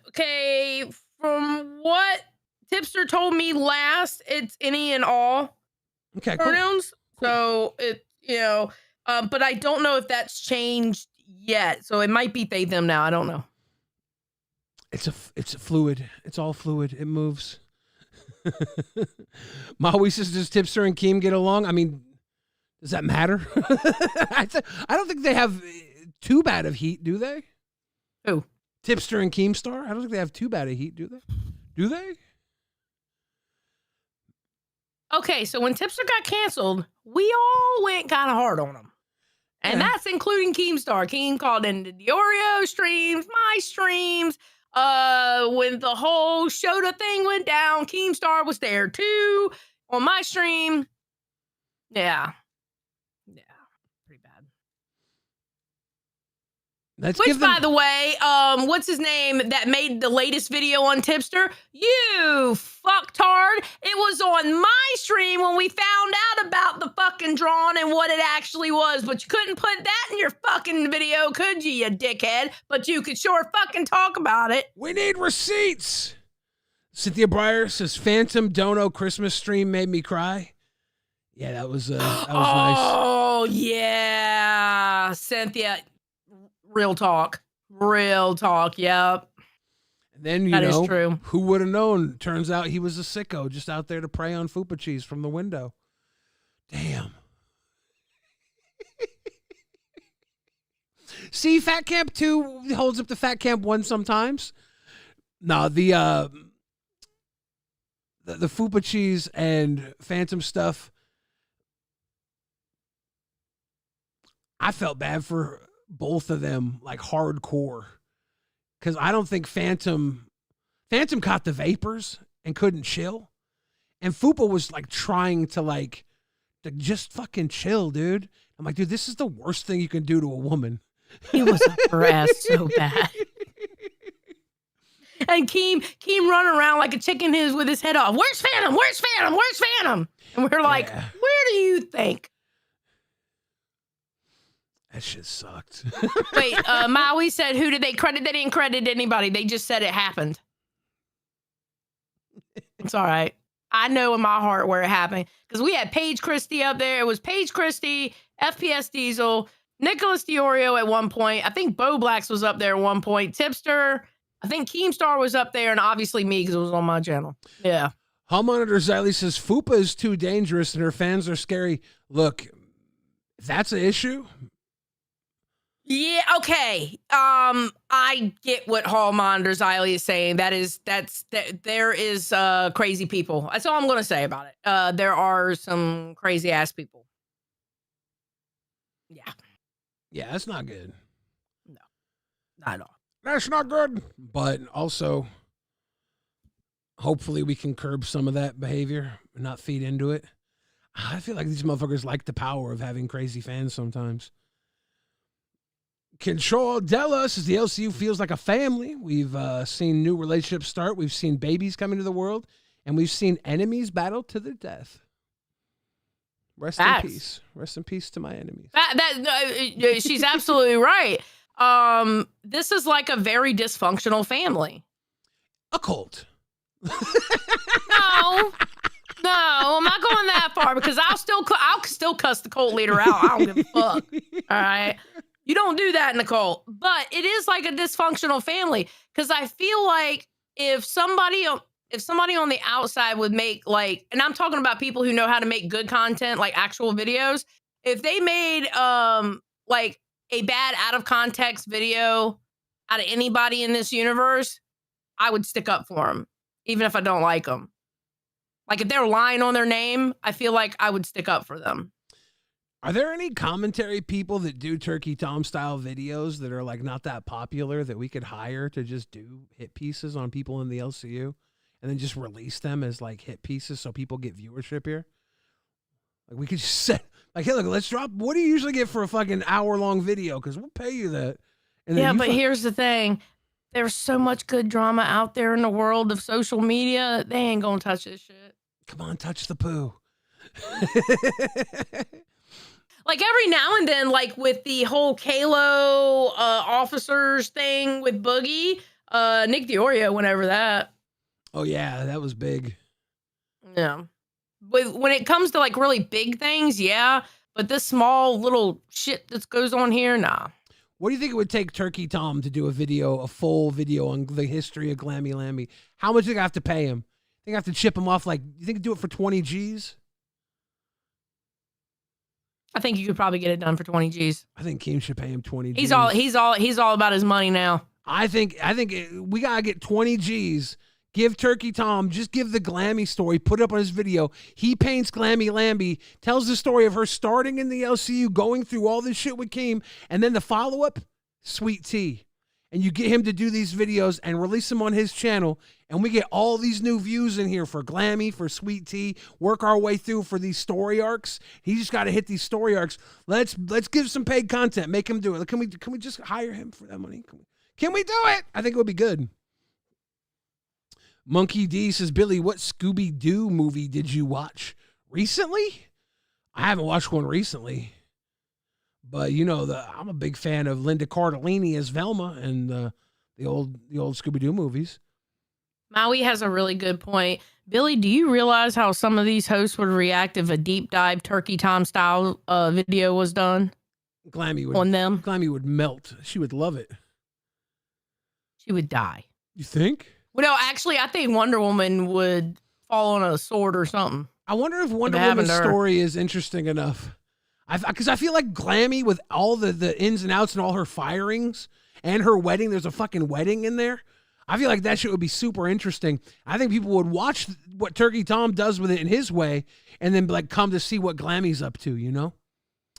Okay, from what Tipster told me last, it's any and all pronouns. Cool. So it, but I don't know if that's changed yet. So it might be they, them now. I don't know. It's a fluid. It's all fluid. It moves. Maui says, does Tipster and Keem get along? I mean, does that matter? I don't think they have too bad of heat, do they? Who? Tipster and Keemstar? I don't think they have too bad of heat, do they? Do they? Okay, so when Tipster got canceled, we all went kind of hard on him. And that's including Keemstar. Keem called into the Oreo streams, my streams. When the whole Shota thing went down, Keemstar was there too on my stream. Yeah. Pretty bad. Which, by the way, what's his name that made the latest video on Tipster? You fucktard. It was on my stream when we found out about the fucking drawn and what it actually was, but you couldn't put that in your fucking video, could you dickhead? But you could sure fucking talk about it. We need receipts. Cynthia Breyer says, Phantom Dono Christmas stream made me cry. Yeah, that was nice. Oh, yeah. Cynthia, real talk. Yep. And then, that is true. Who would have known? Turns out he was a sicko just out there to prey on Fupa Cheese from the window. Damn. See, Fat Camp 2 holds up to Fat Camp 1 sometimes. No, the Fupa Cheese and Phantom stuff, I felt bad for both of them, like hardcore. Because I don't think Phantom caught the vapors and couldn't chill. And Fupa was like trying to just fucking chill, dude. I'm like, dude, this is the worst thing you can do to a woman. He was up her ass so bad. And Keem running around like a chicken with his head off. Where's Phantom? Where's Phantom? Where's Phantom? And we're like, where do you think? That shit sucked. Wait, Maui said, who did they credit? They didn't credit anybody. They just said it happened. It's all right. I know in my heart where it happened. Because we had Paige Christie up there. It was Paige Christie, FPS Diesel, Nicholas Diorio at one point. I think Bo Blacks was up there at one point. Tipster. I think Keemstar was up there, and obviously me because it was on my channel. Yeah. Hall Monitor Xylee says, Fupa is too dangerous and her fans are scary. Look, that's an issue. Yeah, okay. I get what Hall Monitor Xylee is saying. There is crazy people. That's all I'm gonna say about it. There are some crazy ass people. Yeah. Yeah, that's not good. No. Not at all. That's not good. But also, hopefully we can curb some of that behavior and not feed into it. I feel like these motherfuckers like the power of having crazy fans sometimes. Control Della says the LCU feels like a family. We've seen new relationships start. We've seen babies come into the world. And we've seen enemies battle to their death. Rest in peace. Rest in peace to my enemies. She's absolutely right. This is like a very dysfunctional family. A cult. No, I'm not going that far because I'll still cuss the cult leader out. I don't give a fuck. All right. You don't do that in the cult, but it is like a dysfunctional family because I feel like if somebody on the outside would make and I'm talking about people who know how to make good content, like actual videos, if they made like a bad out of context video out of anybody in this universe, I would stick up for them, even if I don't like them. Like if they're lying on their name, I feel like I would stick up for them. Are there any commentary people that do Turkey Tom style videos that are like not that popular that we could hire to just do hit pieces on people in the LCU and then just release them as like hit pieces so people get viewership here? Like we could just set like, hey, look, let's drop. What do you usually get for a fucking hour-long video? Because we'll pay you that. And yeah, but here's the thing. There's so much good drama out there in the world of social media. They ain't gonna touch this shit. Come on, touch the poo. Like every now and then, like with the whole Kalo officers thing with Boogie, Nick Diorio went over that. Oh yeah, that was big. Yeah. But when it comes to like really big things, yeah. But this small little shit that goes on here, nah. What do you think it would take Turkey Tom to do a full video on the history of Glammy Lammy? How much do you have to pay him? Think I have to chip him off? Like, you think do it for 20 G's? I think you could probably get it done for 20 G's. I think Keem should pay him 20 G's. He's all about his money now. I think we gotta get 20 G's. Give Turkey Tom, just give the Glammy story, put it up on his video. He paints Glammy Lamby, tells the story of her starting in the LCU, going through all this shit with Keem, and then the follow-up, Sweet Tea. and you get him to do these videos and release them on his channel, and we get all these new views in here for Glammy, for Sweet Tea, work our way through for these story arcs. He just got to hit these story arcs. Let's give some paid content. Make him do it. Can we just hire him for that money? Can we do it? I think it would be good. Monkey D says, Billy, what Scooby-Doo movie did you watch recently? I haven't watched one recently. But you know, I'm a big fan of Linda Cardellini as Velma and the old Scooby-Doo movies. Maui has a really good point. Billy, do you realize how some of these hosts would react if a deep dive Turkey Tom style video was done? Glammy would, on them. Glammy would melt. She would love it. She would die. You think? Well, no, actually, I think Wonder Woman would fall on a sword or something. I wonder if Wonder Woman's story is interesting enough. Because I feel like Glammy, with all the ins and outs and all her firings and her wedding, there's a fucking wedding in there. I feel like that shit would be super interesting. I think people would watch what Turkey Tom does with it in his way and then like come to see what Glammy's up to, you know?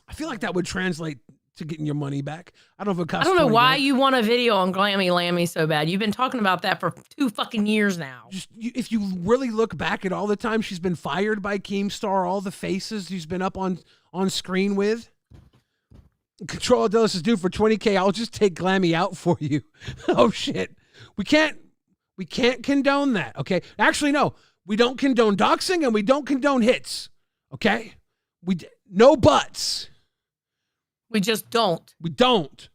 I feel like that would translate to getting your money back. I don't know if it costs I don't know why $20. you want a video on Glammy Lammy so bad. You've been talking about that for 2 fucking years now. If you really look back at all the time she's been fired by Keemstar, all the faces she's been up on screen with. Control Dallas says, dude, for $20K, I'll just take Glammy out for you. Oh shit. We can't condone that, okay? Actually, no. We don't condone doxing and we don't condone hits. Okay? No buts. We just don't. We don't.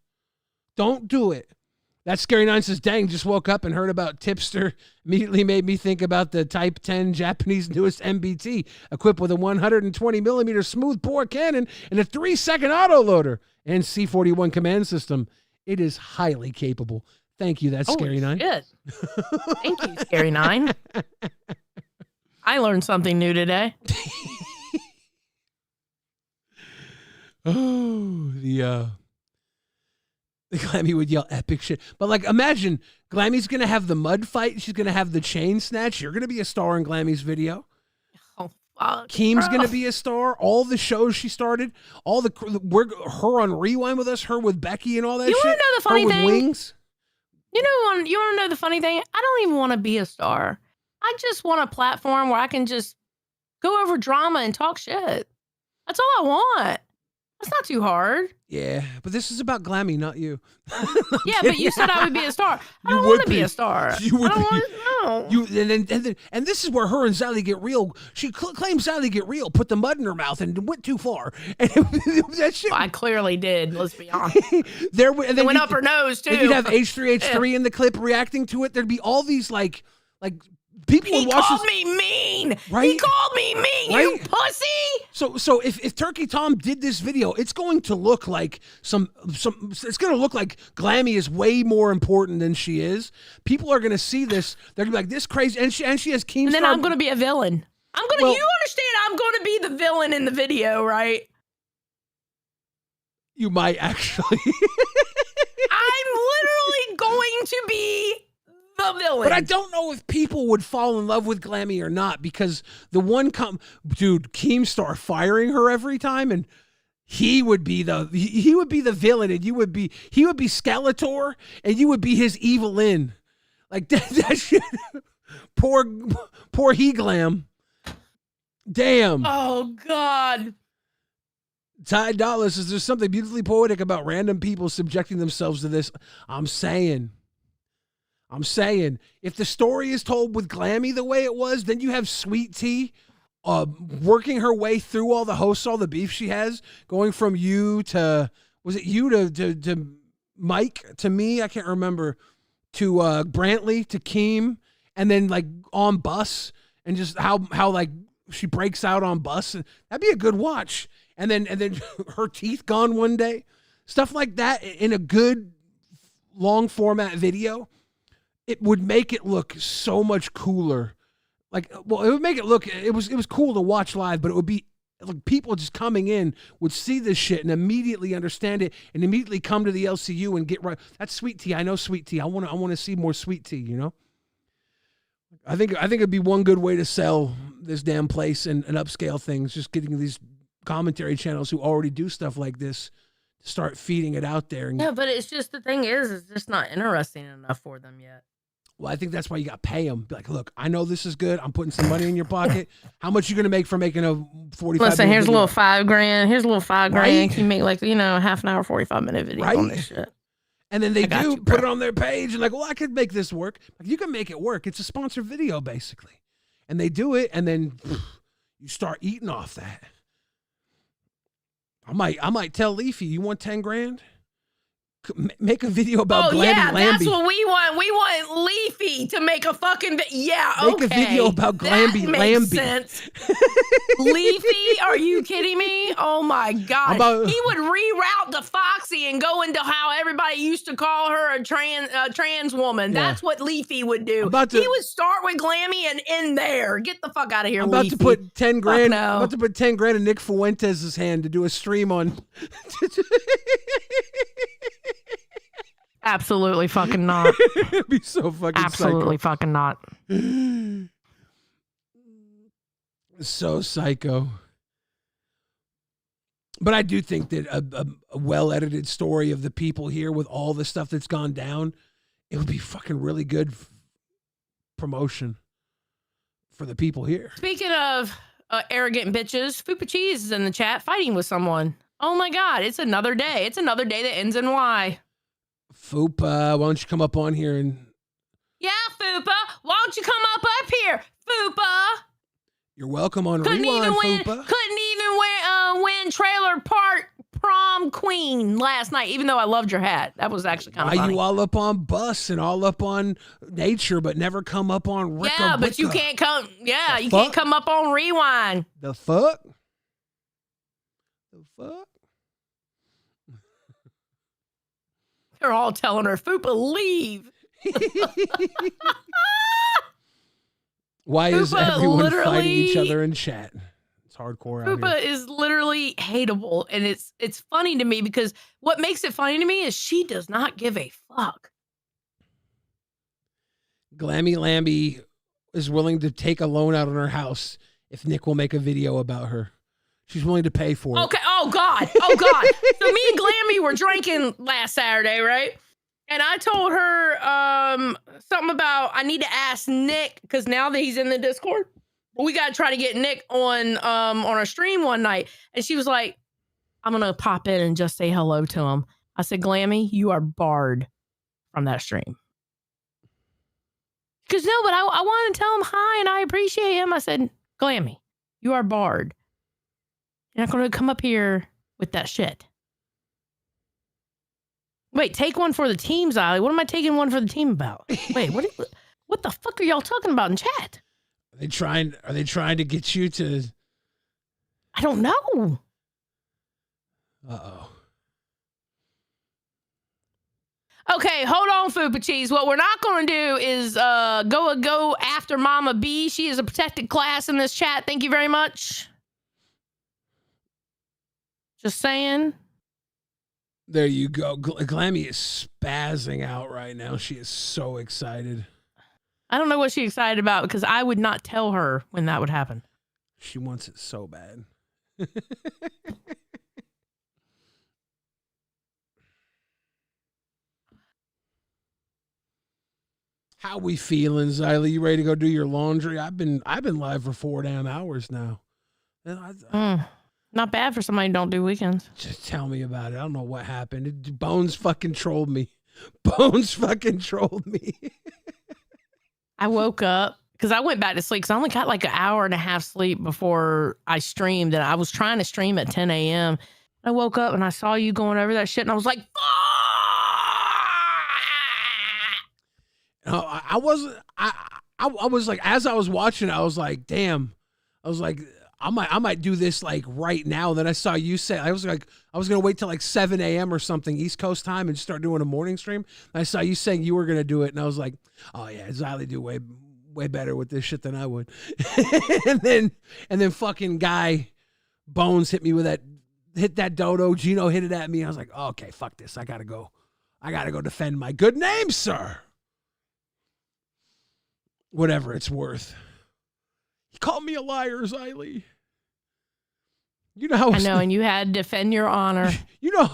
Don't do it. That Scary Nine says, dang, just woke up and heard about Tipster. Immediately made me think about the Type 10 Japanese newest MBT, equipped with a 120 millimeter smooth bore cannon and a 3-second autoloader and C41 command system. It is highly capable. Thank you, that's Scary Nine. Shit. Thank you, Scary Nine. I learned something new today. Oh, the Glammy would yell epic shit. But like, imagine Glammy's gonna have the mud fight. She's gonna have the chain snatch. You're gonna be a star in Glammy's video. Oh fuck. Keem's gonna be a star. All the shows she started. All her on Rewind with us. Her with Becky and all that. You shit. want to know the funny her with thing? Wings. You want to know the funny thing? I don't even want to be a star. I just want a platform where I can just go over drama and talk shit. That's all I want. That's not too hard. Yeah, but this is about Glammy, not you. Yeah, but you said I would be a star. I don't want to be a star. You would I don't be. want And this is where her and Sally get real. She claims Sally get real, put the mud in her mouth, and went too far. And that shit. I clearly did. Let's be honest. And then it went up her nose too. Then you'd have H3H3 in the clip reacting to it. There'd be all these like people would watch. He called me mean. Right? He called me mean. Right? You pussy. So if Turkey Tom did this video, it's going to look like it's going to look like Glammy is way more important than she is. People are going to see this. They're going to be like, this crazy. And she has Keemstar. And then I'm going to be a villain. You understand I'm going to be the villain in the video, right? You might actually. I'm literally going to be the villain. But I don't know if people would fall in love with Glammy or not, because the one dude, Keemstar firing her every time, and he would be the villain, and he would be Skeletor, and you would be his evil in. Like that shit. Poor he Glam. Damn. Oh God. Ty Dollar says there's something beautifully poetic about random people subjecting themselves to this. I'm saying, if the story is told with Glammy the way it was, then you have Sweet Tea working her way through all the hosts, all the beef she has, going from you to, was it you to Mike, to me, I can't remember, to Brantley, to Keem, and then like on Bus, and just how like she breaks out on Bus. That'd be a good watch. And then her teeth gone one day. Stuff like that in a good long format video. It would make it look so much cooler. It would make it look, it was cool to watch live, but it would be like people just coming in would see this shit and immediately understand it and immediately come to the LCU and get right. That's Sweet Tea. I know Sweet Tea. I want to see more Sweet Tea, you know? I think it'd be one good way to sell this damn place and upscale things, just getting these commentary channels who already do stuff like this start feeding it out there. And, Yeah, but it's just the thing is, it's just not interesting enough for them yet. well, I think that's why you got to pay them. Be like, look, I know this is good. I'm putting some money in your pocket. How much you going to make for making a 45 Listen, minute here's video? a little $5,000. Here's a little $5,000. Right? Can you make like, you know, a half an hour, 45-minute video on this shit? And then they you, put it on their page and like, well, I could make this work. Like, you can make it work. It's a sponsored video, basically. And they do it, and then you start eating off that. I might tell Leafy, you want 10 grand? Make a video about Glamby Lambie. That's what we want. We want Leafy to make a fucking Make a video about Glamby Lambie. Sense. Leafy, are you kidding me? Oh my god! He would reroute to Foxy and go into how everybody used to call her a trans woman. Yeah. That's what Leafy would do. He would start with Glammy and end there. Get the fuck out of here, I'm about Leafy. to put 10 grand. No. I'm about to put 10 grand in Nick Fuentes' hand to do a stream on. Absolutely fucking not. It'd be so fucking absolutely psycho. fucking not. So psycho. But I do think that a well-edited story of the people here with all the stuff that's gone down, it would be fucking really good promotion for the people here. Speaking of arrogant bitches, Fupa Cheese is in the chat fighting with someone. Oh my god, it's another day. It's another day that ends in Y. Fupa, why don't you come up on here and... Yeah, Fupa, why don't you come up here, Fupa? You're welcome on Rewind, Fupa. Couldn't even win Trailer Park Prom Queen last night, even though I loved your hat. That was actually kind of funny. You all up on Bus and all up on Nature, but never come up on Ricka Yeah, but you Ricka. can't come. Yeah, The you fuck? can't come up on Rewind. The fuck? The fuck? They're all telling her, Fupa, leave. Why is Fupa everyone fighting literally- each other in chat? It's hardcore out Fupa here. is literally hateable, and it's funny to me because what makes it funny to me is she does not give a fuck. Glammy Lambie is willing to take a loan out on her house if Nick will make a video about her. She's willing to pay for it. Okay. Oh God. Oh God. So me and Glammy were drinking last Saturday, right? And I told her something about I need to ask Nick because now that he's in the Discord, we got to try to get Nick on our stream one night. And she was like, "I'm gonna pop in and just say hello to him." I said, "Glammy, you are barred from that stream." Because no, but I want to tell him hi and I appreciate him. I said, "Glammy, you are barred. You're not going to come up here with that shit." Wait, take one for the team, Ziley. What am I taking one for the team about? Wait, what the fuck are y'all talking about in chat? Are they trying to get you to... I don't know. Uh-oh. Okay, hold on, Fupa Cheese. What we're not going to do is go after Mama B. She is a protected class in this chat. Thank you very much. Just saying. There you go. Glammy is spazzing out right now. She is so excited. I don't know what she's excited about because I would not tell her when that would happen. She wants it so bad. How we feeling, Zyla? You ready to go do your laundry? I've been live for 4 damn hours now. Not bad for somebody who don't do weekends. Just tell me about it. I don't know what happened. Bones fucking trolled me. Bones fucking trolled me. I woke up because I went back to sleep because I only got like an hour and a half sleep before I streamed, and I was trying to stream at 10 a.m. I woke up and I saw you going over that shit, and I was like, I wasn't. I was like, as I was watching, I was like, damn. I was like, I might do this like right now. Then I saw you say, I was like, I was gonna wait till like 7 a.m. or something East Coast time and start doing a morning stream. And I saw you saying you were gonna do it, and I was like, oh yeah, Ziley do way better with this shit than I would. and then fucking guy Bones hit me with that dodo. Gino hit it at me. I was like, oh, okay, fuck this. I gotta go defend my good name, sir. Whatever it's worth. He called me a liar, Ziley. You know how I know, and you had to defend your honor. You know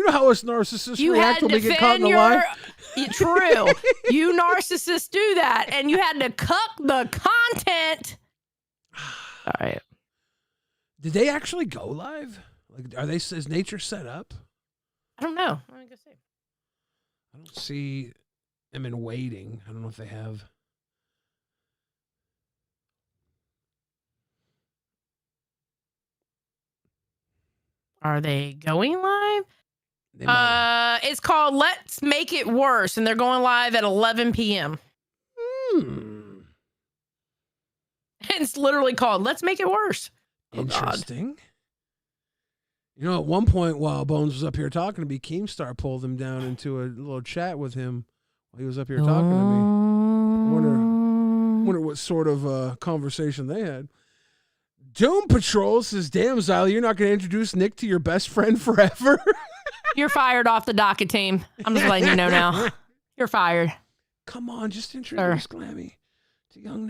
how us narcissists react when we get caught in a lie. True. You narcissists do that, and you had to cuck the content. All right. Did they actually go live? Like, is nature set up? I don't know. I guess so. I don't see them in waiting. I don't know if they have. Are they going live? They might. It's called Let's Make It Worse, and they're going live at 11 p.m. It's literally called Let's Make It Worse. Interesting. You know, at one point while Bones was up here talking to me, Keemstar pulled him down into a little chat with him while he was up here talking to me. I wonder what sort of conversation they had. Doom Patrol says, damn, Xylee, you're not going to introduce Nick to your best friend forever? You're fired off the docket team. I'm just letting you know now. You're fired. Come on, just introduce Glammy to young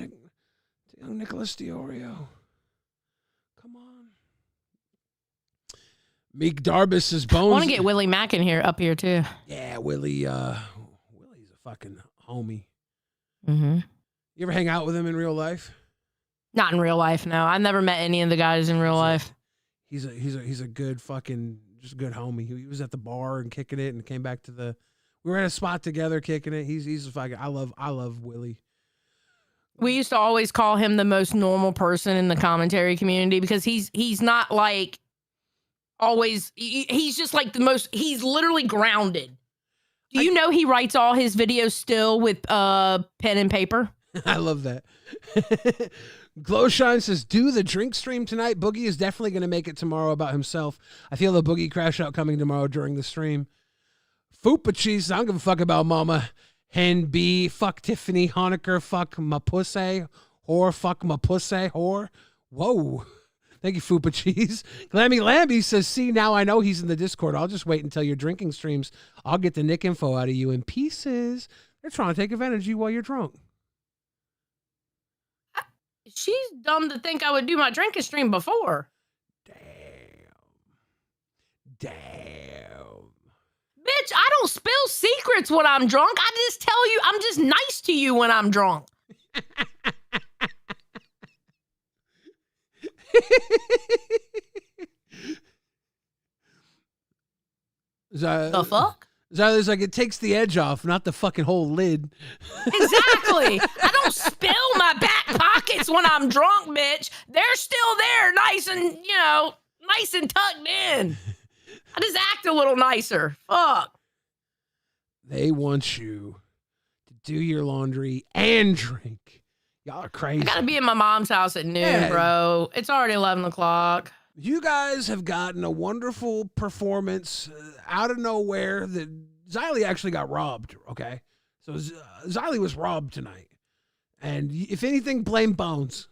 Nicholas Diorio. Come on. Meek Darbus says, Bones. I want to get Willie Mack in here, up here, too. Yeah, Willie's a fucking homie. Mm-hmm. You ever hang out with him in real life? Not in real life, no. I've never met any of the guys in real life. He's a good fucking, just a good homie. He was at the bar and kicking it and came back to we were at a spot together kicking it. He's a fucking, I love Willie. We used to always call him the most normal person in the commentary community because he's not like always, he's just like he's literally grounded. Do you know he writes all his videos still with pen and paper? I love that. Glowshine says, do the drink stream tonight. Boogie is definitely going to make it tomorrow about himself. I feel the Boogie crash out coming tomorrow during the stream. Fupa Cheese, I don't give a fuck about Mama. Hen B, fuck Tiffany Honecker, fuck my pussy, whore, fuck my pussy, whore. Whoa. Thank you, Fupa Cheese. Glammy Lambie says, see, now I know he's in the Discord. I'll just wait until your drinking streams. I'll get the Nick info out of you in pieces. They're trying to take advantage of you while you're drunk. She's dumb to think I would do my drinking stream before. Damn. Bitch, I don't spill secrets when I'm drunk. I just tell you, I'm just nice to you when I'm drunk. The fuck? Xylie's like, it takes the edge off, not the fucking whole lid. Exactly. I don't spill my back pockets when I'm drunk, bitch. They're still there, nice and tucked in. I just act a little nicer. Fuck. They want you to do your laundry and drink. Y'all are crazy. I gotta be at my mom's house at noon, bro. It's already 11 o'clock. You guys have gotten a wonderful performance out of nowhere. That Xylee actually got robbed, okay? So Xylee was robbed tonight. And if anything, blame Bones.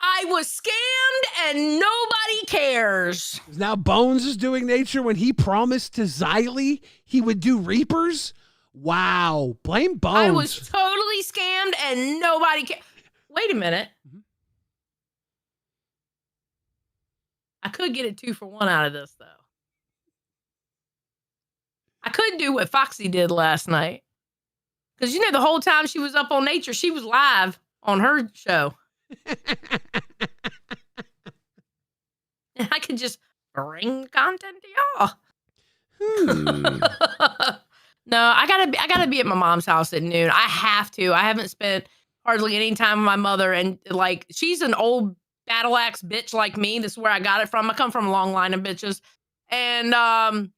I was scammed and nobody cares. Now Bones is doing nature when he promised to Xylee he would do Reapers? Wow. Blame Bones. I was totally scammed and nobody cares. Wait a minute. I could get a 2-for-1 out of this, though. I could do what Foxy did last night. Because, the whole time she was up on Nature, she was live on her show. And I could just bring content to y'all. No, I gotta be at my mom's house at noon. I have to. I haven't spent hardly any time with my mother, and she's an old battle axe bitch like me. This is where I got it from. I come from a long line of bitches. And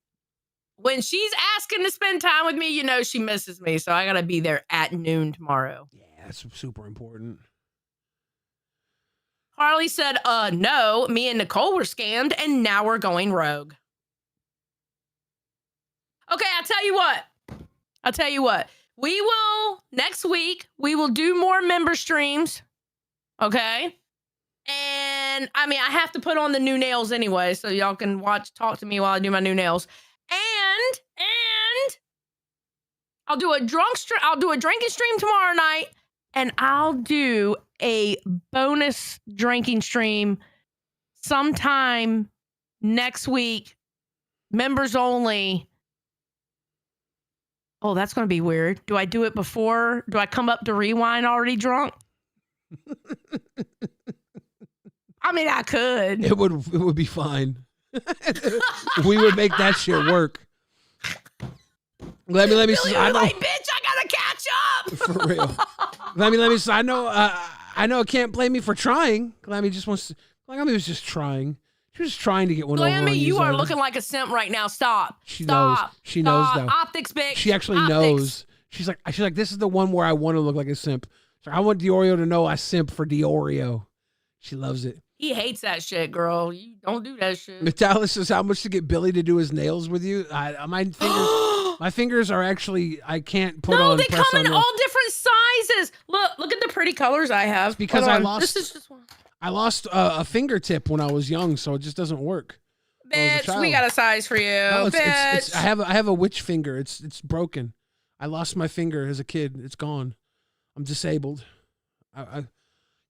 when she's asking to spend time with me, she misses me. So I got to be there at noon tomorrow. Yeah, that's super important. Harley said, no, me and Nicole were scammed and now we're going rogue. Okay, I'll tell you what. We will, next week, we will do more member streams. Okay? And I have to put on the new nails anyway, so y'all can talk to me while I do my new nails. And I'll do a drinking stream tomorrow night, and I'll do a bonus drinking stream sometime next week, members only. Oh, that's going to be weird. Do I do it before? Do I come up to Rewind already drunk? I mean, I could. It would be fine. We would make that shit work. Let me. Billy was like, bitch, I gotta catch up. For real. Let me. I know. Can't blame me for trying. Glammy just wants to. Glammy was just trying. She was trying to get one over on Glammy, you are Zara. looking like a simp right now. Stop. She Stop. knows. She knows though. Optics, bitch. She actually Optics. knows. She's like, this is the one where I want to look like a simp. So I want Diorio to know I simp for Diorio. She loves it. He hates that shit, girl. You don't do that shit. Metalis says, how much to get Billy to do his nails with you? My fingers are actually, I can't put on. No, they press come on in nails. all different sizes. Look at the pretty colors I have. It's because Hold I on. lost. This is just one. I lost a fingertip when I was young, so it just doesn't work. Bitch, we got a size for you. No, bitch. I have a witch finger. It's broken. I lost my finger as a kid. It's gone. I'm disabled. I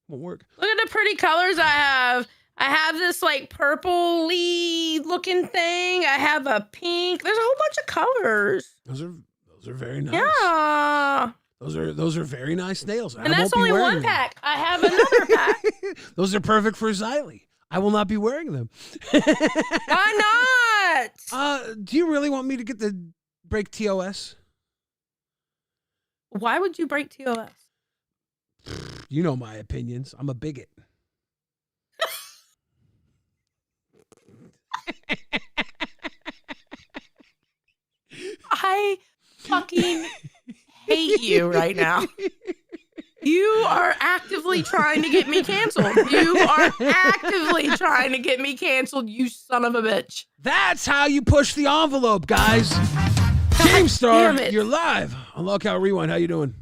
won't work. Look at the pretty colors I have. I have this like purpley looking thing. I have a pink. There's a whole bunch of colors. Those are very nice. Yeah. Those are very nice nails. And that's only one pack. I have another pack. Those are perfect for Xylee. I will not be wearing them. Why not? Do you really want me to get the break TOS? Why would you break TOS? You know my opinions. I'm a bigot. I fucking hate you right now. You are actively trying to get me canceled. You are actively trying to get me canceled, you son of a bitch. That's how you push the envelope, guys. GameStar, you're live on LolcowRewind. How you doing?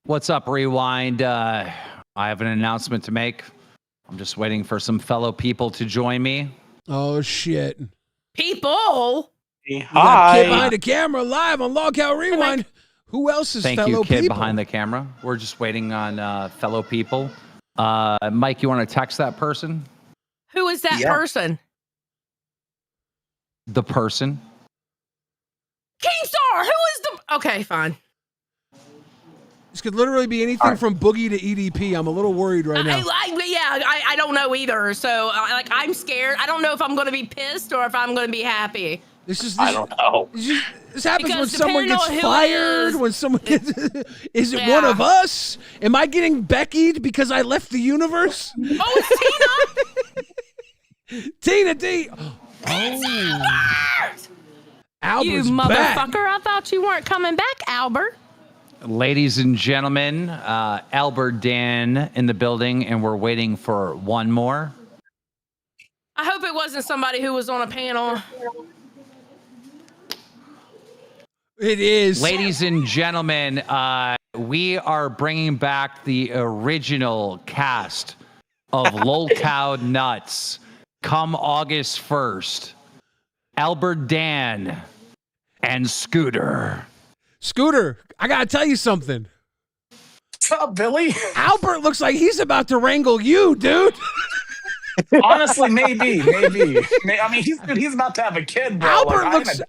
What's up, Rewind? I have an announcement to make. I'm just waiting for some fellow people to join me. Oh, shit. People? We got Kid behind the camera live on LolcowRewind. Who else is Thank fellow you, kid people? behind the camera. We're just waiting on fellow people. Mike, you want to text that person? Who is that person? The person. Keemstar, who is the... Okay, fine. This could literally be anything from Boogie to EDP. I'm a little worried right now. I don't know either. So, I'm scared. I don't know if I'm going to be pissed or if I'm going to be happy. I don't know. This happens when someone gets fired, when someone gets... Is it one of us? Am I getting Beckied because I left the universe? Oh, it's Tina! Tina D! Albert! Albert's you back. motherfucker. I thought you weren't coming back, Albert. Ladies and gentlemen, Albert Dan in the building, and we're waiting for one more. I hope it wasn't somebody who was on a panel. It is. Ladies and gentlemen, we are bringing back the original cast of LolCow Nuts come August 1st. Albert Dan and Scooter. Scooter, I gotta tell you something. What's up, Billy? Albert looks like he's about to wrangle you, dude. Honestly, maybe. I mean, he's about to have a kid, bro.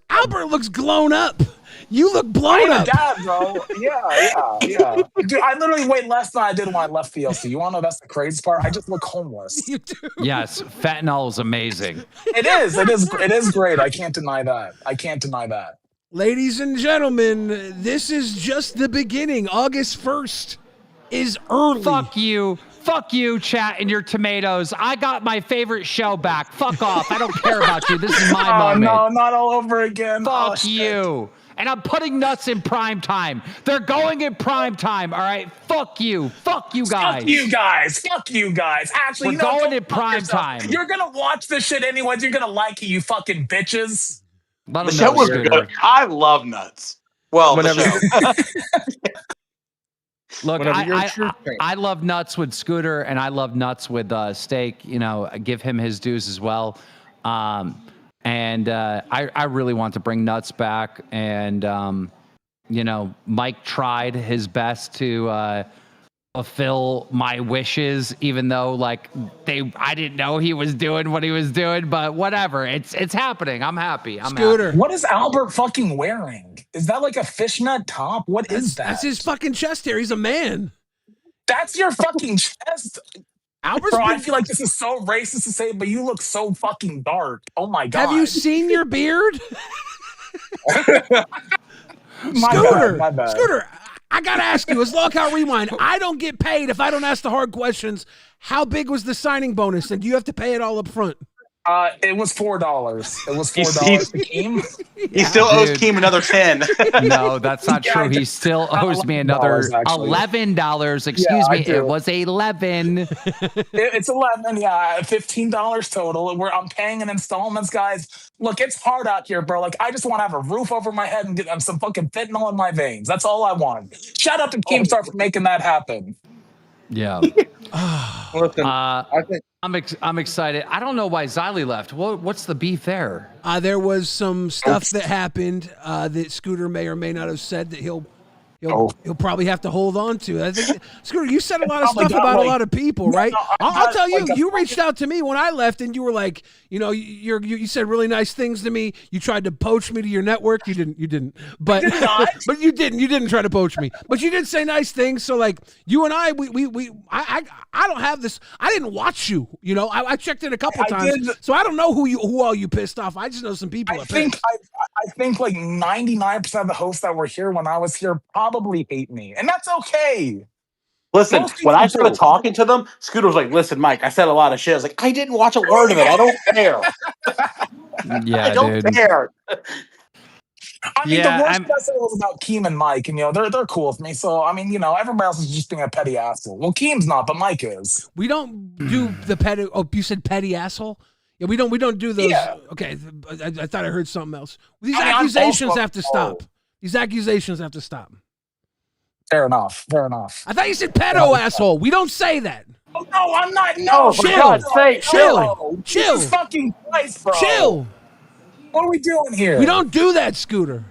Albert looks blown up. You look blown up. Dad, bro. Yeah. Dude, I literally weighed less than I did when I left VLC. You wanna know that's the crazy part? I just look homeless. You do. Yes, fentanyl is amazing. It is great. I can't deny that. Ladies and gentlemen, this is just the beginning. August 1st is early. Fuck you, chat and your tomatoes. I got my favorite show back. Fuck off. I don't care about you. This is my moment. No, not all over again. Fuck you. And I'm putting Nuts in prime time. They're going in prime time, all right? Fuck you. Fuck you guys. Fuck you guys. Actually, we're going in prime time. You're going to watch this shit anyways. You're going to like it, you fucking bitches. Let the show was good. I love Nuts. Well, whenever. Look, Whenever I love Nuts with Scooter, and I love Nuts with Steak. You know, give him his dues as well. And I really want to bring Nuts back. And, you know, Mike tried his best to fulfill my wishes, even though like I didn't know he was doing what he was doing, but whatever. It's happening. I'm happy. Scooter. What is Albert fucking wearing? Is that like a fishnet top? What is that? That's his fucking chest hair. He's a man. That's your fucking chest. Albert's Bro, I feel like this is so racist to say, but you look so fucking dark. Oh my god. Have you seen your beard? My bad. Scooter, I gotta ask you, as LolcowRewind, I don't get paid if I don't ask the hard questions. How big was the signing bonus, and do you have to pay it all up front? It was $4. It was $4 to Keem. He still owes Keem another 10. No, that's not true. He still owes me another $11. Excuse me. It was 11. It's 11. Yeah, $15 total. I'm paying in installments, guys. Look, it's hard out here, bro. Like, I just want to have a roof over my head and get some fucking fentanyl in my veins. That's all I want. Shout out to Keemstar for making that happen. Yeah. Listen, I think I'm excited. I don't know why Xylee left. What's the beef there? There was some stuff that happened that Scooter may or may not have said that he'll probably have to hold on to. I think Scooter, you said a lot of stuff about a lot of people, right? I'll tell you, you reached out to me when I left, and you were like, you said really nice things to me. You tried to poach me to your network. You didn't. But but you didn't try to poach me. But you did say nice things. So like you and I don't have this. I didn't watch you. I checked in a couple times, so I don't know who all you pissed off. I just know some people. I think like 99% of the hosts that were here when I was here probably hate me, and that's okay. Listen, when I started talking to them, Scooter was like, "Listen, Mike, I said a lot of shit." I was like, "I didn't watch a word of it. I don't care." Yeah, I don't care. I mean, the worst I said was about Keem and Mike, and they're cool with me. So I mean, everybody else is just being a petty asshole. Well, Keem's not, but Mike is. We don't do the petty. Oh, you said petty asshole. Yeah, we don't do those. Yeah. Okay, I thought I heard something else. These accusations have to stop. These accusations have to stop. Fair enough. I thought you said pedo asshole. We don't say that. Oh, no, I'm not. No, chill. Jesus fucking Christ, bro. Chill. What are we doing here? We don't do that, Scooter.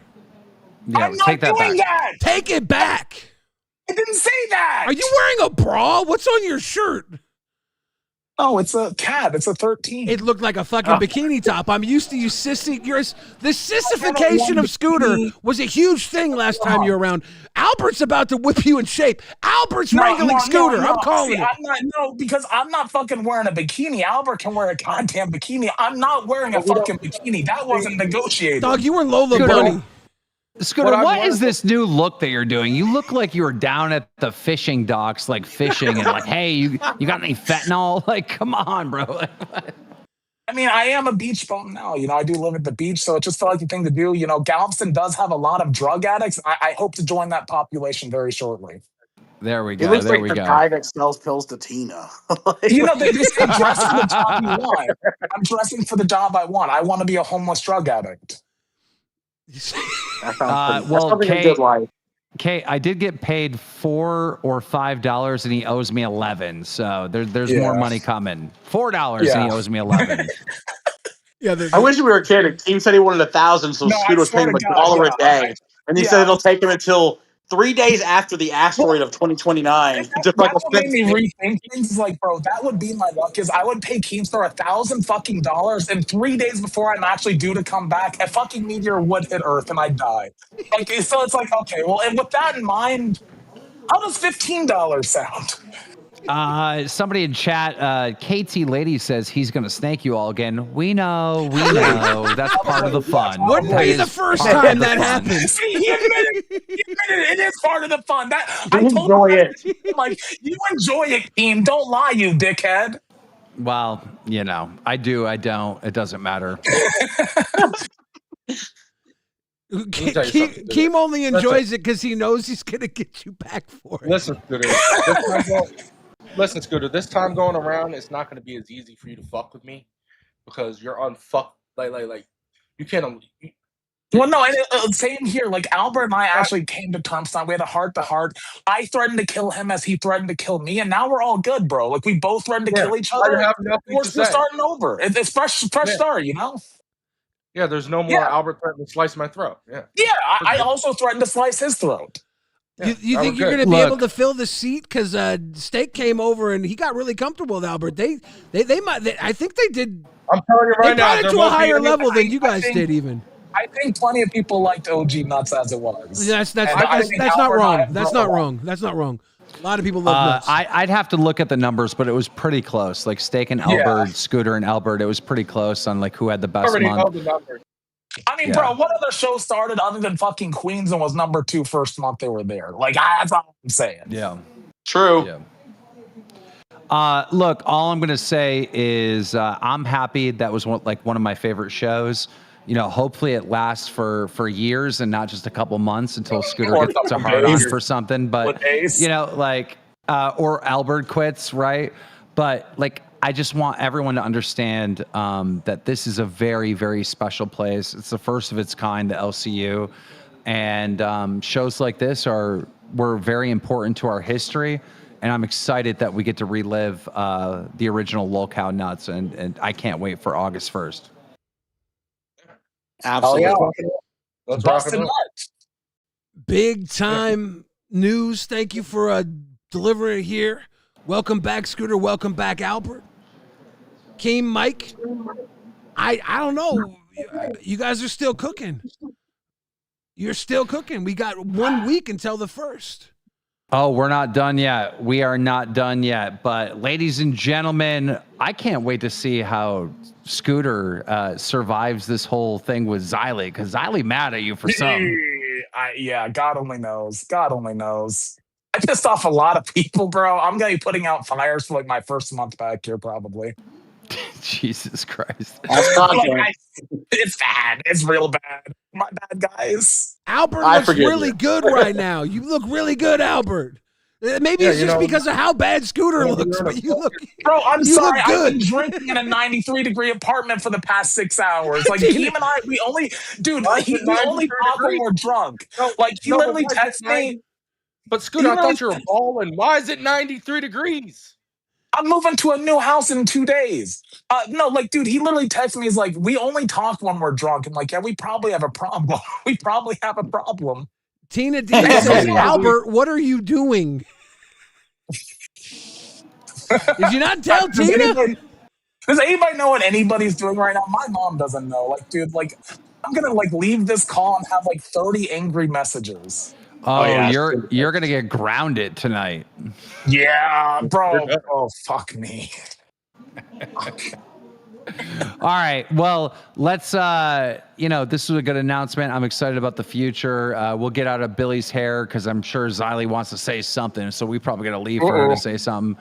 Yeah, I'm not doing that. Take it back. I didn't say that. Are you wearing a bra? What's on your shirt? Oh, it's a cat. It's a 13. It looked like a fucking bikini top. I'm used to you sissy. The sissification of Scooter was a huge thing last time you were around. Albert's about to whip you in shape. Albert's wrangling Scooter. I'm calling it. Because I'm not fucking wearing a bikini. Albert can wear a goddamn bikini. I'm not wearing a fucking bikini. That wasn't negotiated. Dog, you were Lola Bunny. Scooter, what is this new look that you're doing? You look like you were down at the fishing docks, like fishing, and like, hey, you got any fentanyl? Like, come on, bro. I mean, I am a beach bum now. I do live at the beach, so it just felt like the thing to do. Galveston does have a lot of drug addicts. I hope to join that population very shortly. There we go. It looks like the guy that sells pills to Tina. They say dress for the job you want. I'm dressing for the job I want. I want to be a homeless drug addict. Well, Kay, I did get paid $4 or $5, and he owes me $11. So there's more money coming. $4, and he owes me $11. I wish we were kidding. Team said he wanted 1,000, so Scooter was paying him $1 a day, and he said it'll take him until 3 days after the asteroid of 2029. That made me rethink things. Like, bro, that would be my luck. Is I would pay Keemstar $1,000 fucking dollars, and 3 days before I'm actually due to come back, a fucking meteor would hit Earth and I'd die. So it's like, okay, well, and with that in mind, how does $15 sound? Somebody in chat, KT Lady says he's gonna snake you all again. We know. That's part of the fun. Wouldn't be the first time that happens. See, he admitted it is part of the fun. I told him, like, you enjoy it, Keem. Don't lie, you dickhead. Well, I do. I don't. It doesn't matter. Keem only enjoys it because he knows he's gonna get you back for it. Listen, Scooter. This time going around, it's not going to be as easy for you to fuck with me because you're unfuck. Like you can't. Well, no, same here. Like, Albert and I actually came to terms tonight. We had a heart-to-heart. I threatened to kill him as he threatened to kill me, and now we're all good, bro. Like, we both threatened to kill each other. We're starting over. It's fresh start, Yeah, there's no more Albert threatening to slice my throat. Yeah. Yeah, I also threatened to slice his throat. You think you're going to be able to fill the seat? Because Steak came over and he got really comfortable with Albert. They might. I think they did. I'm telling you right now, they brought it to a higher level than you guys did. Even I think plenty of people liked OG Nuts as it was. That's not wrong. That's not wrong. That's not wrong. A lot of people love Nuts. I'd have to look at the numbers, but it was pretty close. Like Steak and Albert, Scooter and Albert, it was pretty close on like who had the best month. I mean, bro, what other show started other than fucking Queens and was number 2 first month they were there? Like, that's all I'm saying. Yeah. True. Yeah. Look, all I'm going to say is I'm happy. That was one of my favorite shows. You know, hopefully it lasts for years and not just a couple months until Scooter gets a hard on for something. But, you know, like, or Albert quits, right? But, like, I just want everyone to understand that this is a very, very special place. It's the first of its kind, the LCU. And shows like this were very important to our history. And I'm excited that we get to relive the original Lolcow Nuts. And I can't wait for August 1st. Absolutely. Let's busted nuts. Big time news. Thank you for delivering it here. Welcome back, Scooter. Welcome back, Albert. Keem, Mike. I don't know. You guys are still cooking. You're still cooking. We got 1 week until the 1st. Oh, we're not done yet. We are not done yet. But ladies and gentlemen, I can't wait to see how Scooter survives this whole thing with Xylee, because Xylee mad at you for something. Yeah, God only knows. God only knows. I pissed off a lot of people, bro. I'm going to be putting out fires for like my first month back here, probably. Jesus Christ. It's bad. It's real bad. My bad, guys. Albert looks really good right now. You look really good, Albert. Maybe it's just because of how bad Scooter looks, but you look. Bro, I'm sorry. Look good. I've been drinking in a 93-degree apartment for the past 6 hours. Like, Keem and I, we only talk when we're drunk. Like, he literally texts me. But Scooter, I thought you were balling. Why is it 93 degrees? I'm moving to a new house in 2 days. No, like, dude, he literally texted me. He's like, we only talk when we're drunk. I'm like, yeah, we probably have a problem. We probably have a problem. Tina D says, Albert, what are you doing? Did you not tell Tina? Does anybody know what anybody's doing right now? My mom doesn't know. Like, dude, like, I'm going to, like, leave this call and have, like, 30 angry messages. Oh, yeah, you're gonna get grounded tonight. Yeah, bro. Oh, fuck me. All right. Well, let's. This is a good announcement. I'm excited about the future. We'll get out of Billy's hair because I'm sure Xylee wants to say something. So we probably got to leave for her to say something.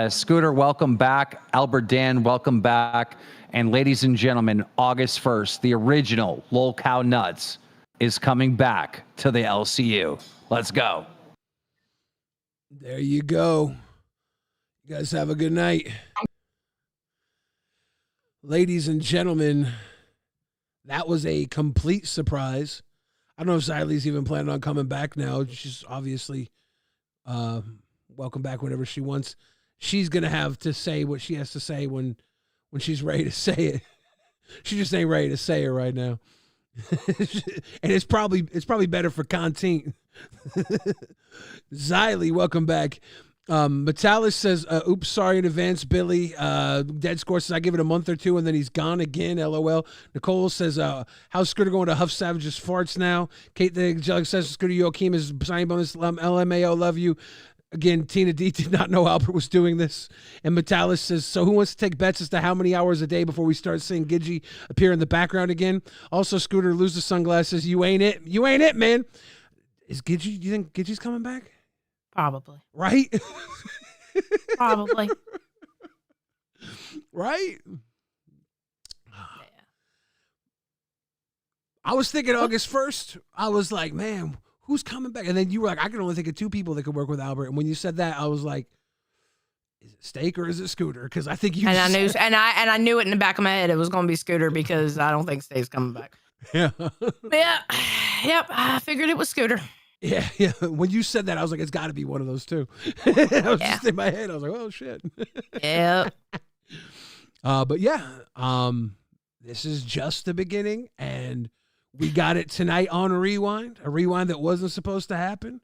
Scooter, welcome back. Albert Dan, welcome back. And ladies and gentlemen, August 1st, the original Lolcow Nuts is coming back to the LCU. Let's go. There you go. You guys have a good night. Ladies and gentlemen, that was a complete surprise. I don't know if Xylee's even planning on coming back now. She's obviously welcome back whenever she wants. She's going to have to say what she has to say when she's ready to say it. She just ain't ready to say it right now. And it's probably better for content. Xylee, welcome back. Metalis says, oops, sorry in advance, Billy. Dead Score says, I give it a month or two and then he's gone again, LOL. Nicole says, how's Scooter going to Huff Savage's farts now? Kate the Angelic says, Scooter Joachim is signing bonus, LMAO, love you. Again, Tina D did not know Albert was doing this. And Metalis says, so who wants to take bets as to how many hours a day before we start seeing Gidgey appear in the background again? Also, Scooter, lose the sunglasses. You ain't it. You ain't it, man. Is Gidgey, do you think Gidgey's coming back? Probably. Right? Probably. Right? I was thinking August 1st. I was like, man, who's coming back? And then you were like, I can only think of two people that could work with Albert. And when you said that, I was like, is it Steak or is it Scooter? Because I think you. And I knew it in the back of my head it was going to be Scooter because I don't think Steak's coming back. Yeah. Yep. I figured it was Scooter. Yeah. When you said that, I was like, it's got to be one of those two. I was just in my head. I was like, oh shit. Yeah. But yeah, this is just the beginning, and we got it tonight on a rewind that wasn't supposed to happen.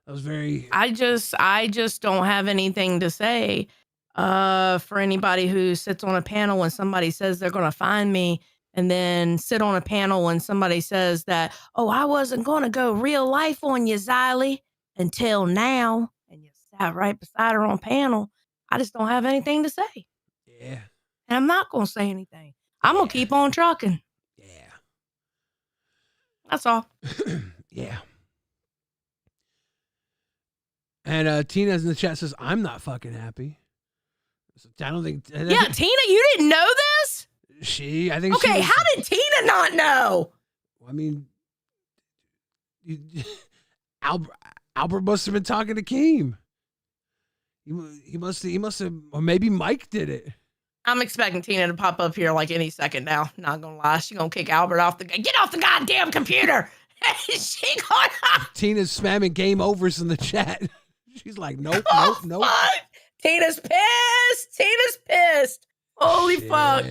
That was very. I just don't have anything to say for anybody who sits on a panel when somebody says they're going to find me, and then sit on a panel when somebody says that, oh, I wasn't going to go real life on you, Xylee, until now, and you sat right beside her on panel. I just don't have anything to say. Yeah. And I'm not going to say anything. I'm going to keep on trucking. Yeah. That's all. Yeah. And Tina's in the chat says, I'm not fucking happy. So I don't think. Yeah, Tina, you didn't know this? I think okay, how did Tina not know? I mean, Albert must have been talking to Keem. He must have, or maybe Mike did it. I'm expecting Tina to pop up here like any second now. Not gonna lie, she's gonna kick Albert off get off the goddamn computer. She going Tina's spamming game overs in the chat. She's like, nope. Tina's pissed. Holy fuck.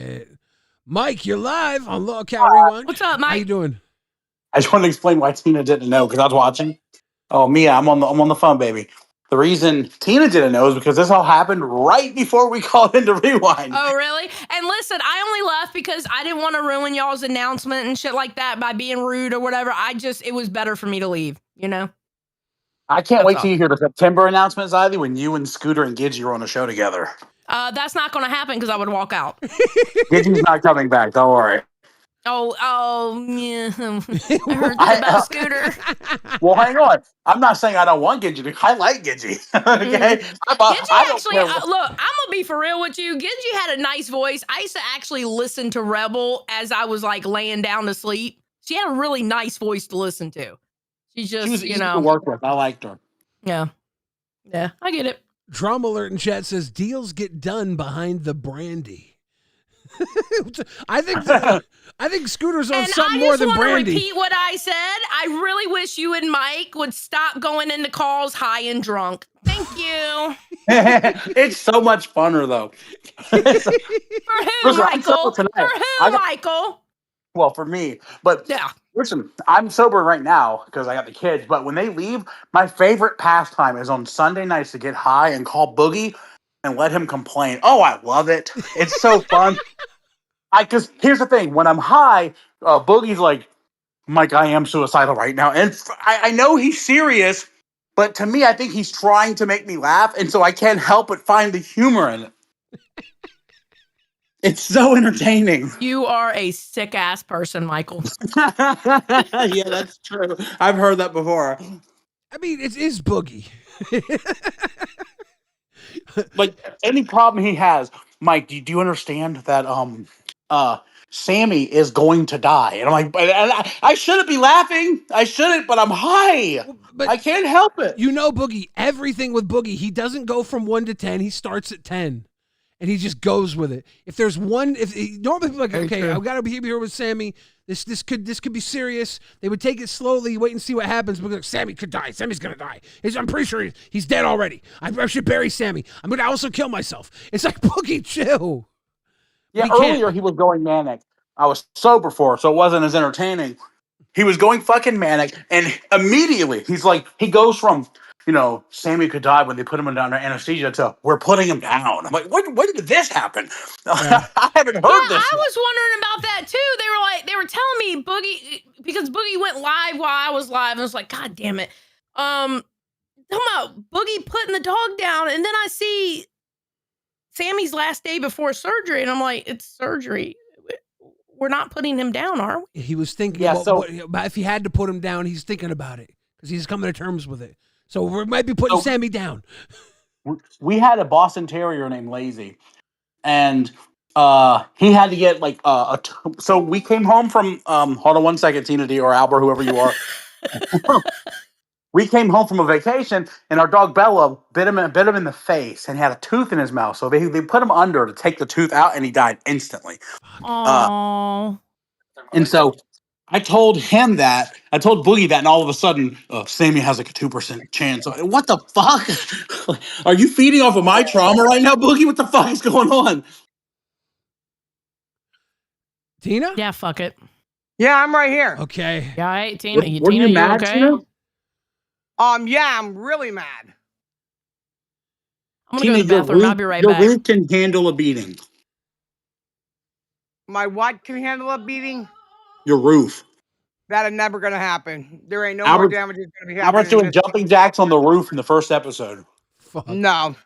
Mike, you're live on LolcowRewind. What's up, Mike? How you doing? I just want to explain why Tina didn't know because I was watching. Oh, Mia, I'm on the phone, baby. The reason Tina didn't know is because this all happened right before we called into Rewind. Oh, really? And listen, I only left because I didn't want to ruin y'all's announcement and shit like that by being rude or whatever. It was better for me to leave, you know? I can't wait till you hear the September announcement, Xylee, when you and Scooter and Gidgey are on a show together. That's not going to happen because I would walk out. Gidgey's not coming back. Don't worry. Oh, yeah. I heard that about Scooter. Well, hang on. I'm not saying I don't want Gidgey. I like Gidgey. Okay? Gidgey actually, look, I'm going to be for real with you. Gidgey had a nice voice. I used to actually listen to Rebel as I was like laying down to sleep. She had a really nice voice to listen to. She was easy to work with. I liked her. Yeah. Yeah, I get it. Drama alert in chat says deals get done behind the brandy. I think Scooter's on something more than brandy. I just want to repeat what I said. I really wish you and Mike would stop going into calls high and drunk. Thank you. It's so much funner though. For who, Michael? For who, Michael? Well, for me, but yeah. Listen, I'm sober right now because I got the kids. But when they leave, my favorite pastime is on Sunday nights to get high and call Boogie and let him complain. Oh, I love it. It's so fun. Because here's the thing: when I'm high, Boogie's like, "Mike, I am suicidal right now," and I know he's serious, but to me, I think he's trying to make me laugh, and so I can't help but find the humor in it. It's so entertaining. You are a sick ass person, Michael. Yeah, that's true. I've heard that before. I mean, it is Boogie. Like any problem he has, Mike, do you understand that Sammy is going to die? And I'm like, I shouldn't be laughing. I shouldn't, but I'm high. But I can't help it. You know, Boogie, everything with Boogie, he doesn't go from 1 to 10. He starts at 10. And he just goes with it. If there's one, normally people are like, okay, I've got to be here with Sammy. This could be serious. They would take it slowly, wait and see what happens. But like, Sammy could die. Sammy's gonna die. I'm pretty sure he's dead already. I should bury Sammy. I'm gonna also kill myself. It's like, Boogie, chill. Yeah, earlier he was going manic. I was sober for it, so it wasn't as entertaining. He was going fucking manic, and immediately he goes from, Sammy could die when they put him under anesthesia to we're putting him down. I'm like, when did this happen? Yeah. I haven't heard this. I was wondering about that too. They were telling me Boogie, because Boogie went live while I was live, and I was like, God damn it. Talking about Boogie putting the dog down, and then I see Sammy's last day before surgery, and I'm like, it's surgery. We're not putting him down, are we? He was thinking about if he had to put him down, he's thinking about it because he's coming to terms with it. So we might be putting Sammy down. We had a Boston Terrier named Lazy, and he had to get so we came home from hold on one second, Tina D or Albert, whoever you are. We came home from a vacation, and our dog Bella bit him in the face, and he had a tooth in his mouth. So they put him under to take the tooth out, and he died instantly. Aww. And so I told him that. I told Boogie that, and all of a sudden, Sammy has like a 2% chance. What the fuck? Are you feeding off of my trauma right now, Boogie? What the fuck is going on? Tina? Yeah, fuck it. Yeah, I'm right here. Okay. Yeah, right, Tina. Were you mad, okay? Tina? Yeah, I'm really mad. I'm gonna go to the bathroom. I'll be right back. Your roof can handle a beating. My what can handle a beating? Your roof. That is never gonna happen. There ain't no more Albert, damage is gonna be happening. Albert's doing jumping jacks on the roof in the first episode. Fuck. No.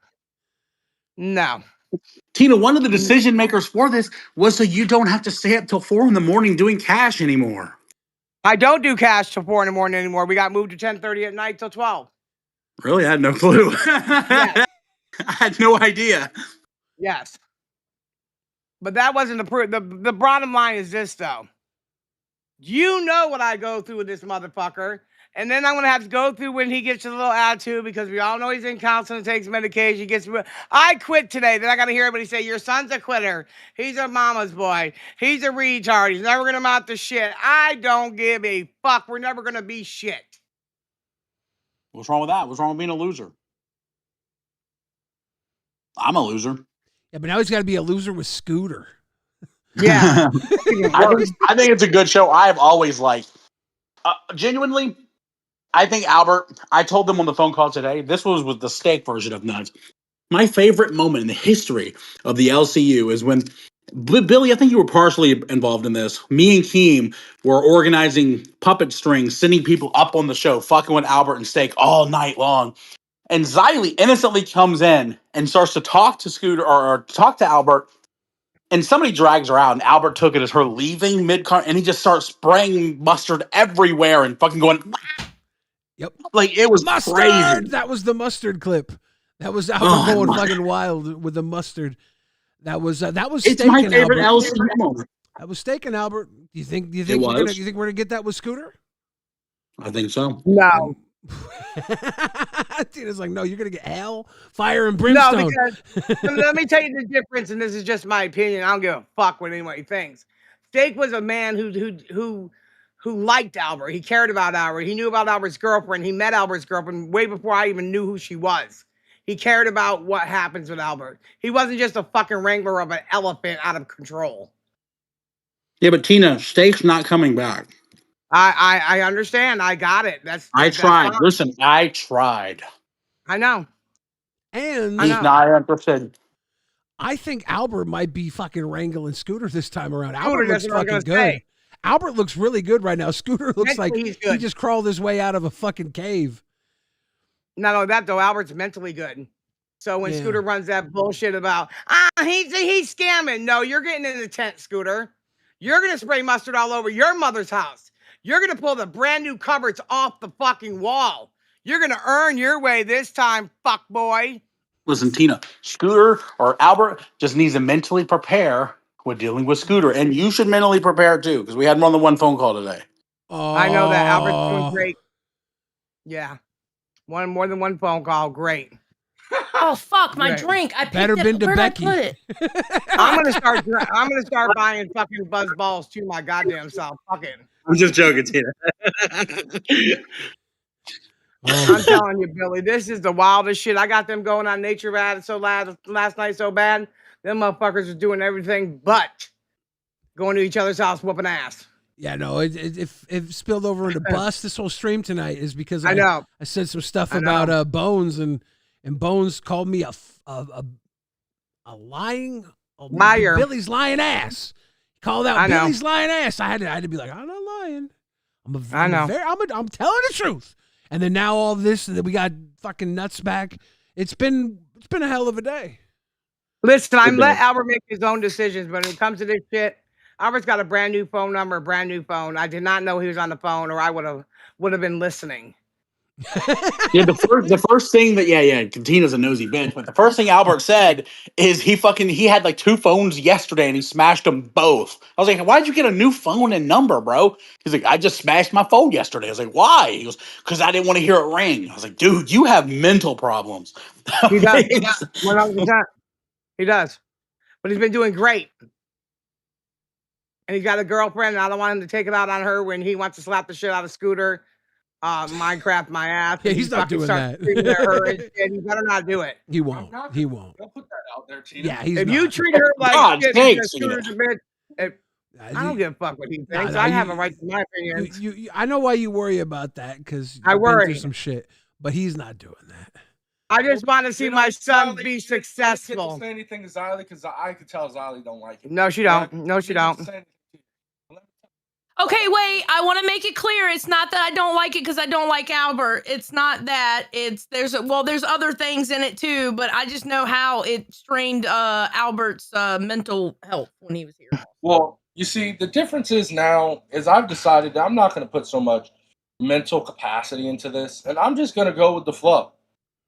Tina, one of the decision makers for this was so you don't have to stay up till 4 a.m. doing cash anymore. I don't do cash till 4 a.m. anymore. We got moved to 10:30 at night till 12. Really? I had no clue. I had no idea. Yes. But that wasn't the proof. The bottom line is this, though. You know what I go through with this motherfucker. And then I'm going to have to go through when he gets a little attitude because we all know he's in counseling, takes medication. I quit today. Then I got to hear everybody say, your son's a quitter. He's a mama's boy. He's a retard. He's never going to amount to shit. I don't give a fuck. We're never going to be shit. What's wrong with that? What's wrong with being a loser? I'm a loser. Yeah, but now he's got to be a loser with Scooter. Yeah. I think it's a good show. I've always liked. Genuinely, I think Albert, I told them on the phone call today, this was with the steak version of Nuts. My favorite moment in the history of the LCU is when, Billy, I think you were partially involved in this. Me and Keem were organizing puppet strings, sending people up on the show, fucking with Albert and Steak all night long. And Xylee innocently comes in and starts to talk to Scooter or talk to Albert. And somebody drags her out, and Albert took it as her leaving mid-car, and he just starts spraying mustard everywhere and fucking going. Yep. Like, it was mustard! crazy. That was the mustard clip. That was Albert going fucking wild with the mustard. That was It's my favorite LCU moment. That was Steak and Albert. Do you think we're gonna get that with Scooter? I think so. No. Tina's like, no, you're gonna get hell, fire, and brimstone. No, because let me tell you the difference, and this is just my opinion. I don't give a fuck what anybody thinks. Steak was a man who liked Albert. He cared about Albert. He knew about Albert's girlfriend. He met Albert's girlfriend way before I even knew who she was. He cared about what happens with Albert. He wasn't just a fucking wrangler of an elephant out of control. Yeah, but Tina, Steak's not coming back. I understand. I got it. I tried. Listen, I tried. I know. And he's not interested. I think Albert might be fucking wrangling Scooter this time around. Scooter, Albert looks fucking good. Say. Albert looks really good right now. Scooter looks like he's good. He just crawled his way out of a fucking cave. Not only that, though, Albert's mentally good. So when Scooter runs that bullshit about, he's scamming. No, you're getting in the tent, Scooter. You're going to spray mustard all over your mother's house. You're going to pull the brand new cupboards off the fucking wall. You're going to earn your way this time, fuck boy. Listen, Tina, Scooter or Albert just needs to mentally prepare with dealing with Scooter. And you should mentally prepare too, because we had more than one phone call today. I know that. Albert's doing great. Yeah. More than one phone call. Great. Oh fuck, my drink! I better been to Becky. Put it? I'm gonna start buying fucking buzz balls to my goddamn self. Fucking. I'm just joking, Tina. I'm telling you, Billy, this is the wildest shit. I got them going on Nature Rad so last night so bad. Them motherfuckers was doing everything but going to each other's house whooping ass. Yeah, no, it spilled over into bust. This whole stream tonight is because I know I said some stuff about Bones and Bones called me a lying liar. Billy's lying ass. He called out Billy's lying ass. I had to be like, I'm not lying. I'm telling the truth. And then now all this that we got fucking nuts back. It's been a hell of a day. Listen, I'm let Albert make his own decisions, but when it comes to this shit, Albert's got a brand new phone number, brand new phone. I did not know he was on the phone, or I would have been listening. Yeah, the first thing that Tina's a nosy bitch, but the first thing Albert said is he had like 2 phones yesterday and he smashed them both. I was like, why'd you get a new phone and number, bro? He's like, I just smashed my phone yesterday. I was like, why? He goes, because I didn't want to hear it ring. I was like, dude, you have mental problems. He does. 100%. He does. But he's been doing great. And he's got a girlfriend, and I don't want him to take it out on her when he wants to slap the shit out of Scooter. Minecraft my ass. Yeah, he's not doing that. He better not do it. He won't. He won't. Don't put that out there, Tina. Yeah, he's if not. you treat her like shit, Scooter's a bitch. I don't give a fuck what he thinks. I have a right to my opinions. I know why you worry about that because I you've been worry. through some shit, but he's not doing that. I just want to see my son Ziley, be Don't successful. say anything to Ziley because I could tell Ziley don't like it. No, she don't. No, she don't. Okay, wait. I want to make it clear. It's not that I don't like it because I don't like Albert. It's not that. There's other things in it too, but I just know how it strained Albert's mental health when he was here. Well, you see, the difference is now is I've decided that I'm not going to put so much mental capacity into this, and I'm just going to go with the flow.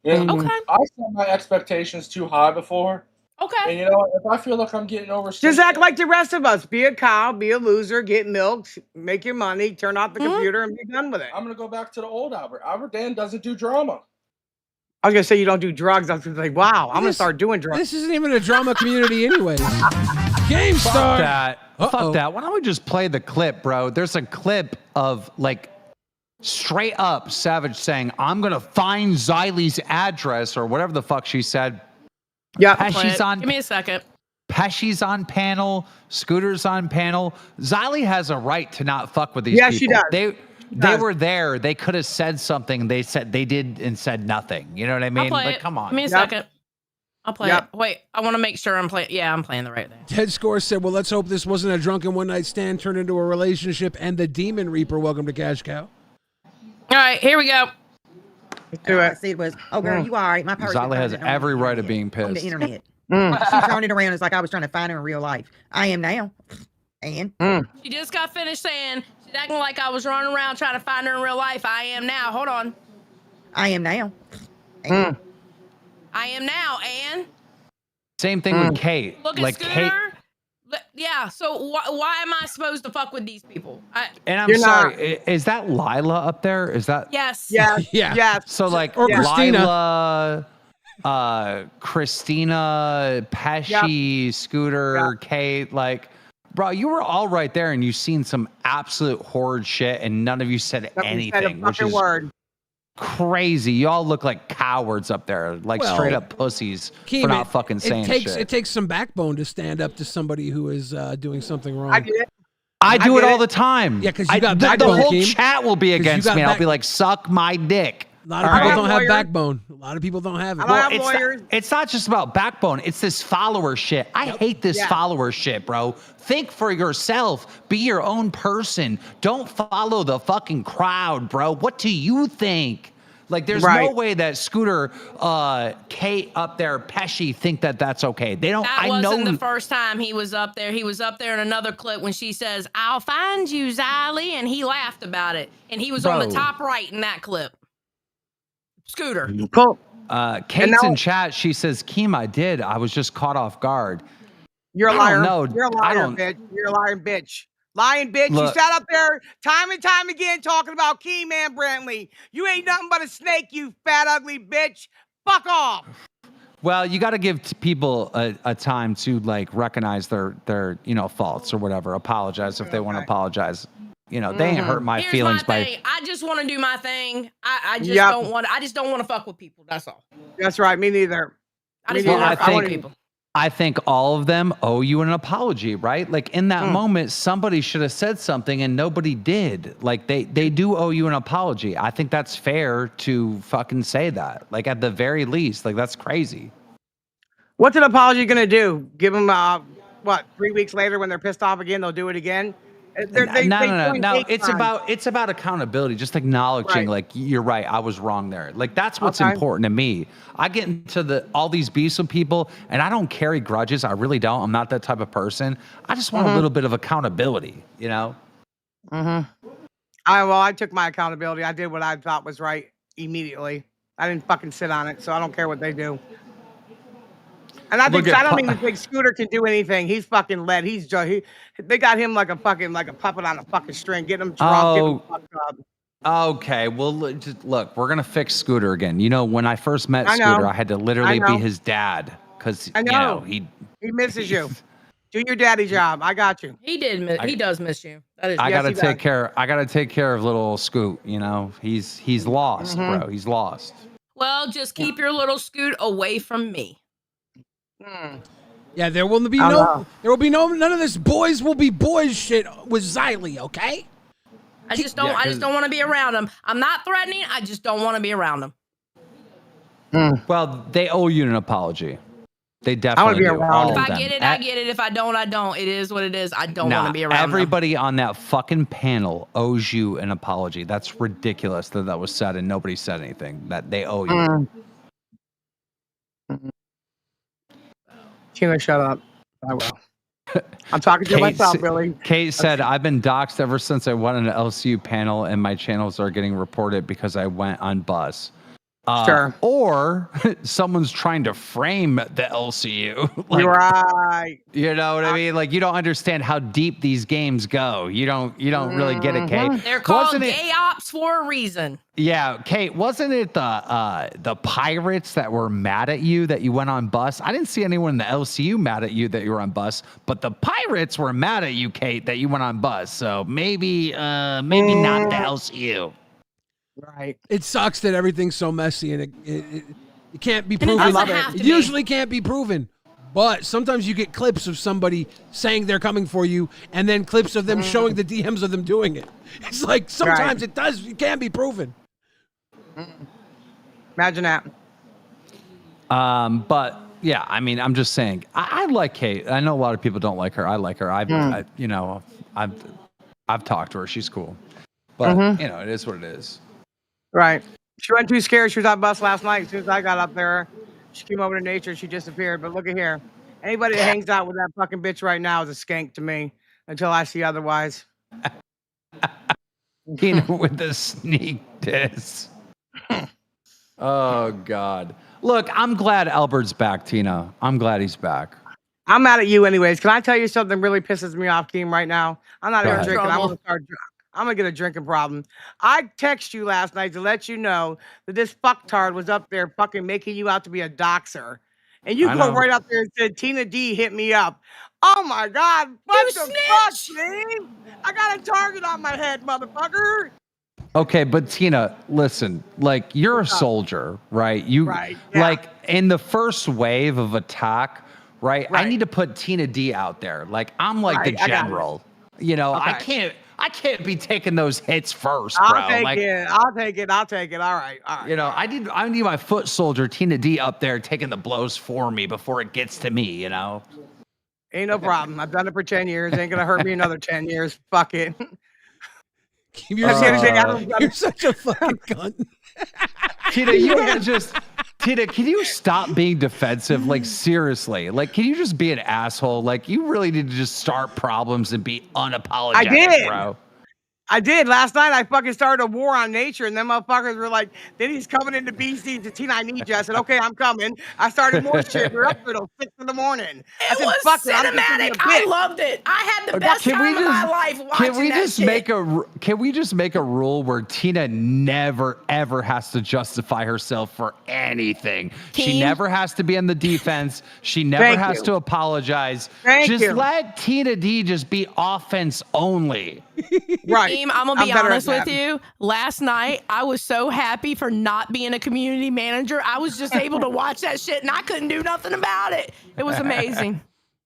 You know, Okay. I set my expectations too high before. Okay. And you know, if I feel like I'm getting over, Just act like the rest of us. Be a cow, be a loser, get milked, make your money, turn off the computer, and be done with it. I'm gonna go back to the old Albert. Albert Dan doesn't do drama. I was gonna say you don't do drugs. I was like, wow, I'm gonna start doing drugs. This isn't even a drama community, anyways. Game Fuck star. that. Fuck that. Why don't we just play the clip, bro? There's a clip of like straight up Savage saying, "I'm gonna find Xylie's address" or whatever the fuck she said. Yeah. Pesci's on. Give me a second. Pesci's on panel. Scooter's on panel. Xylie has a right to not fuck with these Yeah, people. she does. They were there. They could have said something. They did and said nothing. You know what I mean? I'll play Like, it. come on. Give me a second. I'll play it. Wait, I want to make sure I'm playing. Yeah, I'm playing the right thing. Ted Score said, well, let's hope this wasn't a drunken one-night stand turned into a relationship and the Demon Reaper. Welcome to Cash Cow. All right, here we go. I said was, oh girl, you all right? My purse. Xylie has every right of being on the pissed. internet. She turned it around. It's like I was trying to find her in real life. I am now. And She just got finished saying she's acting like I was running around trying to find her in real life. I am now. Hold on. I am now. I am now. And Same thing with Kate. look at like Scooter. Kate. Yeah. So why am I supposed to fuck with these people? And I'm sorry, is that Lila up there? Is that? Yes. Yes. Yeah. Yes. So like Or Christina. Lila, Christina, Pesci, Scooter, Kate, like, bro, you were all right there and you've seen some absolute horrid shit and none of you said anything, which is crazy. Y'all look like cowards up there, like Well, straight up pussies Keem, for not fucking saying shit. It takes some backbone to stand up to somebody who is doing something wrong. I did. I do it all the time. Yeah, because you got the backbone, whole Keem. chat will be 'Cause you against got me. And I'll back- be like, suck my dick. A lot of people don't have backbone. A lot of people don't have it. It's not just about backbone. It's this follower shit. I hate this follower shit, bro. Think for yourself. Be your own person. Don't follow the fucking crowd, bro. What do you think? Like, there's no way that Scooter, Kate up there, Pesci think that that's okay. They don't. That I wasn't know. the first time he was up there. He was up there in another clip when she says, "I'll find you, Xylie," and he laughed about it. And he was on the Bro. top right in that clip. Scooter. Kate's in chat. She says, "Keem, I did. I was just caught off guard." You're a I liar. don't know. You're a I liar, don't- bitch. You're a lying bitch. Lying bitch. Look. You sat up there time and time again talking about Keyman Brantley. You ain't nothing but a snake, you fat, ugly bitch. Fuck off. Well, you got to give people a time to like recognize their faults or whatever. Apologize if they want to apologize. You know, they ain't hurt my Here's feelings my by. thing. I just want to do my thing. I just Yep. don't want. I just don't want to fuck with people. That's all. That's right. Me neither. I Me just want neither. to fuck with wanna- people. I think all of them owe you an apology, right? Like in that moment, somebody should have said something and nobody did. Like they do owe you an apology. I think that's fair to fucking say that. Like at the very least, like that's crazy. What's an apology gonna do? Give them 3 weeks later when they're pissed off again, they'll do it again. No. It's about accountability. Just acknowledging, like you're right. I was wrong there. Like that's what's important to me. I get into all these beefs with people, and I don't carry grudges. I really don't. I'm not that type of person. I just want a little bit of accountability. You know. I took my accountability. I did what I thought was right immediately. I didn't fucking sit on it, so I don't care what they do. And I don't even think Scooter can do anything. He's fucking led. They got him like a puppet on a fucking string, getting him drunk, getting him fucked up. Okay, well, look, we're gonna fix Scooter again. You know, when I first met I know. Scooter, I had to literally I know. be his dad because I know. he misses you. Do your daddy job. I got you. He did. He does miss you. That is. I yes, gotta he take does. care. I gotta take care of little Scoot. You know, he's lost, bro. He's lost. Well, just keep your little Scoot away from me. Yeah, there will be none of this boys will be boys shit with Xylee, okay? I just don't want to be around him. I'm not threatening. I just don't want to be around him. Well, they owe you an apology. They definitely do. If I get it, I get it. If I don't, I don't. It is what it is. I don't want to be around everybody on that fucking panel owes you an apology. That's ridiculous that was said and nobody said anything. That they owe you. Tina, shut up. I will. I'm talking to myself, Billy. Kate said, I've been doxxed ever since I went on an LCU panel and my channels are getting reported because I went on bus. Sure. Or someone's trying to frame the LCU. You're right. You know what I mean? Like, you don't understand how deep these games go. You don't really get it, Kate. They're called gay ops for a reason. Yeah, Kate, wasn't it the Pirates that were mad at you that you went on bus? I didn't see anyone in the LCU mad at you that you were on bus, but the Pirates were mad at you, Kate, that you went on bus. So maybe not the LCU. Right. It sucks that everything's so messy and it can't be proven. It usually can't be proven. But sometimes you get clips of somebody saying they're coming for you and then clips of them showing the DMs of them doing it. It's like sometimes it can be proven. Imagine that. But yeah, I mean, I'm just saying, I like Kate. I know a lot of people don't like her. I like her. I've talked to her. She's cool. But it is what it is. Right. She wasn't too scared. She was on bus last night. As soon as I got up there, she came over to nature. She disappeared. But look at here. Anybody that hangs out with that fucking bitch right now is a skank to me until I see otherwise. Tina with the sneak diss. Oh, God. Look, I'm glad Albert's back, Tina. I'm glad he's back. I'm mad at you anyways. Can I tell you something really pisses me off, Keem, right now? I'm not even drinking. I'm going to get a drinking problem. I text you last night to let you know that this fucktard was up there fucking making you out to be a doxer. And you go right up there and said, Tina D hit me up. Oh, my God. What the fuck, man? I got a target on my head, motherfucker. Okay, but Tina, listen, like, you're a soldier, right? Like, in the first wave of attack, right? I need to put Tina D out there. Like, I'm like the general. You know, Okay. I can't be taking those hits first, bro. I'll take it. All right. You know, I need my foot soldier Tina D up there taking the blows for me before it gets to me, you know? Ain't no problem. I've done it for 10 years. Ain't gonna hurt me another 10 years. Fuck it. You're such a fucking cunt. Tina, can you stop being defensive? Like, seriously. Like, can you just be an asshole? Like, you really need to just start problems and be unapologetic, bro. I did. Last night, I fucking started a war on nature, and then motherfuckers were like, then he's coming into BC to Tina, I need you. I said, okay, I'm coming. I started more shit. We're up till 6 in the morning. It was cinematic. I loved it. I had the best time of my life watching that shit. Can we just make a rule where Tina never, ever has to justify herself for anything? She never has to be on the defense. She never has to apologize. Just let Tina D just be offense only. Right. I'm gonna be honest with you. Last night, I was so happy for not being a community manager. I was just able to watch that shit, and I couldn't do nothing about it. It was amazing.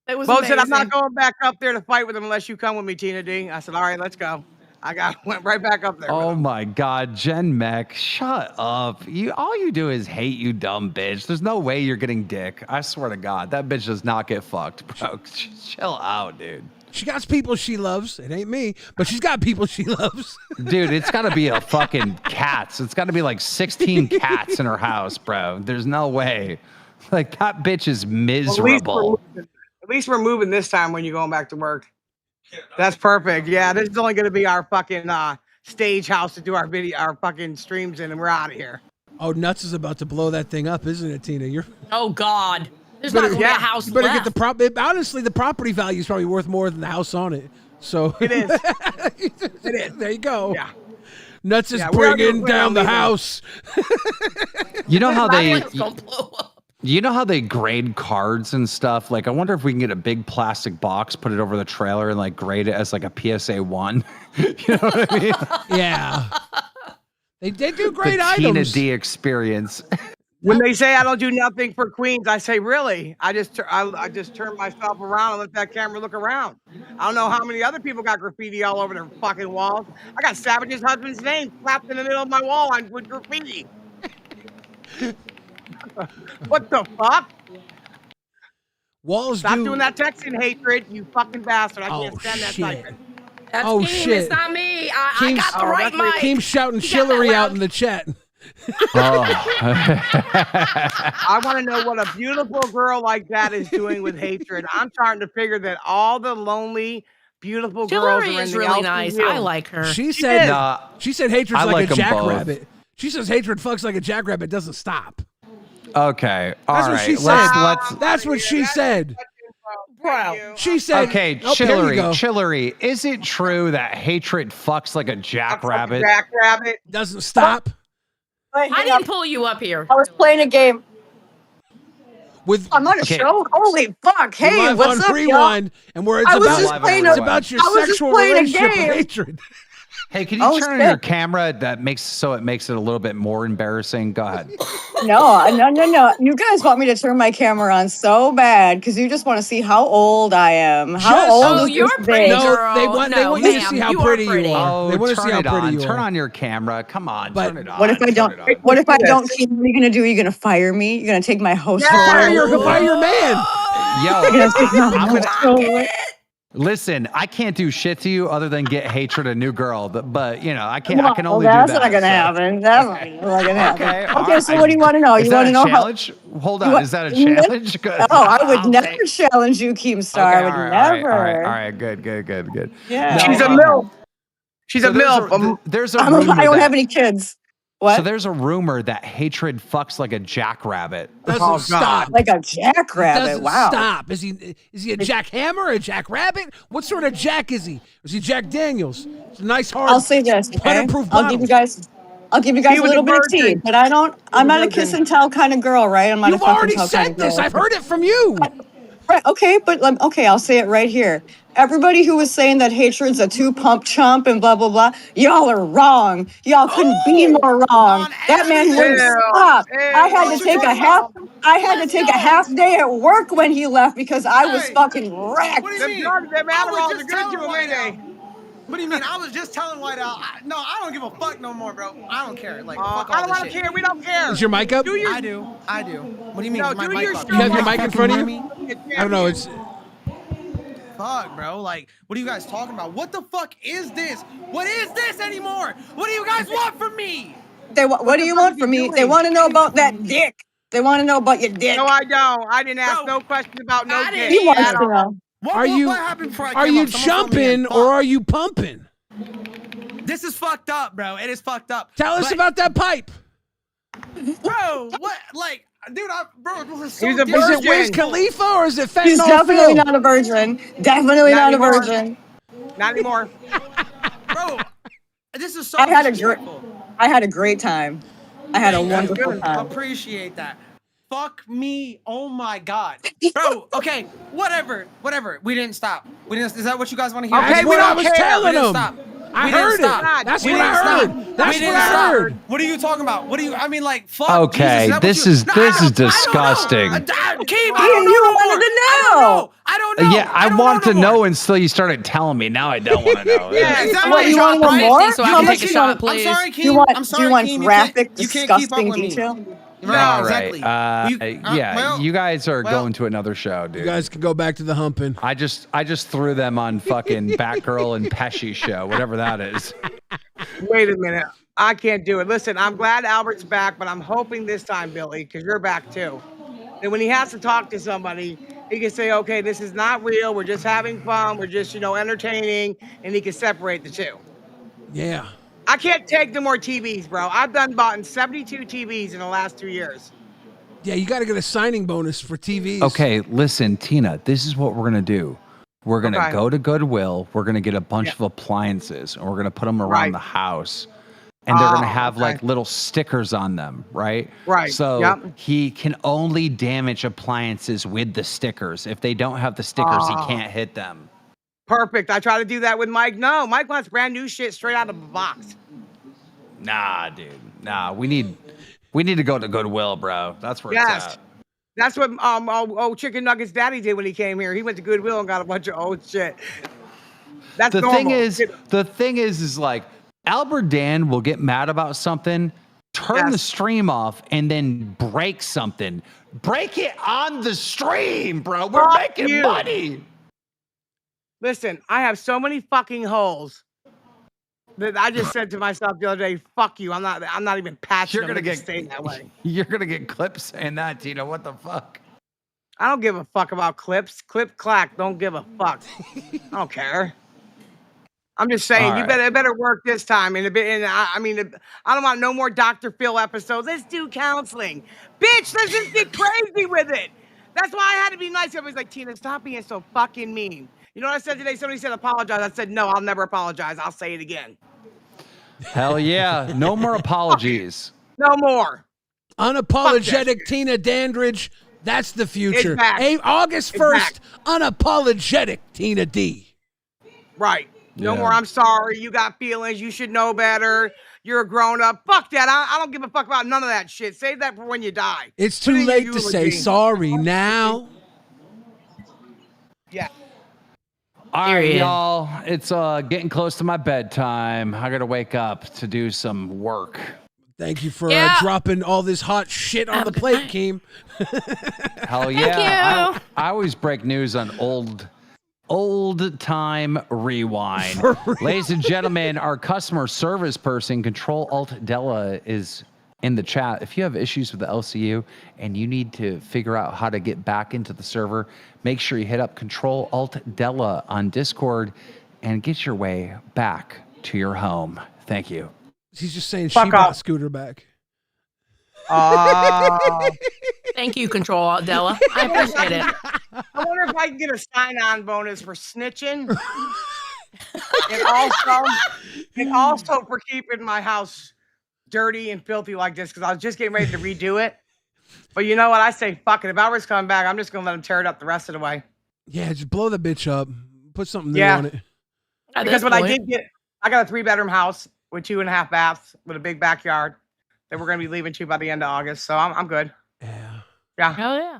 It was amazing. Said, I'm not going back up there to fight with him unless you come with me, Tina D. I said, all right, let's go. Went right back up there. Oh my God, Jen Mech, shut up. All you do is hate, you dumb bitch. There's no way you're getting dick. I swear to God, that bitch does not get fucked, bro. Chill out, dude. She got people she loves. It ain't me, but she's got people she loves. Dude, it's got to be a fucking cats. It's got to be like 16 cats in her house, bro. There's no way. Like, that bitch is miserable. At least we're moving this time when you're going back to work. That's perfect. Yeah, this is only going to be our fucking stage house to do our fucking streams in, and we're out of here. Oh, Nuts is about to blow that thing up, isn't it, Tina? Oh, God. There's not going to be a house better left. Get honestly, the property value is probably worth more than the house on it. So it is. It is. There you go. Yeah. Nuts is bringing down the house. You know how they grade cards and stuff? Like, I wonder if we can get a big plastic box, put it over the trailer, and like grade it as like a PSA 1. You know what I mean? Yeah. They do great the items. Tina D experience. When they say I don't do nothing for Queens, I say, really? I just turn myself around and let that camera look around. I don't know how many other people got graffiti all over their fucking walls. I got Savage's husband's name slapped in the middle of my wall with graffiti. What the fuck? Walls Stop doing that texting hatred, you fucking bastard. I can't stand that typing. That's Oh, Keem, shit. it's not me. I got the right mic. Keem shouting Chillery out in the chat. I want to know what a beautiful girl like that is doing with hatred. I'm starting to figure that all the lonely, beautiful girls Chillery are in is the really LCU. nice. I like her. She said hatred's I like like a 'em jackrabbit. She says hatred fucks like a jackrabbit doesn't stop. Okay. All That's what right. she said. Let's. That's what she said. Bro. She said. Okay, Oh, there you go. Chillery, is it true that hatred fucks like a jackrabbit? Jackrabbit doesn't stop. I didn't pull you up here. I was playing a game. I'm on a Okay. show. Holy fuck! You're Hey, live what's on up, Rewind, y'all? and where it's I was about, just playing it's a- about your I was just sexual playing a relationship with game. hatred. Hey, can you Oh, turn on your shit. camera that makes it makes it a little bit more embarrassing? Go ahead. No. You guys want me to turn my camera on so bad because you just want to see how old I am. How old is this pretty, bitch? girl. They want you to see how pretty you are. Oh, They want to turn see how it pretty on. you Turn are. on your camera. Come on, turn it on. What if I don't? What if I don't? Keep, what are you gonna do? You're gonna fire me? You're gonna take my host? Fire your man. Yo, You're gonna take my I'm host gonna away? listen. I can't do shit to you other than get hatred a new girl. But you know, I can Well, only do that's that. not gonna so. happen. That's not gonna happen. Okay. Okay, so what do you want to know? Is You that want to a know challenge? Hold you on. want- Is that a challenge? Good. No, I would I'll never take- challenge you, Keemstar. Okay, I would all never. right. All right. Good. Yeah. She's a MILF. She's a MILF. There's a I rumor don't that- have any kids. What? So there's a rumor that hatred fucks like a jackrabbit. Doesn't stop. Like a jackrabbit. Doesn't Wow. stop. Is he a jackhammer? A jackrabbit? What sort of jack is he? Is he Jack Daniels? It's a nice hard. I'll say this, okay? pun-approved I'll give you guys a He little was a bit of tea, virgin. but I'm not a virgin. kiss and tell kind of girl, right? I'm not You've a fucking already tell kind said of girl. this. I've heard it from you. Right, okay, but okay, I'll say it right here. Everybody who was saying that hatred's a two-pump chump and blah blah blah, y'all are wrong. Y'all couldn't be more wrong. That man wouldn't stop. I had to take a half day at work when he left because I was fucking wrecked. What do you mean? Them I Adderalls was are just good to telling him, White ain't they? Out. What do you mean? I was just telling White Out. No, I don't give a fuck no more, bro. I don't care. Like, fuck all I don't this want to shit. care. We don't care. Is your mic up? I do. What do you mean? No, Is my do mic your up? You have your mic in front of you? Me? I don't know. It's Fuck, bro. Like, what are you guys talking about? What the fuck is this? What is this anymore? What do you guys want from me? What do you want from me? They want to know about that dick. They want to know about your dick. No, I don't. I didn't ask no questions about no dick. He wants to know. are you happened before I are came you up? Someone fill me in. jumping or are you pumping? This is fucked up, bro. It is fucked up. Tell us about that pipe. Bro, what? Like, dude, bro, this is so He's a Is it different. Wiz Khalifa or is it fentanyl? He's definitely Phil? not a virgin. Definitely Not not a anymore. virgin. Not anymore. Bro, this is so I had a great time. I had a wonderful Good. time. Appreciate that. Fuck me. Oh my god. Bro, okay, whatever. We didn't stop. Is that what you guys want to hear? Okay, That's what I was telling We didn't him. stop. I We heard didn't it. stop. That's We what I didn't heard. stop. That's We didn't what I stop. heard. What are you talking about? What do you? I mean, like, fuck. Okay, Jesus, is that what this you- is disgusting. Keem, I don't You know no wanted more. to know. I don't know. Yeah, I wanted to know until you started telling me. Now I don't want to know. Yeah, is that What, my you job, want to know right? more? So I How can much take a you shot, want? please. I'm sorry, Do you Keem. want? I'm Do sorry, you want Keem. graphic, You can't keep up disgusting with me. detail? Right, All exactly. right. well, you guys are well. going to another show, dude. You guys can go back to the humping. I just threw them on fucking Batgirl and Pesci show, whatever that is. Wait a minute. I can't do it. Listen, I'm glad Albert's back, but I'm hoping this time, Billy, because you're back too. And when he has to talk to somebody, he can say, okay, this is not real. We're just having fun. We're just, entertaining. And he can separate the two. Yeah. I can't take no more TVs, bro. I've bought 72 TVs in the last 2 years. Yeah, you got to get a signing bonus for TVs. Okay, listen, Tina, this is what we're going to do. We're going to go to Goodwill. We're going to get a bunch of appliances, and we're going to put them around the house. And they're going to have like little stickers on them, right? Right. So he can only damage appliances with the stickers. If they don't have the stickers, he can't hit them. Perfect. I try to do that with Mike. No, Mike wants brand new shit straight out of the box. Nah, dude. Nah, we need We need to go to Goodwill, bro. That's where it's at. That's what Chicken Nuggets Daddy did when he came here. He went to Goodwill and got a bunch of old shit. That's the normal. thing is like Albert Dan will get mad about something, turn the stream off, and then break something. Break it on the stream, bro. We're making money. Listen, I have so many fucking holes that I just said to myself the other day, "Fuck you! I'm not even passionate. You're gonna get staying that way. You're gonna get clips saying that, Tina. What the fuck? I don't give a fuck about clips. Clip clack. Don't give a fuck. I don't care. I'm just saying, All you right. better work this time. And I mean, I don't want no more Dr. Phil episodes. Let's do counseling, bitch. Let's just get crazy with it. That's why I had to be nice. Everybody's like, Tina, stop being so fucking mean. You know what I said today? Somebody said apologize. I said, no, I'll never apologize. I'll say it again. Hell yeah. No more apologies. No more. Unapologetic Tina Dandridge. That's the future. It's back. Hey, August It's 1st, back. unapologetic Tina D. Right. No Yeah. more, I'm sorry. You got feelings. You should know better. You're a grown up. Fuck that. I don't give a fuck about none of that shit. Save that for when you die. It's Put it too in your late to say eulogy. sorry now. Yeah. All right, Period. y'all. It's getting close to my bedtime. I gotta wake up to do some work. Thank you for Yeah. dropping all this hot shit on Have the a good plate, night. Keem. Hell yeah. you. I always break news on old time rewind. Ladies and gentlemen, our customer service person, Control Alt Della, is in the chat. If you have issues with the LCU and you need to figure out how to get back into the server, make sure you hit up Control Alt Della on Discord and get your way back to your home. Thank you. He's just saying Fuck she bought off. Scooter back. Thank you, Control Della. I appreciate it. I wonder if I can get a sign-on bonus for snitching. and also for keeping my house dirty and filthy like this, because I was just getting ready to redo it. But you know what? I say, fuck it. If Albert's coming back, I'm just gonna let him tear it up the rest of the way. Yeah, just blow the bitch up. Put something new Yeah. on it. At Because this what I point. did get, I got a 3-bedroom house with 2.5 baths with a big backyard that we're gonna be leaving to by the end of August. So I'm good. Yeah. Hell yeah.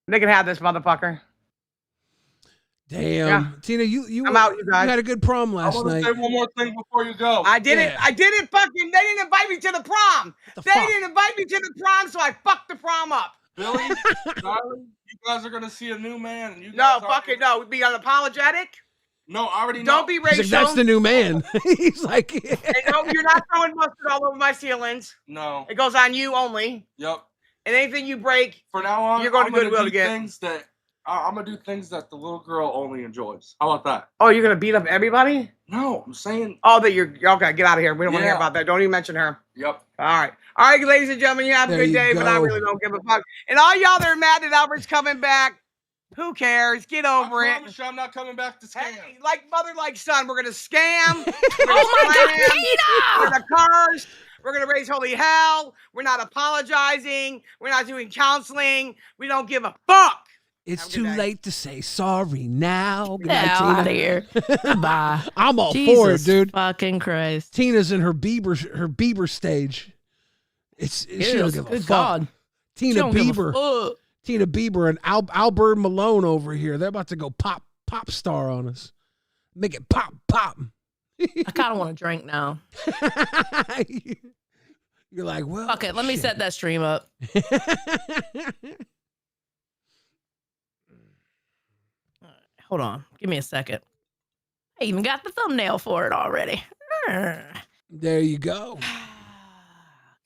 They can have this motherfucker. Damn. Yeah. Tina, you I'm out, you guys. had a good prom I last want to night. say one more thing before you go. I did it. Yeah. I did it. Fucking. They didn't invite me to the prom. the They fuck? didn't invite me to the prom, so I fucked the prom up. Billy, Charlie, you guys are gonna see a new man. And you No, guys are- fucking no. Be unapologetic. No, I already know. Don't be He's racial. like, that's the new man. He's like, And no, you're not throwing mustard all over my ceilings. No. It goes on you only. Yep. And anything you break, For now on, you're going to I'm gonna Goodwill do to get. things that I'm gonna do things that the little girl only enjoys. How about that? Oh, you're gonna beat up everybody? No, I'm saying. Oh, that you're okay. Get out of here. We don't want to hear Yeah. about that. Don't even mention her. Yep. All right, ladies and gentlemen, you have a There good you day, but I go. really don't give a fuck. And all y'all that are mad that Albert's coming back, who cares? Get over I it. promise you, I'm not coming back to scam. Hey, like mother, like son, we're gonna scam. Oh my God, We're Tina! gonna curse. We're gonna raise holy hell. We're not apologizing. We're not doing counseling. We don't give a fuck. it's Have a too good day. late to say sorry now. Good Get night, the hell Tina. out of here. Goodbye. I'm all Jesus for it, dude. fucking Christ. Tina's in her Bieber stage. She don't give a Good fuck. God. She Tina don't give a Bieber. fuck. Tina Bieber and Albert Malone over here. They're about to go pop star on us. Make it pop. I kind of want to drink now. You're like, well, Okay, let me shit. set that stream up. Hold on. Give me a second. I even got the thumbnail for it already. There you go.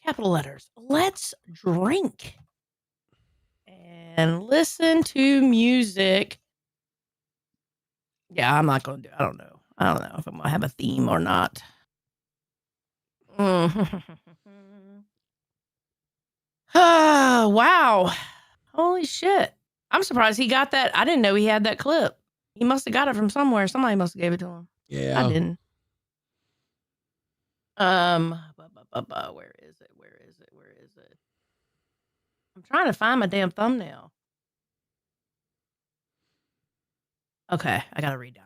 Capital letters. Let's drink and listen to music. Yeah, I'm not going to do I don't know if I'm going to have a theme or not. Oh, wow. Holy shit. I'm surprised he got that. I didn't know he had that clip. He must have got it from somewhere. Somebody must have gave it to him. Yeah. I didn't. Where is it? I'm trying to find my damn thumbnail. Okay, I gotta read down.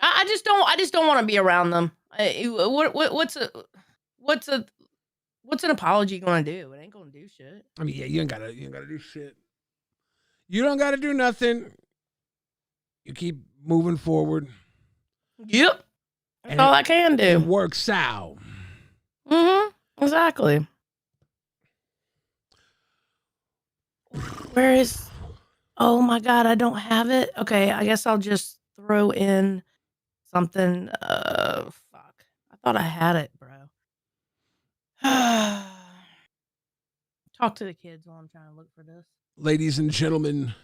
I just don't want to be around them. What's an apology gonna do? It ain't gonna do shit. I mean, yeah, you ain't gotta do shit. You don't gotta do nothing. You keep moving forward. Yep. That's all I can do. It works out. Exactly. Where is? Oh my God, I don't have it. Okay, I guess I'll just throw in something. Fuck. I thought I had it, bro. Talk to the kids while I'm trying to look for this. Ladies and gentlemen,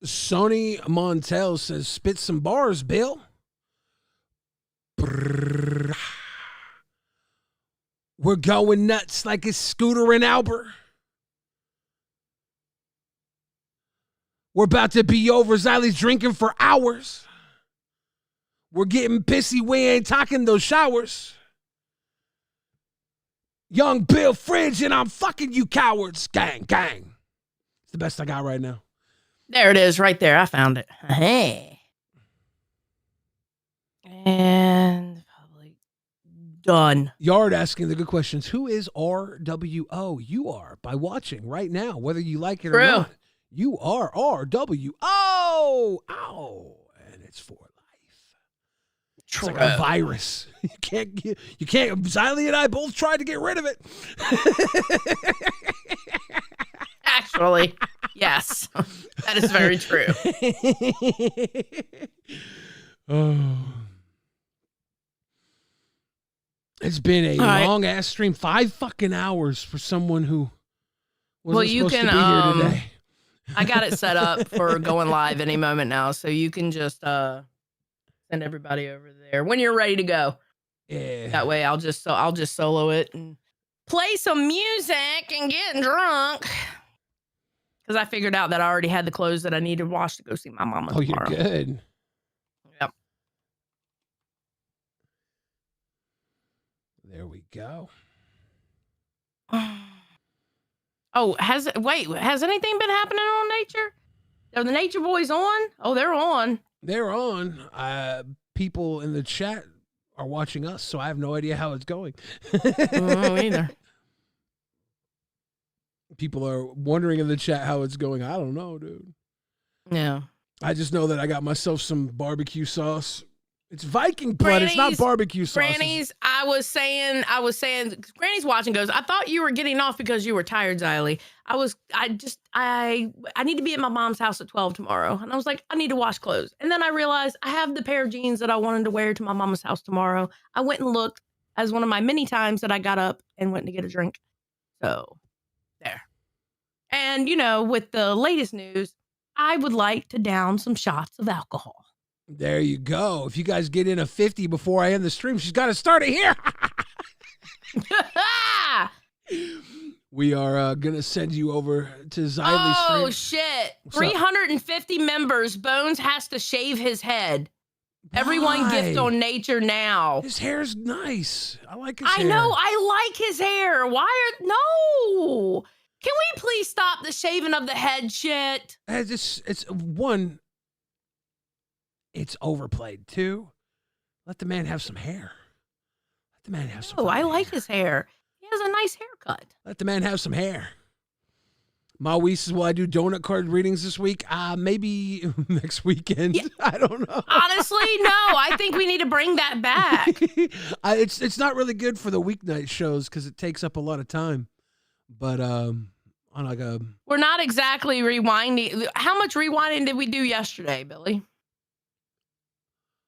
Sonny Montel says, spit some bars, Bill. We're going nuts like it's Scooter and Albert. We're about to be over. Xylee's drinking for hours. We're getting pissy. We ain't talking those showers. Young Bill Fridge and I'm fucking you cowards. Gang, gang. It's the best I got right now. There it is, right there. I found it. Hey. And probably done. Yard asking the good questions. Who is RWO? You are by watching right now, whether you like it or not. You are RWO. Ow. And it's for life. It's like a virus. You can't, Xylee and I both tried to get rid of it. Actually, yes. That is very true. Oh. It's been a long ass stream. 5 fucking hours for someone who wasn't supposed to be here today. I got it set up for going live any moment now, so you can just send everybody over there when you're ready to go. Yeah. That way, I'll just solo it and play some music and get drunk. Because I figured out that I already had the clothes that I need to wash to go see my mama tomorrow. You're good. Yep. There we go. Oh, has anything been happening on Nature? Are the Nature Boys on? Oh, they're on. They're on. People in the chat are watching us, so I have no idea how it's going. Oh, either. People are wondering in the chat how it's going. I don't know, dude. Yeah. I just know that I got myself some barbecue sauce. It's Viking blood. It's not barbecue sauce. Granny's, I was saying, Granny's watching goes, I thought you were getting off because you were tired, Xylee. I need to be at my mom's house at 12 tomorrow. And I was like, I need to wash clothes. And then I realized I have the pair of jeans that I wanted to wear to my mama's house tomorrow. I went and looked as one of my many times that I got up and went to get a drink. So there. And, with the latest news, I would like to down some shots of alcohol. There you go. If you guys get in a 50 before I end the stream, she's got to start it here. We are going to send you over to Xylee's stream. Oh, shit. 350 members. Bones has to shave his head. Why? Everyone gift on Nature now. His hair's nice. I like his hair. I know. I like his hair. No. Can we please stop the shaving of the head shit? It's one... It's overplayed. 2, let the man have some hair. Let the man have some. Oh, I like his hair. He has a nice haircut. Let the man have some hair. Maui says, will I do donut card readings this week? Maybe next weekend. Yeah. I don't know. Honestly, no. I think we need to bring that back. It's not really good for the weeknight shows because it takes up a lot of time. But on like a... We're not exactly rewinding. How much rewinding did we do yesterday, Billy?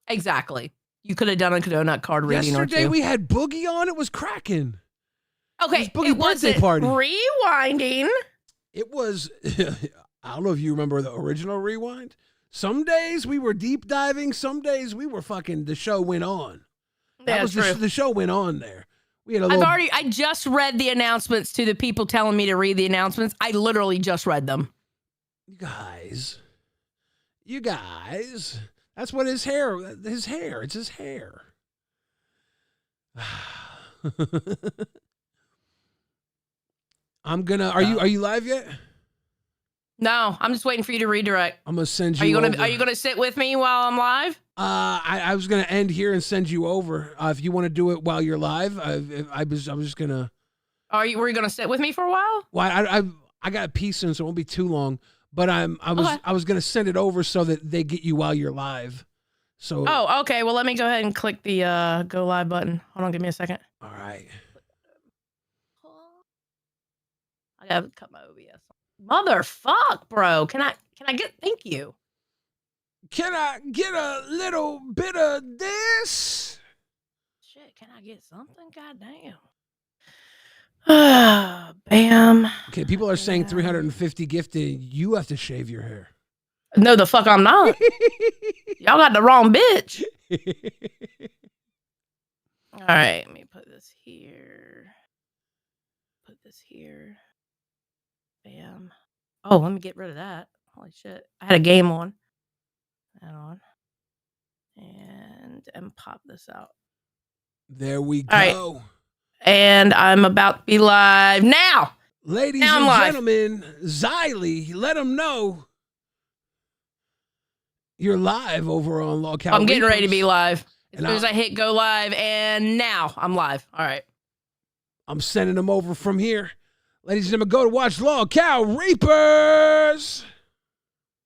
Exactly. You could have done a donut card reading or two. Yesterday we had Boogie on. It was cracking. Okay. It wasn't party. Rewinding. It was, I don't know if you remember the original Rewind. Some days we were deep diving. Some days we were fucking, the show went on. That was true. The show went on there. We had a little... I just read the announcements to the people telling me to read the announcements. I literally just read them. You guys. That's what it's his hair. Are you live yet? No, I'm just waiting for you to redirect. I'm going to send you Are you going to sit with me while I'm live? I was gonna end here and send you over. If you want to do it while you're live, I was just gonna. Were you gonna sit with me for a while? Well, I got a piece soon, so it won't be too long. But I was gonna send it over so that they get you while you're live. So. Oh, okay. Well, let me go ahead and click the go live button. Hold on, give me a second. All right. I gotta cut my OBS. Motherfuck, bro. Can I get? Thank you. Can I get a little bit of this? Shit, can I get something? Goddamn. Bam. Okay, people are saying 350 gifted. You have to shave your hair. No, the fuck I'm not. Y'all got the wrong bitch. All right, let me put this here. Put this here. Bam. Oh, let me get rid of that. Holy shit. I had a game on. Hang on. And pop this out. There we go. All right. And I'm about to be live now. Ladies now and gentlemen, Xylee, let them know you're live over on LolcowRewind. I'm getting ready to be live. As soon as I hit go live, and now I'm live. All right. I'm sending them over from here. Ladies and gentlemen, go to watch LolcowReapers.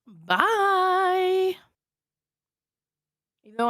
Bye.